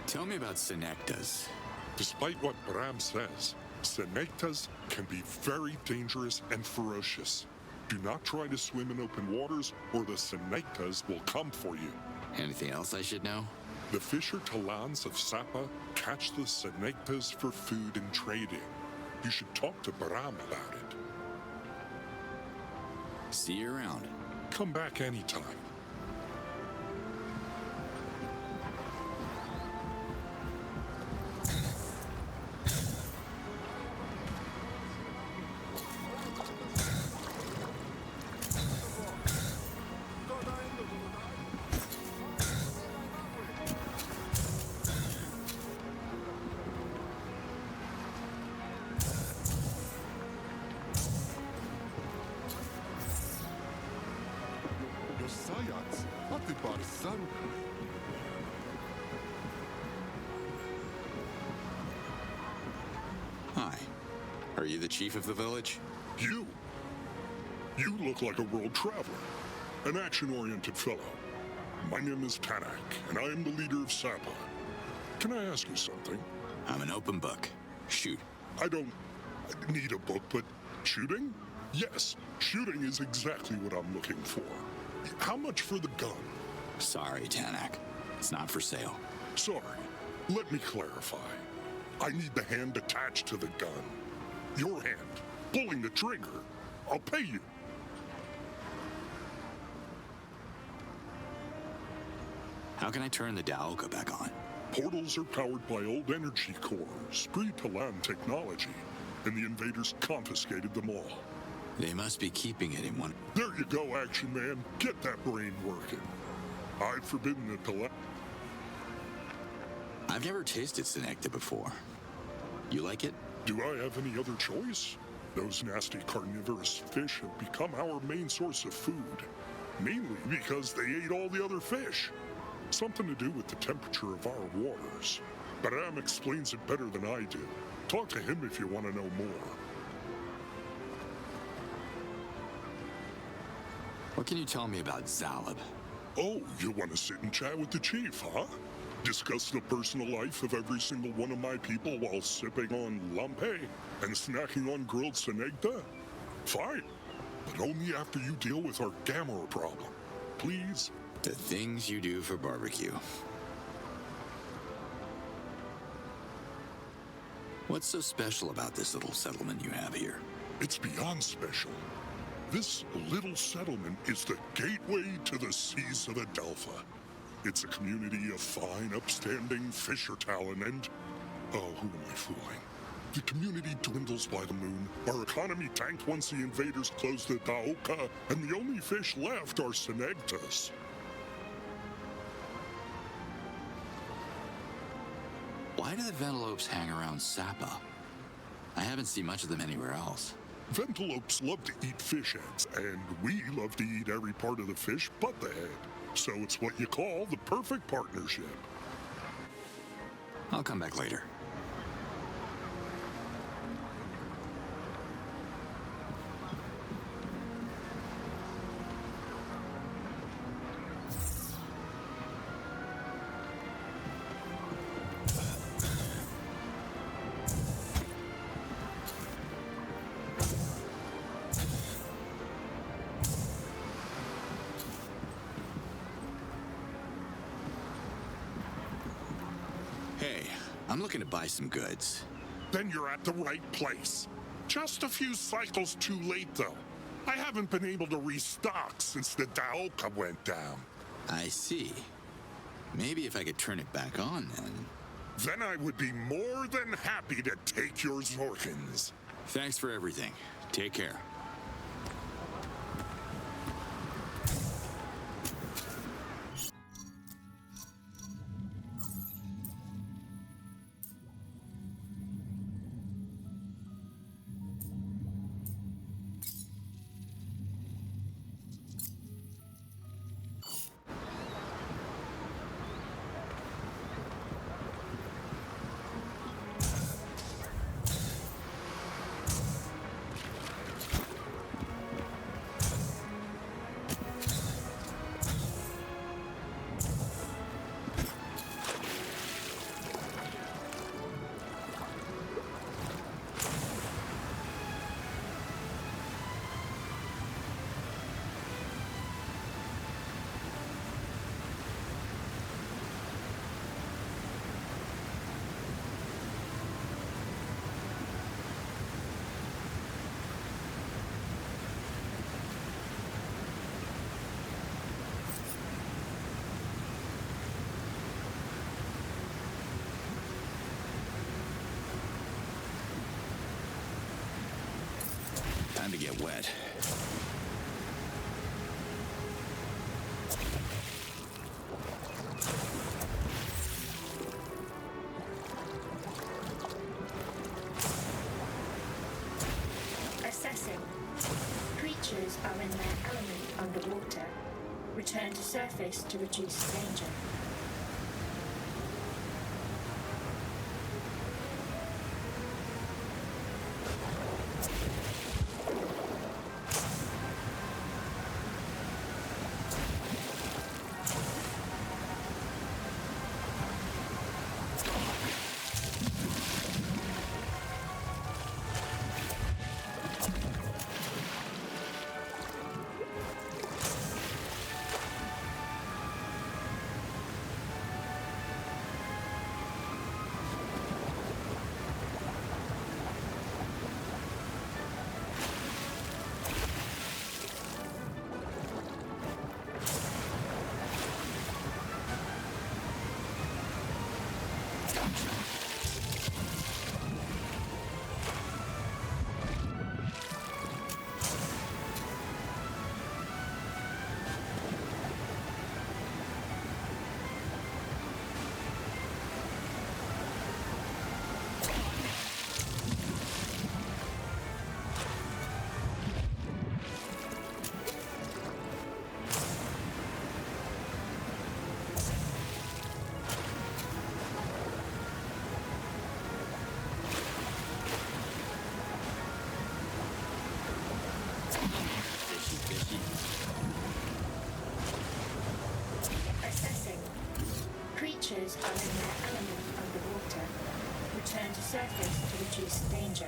Tell me about Senectas. Despite what Bram says, Senectas can be very dangerous and ferocious. Do not try to swim in open waters, or the Senectas will come for you. Anything else I should know? The Fisher Talans of Sapa catch the Senectas for food and trading. You should talk to Baram about it. See you around. Come back anytime. Hi. Are you the chief of the village? You? You look like a world traveler, an action-oriented fellow. My name is Tanak, and I am the leader of Sapa. Can I ask you something? I'm an open book. Shoot. I don't need a book, but shooting? Yes, shooting is exactly what I'm looking for. How much for the gun? Sorry, Tanak. It's not for sale. Sorry. Let me clarify. I need the hand attached to the gun. Your hand, pulling the trigger. I'll pay you. How can I turn the Daoka back on? Portals are powered by old energy cores, pre-Palan technology, and the invaders confiscated them all. They must be keeping it in one. There you go, Action Man. Get that brain working. I've forbidden the Palan. I've never tasted Senecta before. You like it? Do I have any other choice? Those nasty carnivorous fish have become our main source of food, mainly because they ate all the other fish. Something to do with the temperature of our waters. But Am explains it better than I do. Talk to him if you want to know more. What can you tell me about Zalab? Oh, you want to sit and chat with the chief, huh? Discuss the personal life of every single one of my people while sipping on lampe and snacking on grilled senegda? Fine, but only after you deal with our Gamora problem. Please? The things you do for barbecue. What's so special about this little settlement you have here? It's beyond special. This little settlement is the gateway to the seas of Adelpha. It's a community of fine, upstanding fisher talent and... Oh, who am I fooling? The community dwindles by the moon. Our economy tanked once the invaders closed the Daoka, and the only fish left are senegtas. Why do the Ventelopes hang around Sapa? I haven't seen much of them anywhere else. Ventelopes love to eat fish heads, and we love to eat every part of the fish but the head. So it's what you call the perfect partnership. I'll come back later. I'm looking to buy some goods. Then you're at the right place. Just a few cycles too late, though. I haven't been able to restock since the Daoka went down. I see. Maybe if I could turn it back on, then... Then I would be more than happy to take your Zorkins. Thanks for everything. Take care. Time to get wet. Assessing. Creatures are in their element underwater. Return to surface to reduce danger. in their element underwater, return to surface to reduce danger.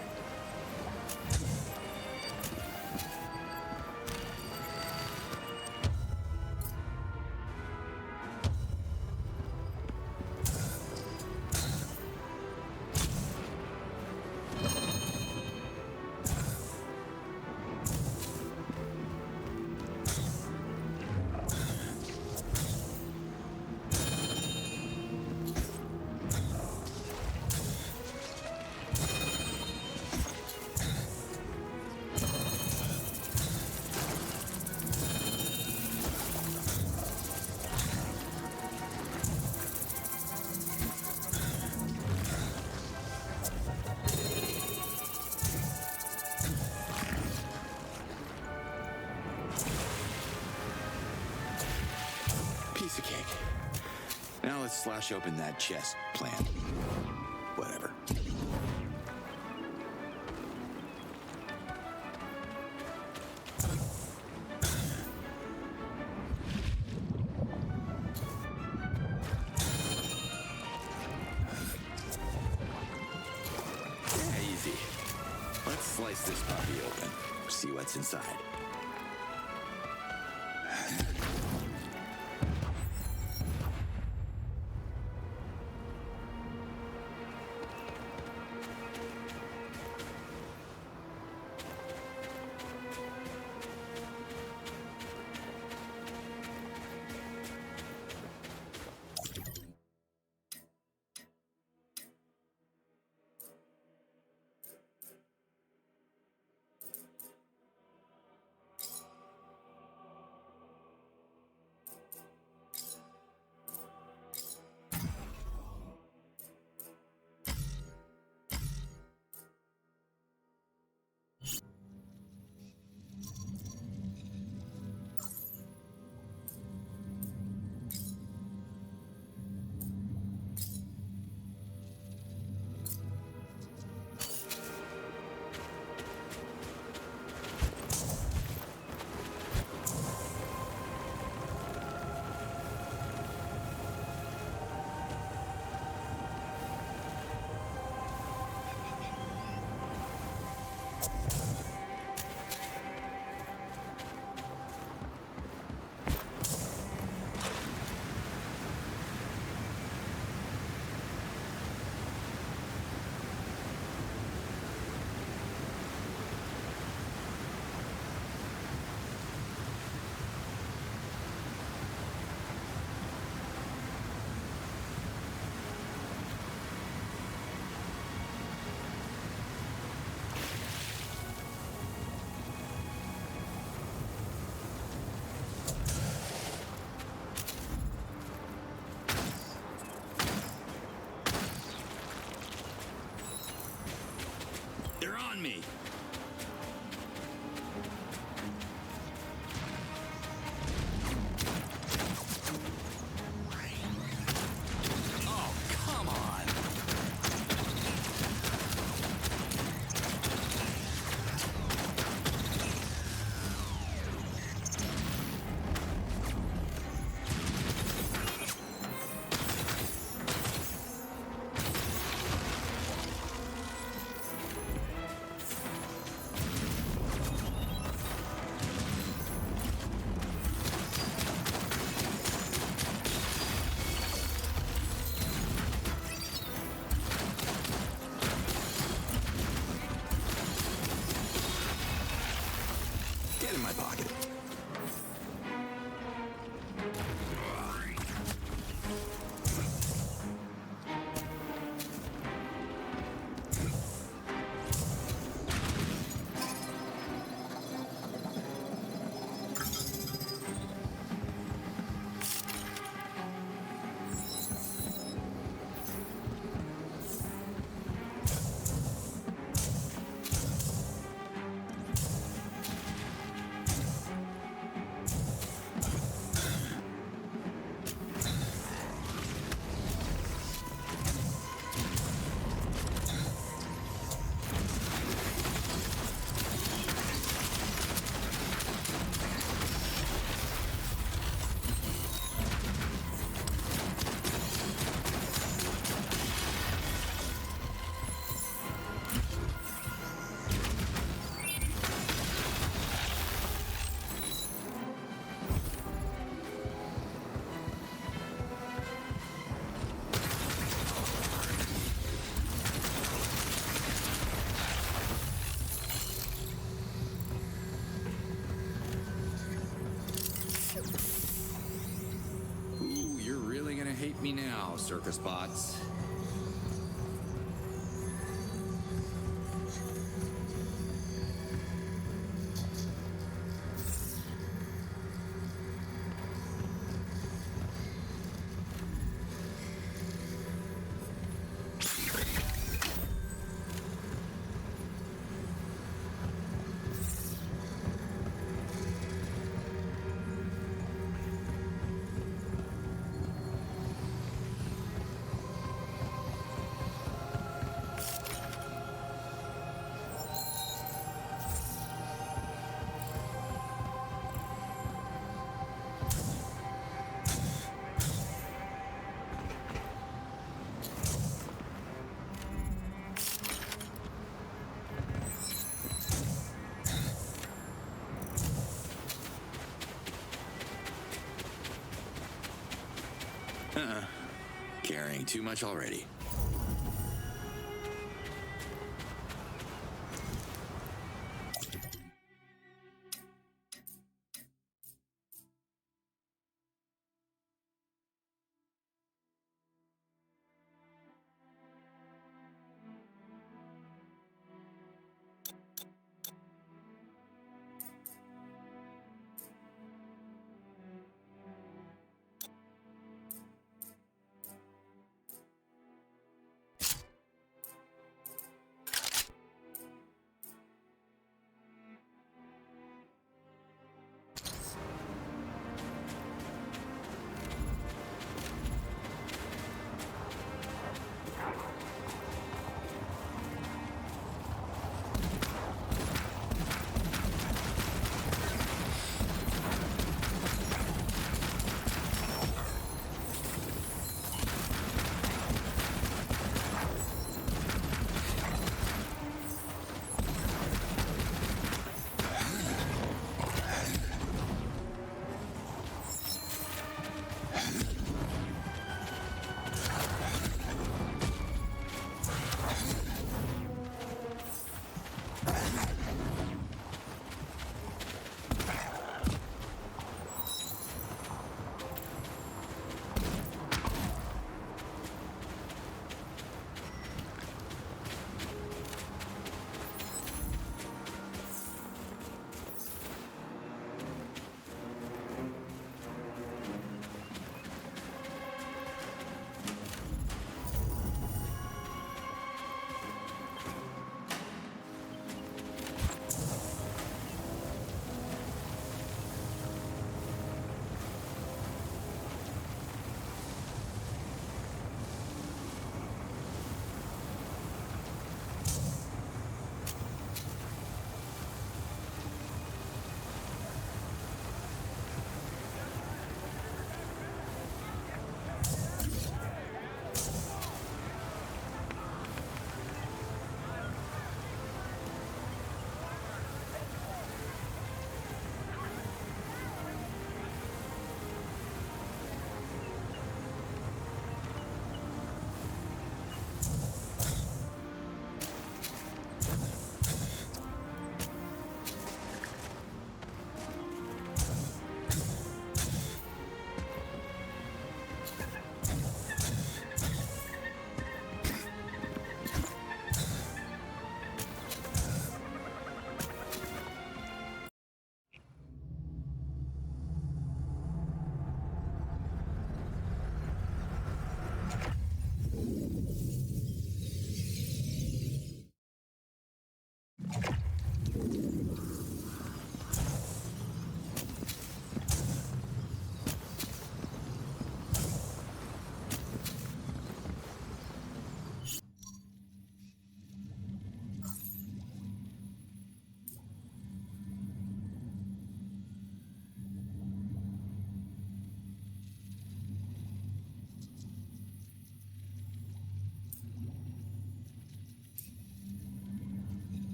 Piece of cake. Now let's slash open that chest plant. Whatever. Yeah, easy. Let's slice this puppy open. See what's inside. They're on me. Oh, come on. Get in my pocket. Meet me now, circus bots. Carrying too much already.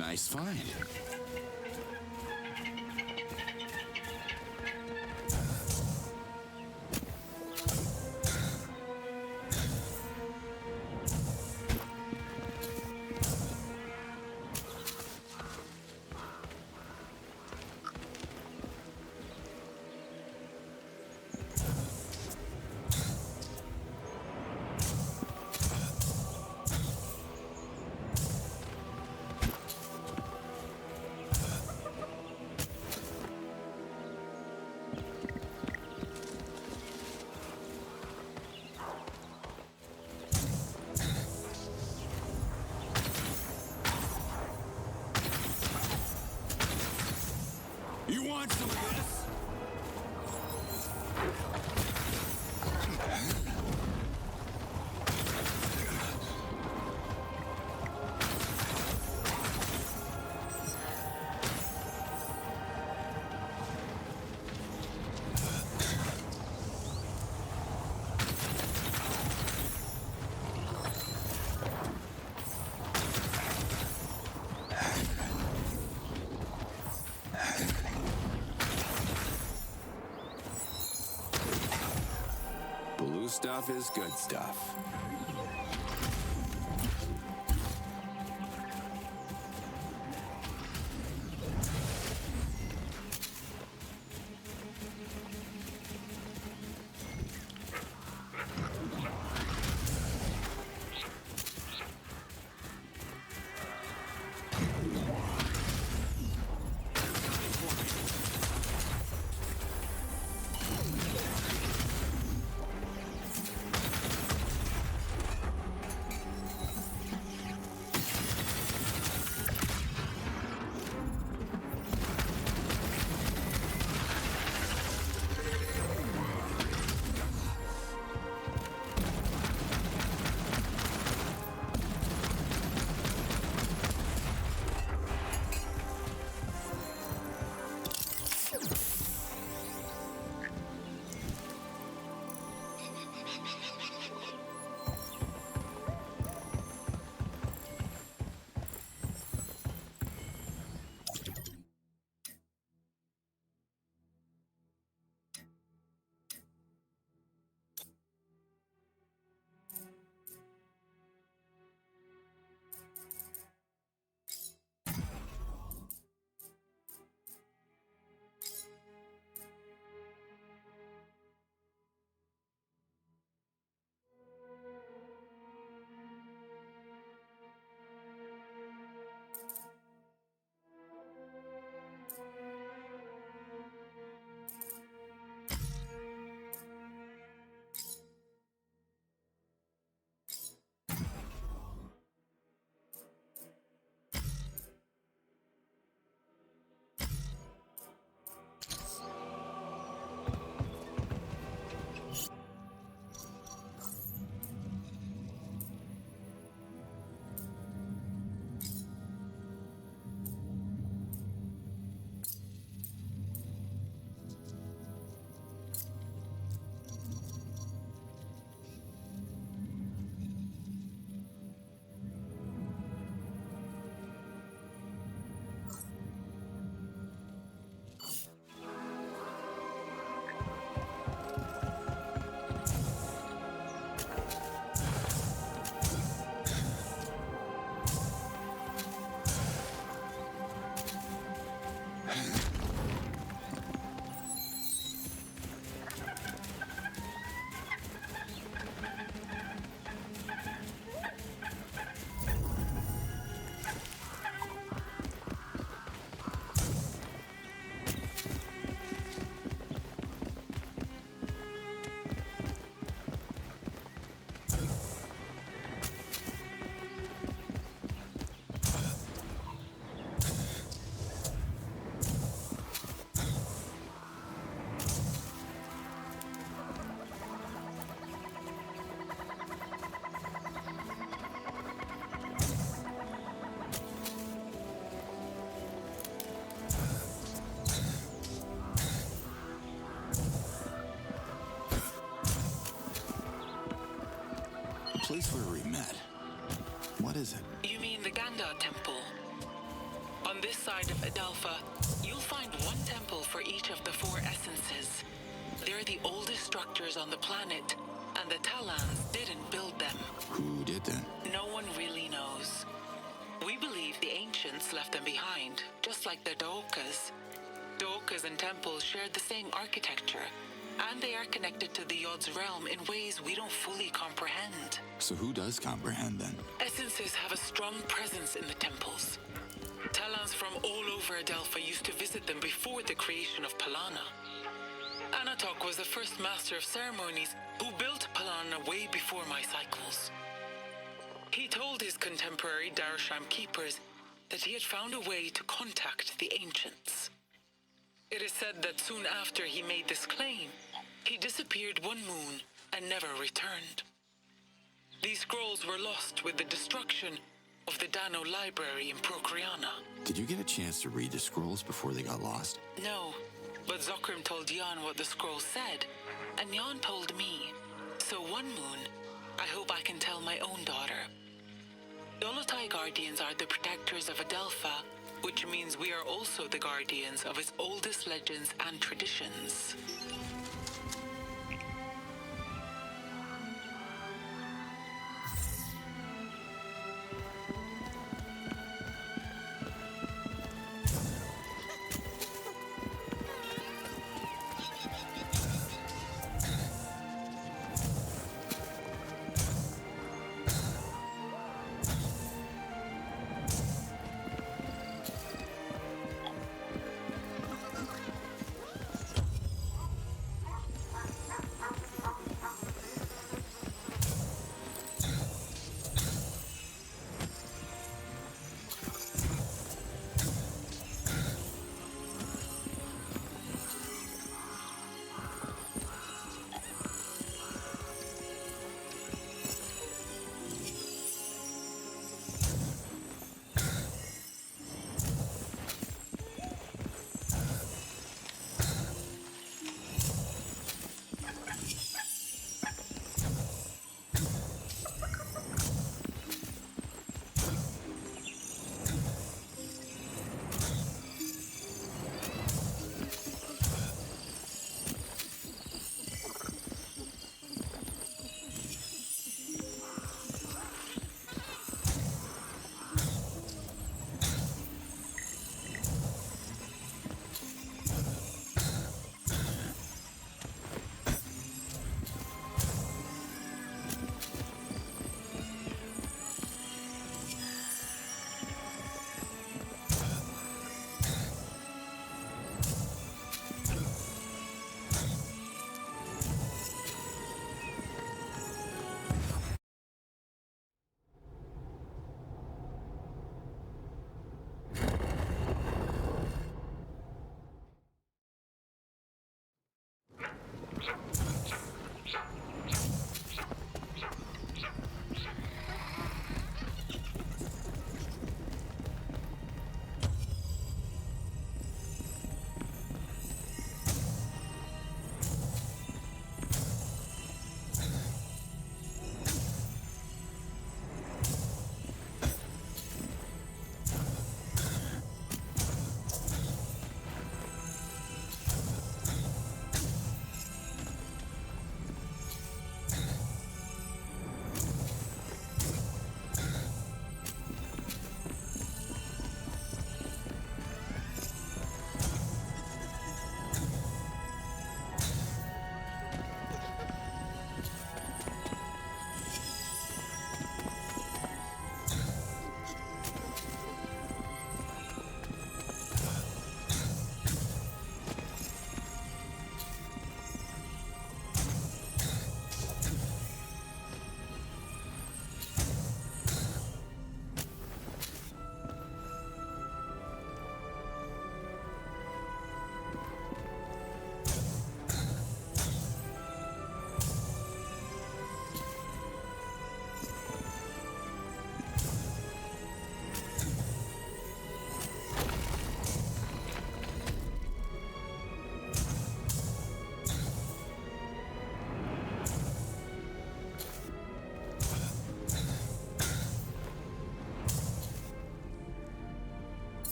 Nice find. You want some of this? Blue stuff is good stuff. Place where we met. What is it? You mean the Gandar Temple? On this side of Adelpha, you'll find one temple for each of the 4 essences. They're the oldest structures on the planet, and the Talans didn't build them. Who did then? No one really knows. We believe the ancients left them behind, just like the Daokas. Daokas and temples shared the same architecture, and they are connected to the Yod's realm in ways we don't fully comprehend. So who does comprehend then? Essences have a strong presence in the temples. Talans from all over Adelpha used to visit them before the creation of Palana. Anatok was the first master of ceremonies who built Palana way before my cycles. He told his contemporary Darasham keepers that he had found a way to contact the ancients. It is said that soon after he made this claim, he disappeared one moon and never returned. These scrolls were lost with the destruction of the Dano library in Procreana. Did you get a chance to read the scrolls before they got lost? No, but Zokrim told Jan what the scrolls said, and Jan told me. So one moon, I hope I can tell my own daughter. Dolotai Guardians are the protectors of Adelpha, which means we are also the guardians of its oldest legends and traditions.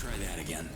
try that again.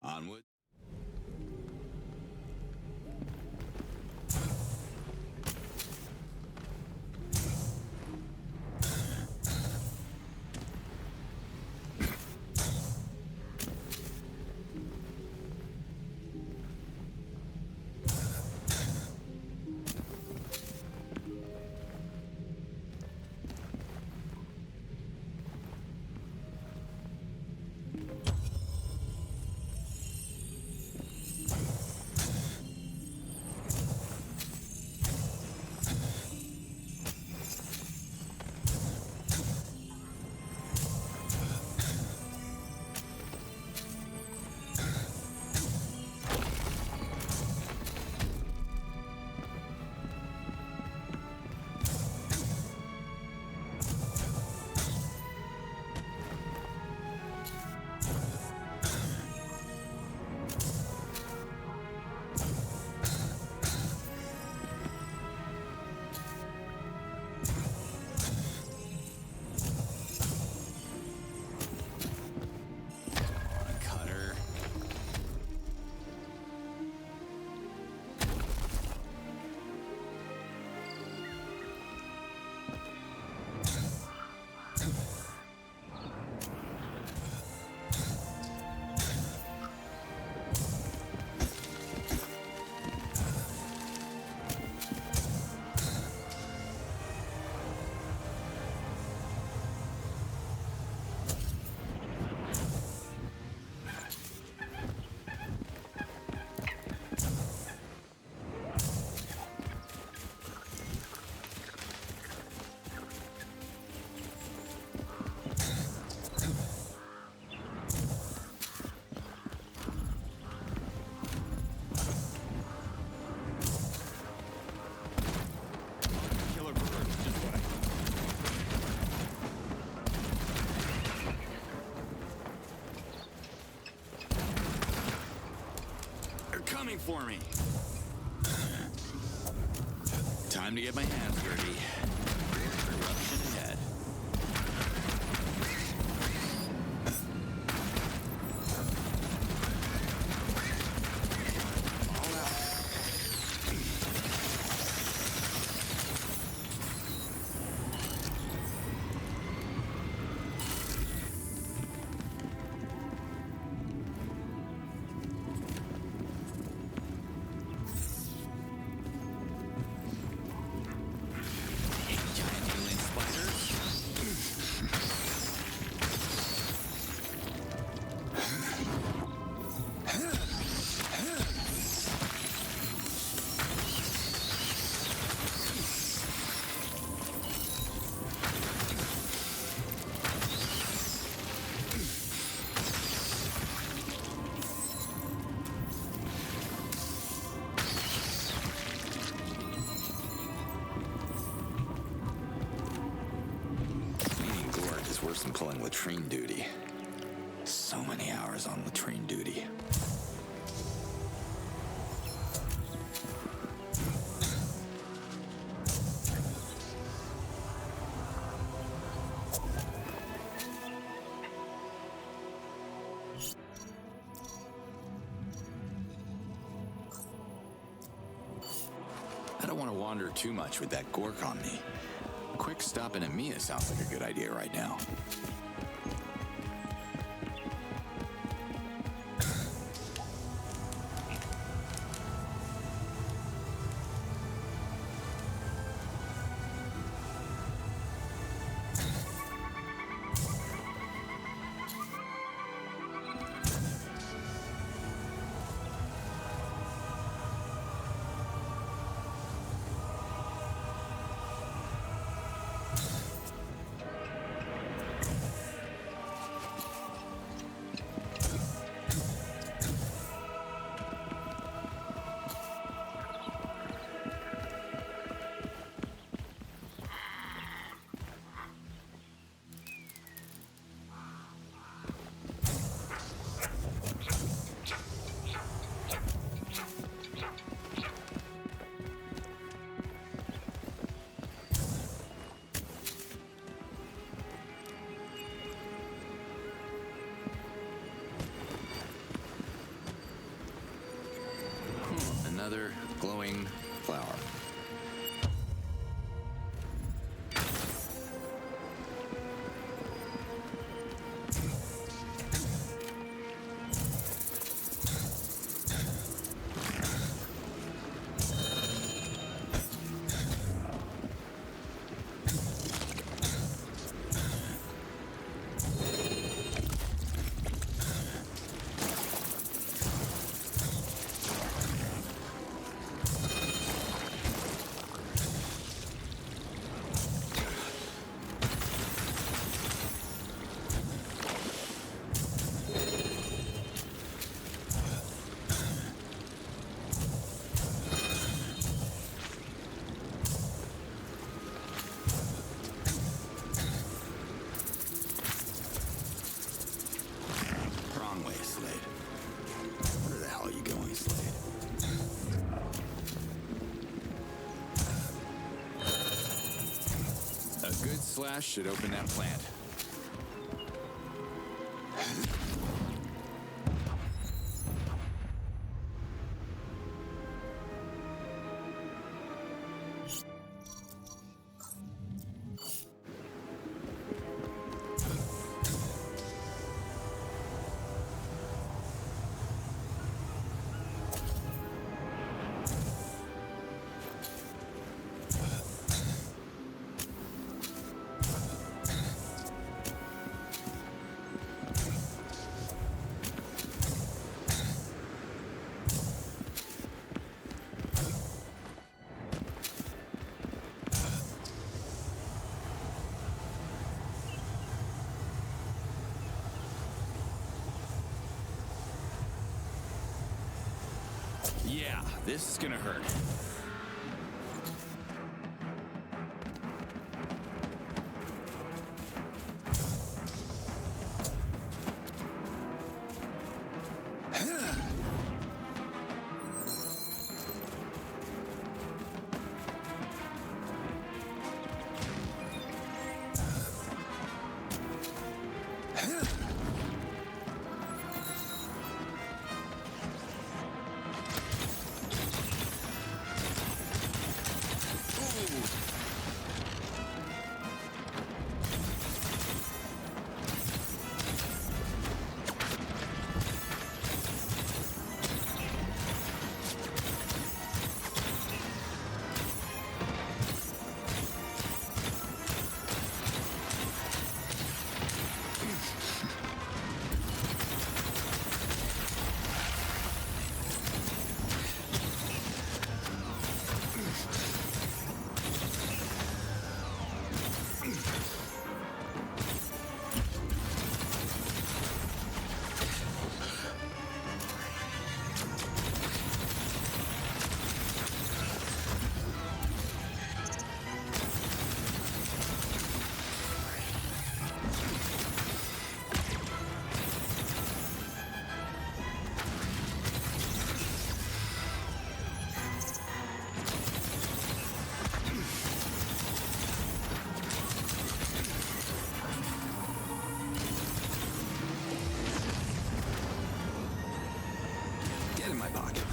Onward. Coming for me. Time to get my hands dirty. Eruption ahead. latrine duty. So many hours on latrine duty. I don't want to wander too much with that gork on me. A quick stop in Emiya sounds like a good idea right now. Another glowing flower. Slash should open that plant. Yeah, this is gonna hurt. pocket.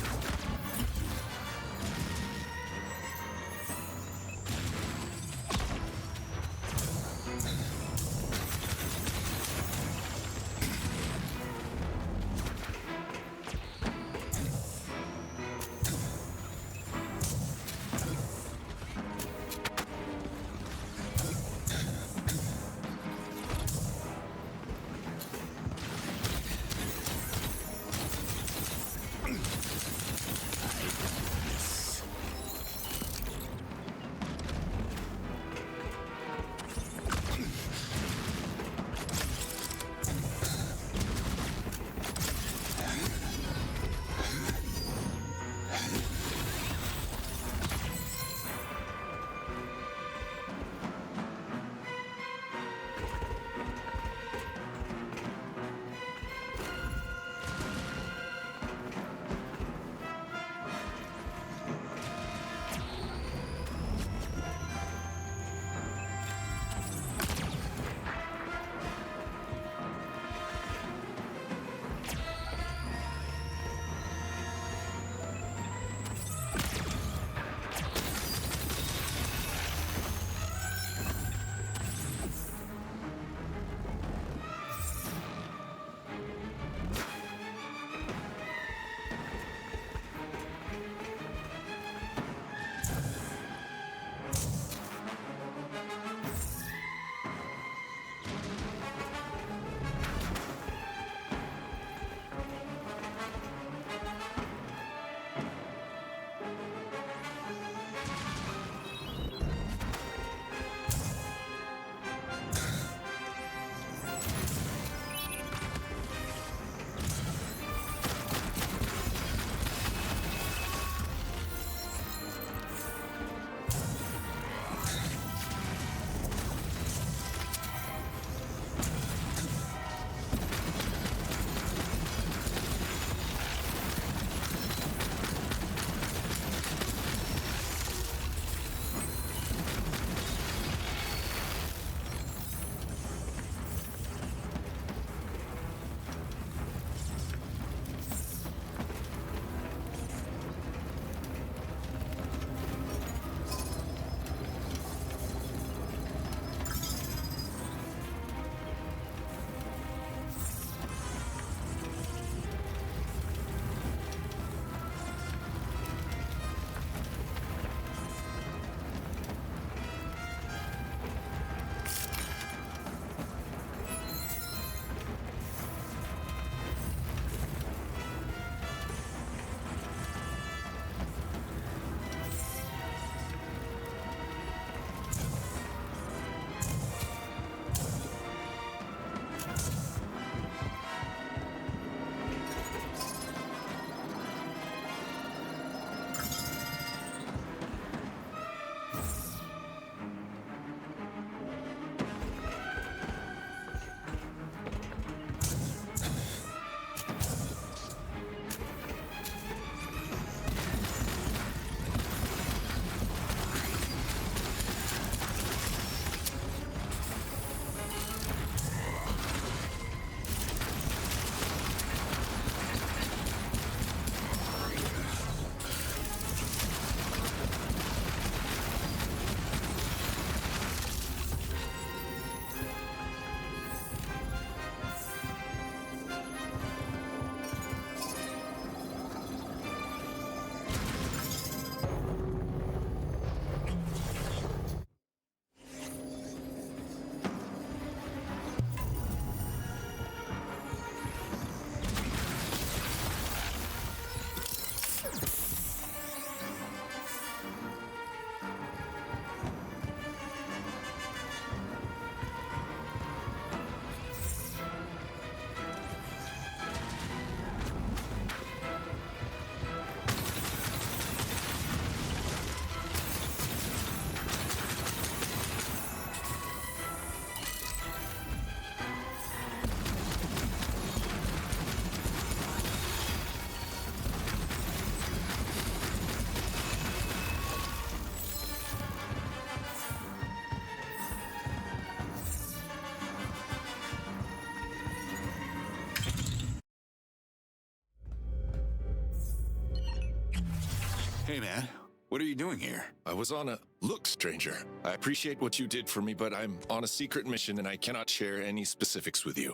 Hey, man. What are you doing here? I was on a... Look, stranger. I appreciate what you did for me, but I'm on a secret mission and I cannot share any specifics with you.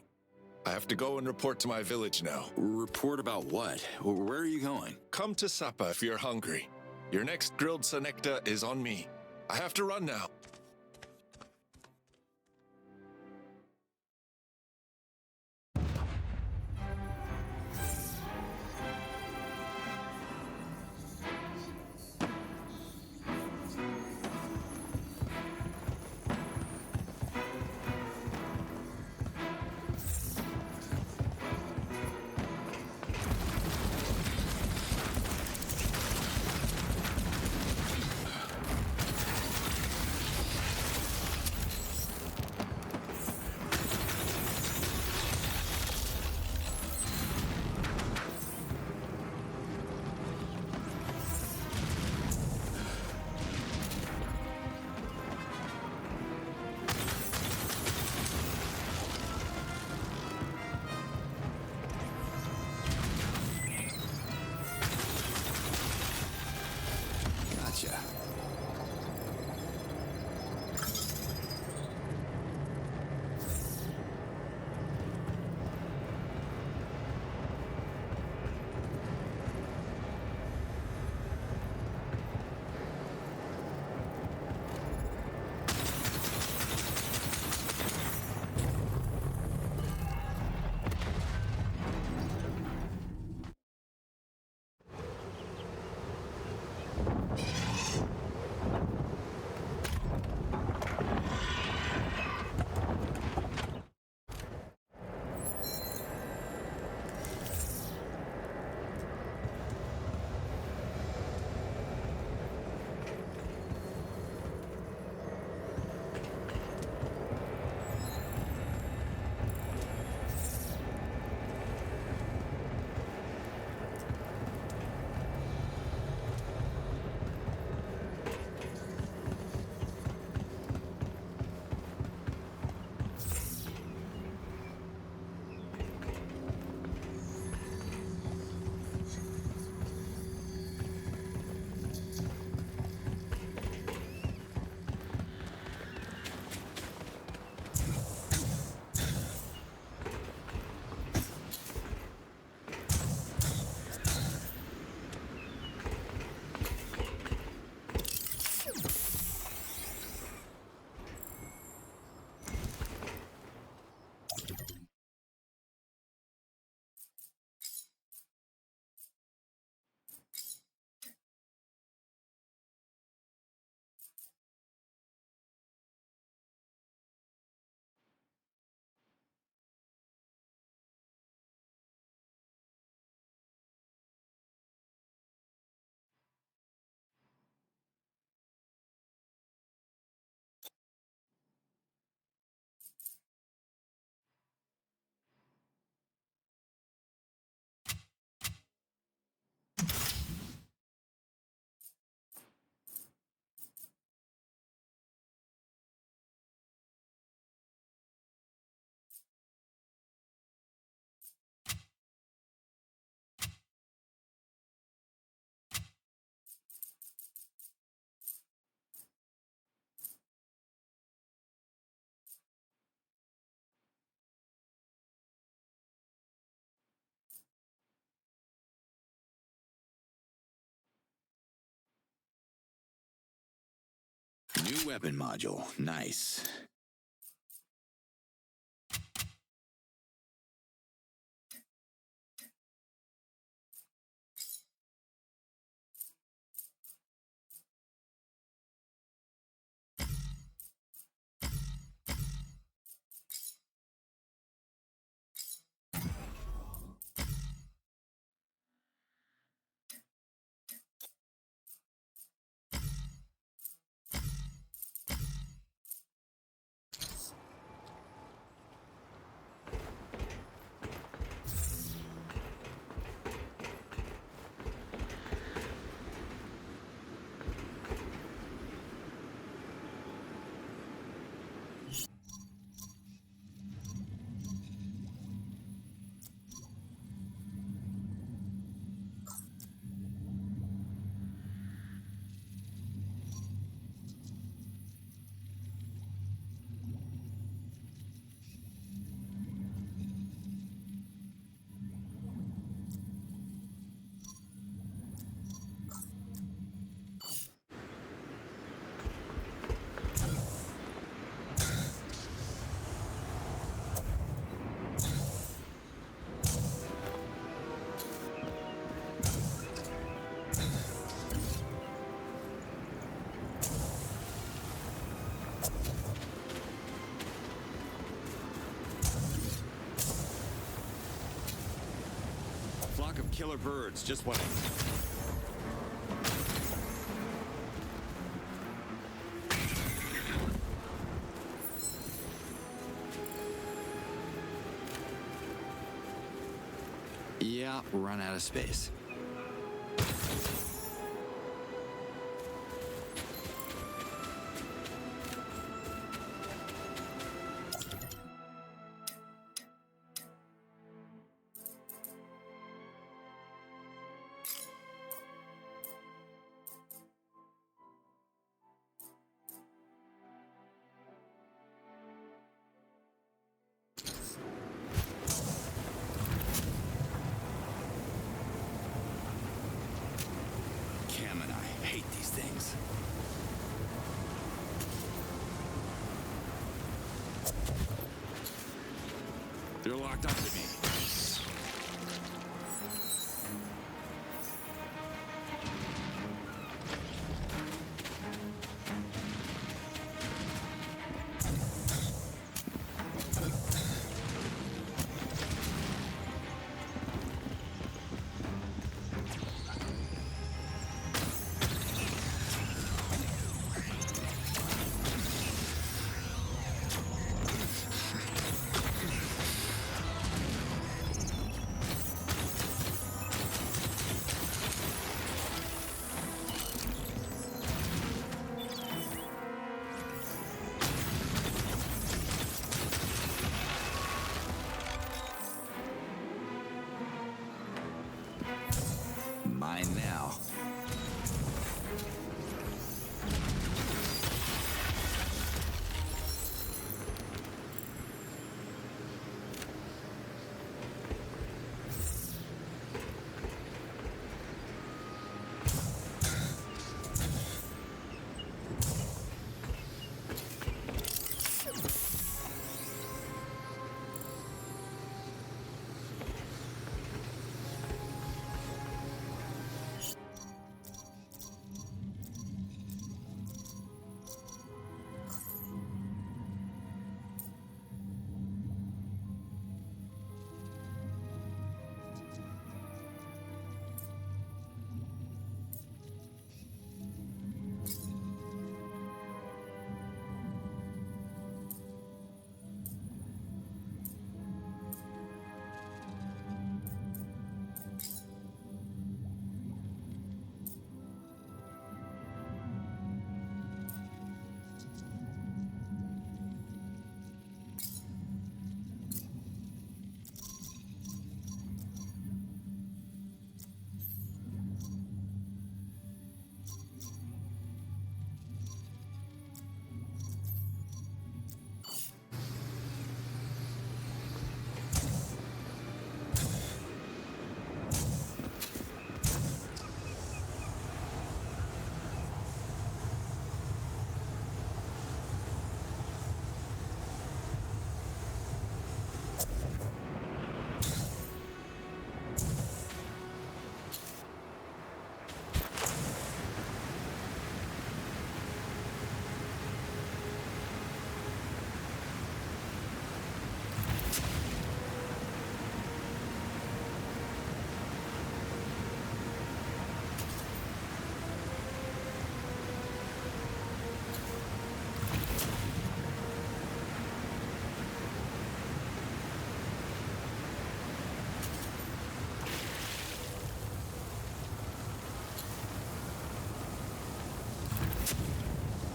I have to go and report to my village now. Report about what? Where are you going? Come to Sapa if you're hungry. Your next grilled senecta is on me. I have to run now. Gotcha. New weapon module. Nice. flock of killer birds, just what I Yeah, run out of space. They're locked onto me. Mine now.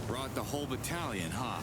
Brought the whole battalion, huh?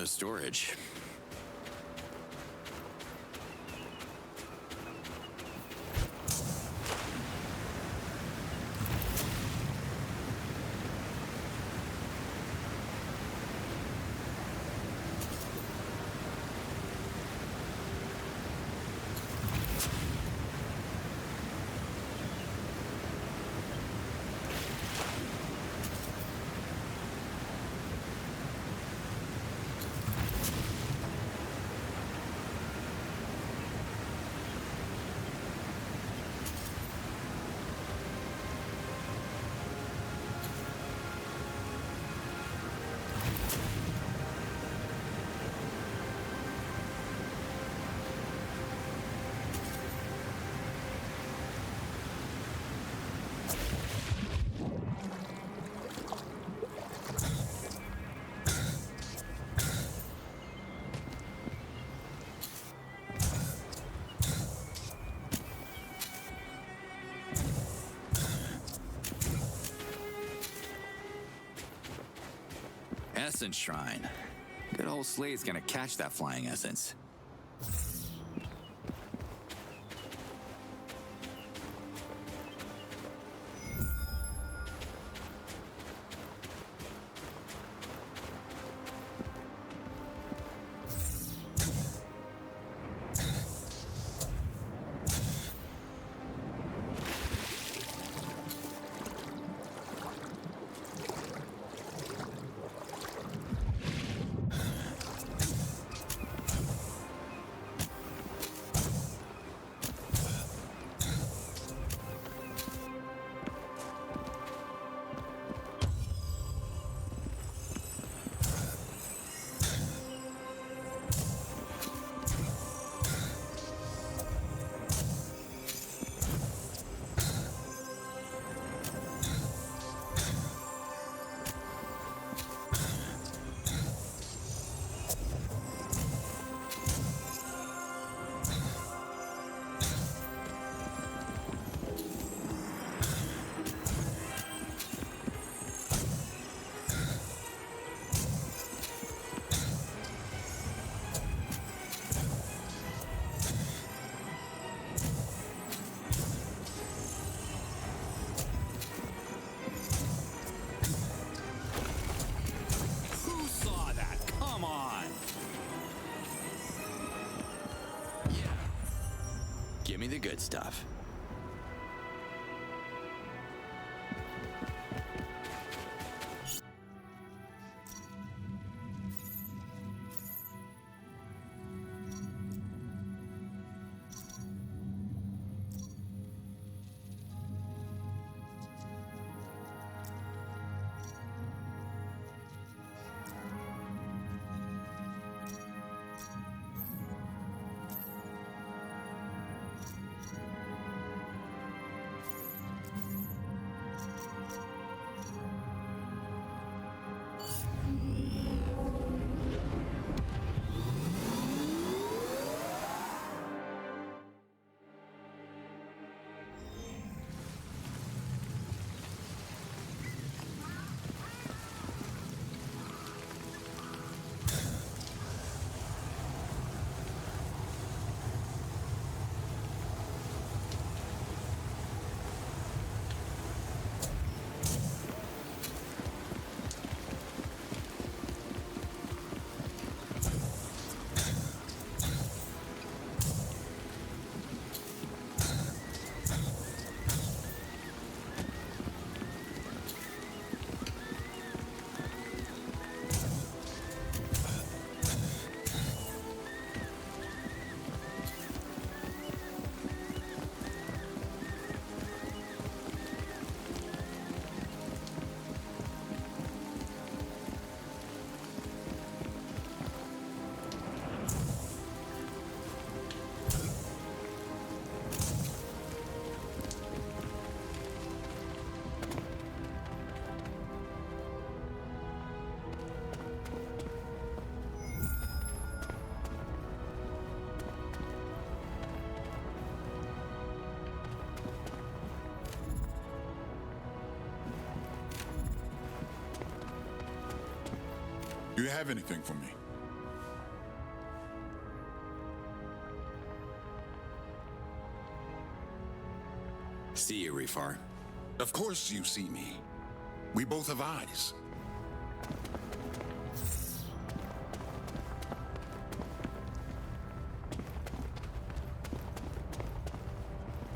of storage. Essence Shrine. Good old Slade's gonna catch that flying essence. Give me the good stuff. Do you have anything for me? very far. Of course you see me. We both have eyes.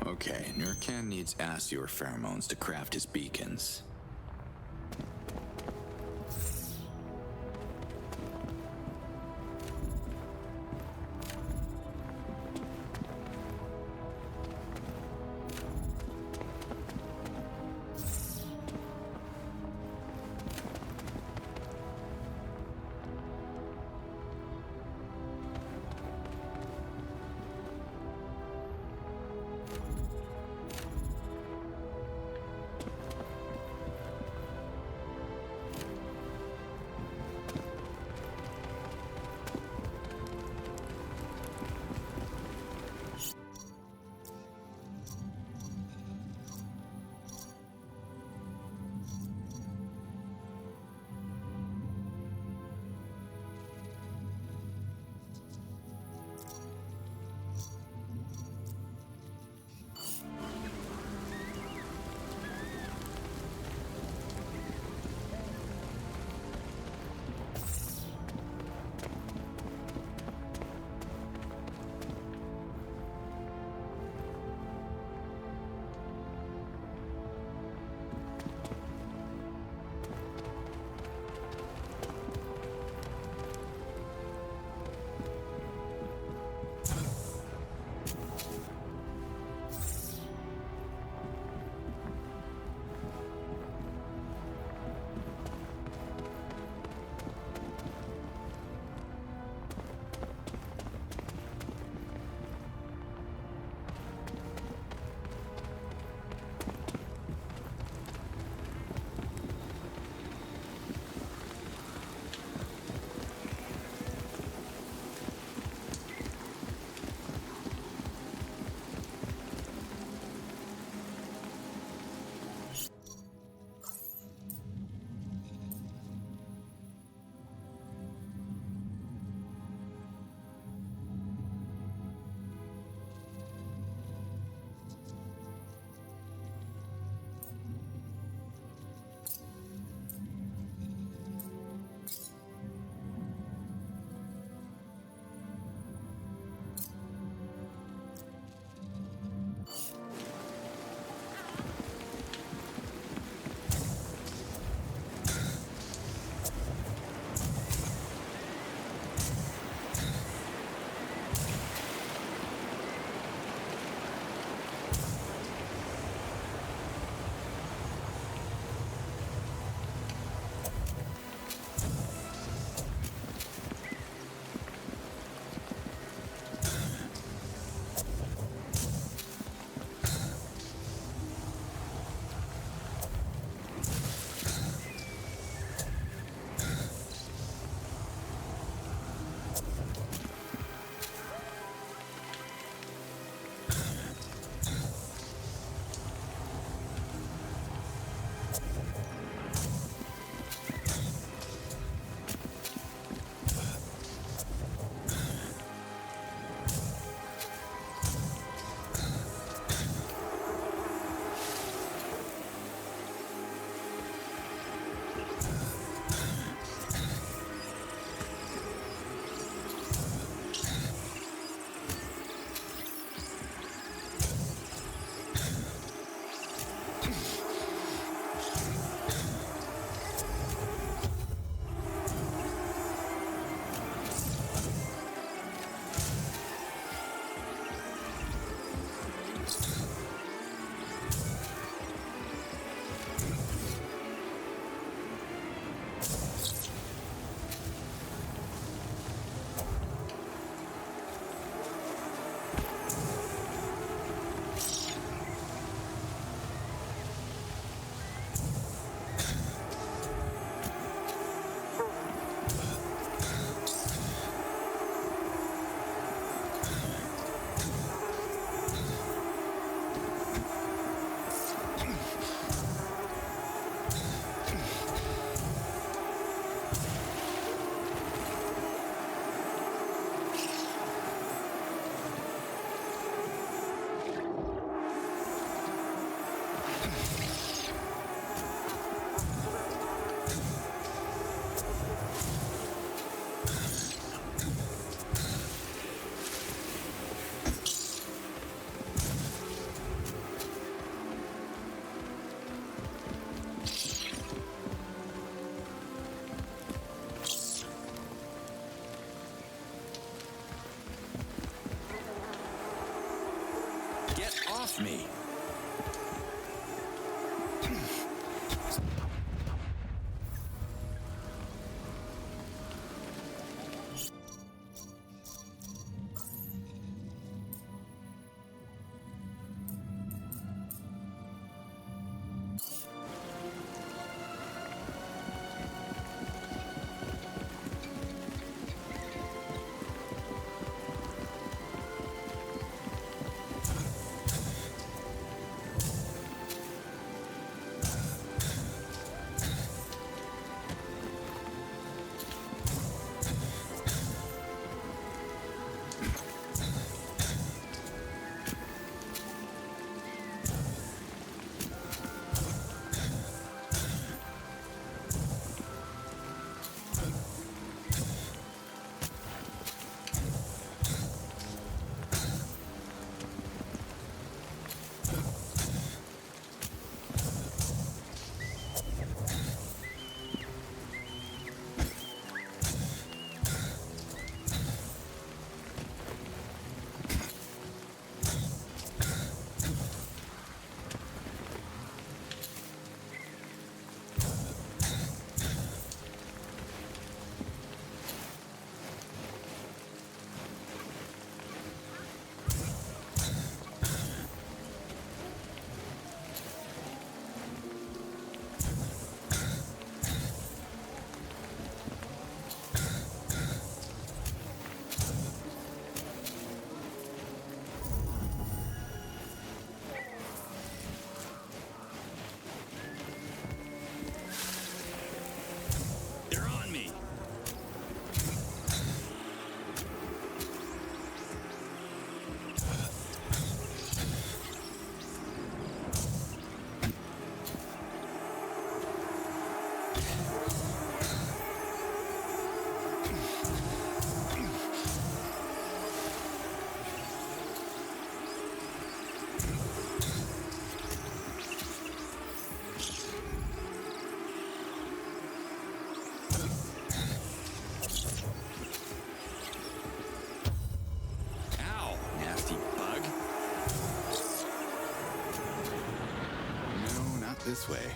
Okay, Nurkan needs Asior pheromones to craft his beacons. off me. This way.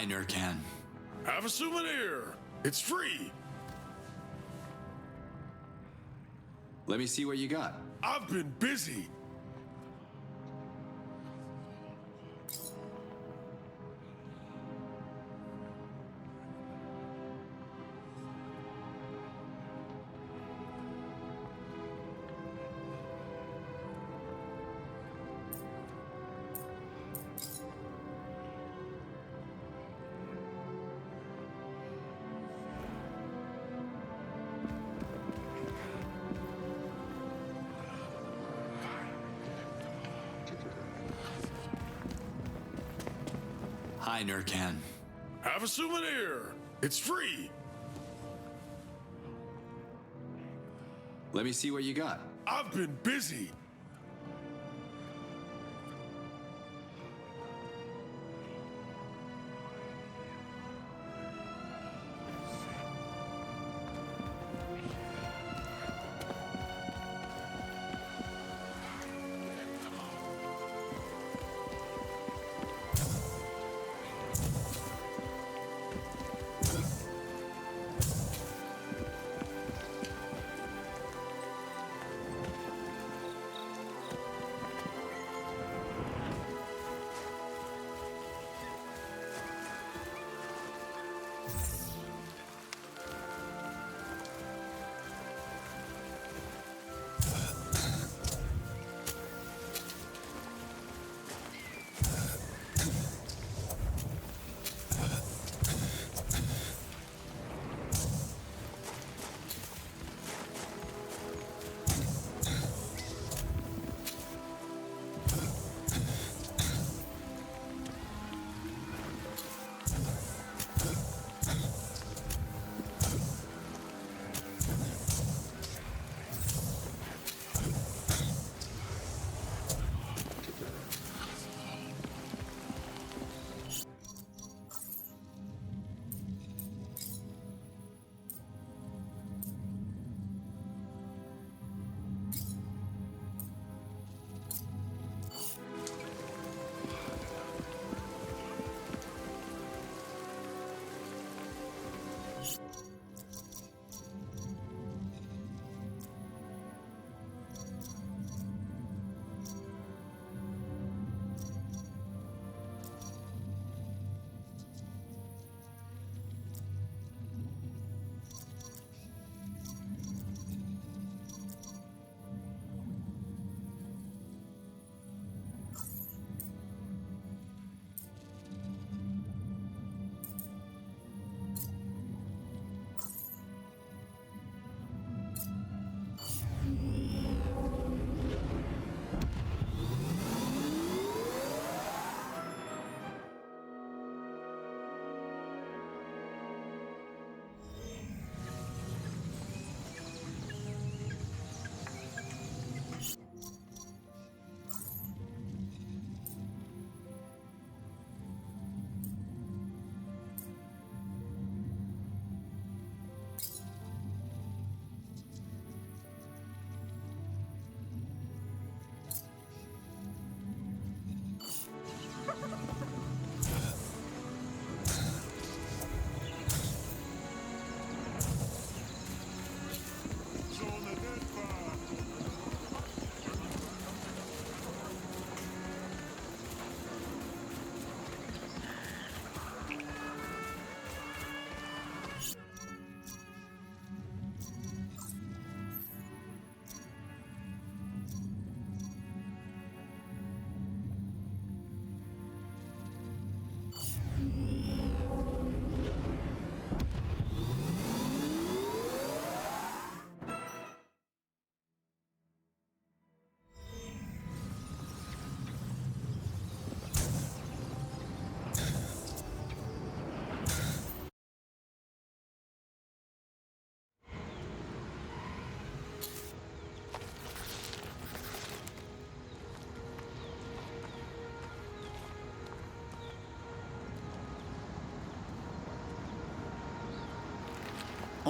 Hi, Nurkan. Have a souvenir. It's free. Let me see what you got. I've been busy. Hi, Nurkan. Have a souvenir. It's free. Let me see what you got. I've been busy.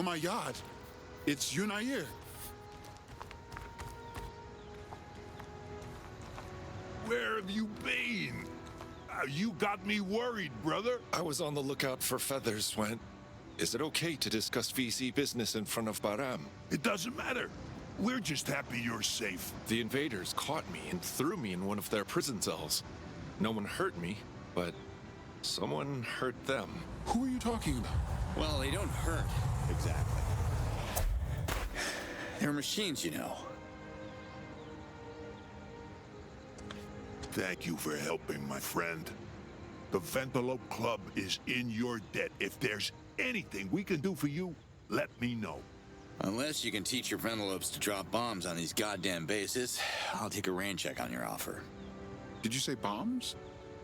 Oh my God, it's Yunair. Where have you been? You got me worried, brother. I was on the lookout for feathers, Went. Is it okay to discuss VC business in front of Baram? It doesn't matter. We're just happy you're safe. The invaders caught me and threw me in one of their prison cells. No one hurt me, but someone hurt them. Who are you talking about? Well, they don't hurt, exactly. They're machines, you know. Thank you for helping, my friend. The Ventalope Club is in your debt. If there's anything we can do for you, let me know. Unless you can teach your Ventalopes to drop bombs on these goddamn bases, I'll take a rain check on your offer. Did you say bombs?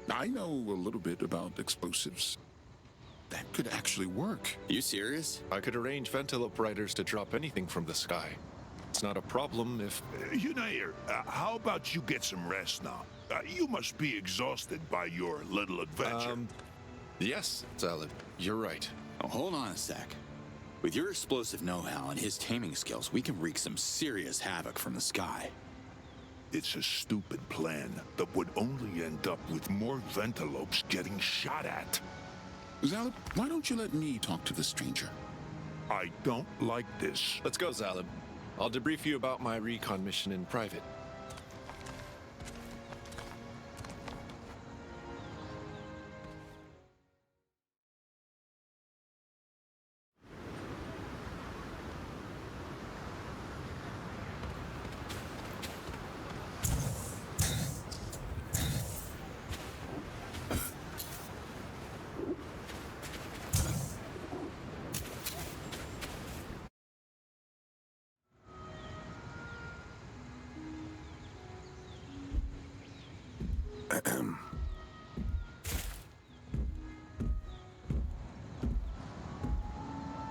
I know a little bit about explosives. That could actually work. You serious? I could arrange Ventalope riders to drop anything from the sky. It's not a problem if... Yunair, how about you get some rest now? You must be exhausted by your little adventure. Yes, Zalib, you're right. Oh, hold on a sec. With your explosive know-how and his taming skills, we can wreak some serious havoc from the sky. It's a stupid plan that would only end up with more Ventalopes getting shot at. Zalib, why don't you let me talk to the stranger? I don't like this. Let's go, Zalib. I'll debrief you about my recon mission in private.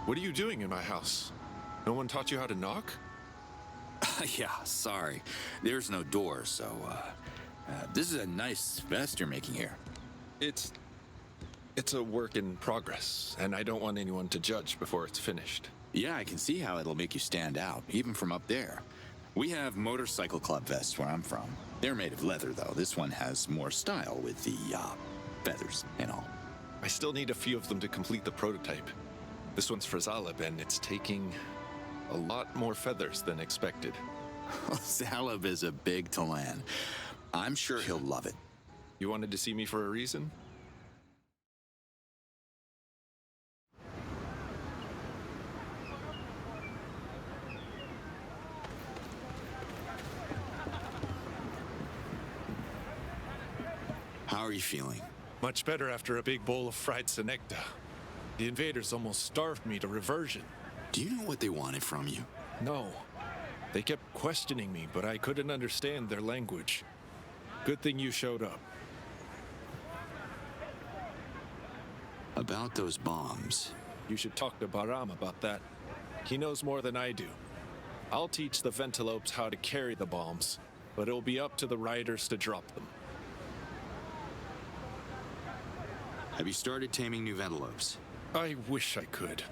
What are you doing in my house? No one taught you how to knock? Yeah, sorry. There's no door, so, this is a nice vest you're making here. It's a work in progress, and I don't want anyone to judge before it's finished. Yeah, I can see how it'll make you stand out, even from up there. We have motorcycle club vests where I'm from. They're made of leather, though. This one has more style with the, feathers and all. I still need a few of them to complete the prototype. This one's for Zalib, and it's taking a lot more feathers than expected. Zalib is a big Talan. I'm sure he'll love it. You wanted to see me for a reason? How are you feeling? Much better after a big bowl of fried senecta. The invaders almost starved me to reversion. Do you know what they wanted from you? No. They kept questioning me, but I couldn't understand their language. Good thing you showed up. About those bombs. You should talk to Baram about that. He knows more than I do. I'll teach the Ventalopes how to carry the bombs, but it'll be up to the riders to drop them. Have you started taming new Ventalopes? I wish I could.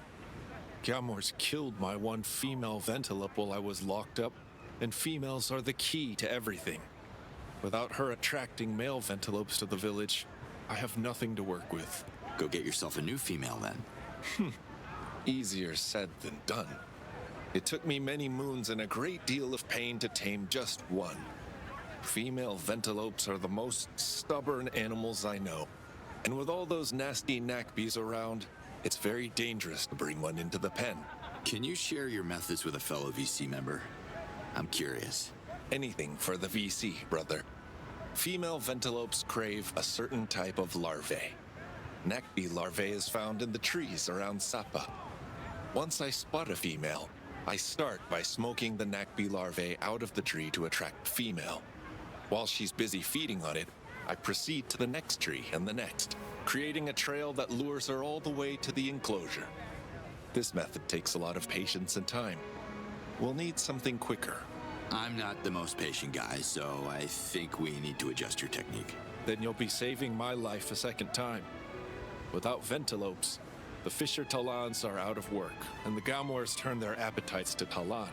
Gamor's killed my one female Ventalope while I was locked up, and females are the key to everything. Without her attracting male Ventalopes to the village, I have nothing to work with. Go get yourself a new female, then. Easier said than done. It took me many moons and a great deal of pain to tame just one. Female Ventalopes are the most stubborn animals I know. And with all those nasty Nakbis around, it's very dangerous to bring one into the pen. Can you share your methods with a fellow VC member? I'm curious. Anything for the VC, brother. Female Ventalopes crave a certain type of larvae. Nakbi larvae is found in the trees around Sapa. Once I spot a female, I start by smoking the Nakbi larvae out of the tree to attract female. While she's busy feeding on it, I proceed to the next tree and the next, creating a trail that lures her all the way to the enclosure. This method takes a lot of patience and time. We'll need something quicker. I'm not the most patient guy, so I think we need to adjust your technique. Then you'll be saving my life a second time. Without Ventalopes, the Fisher Talans are out of work, and the Gamors turn their appetites to Talan.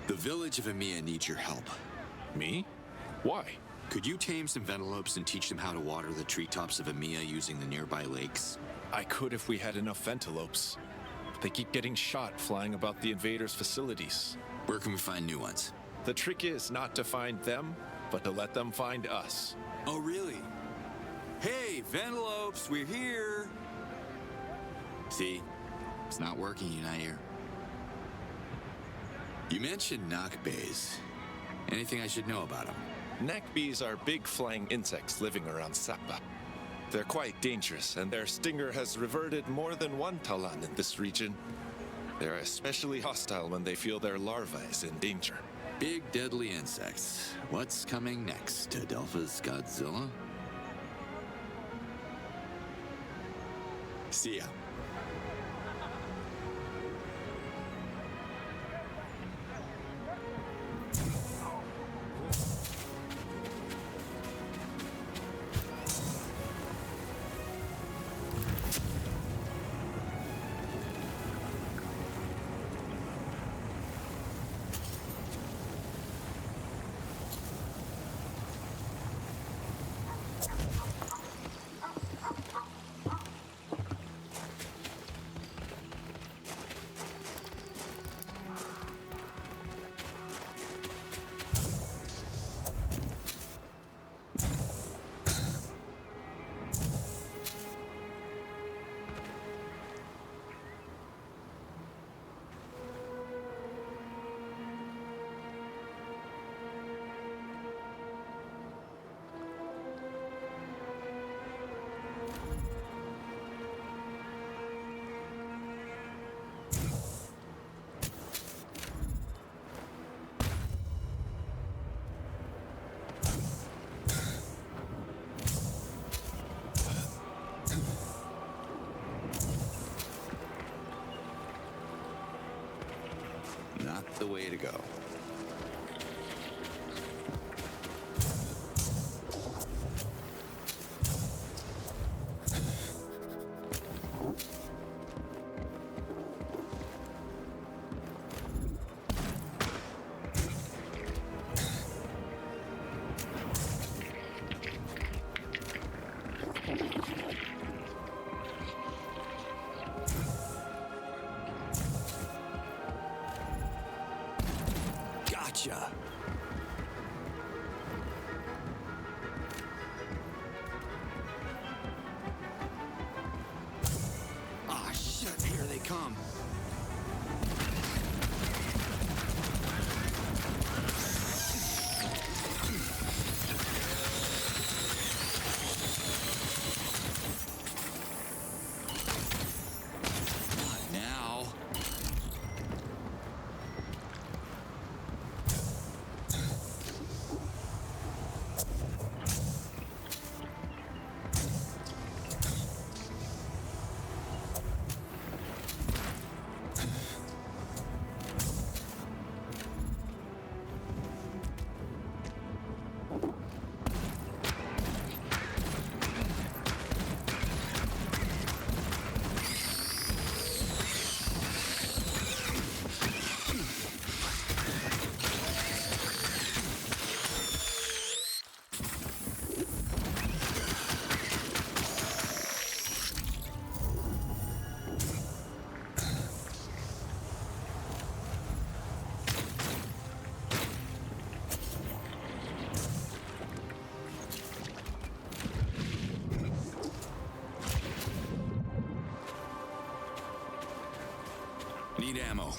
The village of Emiya needs your help. Me? Why? Could you tame some Ventalopes and teach them how to water the treetops of Emiya using the nearby lakes? I could if we had enough Ventalopes. but they keep getting shot flying about the invaders' facilities. Where can we find new ones? The trick is not to find them, but to let them find us. Oh, really? Hey, Vantelopes, we're here! See? It's not working, United. You mentioned knockbays. Anything I should know about them? Nakbees are big flying insects living around Sapa. They're quite dangerous, and their stinger has reverted more than one Talan in this region. They're especially hostile when they feel their larvae is in danger. Big deadly insects. What's coming next? Adelpha's Godzilla? See ya. Not the way to go. Gotcha. Ah, shit, here they come. Not now. Need ammo.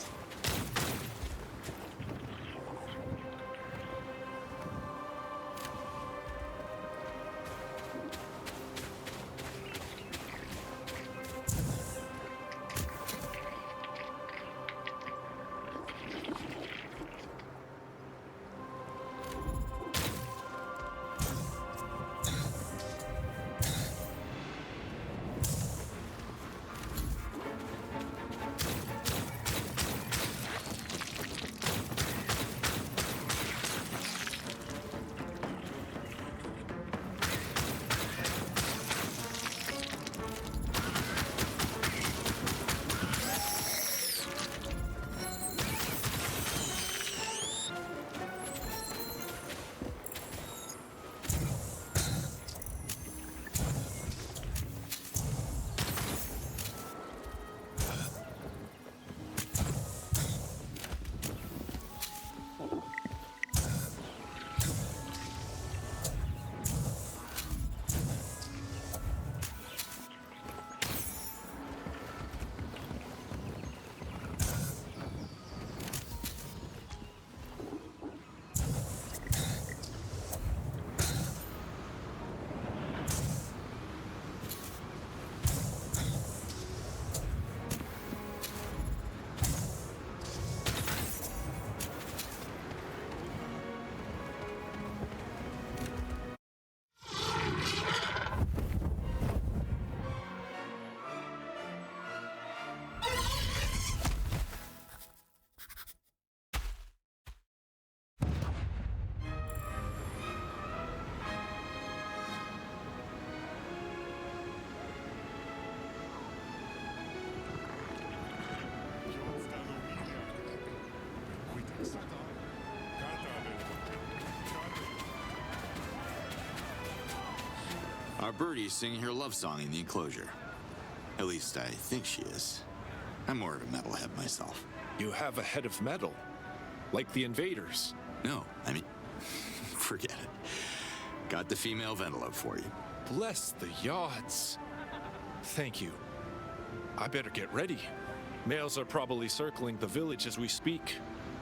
Our birdie's singing her love song in the enclosure. At least I think she is. I'm more of a metalhead myself. You have a head of metal, like the invaders. No, I mean, forget it. Got the female Ventelope for you. Bless the Yods. Thank you. I better get ready. Males are probably circling the village as we speak.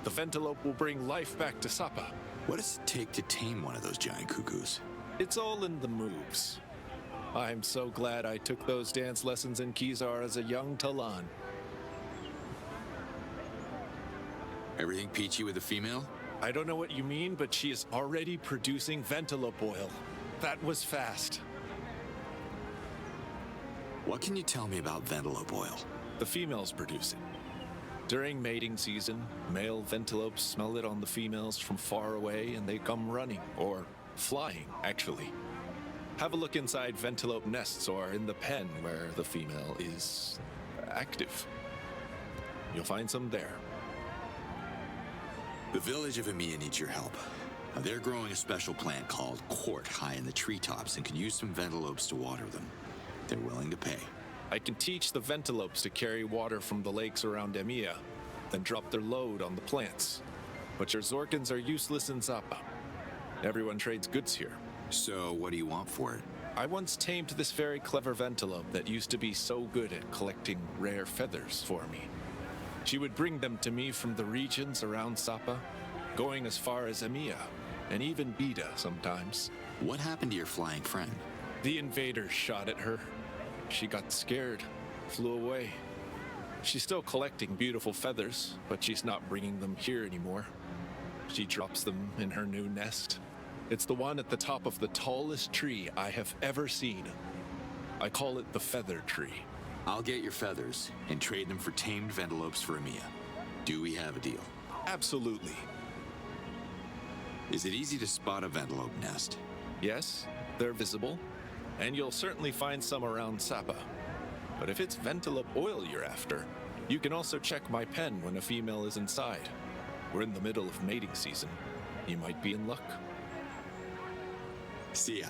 The Ventelope will bring life back to Sapa. What does it take to tame one of those giant cuckoos? It's all in the moves. I'm so glad I took those dance lessons in Kizar as a young Talan. Everything peachy with the female? I don't know what you mean, but she is already producing Ventelope oil. That was fast. What can you tell me about Ventelope oil? The females produce it. During mating season, male Ventelopes smell it on the females from far away and they come running, or flying, actually. Have a look inside Ventelope nests or in the pen where the female is active. You'll find some there. The village of Emiya needs your help. Now, they're growing a special plant called Court high in the treetops and can use some Ventelopes to water them. They're willing to pay. I can teach the Ventelopes to carry water from the lakes around Emiya, then drop their load on the plants. But your Zorkins are useless in Zappa. Everyone trades goods here. So what do you want for it? I once tamed this very clever Ventelope that used to be so good at collecting rare feathers for me. She would bring them to me from the regions around Sapa, going as far as Emiya, and even Bida sometimes. What happened to your flying friend? The invaders shot at her. She got scared, flew away. She's still collecting beautiful feathers, but she's not bringing them here anymore. She drops them in her new nest. It's the one at the top of the tallest tree I have ever seen. I call it the feather tree. I'll get your feathers and trade them for tamed Ventelopes for Emiya. Do we have a deal? Absolutely. Is it easy to spot a Ventelope nest? Yes, they're visible, and you'll certainly find some around Sapa. But if it's Ventelope oil you're after, you can also check my pen when a female is inside. We're in the middle of mating season. You might be in luck. See ya.